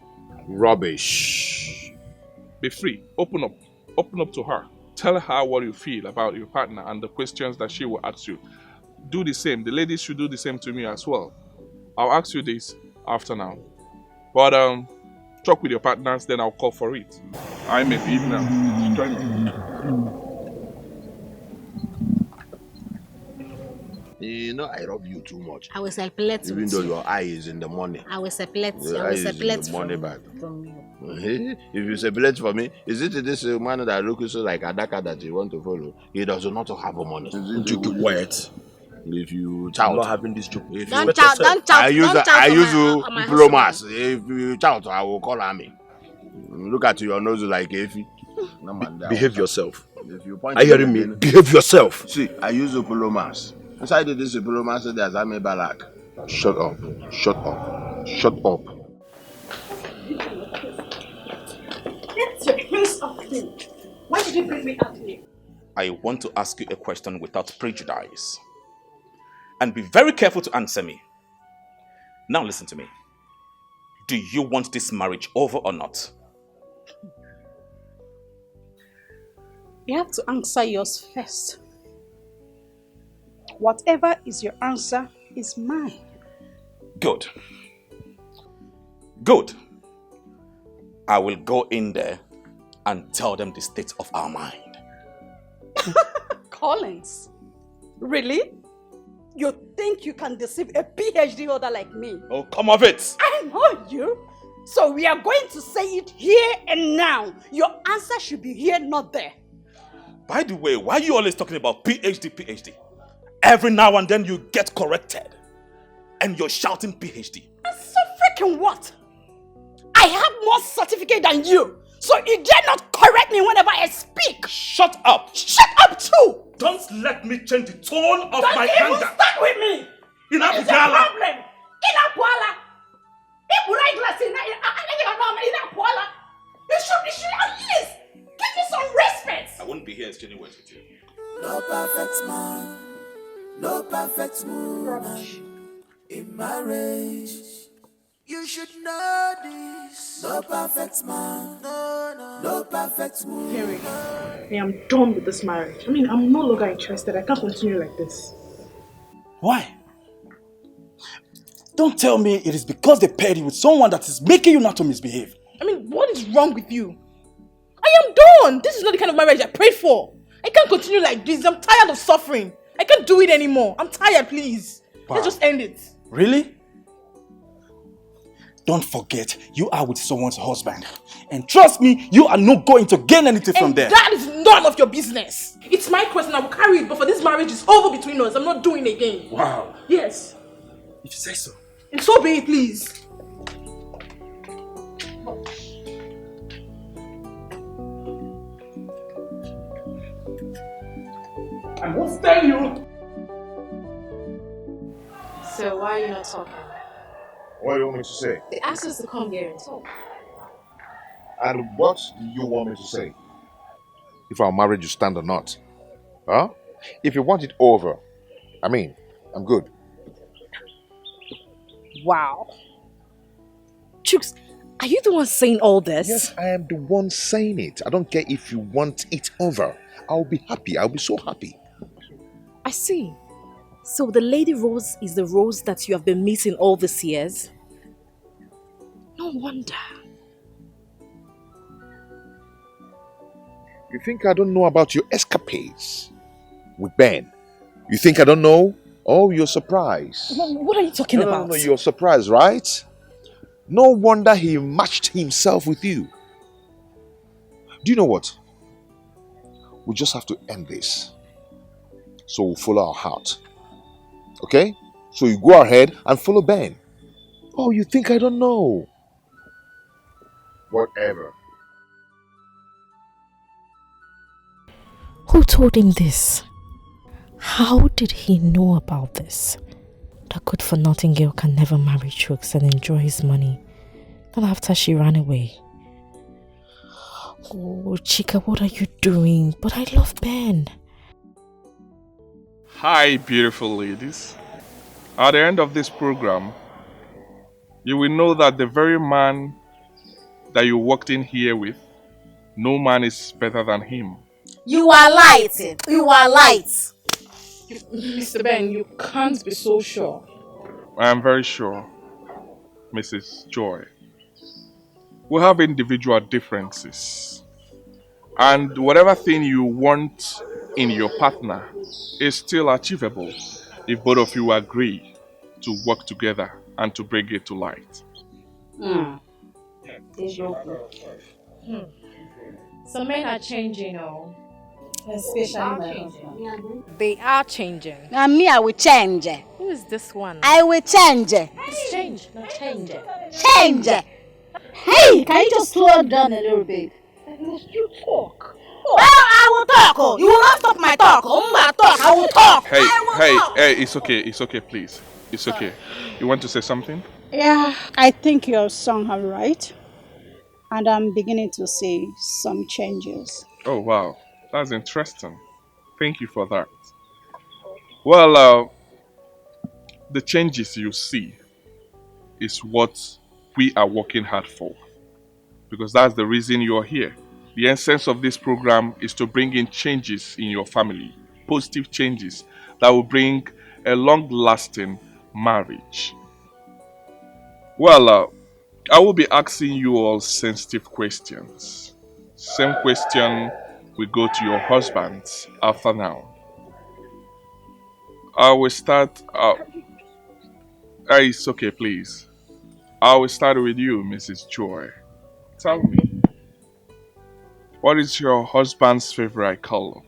Rubbish. Be free. Open up. Open up to her. Tell her what you feel about your partner and the questions that she will ask you. Do the same. The ladies should do the same to me as well. I'll ask you this after now. But talk with your partners, then I'll call for it. I may be now. Join me. You know I love you too much. I will separate Even though your eye is in the money. I will separate. Your I eye will is in separate the money bag. from you. If you separate for me, is it this man that looks so like Adaka that you want to follow? He does not have money. You keep quiet. If you shout, I'm not having this joke. If Don't you, shout, don't shout, I use don't shout on my diplomas. If you shout, I will call army. Look at your nose like Efi. Behave yourself. If you point Are you hearing me? Behave yourself. See, I use diplomas. Inside this diplomas, there's army barak. Shut up. Shut up. Shut up. Get your face off me. Why did you bring me out here? I want to ask you a question without prejudice. And be very careful to answer me. Now listen to me. Do you want this marriage over or not? You have to answer yours first. Whatever is your answer is mine. Good. Good. I will go in there and tell them the state of our mind. Collins, really? You think you can deceive a PhD holder like me? Oh, come of it! I know you. So we are going to say it here and now. Your answer should be here, not there. By the way, why are you always talking about PhD? Every now and then you get corrected. And you're shouting PhD. So freaking what? I have more certificate than you. So you dare not correct me whenever I speak. Shut up. Shut up too. Don't let me change the tone of my anger. anger. Don't even start with me. It's a problem. You should at least give me some respect. I wouldn't be here exchanging words with you. No perfect man, no perfect woman in marriage. You should know this. No perfect man, no perfect woman. Henry, I am done with this marriage. I mean, I'm no longer interested. I can't continue like this. Why? Don't tell me it is because they paired you with someone that is making you not to misbehave. I mean, what is wrong with you? I am done. This is not the kind of marriage I prayed for. I can't continue like this. I'm tired of suffering. I can't do it anymore. I'm tired, please. Wow. Let's just end it. Really? Don't forget, you are with someone's husband. And trust me, you are not going to gain anything from there. That is none of your business. It's my question. I will carry it. But for this marriage, it's over between us. I'm not doing it again. Wow. Yes. If you say so. And so be it, please. I must tell you. So why are you not talking? What do you want me to say? They asked us to come here and talk. And what do you want me to say? If our marriage will stand or not? Huh? If you want it over, I'm good. Wow. Chooks, are you the one saying all this? Yes, I am the one saying it. I don't care if you want it over. I'll be happy. I'll be so happy. I see. So the lady Rose is the Rose that you have been meeting all these years? No wonder. You think I don't know about your escapades with Ben? You think I don't know? Oh, you're surprised. What are you talking about? No, you're surprised, right? No wonder he matched himself with you. Do you know what? We just have to end this. So we'll follow our heart. Okay? So you go ahead and follow Ben. Oh, you think I don't know? Whatever. Who told him this? How did he know about this? That good-for-nothing girl can never marry Chooks and enjoy his money. Not after she ran away. Oh, Chika, what are you doing? But I love Ben. Hi, beautiful ladies. At the end of this program, you will know that the very man that you walked in here with, no man is better than him. You are light. You are light. Mr. Ben, you can't be so sure. I am very sure, Mrs. Joy. We have individual differences. And whatever thing you want in your partner is still achievable if both of you agree to work together and to bring it to light. Some men are changing, Especially my husband. They are changing. Now me, I will change. Who is this one? I will change. It's change, not change. Change. Hey, can you just slow down a little bit? You talk. Well, I will talk. Oh. You will not stop my talk. I will talk. Hey, it's okay, please. It's okay. You want to say something? Yeah, I think your son are right. And I'm beginning to see some changes. Oh, wow. That's interesting. Thank you for that. Well, the changes you see is what we are working hard for. Because that's the reason you're here. The essence of this program is to bring in changes in your family, positive changes that will bring a long-lasting marriage. Well, I will be asking you all sensitive questions. Same question we go to your husbands after now. I will start. It's okay, please. I will start with you, Mrs. Joy. Tell me, what is your husband's favorite color?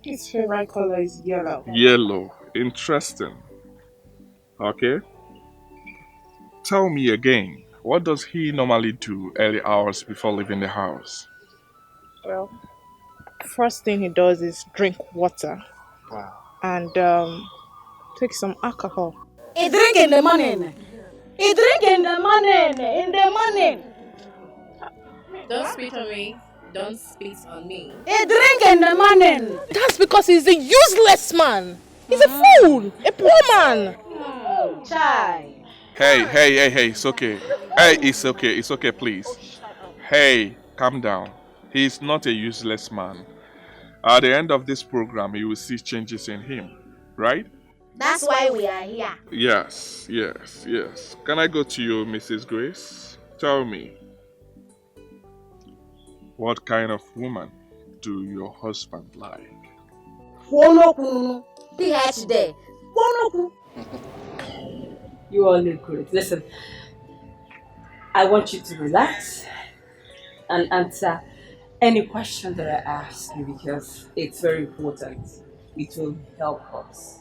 His favorite color is yellow. Yellow. Interesting. Okay. Tell me again, what does he normally do early hours before leaving the house? Well, first thing he does is drink water. Wow. And take some alcohol. He drink in the morning. He drink in the morning. In the morning. Don't spit on me. Don't spit on me. He drink in the morning. That's because he's a useless man. He's a fool. A poor man. Chai. Hey, it's okay. Hey, it's okay, please. Hey, calm down. He is not a useless man. At the end of this program, you will see changes in him, right? That's why we are here. Yes. Can I go to you, Mrs. Grace? Tell me, what kind of woman do your husband like? PhD. You all look great. Listen, I want you to relax and answer any question that I ask you because it's very important. It will help us.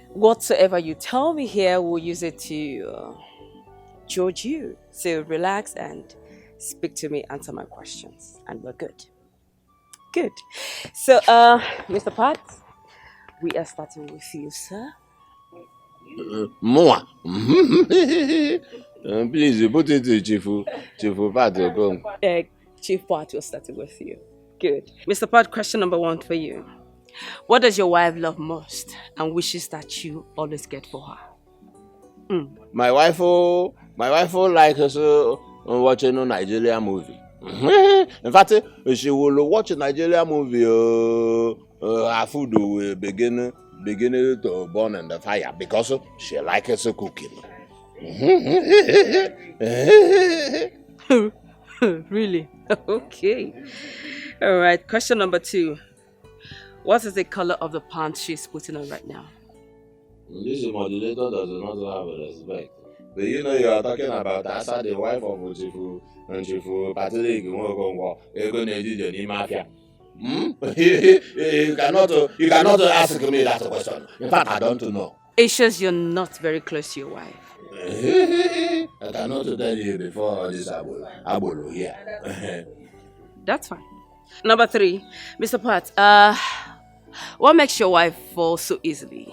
Whatsoever you tell me here, we'll use it to judge you. So relax and speak to me, answer my questions, and we're good. Good. So, Mr. Pat, we are starting with you, sir. More. Please, put it to Chief Pat. Chief Pat, we're starting with you. Good. Mr. Pat, question number 1 for you. What does your wife love most and wishes that you always get for her? My wife likes watching a Nigerian movie. In fact, she will watch a Nigerian movie. Her food will begin to burn in the fire because she likes cooking. Really? Okay. All right. Question number 2. What is the color of the pants she's putting on right now? This modulator does not have respect. But you know you are talking about Asa, the wife of Uchifu, and Chifu Patrick Mafia. You cannot ask me that question. In fact, I don't know. It shows you're not very close to your wife. I cannot tell you before all this abolo here. That's fine. Number 3, Mr. Pat, what makes your wife fall so easily?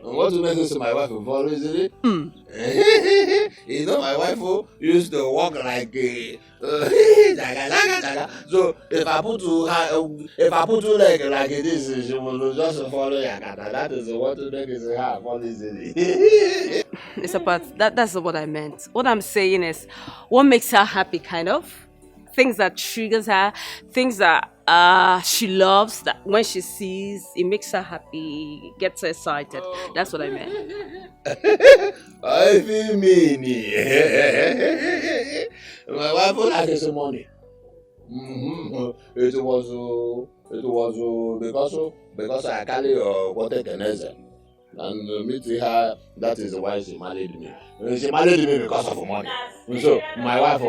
What makes my wife fall easily? You know, my wife used to walk like so if I put two legs like this, she will just follow Yakata. That is what makes her fall easily. Mr. Pat, that's not what I meant. What I'm saying is, what makes her happy, kind of? Things that triggers her, things that she loves, that when she sees, it makes her happy, gets her excited. That's what I meant. I feel mean. My wife likes money. It was because I carry water cancer. And meeting her, that is why she married me. She married me because of money. So my wife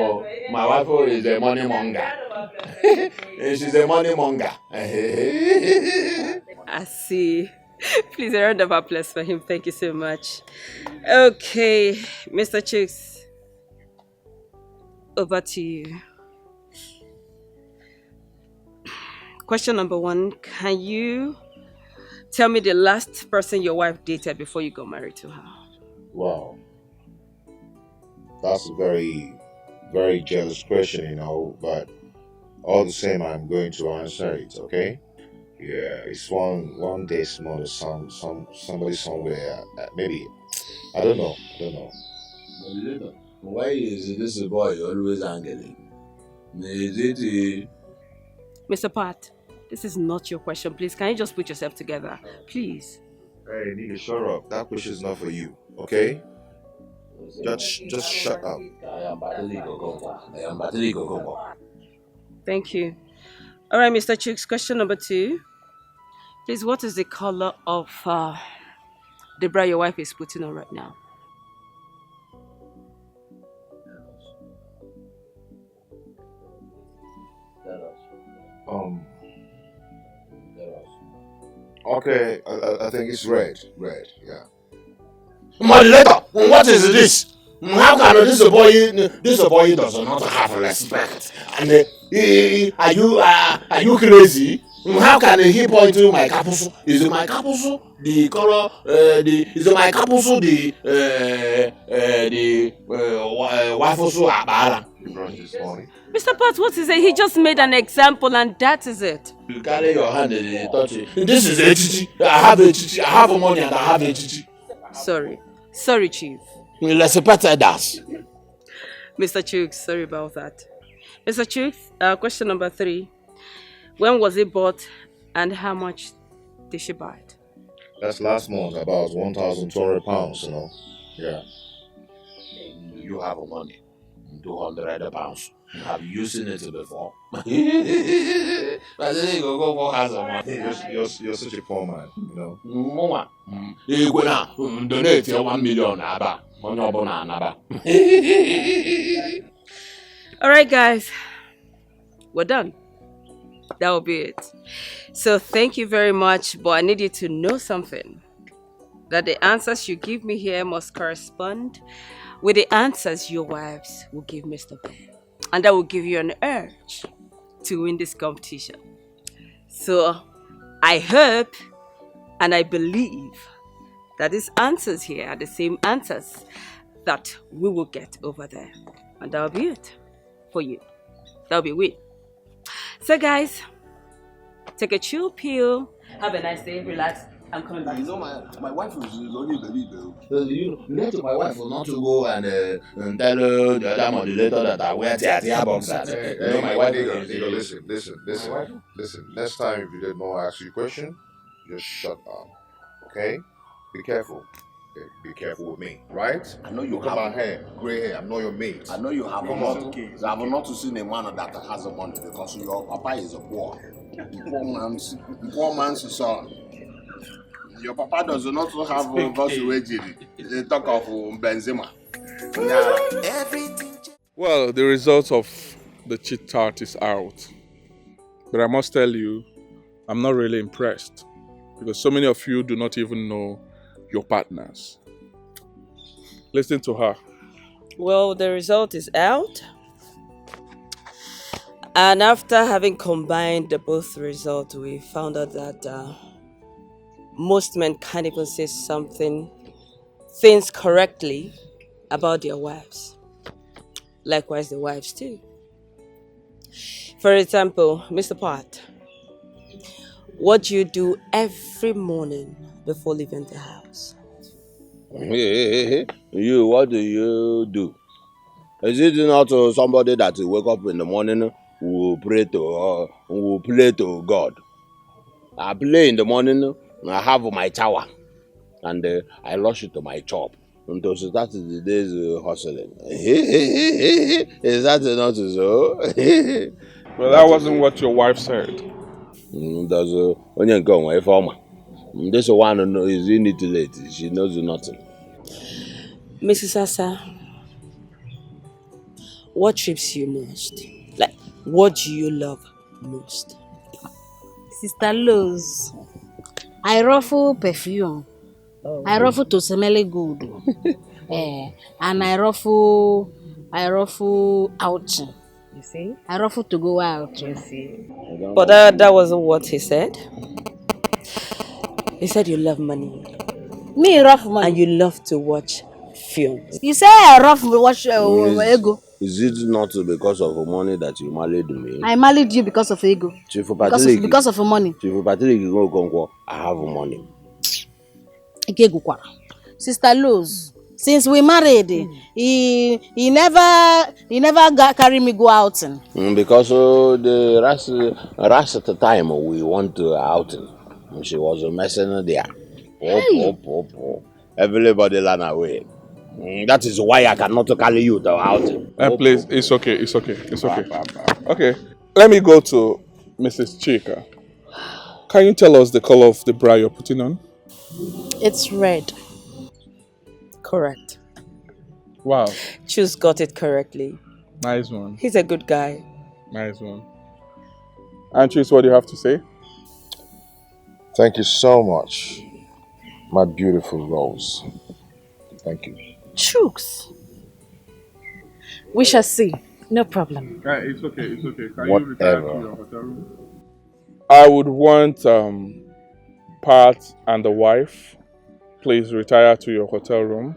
is a money monger. She's a money monger. I see. Please, a round of applause for him. Thank you so much. Okay, Mr. Chicks, over to you. Question number 1, can you tell me the last person your wife dated before you got married to her? Wow. That's a very, very jealous question, but all the same, I'm going to answer it, okay? Yeah, it's one day small, somebody somewhere, maybe, I don't know. Why is this boy always angry? Is it Mr. Pat, this is not your question. Please, can you just put yourself together? Please. Hey, nigga, shut up. That question is not for you, okay? Just shut up. Thank you. All right, Mr. Chooks, question number 2. Please, what is the color of the bra your wife is putting on right now? Okay, I think it's red. Red, yeah. Moderator, what is this? How can this boy does not have respect? And are you crazy? How can he point to my capusu? Is my capusu the color? Is my capusu the wafusu abara? Mr. Pat, what is it? He just made an example and that is it. You carry your hand and touch it. This is HG. I have HG. I have money and I have HG. Sorry, Chief. Let's respect that. Mr. Chooks, sorry about that. Mr. Chooks, question number 3. When was it bought and how much did she buy it? That's last month, about 1,200 pounds, you know. Yeah. You have money. 200 pounds. Have you seen it before? You're such a poor man, you know. Mama, donate 1 million. All right, guys, we're done. That will be it. So thank you very much, but I need you to know something. That the answers you give me here must correspond with the answers your wives will give Mr. Ben. And that will give you an urge to win this competition. So I hope and I believe that these answers here are the same answers that we will get over there. And that'll be it for you. That'll be a win. So guys, take a chill pill. Have a nice day. Relax. I'm coming back. You know, my wife is only believable. You know to my wife not to go and tell the other moderator that I wear theater boxers. You know my wife is... Listen. Next time if you did not ask you a question, just shut up. Okay? Be careful. Okay? Be careful with me, right? I know you Look at my hair, grey hair. I'm not your mate. I know you have I have not seen a man that has a money because your papa is a poor man's son. Your papa does not have Voswejiri. They talk of Benzema. Well, the result of the chit chat is out. But I must tell you, I'm not really impressed. Because so many of you do not even know your partners. Listen to her. Well, the result is out. And after having combined the both results, we found out that most men can't even say things correctly about their wives. Likewise, the wives too. For example, Mr. Pat, what do you do every morning before leaving the house? You, what do you do? Is it not somebody that will wake up in the morning will pray to God? I play in the morning, I have my tower, and I rush it to my chop. And so that is the day's hustling. Is that not so? Well, that wasn't what your wife said. Does only go away for me. This one is in it late. She knows nothing. Mrs. Asa, what trips you most? Like, what do you love most? Sister Lowe's, I ruffle perfume. I ruffle to smell good. And I ruffle outing. You see? I ruffle to go out. You see? But that wasn't what he said. He said you love money. Me rough money. And you love to watch films. You say I rough watch ego. Is it not because of money that you married me? I married you because of ego. Because of money. I have money. Sister Lowe's, Since we married, he never carry me go outing. Because the rest of the time we went to outing, she was messing there. Everybody ran away. That is why I cannot carry you to outing. Please, it's okay. It's okay. It's okay. Okay, let me go to Mrs. Chika. Can you tell us the color of the bra you're putting on? It's red. Correct. Wow. Chus got it correctly. Nice one. He's a good guy. Nice one. And Chus, what do you have to say? Thank you so much, my beautiful Rose. Thank you. Chooks. We shall see. No problem. It's okay. It's okay. Can Whatever. you retire to your hotel room? I would want Pat and the wife. Please retire to your hotel room.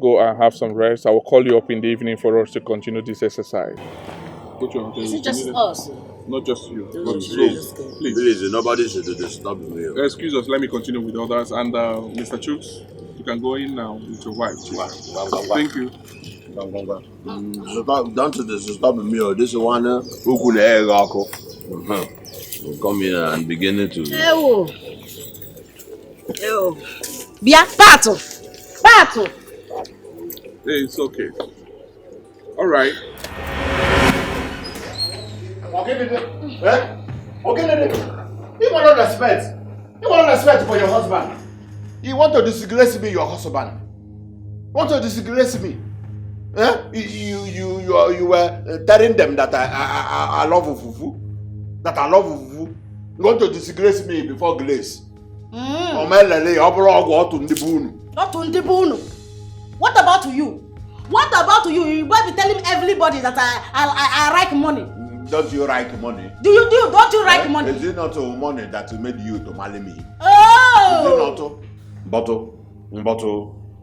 Go and have some rest. I will call you up in the evening for us to continue this exercise. Go to your hotel Is room. it just us? Not just you. Please, nobody should disturb me. Excuse us, let me continue with others. And Mr. Chooks, you can go in now with your wife. Thank you. Don't disturb me. This one who could will come in and begin to. Bia, Pato. Hey, it's okay. All right. You want to respect. You want respect for your husband. You want to disgrace me, your husband. You want to disgrace me. You were telling them that I love fufu. That I love fufu. You want to disgrace me before grace. Not about you? What about you? You might be telling everybody that I like money. Don't you like money? Don't you like money? Is it not money that made you to marry me? Oh! Is it not?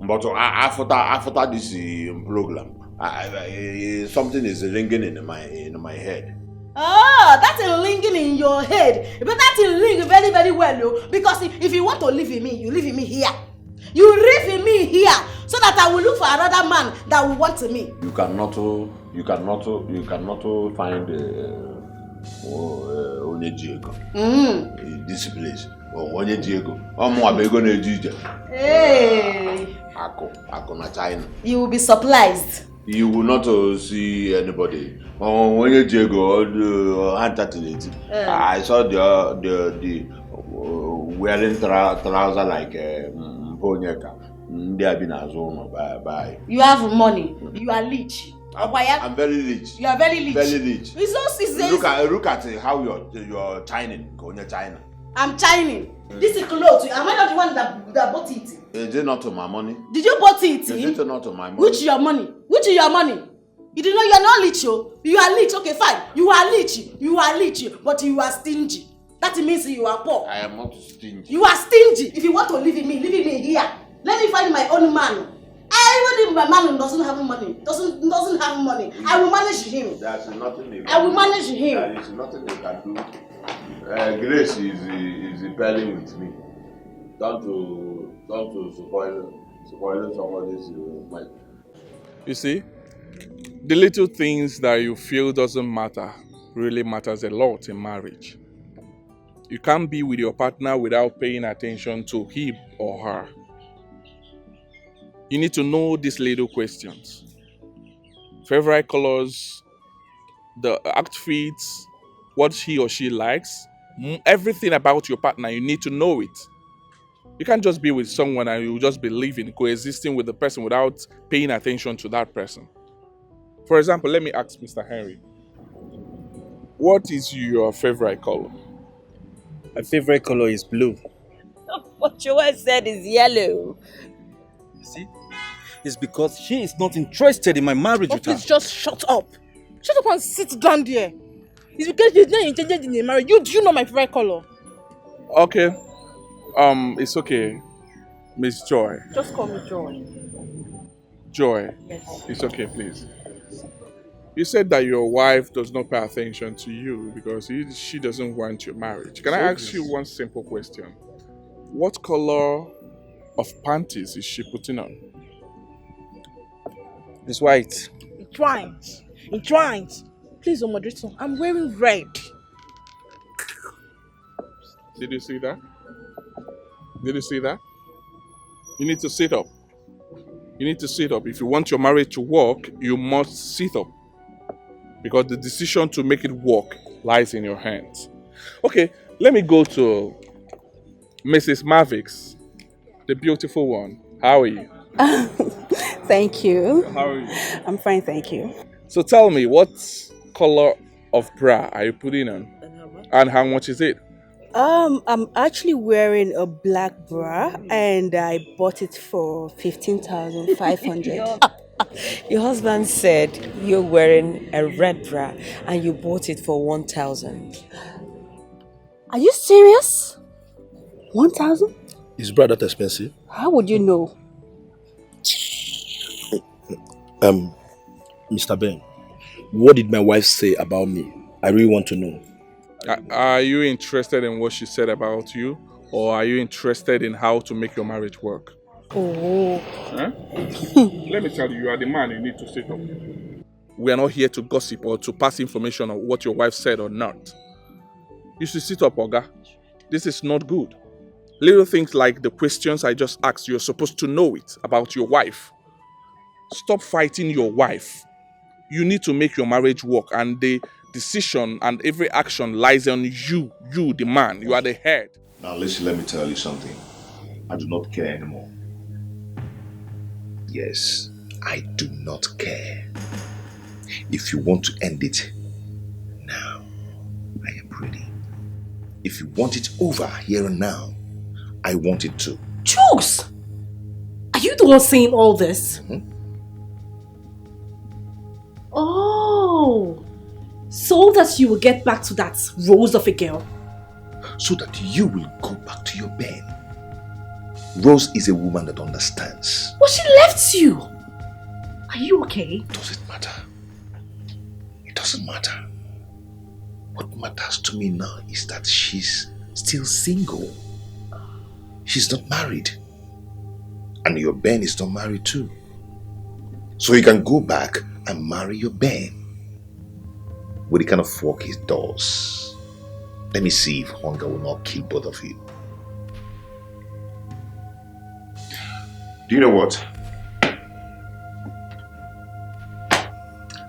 But after this program, something is ringing in my head. Oh, that's a ringing in your head. But that will ring very, very well, because if you want to live in me, you live in me here. You live in me here, so that I will look for another man that will want me. You cannot find Onyejiego. This place. Onyejiego. Abego na-eji. Hey. Ako na China. You will be surprised. You will not see anybody. Onyejiego I saw the wearing trouser like Ponyeka. You have money. You are rich. I'm very rich. You are very rich. Very rich. Look at how you're shining. China. I'm shining. This is clothes. Am I not the one that bought it? Is it not my money? Did you bought it? Is it not my money? Which is your money? Which is your money? You did not. You are not rich, yo. You are rich. Okay, fine. You are rich. You are rich, but you are stingy. That means you are poor. I am not stingy. You are stingy. If you want to live in me here. Let me find my own man. Even if my man doesn't have money, I will manage him. There's nothing I will manage him. There is nothing they can do. Grace is repelling with me. Don't to spoil somebody's mind. You see, the little things that you feel doesn't matter really matters a lot in marriage. You can't be with your partner without paying attention to him or her. You need to know these little questions. Favorite colors, the outfits, what he or she likes, everything about your partner, you need to know it. You can't just be with someone and you just be living, coexisting with the person without paying attention to that person. For example, let me ask Mr. Henry. What is your favorite color? My favorite color is blue. What you said is yellow. See? It's because she is not interested in my marriage with her. Please just shut up. Shut up and sit down there. It's because she's not interested in your marriage. Do you know my favorite color? Okay. It's okay. Miss Joy. Just call me Joy. Joy. Yes. It's okay, please. You said that your wife does not pay attention to you because she doesn't want your marriage. Can I ask you one simple question? What color of panties is she putting on? It's white. It rhymes. It rhymes. Please, moderator, I'm wearing red. Did you see that? Did you see that? You need to sit up. You need to sit up. If you want your marriage to work, you must sit up. Because the decision to make it work lies in your hands. Okay, let me go to Mrs. Mavics, the beautiful one. How are you? Thank you. How are you? I'm fine, thank you. So tell me, what color of bra are you putting on? And how much is it? I'm actually wearing a black bra and I bought it for 15,500. Your husband said you're wearing a red bra and you bought it for 1,000. Are you serious? 1,000? Is bra that expensive? How would you know? Mr. Ben, what did my wife say about me? I really want to know. Are you interested in what she said about you? Or are you interested in how to make your marriage work? Oh. Huh? Let me tell you, you are the man, you need to sit up. We are not here to gossip or to pass information on what your wife said or not. You should sit up, Oga. This is not good. Little things like the questions I just asked, you're supposed to know it about your wife. Stop fighting your wife. You need to make your marriage work, and the decision and every action lies on you, the man. You are the head. Now listen, let me tell you something. I do not care anymore. Yes, I do not care. If you want to end it, now, I am ready. If you want it over here and now, I want it to. Chooks! Are you the one saying all this? Oh, so that you will get back to that rose of a girl. So that you will go back to your bed. Rose is a woman that understands. But she left you. Are you okay? Does it matter? It doesn't matter. What matters to me now is that she's still single. She's not married. And your Ben is not married too. So you can go back and marry your Ben. With the kind of work he does. Let me see if hunger will not kill both of you. Do you know what?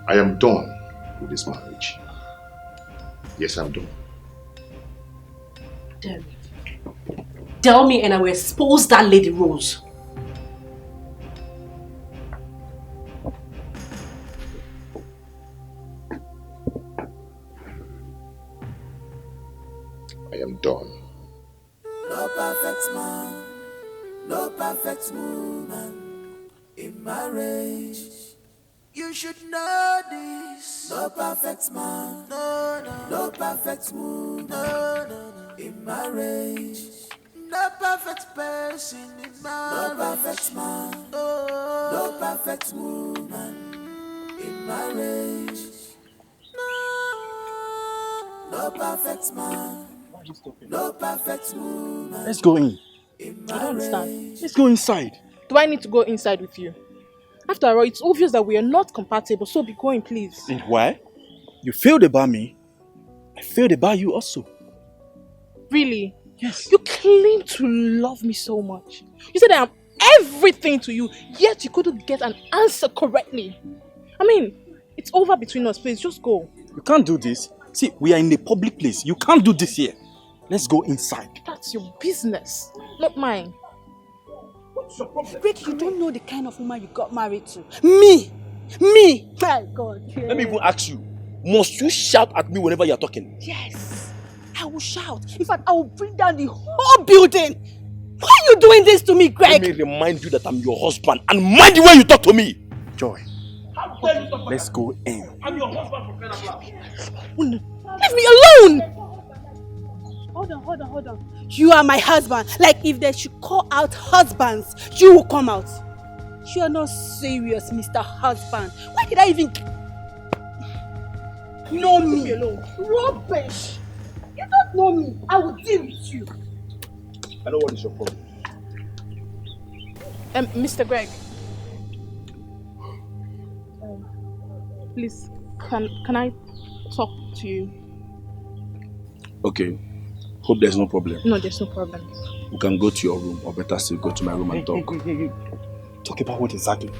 I am done with this marriage. Yes, I'm done. Damn it. Tell me and I will expose that lady Rose. I am done. No perfect man, no perfect woman in marriage. You should know this. No perfect man, no perfect woman, in marriage. No perfect person in marriage. No perfect man, no perfect woman in marriage. No perfect man, no perfect woman. Let's go in. I don't understand. Let's go inside. Do I need to go inside with you? After all, it's obvious that we are not compatible, so be going, please. And why? You failed about me. I failed about you also. Really? Yes. You claim to love me so much. You said I am everything to you, yet you couldn't get an answer correctly. I mean, it's over between us, please, just go. You can't do this. See, we are in a public place. You can't do this here. Let's go inside. That's your business, not mine. What's your problem? Rick, you don't know the kind of woman you got married to. Me! Me! My God. Let me even ask you, must you shout at me whenever you're talking? Yes, I will shout. In fact, I will bring down the whole building. Why are you doing this to me, Greg? Let me remind you that I'm your husband and mind the way you talk to me. Joy, let's go in. I'm your husband for crying out loud. Leave me alone! Hold on. You are my husband. Like if they should call out husbands, you will come out. You are not serious, Mr. Husband. Why did I even know me? Rubbish! You don't know me. I will deal with you. I know what is your problem. Mr. Greg. Please, can I talk to you? Okay. Hope there's no problem. No, there's no problem. We can go to your room, or better still, go to my room and talk. Talk about what exactly?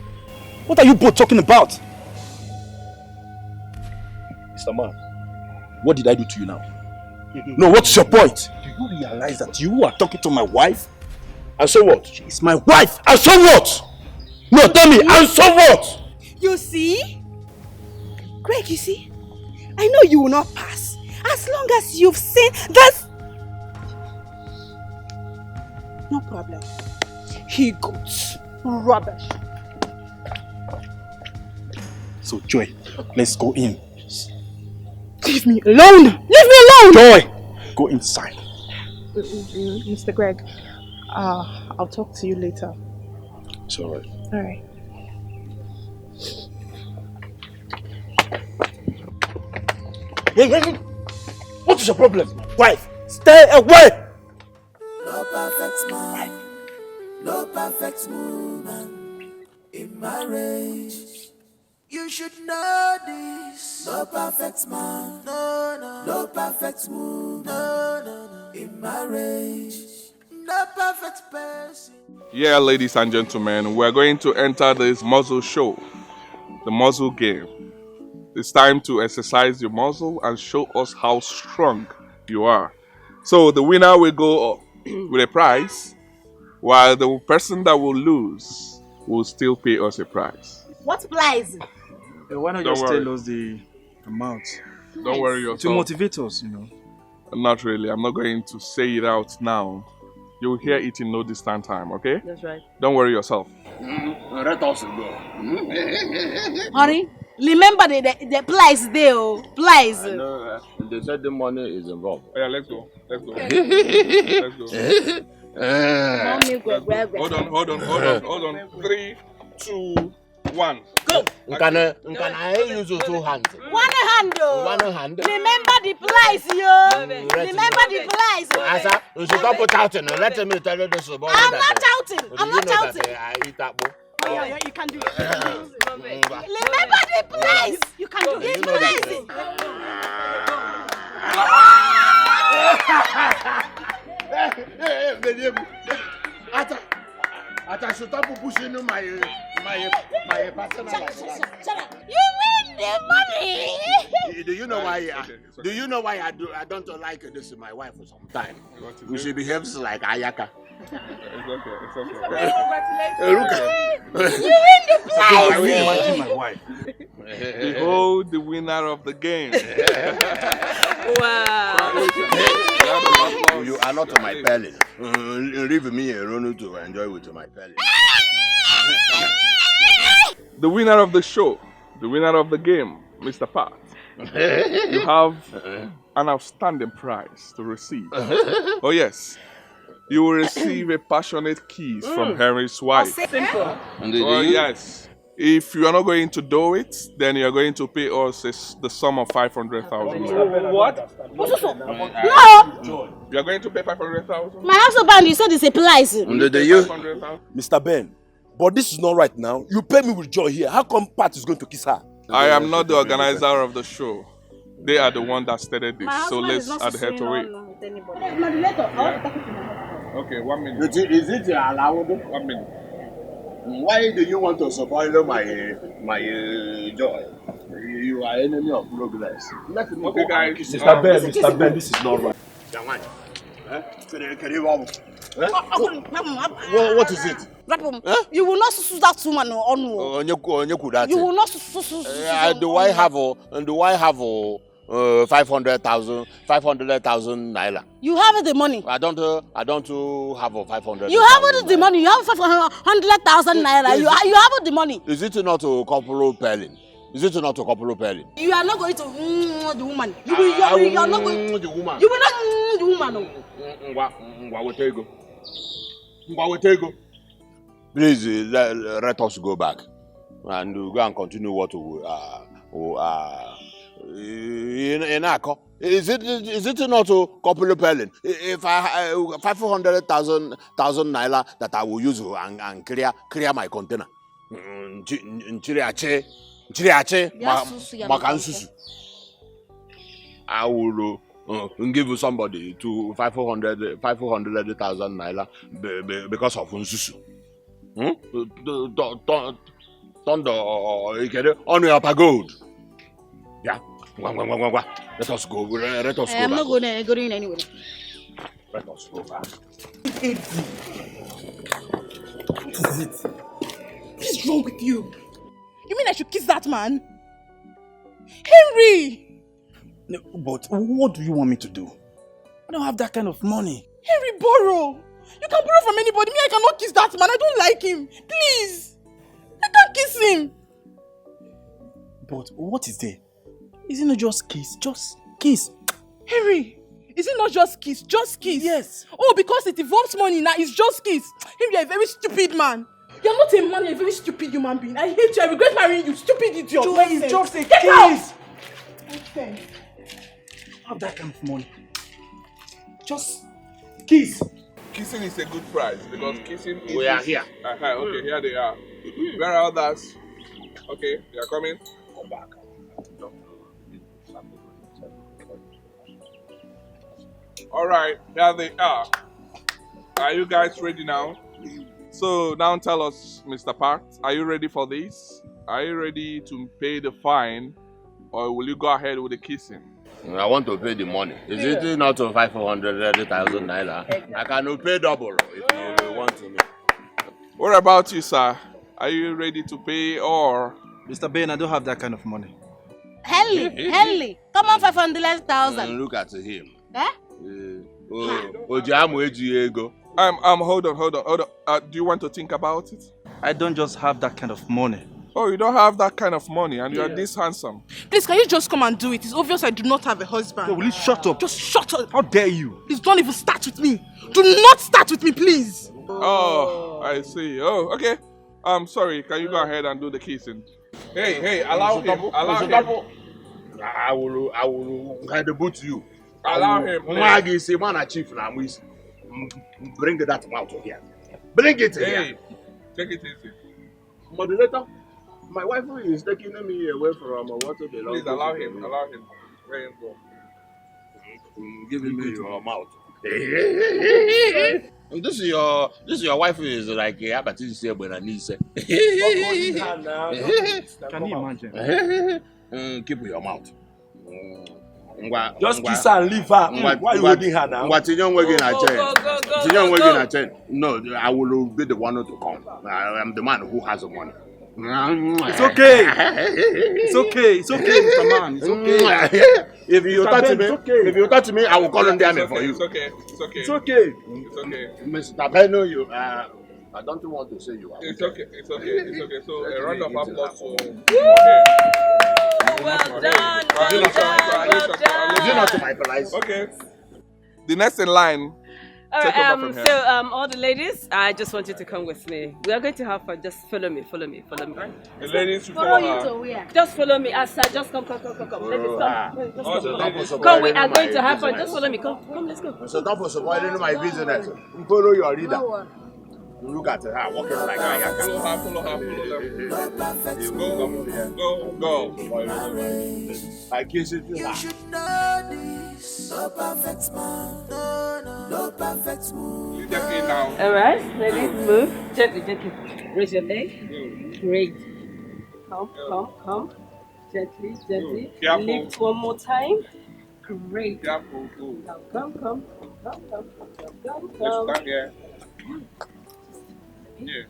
What are you both talking about? Mr. Man, what did I do to you now? No, what's your point? Do you realize that you are talking to my wife? And so what? She is my wife, and so what? No, tell me, and so what? You see? Greg, you see? I know you will not pass. As long as you've seen that... No problem. He goes. Rubbish. So, Joy, let's go in. Leave me alone! Leave me alone! Joy, go inside. Mr. Greg, I'll talk to you later. It's alright. Alright. Hey, what is your problem? Wife, stay away! No perfect man, no perfect woman in marriage. You should know this. No perfect man, no perfect woman in marriage. No perfect person. Yeah, ladies and gentlemen, we're going to enter this muzzle show, the muzzle game. It's time to exercise your muzzle and show us how strong you are. So the winner will go with a prize, while the person that will lose will still pay us a prize. What prize? Why not Don't just worry. tell us the amount? Don't worry yourself. To motivate us, Not really. I'm not going to say it out now. You'll hear it in no distant time, okay? That's right. Don't worry yourself. Let us go. Honey, remember the price there, oh. Price. I know, they said the money is involved. Oh, yeah, let's go. Let's go. Let's go. Hold on. 3, 2, 1. Go. Can use two hands? One hand, oh. One hand. Remember the price, yo. Remember the price. Asa, you should not put out. Let me tell you this about I'm not shouting. I'm not shouting. I eat that book. Oh, yeah, you can do it. Remember the price. You can do this price. I should stop pushing my personal life. Shut up. You win the money. Do you know why? Do you know why I don't like this? My wife for some time. She behaves like Ayaka. It's okay. You win the prize. I will imagine my wife. Behold the winner of the game. Wow. You are not my pelling. Leave me alone to enjoy with my pelling. The winner of the show, the winner of the game, Mr. Pat. You have an outstanding prize to receive. Oh yes. You will receive a passionate kiss from Henry's wife. Simple. Oh yes. If you are not going to do it, then you are going to pay us the sum of 500,000. What? No. You are going to pay 500,000. My husband, you said it's a price. Mr. Ben, but this is not right now. You pay me with Joy here. How come Pat is going to kiss her? I am not the organizer of the show. They are the one that started this. So let's adhere to it. Okay, 1 minute. Is it allowed? 1 minute. Why do you want to spoil my joy? You are enemy of progress. Okay, guys. Mr. Ben, this is not right. What is it? You will not sue that woman on. You will not sue. Do I have 500,000 naira? You have the money. I don't have 500. You have the money. You have 500,000 naira. You have the money. Is it not a couple pelling? Is it not a couple pelling? You are not going to the woman. You are not going the woman. You will not the woman. Please let us go back and go and continue what Is it not a couple pelling? If I 500,000 naira that I will use and clear my container. Chiriache, Bịa susu ya maka n'ụkwụ. nsusu. I will give somebody to 500,000 naira because of nsusu. Thunder, on your pagode. Yeah. Let us go. Let us go. I'm not going anywhere. Let us go back. What is it? What is wrong with you? You mean I should kiss that man? Henry! No, but what do you want me to do? I don't have that kind of money. Henry, borrow! You can borrow from anybody. Me, I cannot kiss that man. I don't like him. Please! I can't kiss him. But what is there? Is it not just kiss? Just kiss. Henry, is it not just kiss? Just kiss? Yes. Oh, because it involves money now, it's just kiss. Henry, you're a very stupid man. You're not a man, you're a very stupid human being. I hate you, I regret marrying you, stupid idiot. It's just a Get kiss. out! Okay. Have that kind of money. Just kiss. Kissing is a good prize because kissing is... We are here. Okay, here they are. Where are others? Okay, they are coming. Come back. Alright, here they are. Are you guys ready now? So now tell us, Mr. Park, are you ready for this? Are you ready to pay the fine or will you go ahead with the kissing? I want to pay the money. Is it not 500,000 naira? I can pay double if you want to. What about you, sir? Are you ready to pay or? Mr. Ben, I don't have that kind of money. Henley, come on 500,000. Look at him. Eh? Hold on. Do you want to think about it? I don't just have that kind of money. Oh, you don't have that kind of money and you are this handsome. Please, can you just come and do it? It's obvious I do not have a husband. No, will you shut up? Just shut up. How dare you? Please don't even start with me. Do not start with me, please. Oh, I see. Oh, okay. I'm sorry. Can you go ahead and do the kissing? Hey, allow him. Allow him. I will hand the boot to you. Allow him. Bring that mouth here. Bring it here. Hey, take it easy. Moderator, my wife is taking me away from what belongs. Please allow him. Allow him. Let him go. Give me your mouth. This is your wife is like but this is when I need say. Can you imagine? Keep your mouth. Just kiss her and leave her. Why are you holding her now? No, I will be the one to come. I am the man who has the money. It's okay. It's okay, Mr. Man. It's okay. If you touch me, I will call on them for you. It's okay. It's okay. Mr. Beno, I don't want to say you are. It's okay. So a round of applause for him. Well done. Is it not my place? Okay. The next in line. All Take right, over from here. so all the ladies, I just want you to come with me. We are going to have fun. Just follow me. The ladies should Follow follow you her. to where? Just follow me. Asa, just come. Ladies, come. Come, we are going to have fun. Just follow me. Come, let's go. So don't for spoiling my business. Follow your leader. Look at her walking like that. Follow her. Go. I kiss it. You should know this. No perfect man. No perfect woman. You get in now. All right, ladies, move. Gently. Raise your leg. Great. Come. Gently. Careful. Lift one more time. Great. Careful. Now come. Let's stand here. Yeah.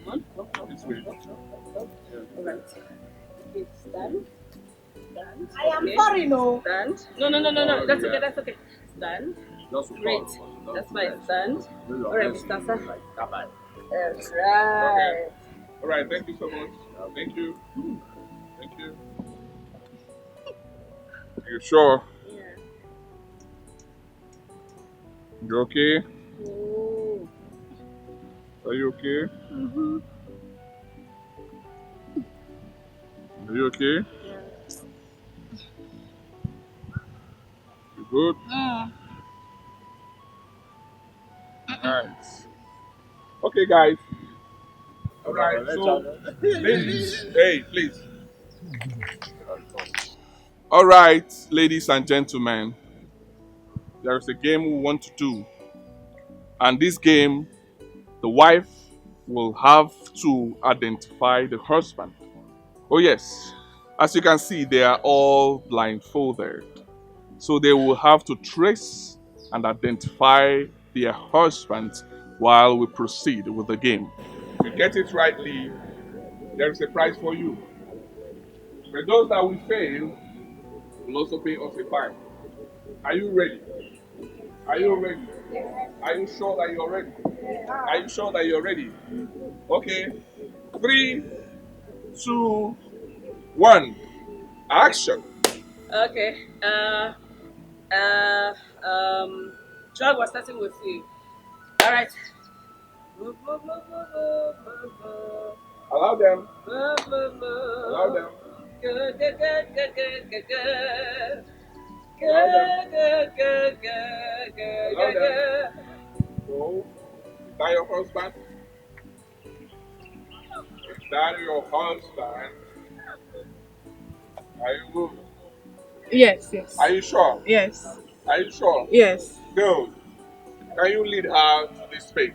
Come. This way. All right. Okay, stand. I am sorry, no. Stand. No. That's okay. Stand. Great. That's fine. Stand. All right, Mr. Sasa. That's right. All right. Thank you so much. Thank you. You sure? Yeah. You okay? Oh. Are you okay? Mm-hmm. Are you okay? Yeah. You good? Mm. Alright. Okay, guys. Alright, so ladies, hey, please. All right, ladies and gentlemen, there is a game we want to do. And this game, the wife will have to identify the husband. Oh, yes. As you can see, they are all blindfolded. So they will have to trace and identify their husbands while we proceed with the game. If you get it rightly, there is a prize for you. For those that will fail, will also pay us a fine. Are you ready? Are you ready? Are you sure that you're ready? Are you sure that you're ready? Okay. 3, 2, 1. Action. Okay. Drug was starting with you. All right. Allow them. Allow them. Good, good, good, good, good, good, good. Allow Good, good, good, good, good, Allow good, them. good. So, is that your husband? Is that your husband? Are you good? Yes, yes. Are you sure? Yes. Are you sure? Yes. Good. Can you lead her to this space?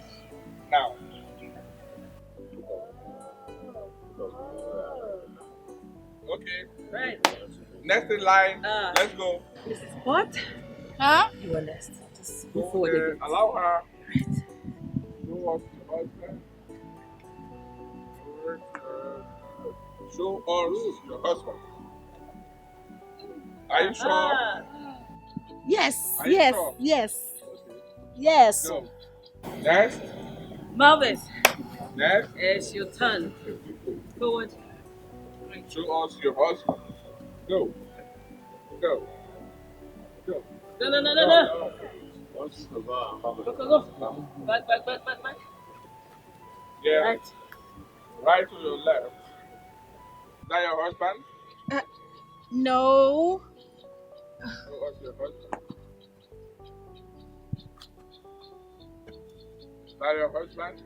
Now. Okay. Right. Next in line. Let's go. What? Huh? You are next. Just Go move forward a there. bit. Allow her. Show us your husband. Show us your husband. Are you sure? Yes, Are you yes, sure? yes, yes. Go. Next. Marvis, Next. it's your turn. Forward. Show us your husband. Go. Go. Go. No, no, no, no, no. Go, go, go. Back, back, back, back, back. Yeah. Right. Right to your left. Is that your husband? No. Show us your husband. Is that your husband?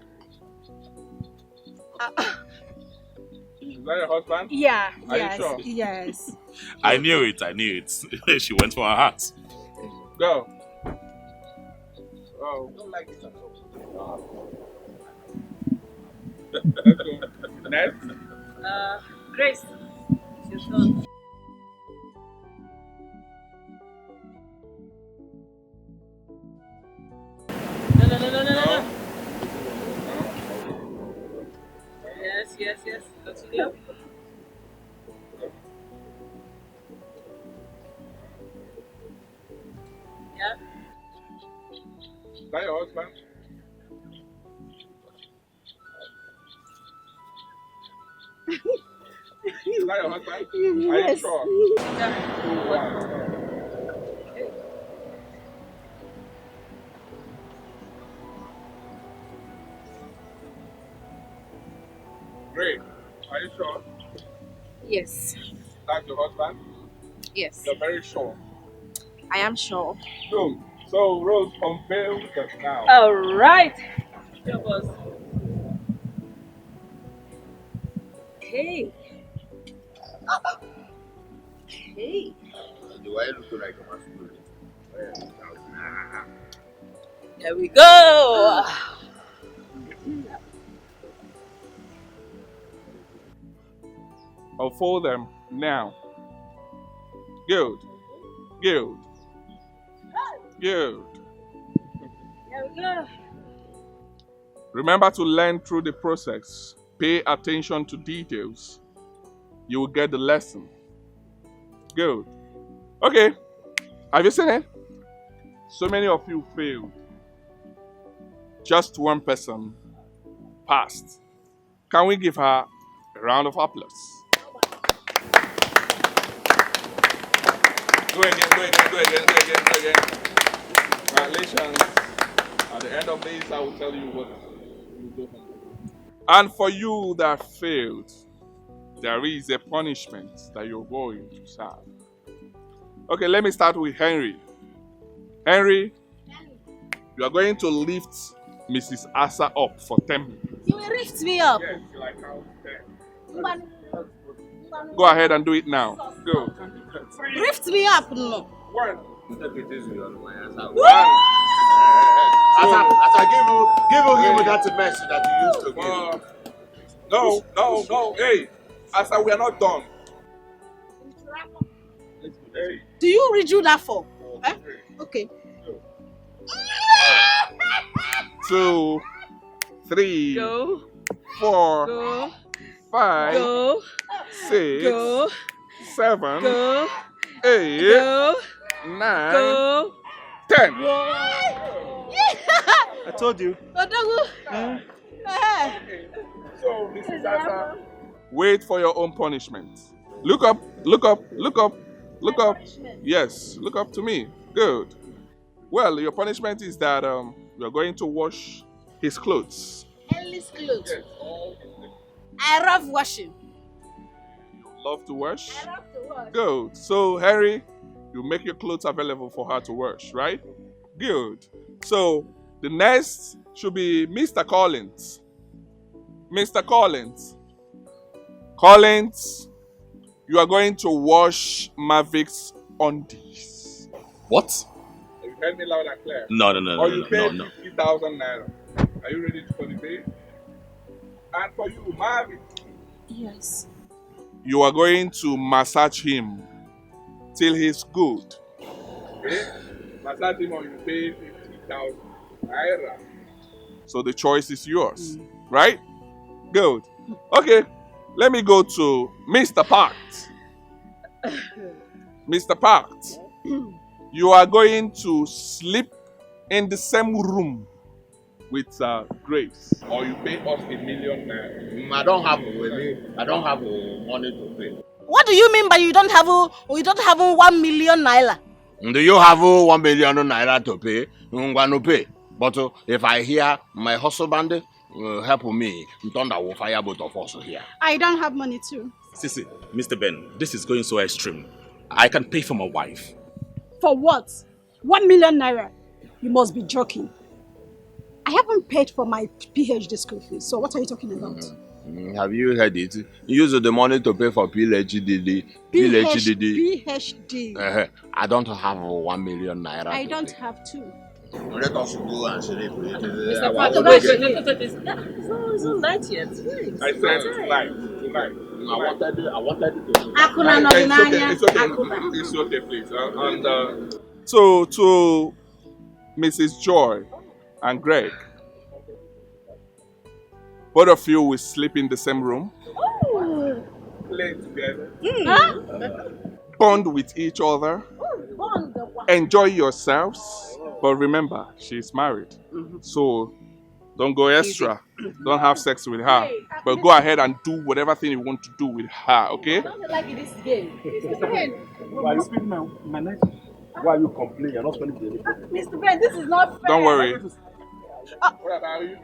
Is that your husband? Yeah. Are yes. you sure? Yes. I knew it. She went for her heart. Go. Oh, don't like this at all. Let's go. Next. Grace, it's your turn. No, no, no, no, no, no. Yes, yes, yes. Continue. Yeah. Is that your husband? Is that your husband? Are you Yes. sure? Great. Are you sure? Yes. That's your husband? Yes. You're very sure. I am sure. Good. So, Rose, unveil just now. All right. Go, boss. Hey. Hey. Do I look like a masculine? There we go. Unfold them now. Good. Good. Good. There we go. Remember to learn through the process. Pay attention to details. You will get the lesson. Good. Okay. Have you seen it? So many of you failed. Just one person passed. Can we give her a round of applause? Go again, go again, go again, go again, go again. Congratulations. At the end of this, I will tell you what you do. And for you that failed, there is a punishment that you're going to serve. Okay, let me start with Henry. Henry, you are going to lift Mrs. Asa up for 10 minutes. You will lift me up. Yes, you like count 10. Go ahead and do it now. Go. Lift me up, no. One. As I give you that message that you used to give. No. Hey, Asa, we are not done. Hey. Do you redo that for? Eh? Okay. 2, 3, Go. 4, Go. 5, Go. 6, Go. 7, Go. 8, Go. 9, Go. 10. I told you. So, Mrs. Asa, wait for your own punishment. Look up, look up, look up, look up. Yes, look up to me. Good. Well, your punishment is that you're going to wash his clothes. Ellie's clothes. I love washing. Love to wash? I love to wash. Good. So, Harry, you make your clothes available for her to wash, right? Good. So, the next should be Mr. Collins. Mr. Collins. Collins, you are going to wash Mavik's undies. What? You heard me loud and clear. No. Or you pay 50,000 naira. Are you ready for the pay? And for you, Mavik. Yes. You are going to massage him till he's good. Okay? Massage him or you pay 50,000 naira. So the choice is yours, right? Good. Okay, let me go to Mr. Parks. Mr. Parks, you are going to sleep in the same room with Grace, or you pay us 1 million naira. I don't have money to pay. What do you mean by you don't have 1 million naira? Do you have 1 million naira to pay? No pay. But if I hear my husband help me, thunder will fire both of us here. I don't have money too. Sissy, Mr. Ben, this is going so extreme. I can pay for my wife. For what? 1 million naira? You must be joking. I haven't paid for my PhD school fees, so what are you talking about? Have you heard it? You use the money to pay for PhD. PhD. I don't have 1 million naira. I don't have two. Let us go and sleep. Mr. Pato, wait. It's not night yet. I said tonight. I wanted it to. Akuna no binanya. It's okay, please. And so to Mrs. Joy and Greg, both of you will sleep in the same room. Play together. Bond with each other. Enjoy yourselves. But remember, she's married. So don't go extra. Don't have sex with her. But go ahead and do whatever thing you want to do with her, okay? Don't like this game. Why are you spending my night? Why are you complaining? You're not spending the day. Mr. Ben, this is not fair. Don't worry. What about you?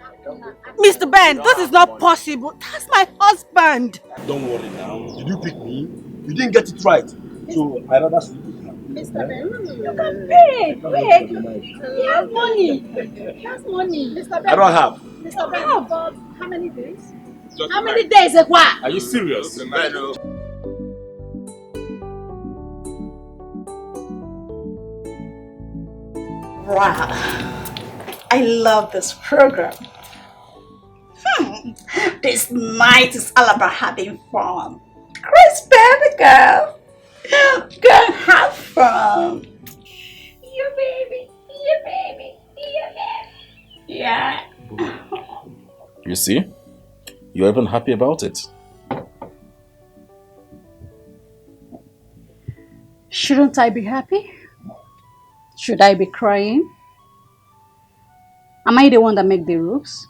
Mr. Ben, this is not possible. That's my husband. Don't worry now. Did you pick me? You didn't get it right. So I rather sleep with her. Mr. Ben, you can pay. Wait. He has money. He has money. Mr. Ben. I don't have. Mr. Ben, for how many days? How many days? What? Are you serious? Wow. I love this program. This night is all about having fun. Chris, baby girl. Go and have fun. Your baby. Your baby. Your baby. Yeah. You see? You're even happy about it. Shouldn't I be happy? Should I be crying? Am I the one that make the rules?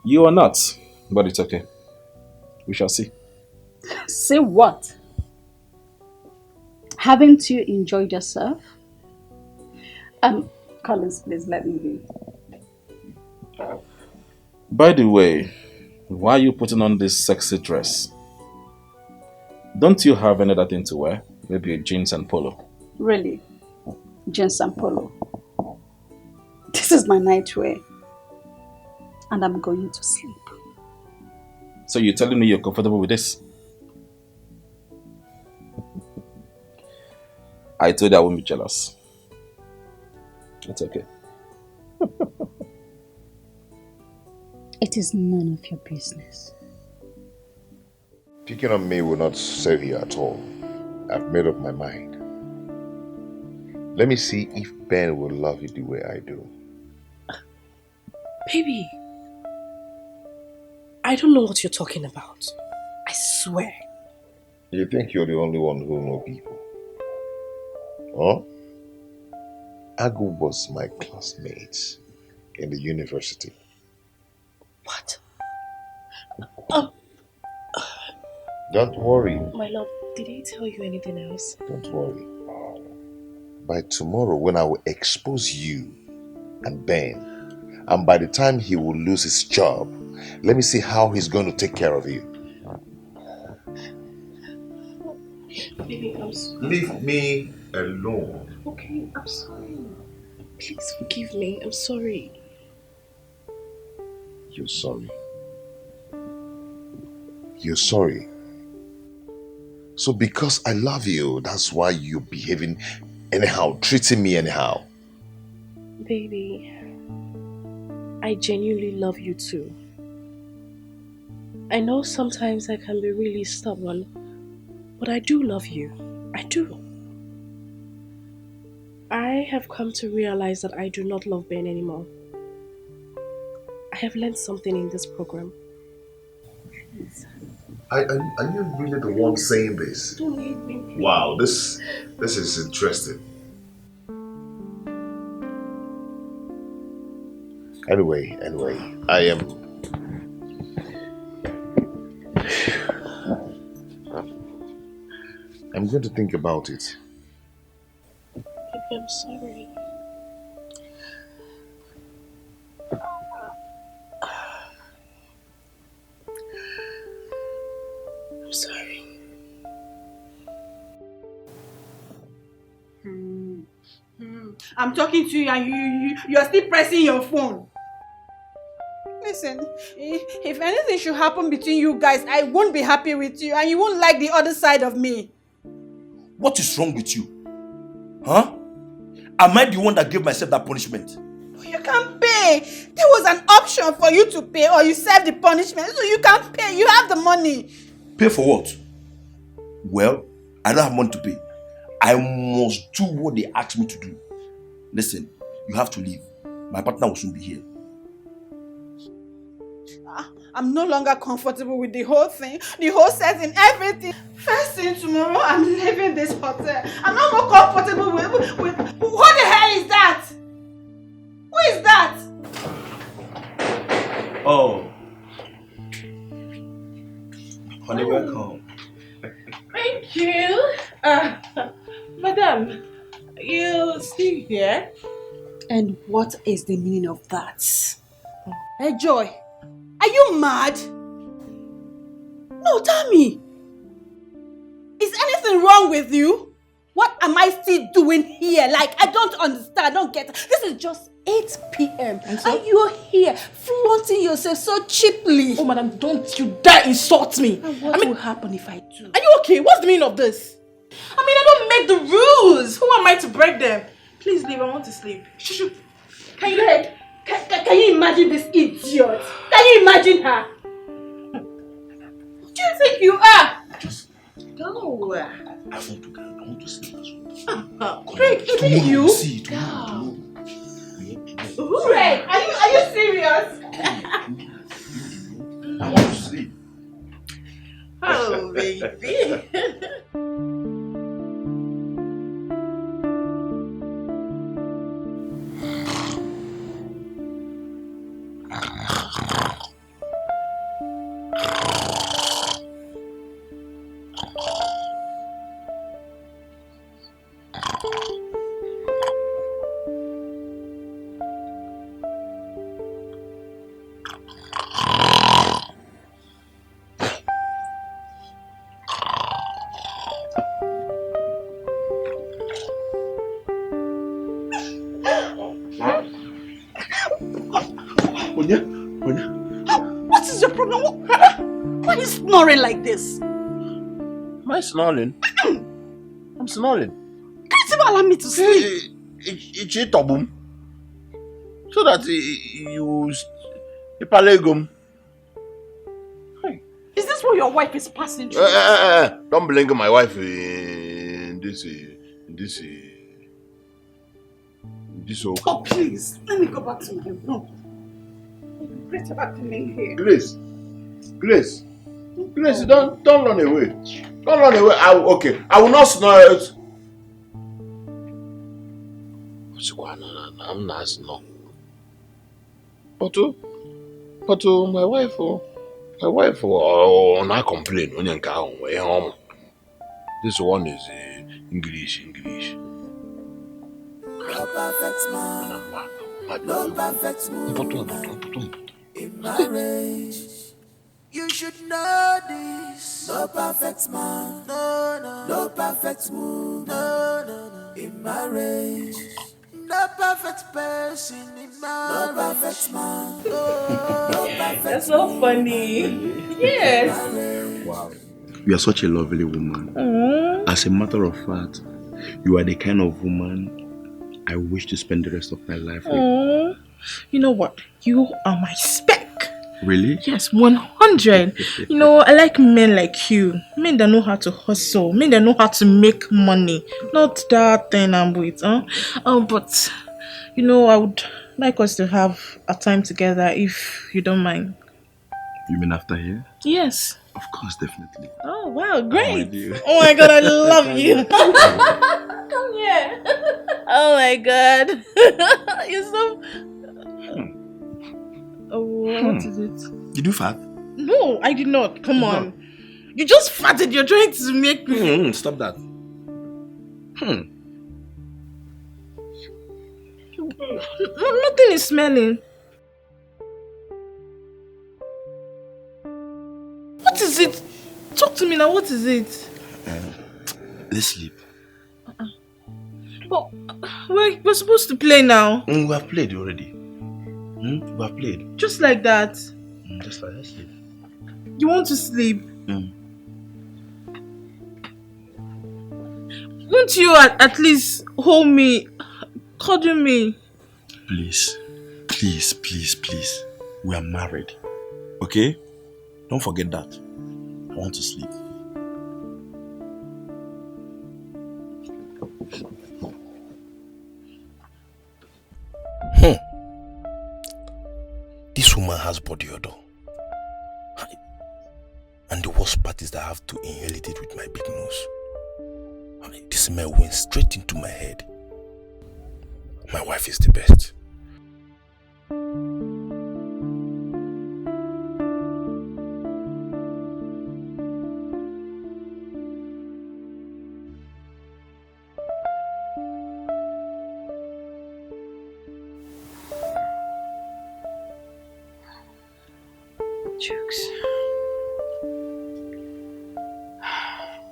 You are not, but it's okay. We shall see. Say what? Haven't you enjoyed yourself? Collins, please let me be. By the way, why are you putting on this sexy dress? Don't you have any other thing to wear? Maybe a jeans and polo. Really? Jeans and polo. This is my nightwear. And I'm going to sleep. So you're telling me you're comfortable with this? I told you I won't be jealous. It's okay. It is none of your business. Picking on me will not save you at all. I've made up my mind. Let me see if Ben will love you the way I do. Baby, I don't know what you're talking about. I swear. You think you're the only one who knows people? Huh? Agu was my classmate in the university. What? Don't worry. My love, did he tell you anything else? Don't worry. By tomorrow, when I will expose you and Ben, and by the time he will lose his job, let me see how he's going to take care of you. Baby, I'm sorry. Leave me alone. Okay, I'm sorry. Please forgive me. I'm sorry. You're sorry. You're sorry. So because I love you, that's why you're behaving anyhow, treating me anyhow. Baby, I genuinely love you too. I know sometimes I can be really stubborn, but I do love you. I do. I have come to realize that I do not love Ben anymore. I have learned something in this program. Please. Are you really the one saying this? Don't leave me. Please. Wow, this is interesting. Anyway, I'm going to think about it. Baby, I'm sorry. I'm sorry. I'm talking to you and you are still pressing your phone. Listen, if anything should happen between you guys, I won't be happy with you and you won't like the other side of me. What is wrong with you? Huh? Am I the one that gave myself that punishment? You can't pay. There was an option for you to pay or you serve the punishment. So you can't pay. You have the money. Pay for what? Well, I don't have money to pay. I must do what they asked me to do. Listen, you have to leave. My partner will soon be here. I'm no longer comfortable with the whole thing, the whole setting, everything. First thing tomorrow, I'm leaving this hotel. I'm not more comfortable with who the hell is that? Who is that? Oh. Honey, welcome. Thank you. Madam, you still here? And what is the meaning of that? Hey, Joy, are you mad? No, tell me. Is anything wrong with you? What am I still doing here? Like, I don't understand. I don't get it. This is just 8 p.m. And you're here flaunting yourself so cheaply. Oh, madam, don't you dare insult me. And what will happen if I do? Are you okay? What's the meaning of this? I mean, I don't make the rules. Who am I to break them? Please leave. I want to sleep. Shoo. Can you imagine this idiot? Can you imagine her? Who do you think you are? Just go. I want to sleep as well. Craig, is it you? See, tomorrow. Craig, are you serious? I want to sleep. Oh, baby. What is your problem? Why are you snoring like this? Am I snoring? I'm snoring. Can't even allow me to sleep. It's tobum. So that you palegum. Is this what your wife is passing through? Don't blame my wife in this. Oh, please. Let me go back to my room. Great about coming here. Grace, don't run away. Don't run away. I will not snore. I'm not snore. But my wife will not complain when you come home. This one is English. No perfect man, no perfect woman in marriage. You should know this. No perfect man, no perfect woman, in marriage. No perfect person in marriage. No perfect man, no perfect. That's so funny. Yes. Wow. You are such a lovely woman. Aww. As a matter of fact, you are the kind of woman I wish to spend the rest of my life with. Aww. You know what? You are my spec. Really? Yes, 100. You know, I like men like you. Men that know how to hustle. Men that know how to make money. Not that thing I'm with. But, you know, I would like us to have a time together if you don't mind. You mean after here? Yes. Of course, definitely. Oh, wow, great. Oh, Oh my God, I love you. Come here. Oh my God. You're so... Oh, what is it? Did you fart? No, I did not. Come on. You just farted. You're trying to make me... Stop that. Nothing is smelling. What is it? Talk to me now. What is it? Let's sleep. But we're supposed to play now. We have played already. We have played. Just like that. Just like that. Sleep. You want to sleep? Won't you at least hold me, cuddle me? Please. We are married. Okay? Don't forget that. I want to sleep. This woman has body odor. And the worst part is that I have to inhale it with my big nose. This smell went straight into my head. My wife is the best.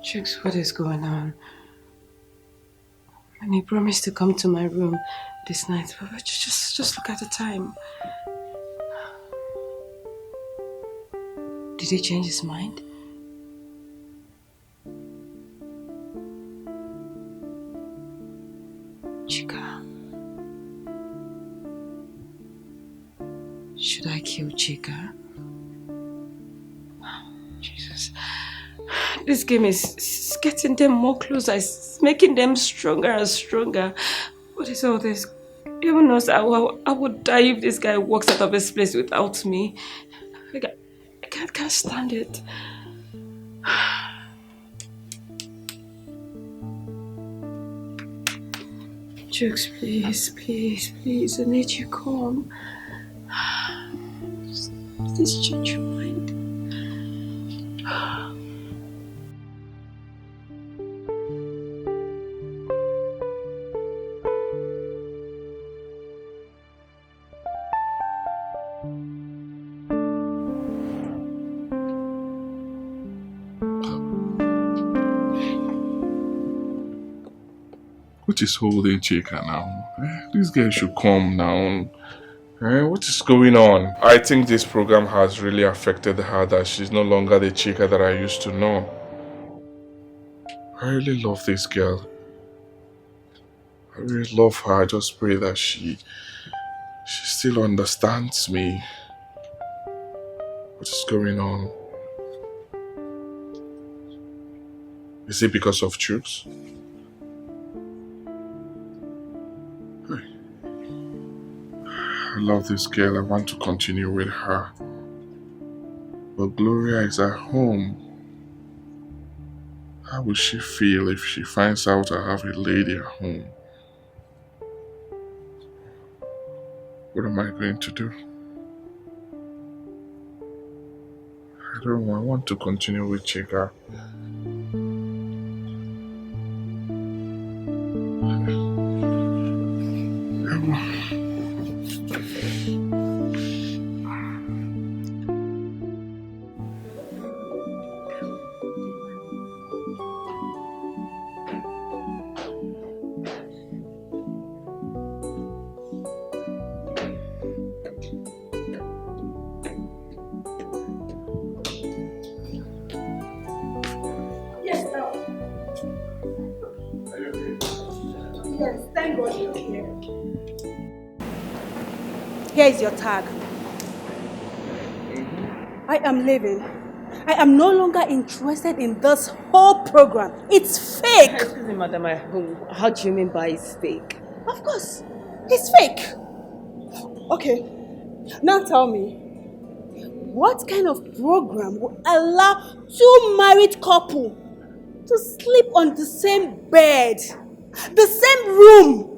Chooks, what is going on? And he promised to come to my room this night, but just look at the time. Did he change his mind? Chika. Should I kill Chika? Jesus. This game is getting them more closer. It's making them stronger and stronger. What is all this? Even knows I would die if this guy walks out of this place without me. I can't stand it. Jokes, please, I need you calm. Just change your mind. What is holding Chika now? This girl should calm down. What is going on? I think this program has really affected her, that she's no longer the Chika that I used to know. I really love this girl. I really love her. I just pray that she still understands me. What is going on? Is it because of Chooks? I love this girl. I want to continue with her. But Gloria is at home. How will she feel if she finds out I have a lady at home? What am I going to do? I don't know. I want to continue with Chika. Here is your tag. I am leaving. I am no longer interested in this whole program. It's fake. Excuse me, madam. How do you mean by it's fake? Of course. It's fake. Okay. Now tell me, what kind of program would allow two married couple to sleep on the same bed, the same room,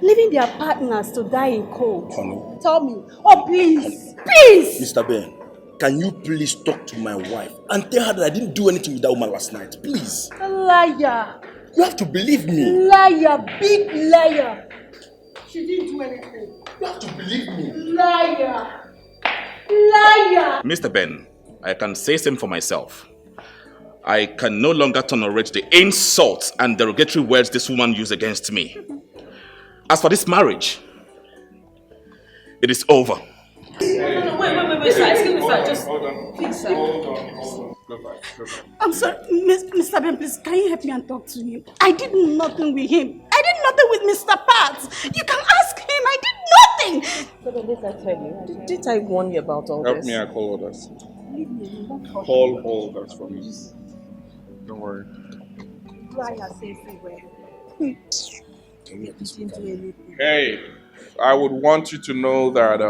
leaving their partners to die in cold? Honey. Tell me. Oh, please. Please. Mr. Ben, can you please talk to my wife and tell her that I didn't do anything with that woman last night? Please. Liar. You have to believe me. Liar. Big liar. She didn't do anything. You have to believe me. Liar. Liar. Mr. Ben, I can say same for myself. I can no longer tolerate the insults and derogatory words this woman used against me. As for this marriage, it is over. No, wait, sir. Excuse me, sir. Just please, sir. Go back. I'm sorry, Mr. Ben, please, can you help me and talk to him? I did nothing with him. I did nothing with Mr. Pat. You can ask him. I did nothing. So did I tell you? Did I warn you about all Help this? me, I call others. Leave me alone. Don't Call others for me. Don't worry. Liar everywhere. Didn't do anything. Hey, I would want you to know that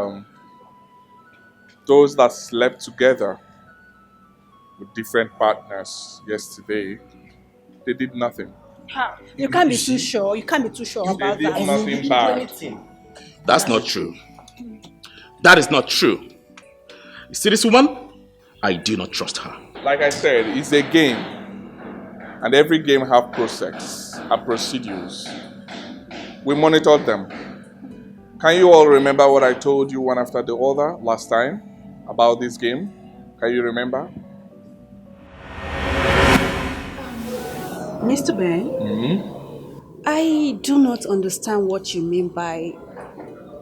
those that slept together with different partners yesterday, they did nothing. You can't be too sure. You can't be too sure about They did that. nothing bad. That's not true. That is not true. You see this woman? I do not trust her. Like I said, it's a game. And every game have process and procedures. We monitored them. Can you all remember what I told you one after the other last time about this game? Can you remember? Mr. Ben, I do not understand what you mean by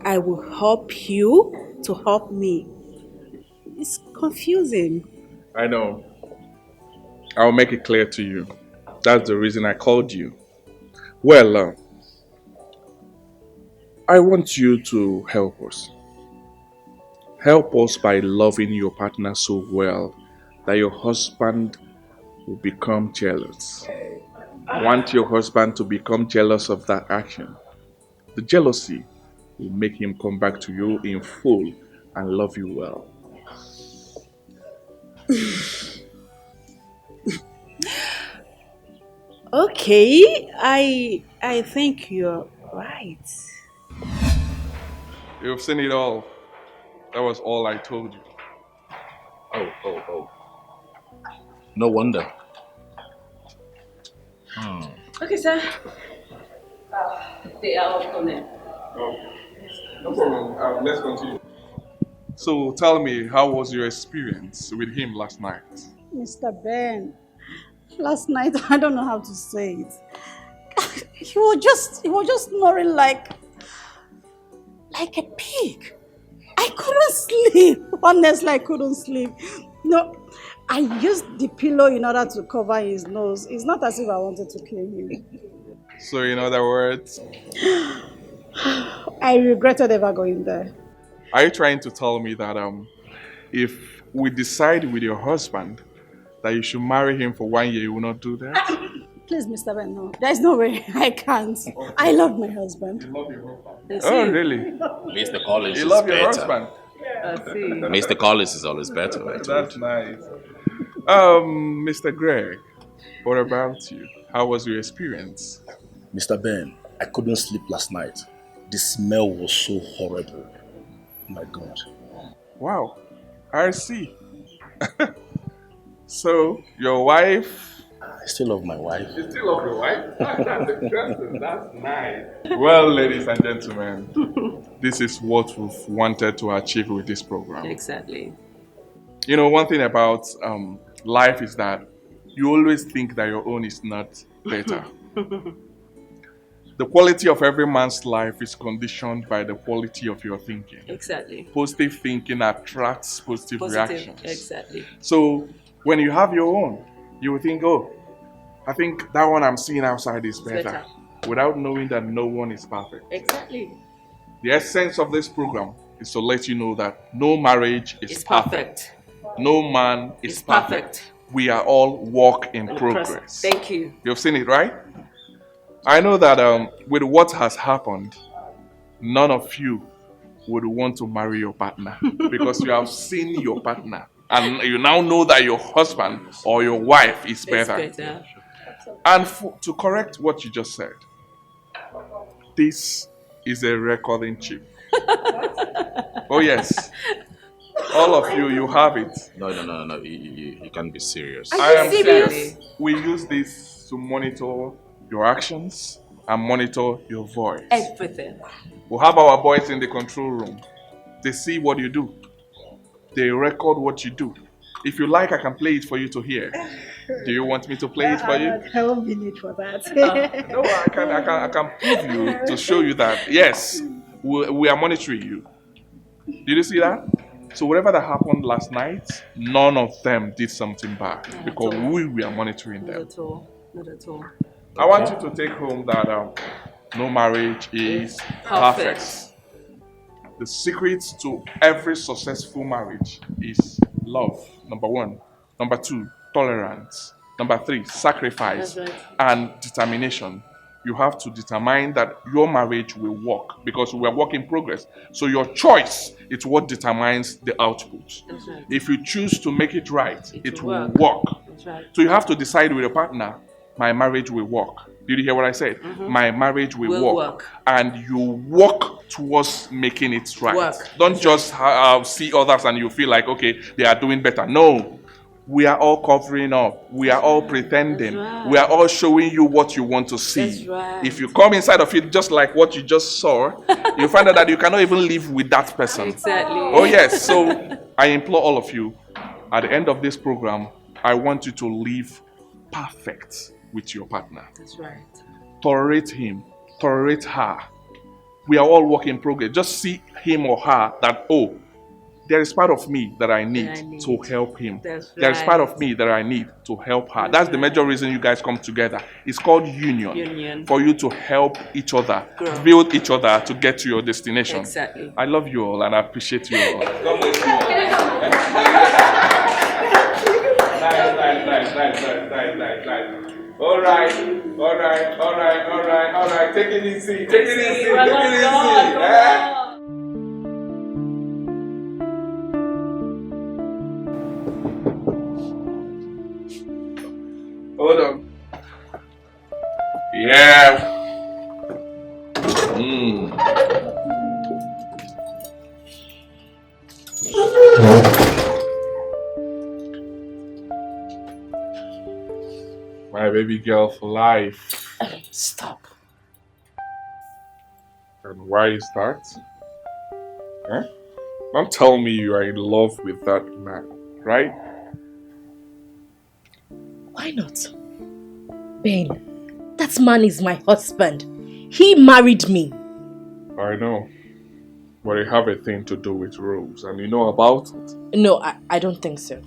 I will help you to help me. It's confusing. I know. I'll make it clear to you. That's the reason I called you. Well, I want you to help us. Help us by loving your partner so well that your husband will become jealous. I want your husband to become jealous of that action. The jealousy will make him come back to you in full and love you well. Okay, I think you're right. You've seen it all. That was all I told you. Oh. No wonder. Okay, sir. They are all coming. No problem. Let's continue. So tell me, how was your experience with him last night? Mr. Ben, last night, I don't know how to say it. He was just snoring like a pig. I couldn't sleep. Honestly, I couldn't sleep. No, I used the pillow in order to cover his nose. It's not as if I wanted to kill him. So in other words, I regretted ever going there. are you trying to tell me that if we decide with your husband that you should marry him for 1 year, you will not do that? Please, Mr. Ben, no. There's no way. I can't. I love my husband. You love your husband? Oh, really? Mr. Collins You is love your better. husband? Mr. Collins is always better. I told That's you. nice. Mr. Greg, what about you? How was your experience? Mr. Ben, I couldn't sleep last night. The smell was so horrible. My God. Wow, I see. So, your wife... I still love my wife. You still love your wife? That's interesting. That's nice. Well, ladies and gentlemen, this is what we've wanted to achieve with this program. Exactly. You know, one thing about life is that you always think that your own is not better. The quality of every man's life is conditioned by the quality of your thinking. Exactly. Positive thinking attracts positive reactions. Exactly. So when you have your own, you will think, oh, I think that one I'm seeing outside is better. Without knowing that no one is perfect. Exactly. The essence of this program is to let you know that no marriage is perfect. No man is perfect. We are all work in progress. Thank you. You've seen it, right? I know that with what has happened, none of you would want to marry your partner because you have seen your partner and you now know that your husband or your wife is better. And to correct what you just said, this is a recording chip. Oh yes, all of you, you have it. No. You can't be serious. I am serious. We use this to monitor your actions and monitor your voice. Everything. We have our boys in the control room. They see what you do. They record what you do. If you like, I can play it for you to hear. Do you want me to play it for you? I won't be need for that. No, I can prove you to show you that, yes, we are monitoring you. Did you see that? So whatever that happened last night, none of them did something bad because we were monitoring them. Not at all. I want you to take home that no marriage is perfect. The secret to every successful marriage is love, number 1. Number 2, tolerance. Number 3, sacrifice and determination. You have to determine that your marriage will work because we are work in progress. So your choice is what determines the output. If you choose to make it right, it will work. So you have to decide with your partner, my marriage will work. Did you hear what I said? My marriage will work. And you work towards making it right. Don't just see others and you feel like, okay, they are doing better. No. We are all covering up. We are all pretending. We are all showing you what you want to see. If you come inside of it just like what you just saw, you find out that you cannot even live with that person. Exactly. Oh yes. So I implore all of you, at the end of this program, I want you to live perfect with your partner. That's right. Tolerate him. Tolerate her. We are all work in progress. Just see him or her that, oh, there is part of me that I need to help him. There is part of me that I need to help her. That's the major reason you guys come together. It's called union. For you to help each other, build each other to get to your destination. Exactly. I love you all and I appreciate you all. Nice. All right. Take it easy. Hold on. Yeah. My baby girl for life. Stop. And why is that? Huh? Don't tell me you are in love with that man, right? Why not? Ben, that man is my husband. He married me. I know. But it have a thing to do with Rose, and you know about it. No, I don't think so.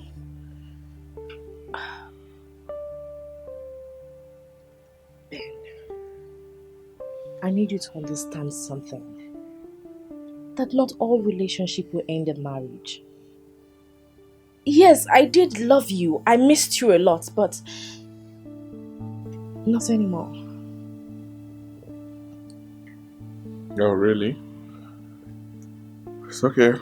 Ben, I need you to understand something. That not all relationship will end in marriage. Yes, I did love you. I missed you a lot, but not anymore. Oh, really? It's okay.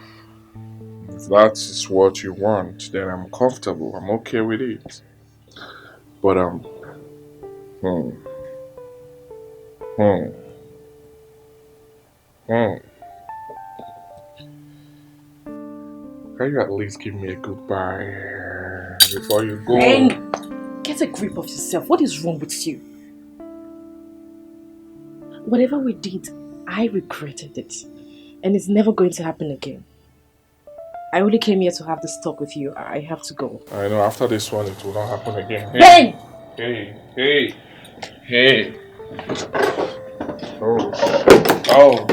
If that is what you want, then I'm comfortable. I'm okay with it. But hmm, hmm, hmm. Can you at least give me a goodbye before you go? Ben, get a grip of yourself. What is wrong with you? Whatever we did, I regretted it. And it's never going to happen again. I only came here to have this talk with you. I have to go. I know after this one it will not happen again. Ben! Hey. Oh,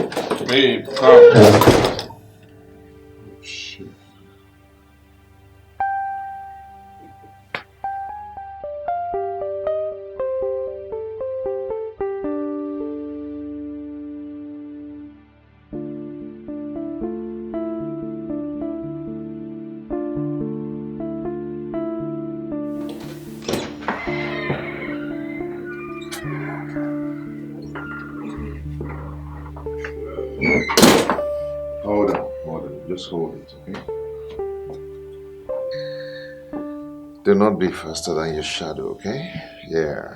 babe, come. Shit. Hold on. Just hold it, okay? Do not be faster than your shadow, okay? Yeah.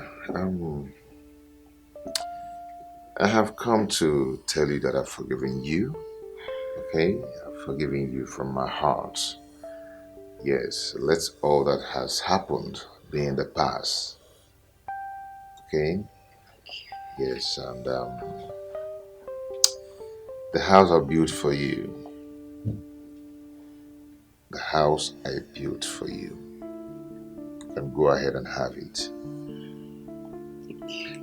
I have come to tell you that I've forgiven you, okay? I've forgiven you from my heart. Yes, let all that has happened be in the past, okay? Yes, and the house I built for you, the house I built for you, you can go ahead and have it.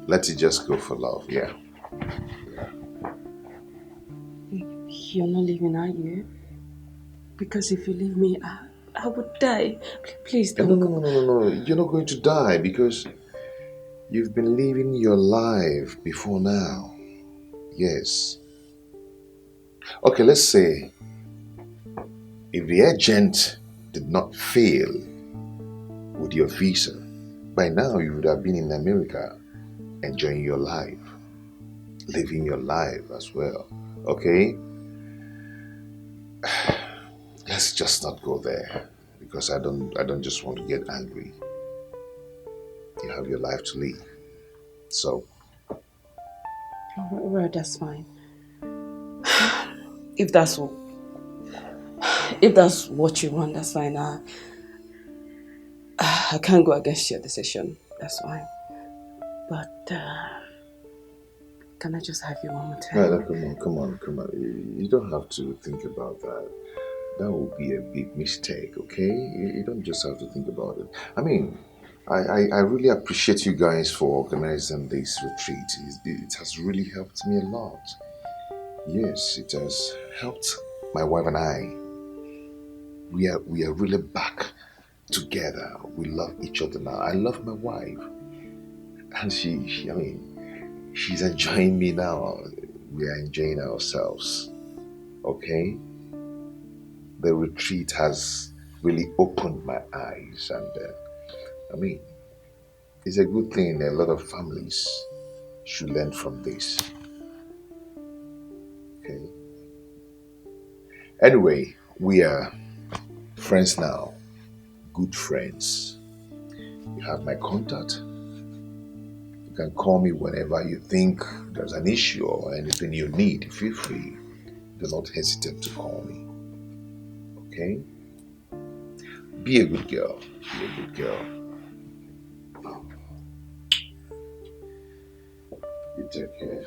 Let it just go for love, yeah. You're not leaving, are you? Because if you leave me, I would die. Please don't go. No. You're not going to die because you've been living your life before now. Yes. Okay, let's say if the agent did not fail with your visa, by now you would have been in America enjoying your life, living your life as well. Okay? Let's just not go there because I don't just want to get angry. You have your life to live. So Well, that's fine. If that's what you want, that's fine. I can't go against your decision. That's fine. But can I just have you one more time? no, come on. You don't have to think about that. That would be a big mistake, okay? You don't just have to think about it. I mean, I really appreciate you guys for organizing this retreat. It has really helped me a lot. Yes, it has helped my wife and I. We are really back together. We love each other now. I love my wife. And she's enjoying me now. We are enjoying ourselves. Okay? The retreat has really opened my eyes, and it's a good thing. A lot of families should learn from this. Okay. Anyway, we are friends now, good friends. You have my contact. You can call me whenever you think there's an issue or anything you need. Feel free. Do not hesitate to call me. Okay? Be a good girl. Be a good girl. You take care.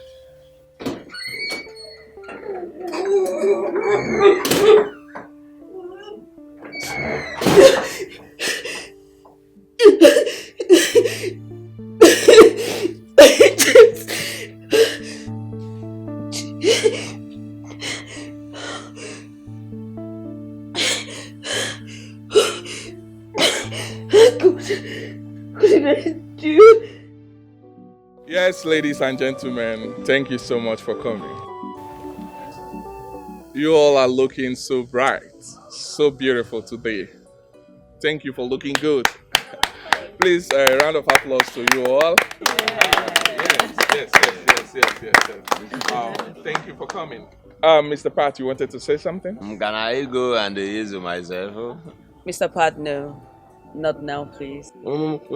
Yes, ladies and gentlemen, thank you so much for coming. You all are looking so bright, so beautiful today. Thank you for looking good. Please, a round of applause to you all. Yes. Thank you for coming. Mr. Pat, you wanted to say something? Can I go and use myself? Mr. Pat, no. Not now, please.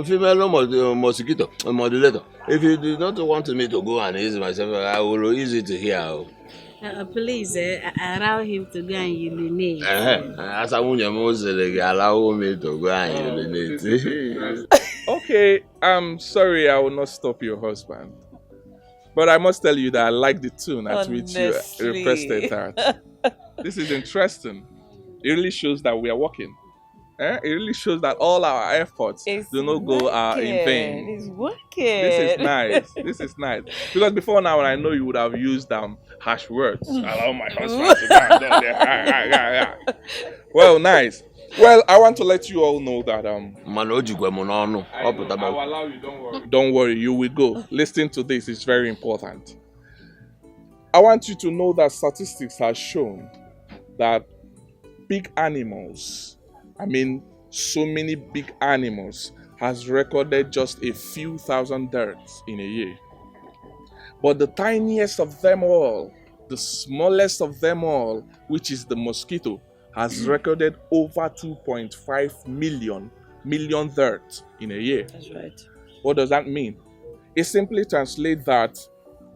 Female mosquito modulator. If you do not want me to go and use myself, I will use it here. Please allow him to go and urinate. As I want you allow me to go and urinate. Okay, I'm sorry I will not stop your husband. But I must tell you that I like the tune at which you requested that. This is interesting. It really shows that we are working. It really shows that all our efforts do not go in vain. It's working. This is nice. This is nice. Because before now, I know you would have used harsh words. Allow my husband to go and do that. Well, nice. Well, I want to let you all know that I will allow you, don't worry. Don't worry, you will go. Listening to this is very important. I want you to know that statistics have shown that big animals, so many big animals has recorded just a few thousand deaths in a year. But the tiniest of them all, the smallest of them all, which is the mosquito, has recorded over 2.5 million deaths in a year. That's right. What does that mean? It simply translates that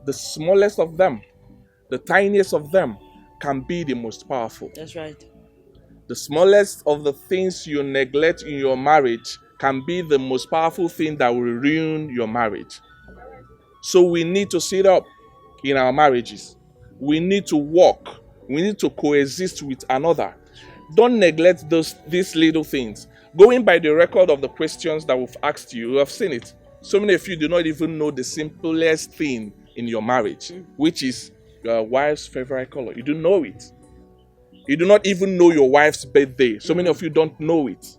the smallest of them, the tiniest of them, can be the most powerful. That's right. The smallest of the things you neglect in your marriage can be the most powerful thing that will ruin your marriage. So we need to sit up in our marriages. We need to walk. We need to coexist with another. Don't neglect these little things. Going by the record of the questions that we've asked you, you have seen it. So many of you do not even know the simplest thing in your marriage, which is your wife's favorite color. You don't know it. You do not even know your wife's birthday. So many of you don't know it.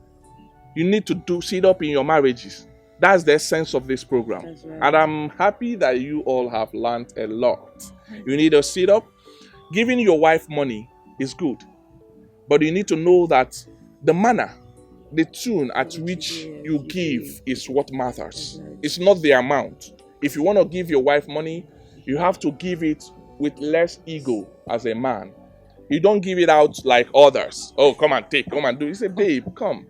You need to sit up in your marriages. That's the essence of this program. Right. And I'm happy that you all have learned a lot. You need to sit up. Giving your wife money is good. But you need to know that the manner, the tune at which you give is what matters. It's not the amount. If you want to give your wife money, you have to give it with less ego as a man. You don't give it out like others. Oh, come and take, come and do. You say, babe, come,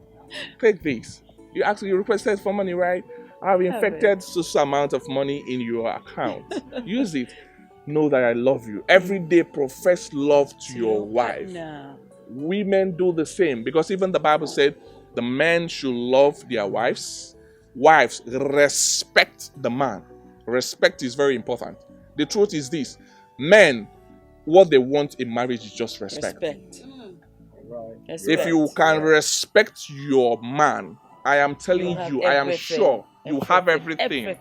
take this. You actually requested for money, right? I've infected such amount of money in your account. Use it. Know that I love you. Every day profess love to your wife. No. Women do the same, because even the Bible said the men should love their wives. Wives, respect the man. Respect is very important. The truth is this: men, what they want in marriage is just respect. If you can respect your man, I am telling you, I am sure you have everything.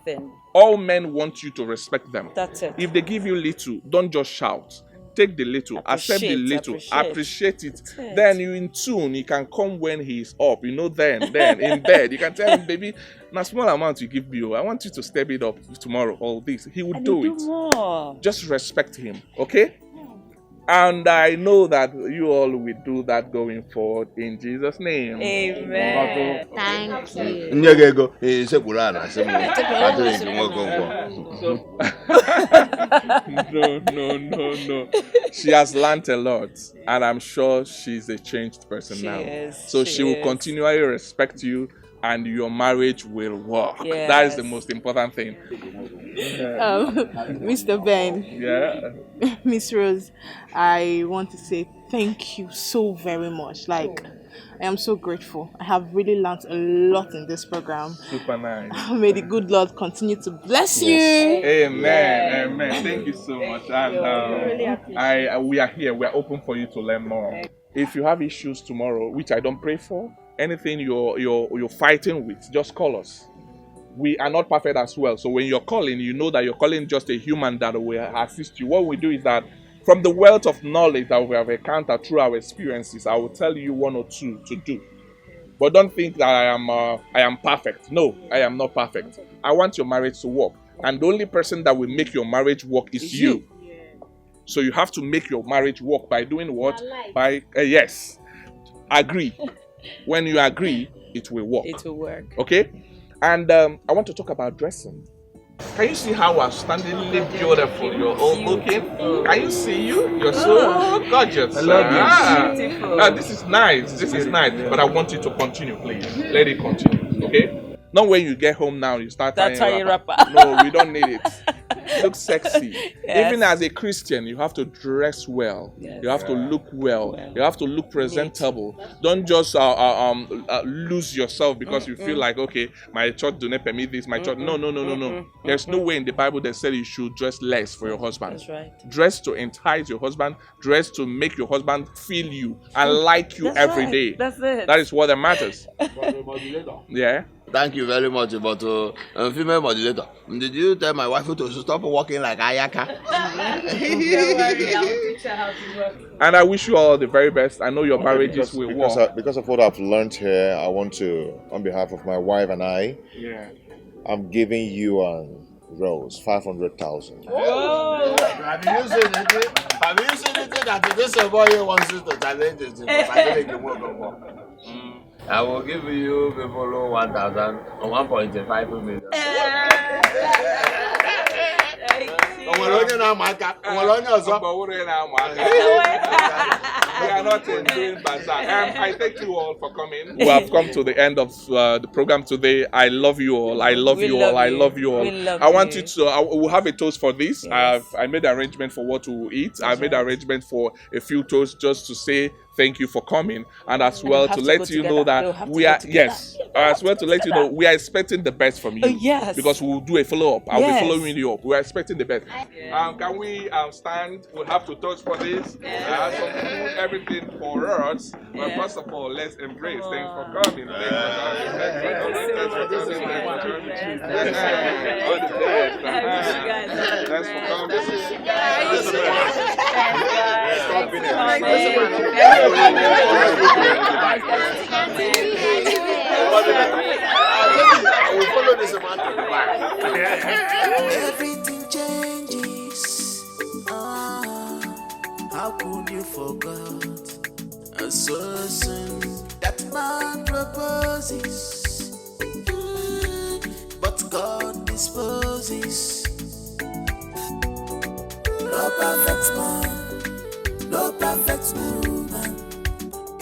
All men want you to respect them. That's it. If they give you little, don't just shout. Take the little, accept the little, appreciate it. Then you in tune, he can come when he's up. Then in bed, you can tell him, baby, na small amount you give me, I want you to step it up tomorrow, all this. He will do it. More. Just respect him, okay? And I know that you all will do that going forward in Jesus' name. Amen. Thank you. No. She has learned a lot, and I'm sure she's a changed person now. So she will continually respect you, and your marriage will work. Yes. That is the most important thing. Mr. Ben. Yeah. Miss Rose, I want to say thank you so very much. I am so grateful. I have really learned a lot in this program. Super nice. May the good Lord continue to bless you. Amen. Amen. Thank you so much. And we are here. We are open for you to learn more. If you have issues tomorrow, which I don't pray for, anything you're fighting with, just call us. We are not perfect as well. So when you're calling, you know that you're calling just a human that will assist you. What we do is that from the wealth of knowledge that we have encountered through our experiences, I will tell you one or two to do. But don't think that I am perfect. No, I am not perfect. I want your marriage to work. And the only person that will make your marriage work is you. So you have to make your marriage work by doing what? By, yes, agree. When you agree, it will work. It will work. Okay? And I want to talk about dressing. Can you see how outstandingly beautiful you're all looking? Can you see you? You're so gorgeous. I love you. Beautiful. This is nice. This is nice. But I want you to continue, please. Let it continue. Okay? Not when you get home now, you start tying wrapper. No, we don't need it. Look sexy. Yes. Even as a Christian, you have to dress well. Yes. You have to look well. You have to look presentable. Don't just lose yourself because you feel like, okay, my church do not permit this. My church, no. There's no way in the Bible that said you should dress less for your husband. That's right. Dress to entice your husband. Dress to make your husband feel you and like you every day. That's it. That is what that matters. Yeah. Thank you very much, but female modulator, did you tell my wife to stop walking like Ayaka? And I wish you all the very best. I know your marriages will work. Because of what I've learned here, I want to, on behalf of my wife and I, I'm giving you a rose, 500,000. Oh. Have you seen it? Have you seen it that this boy wants to challenge it? I will give you people 1,000 or 1.5 million. We are not doing bazaar. I thank you all for coming. We have come to the end of the program today. I love you all. I love you all. I love you all. I want you to. We'll have a toast for this. Yes. I made arrangement for what to eat. I made arrangement for a few toasts just to say thank you for coming, and as well to let you know that we are as well to let you know we are expecting the best from you. Yes. Because we will do a follow-up. I'll be following you up. We are expecting the best. Can we stand? We'll have to touch for this. Some food, everything for us. But first of all, let's embrace. Thanks for coming. Thanks for coming. Everything changes. How could you forget? And so soon that man proposes, but God disposes. No perfect man, no perfect woman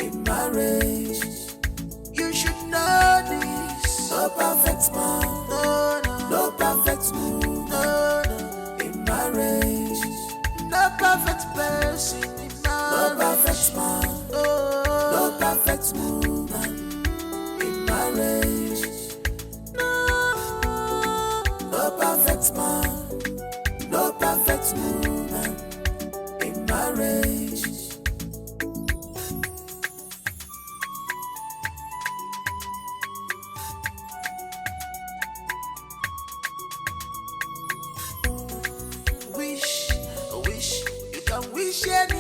in marriage. You should know this. No perfect man, no perfect woman, in marriage. No perfect person in marriage. No perfect man, no perfect woman in marriage. No perfect man, no perfect woman in marriage. Wish you can wish anything.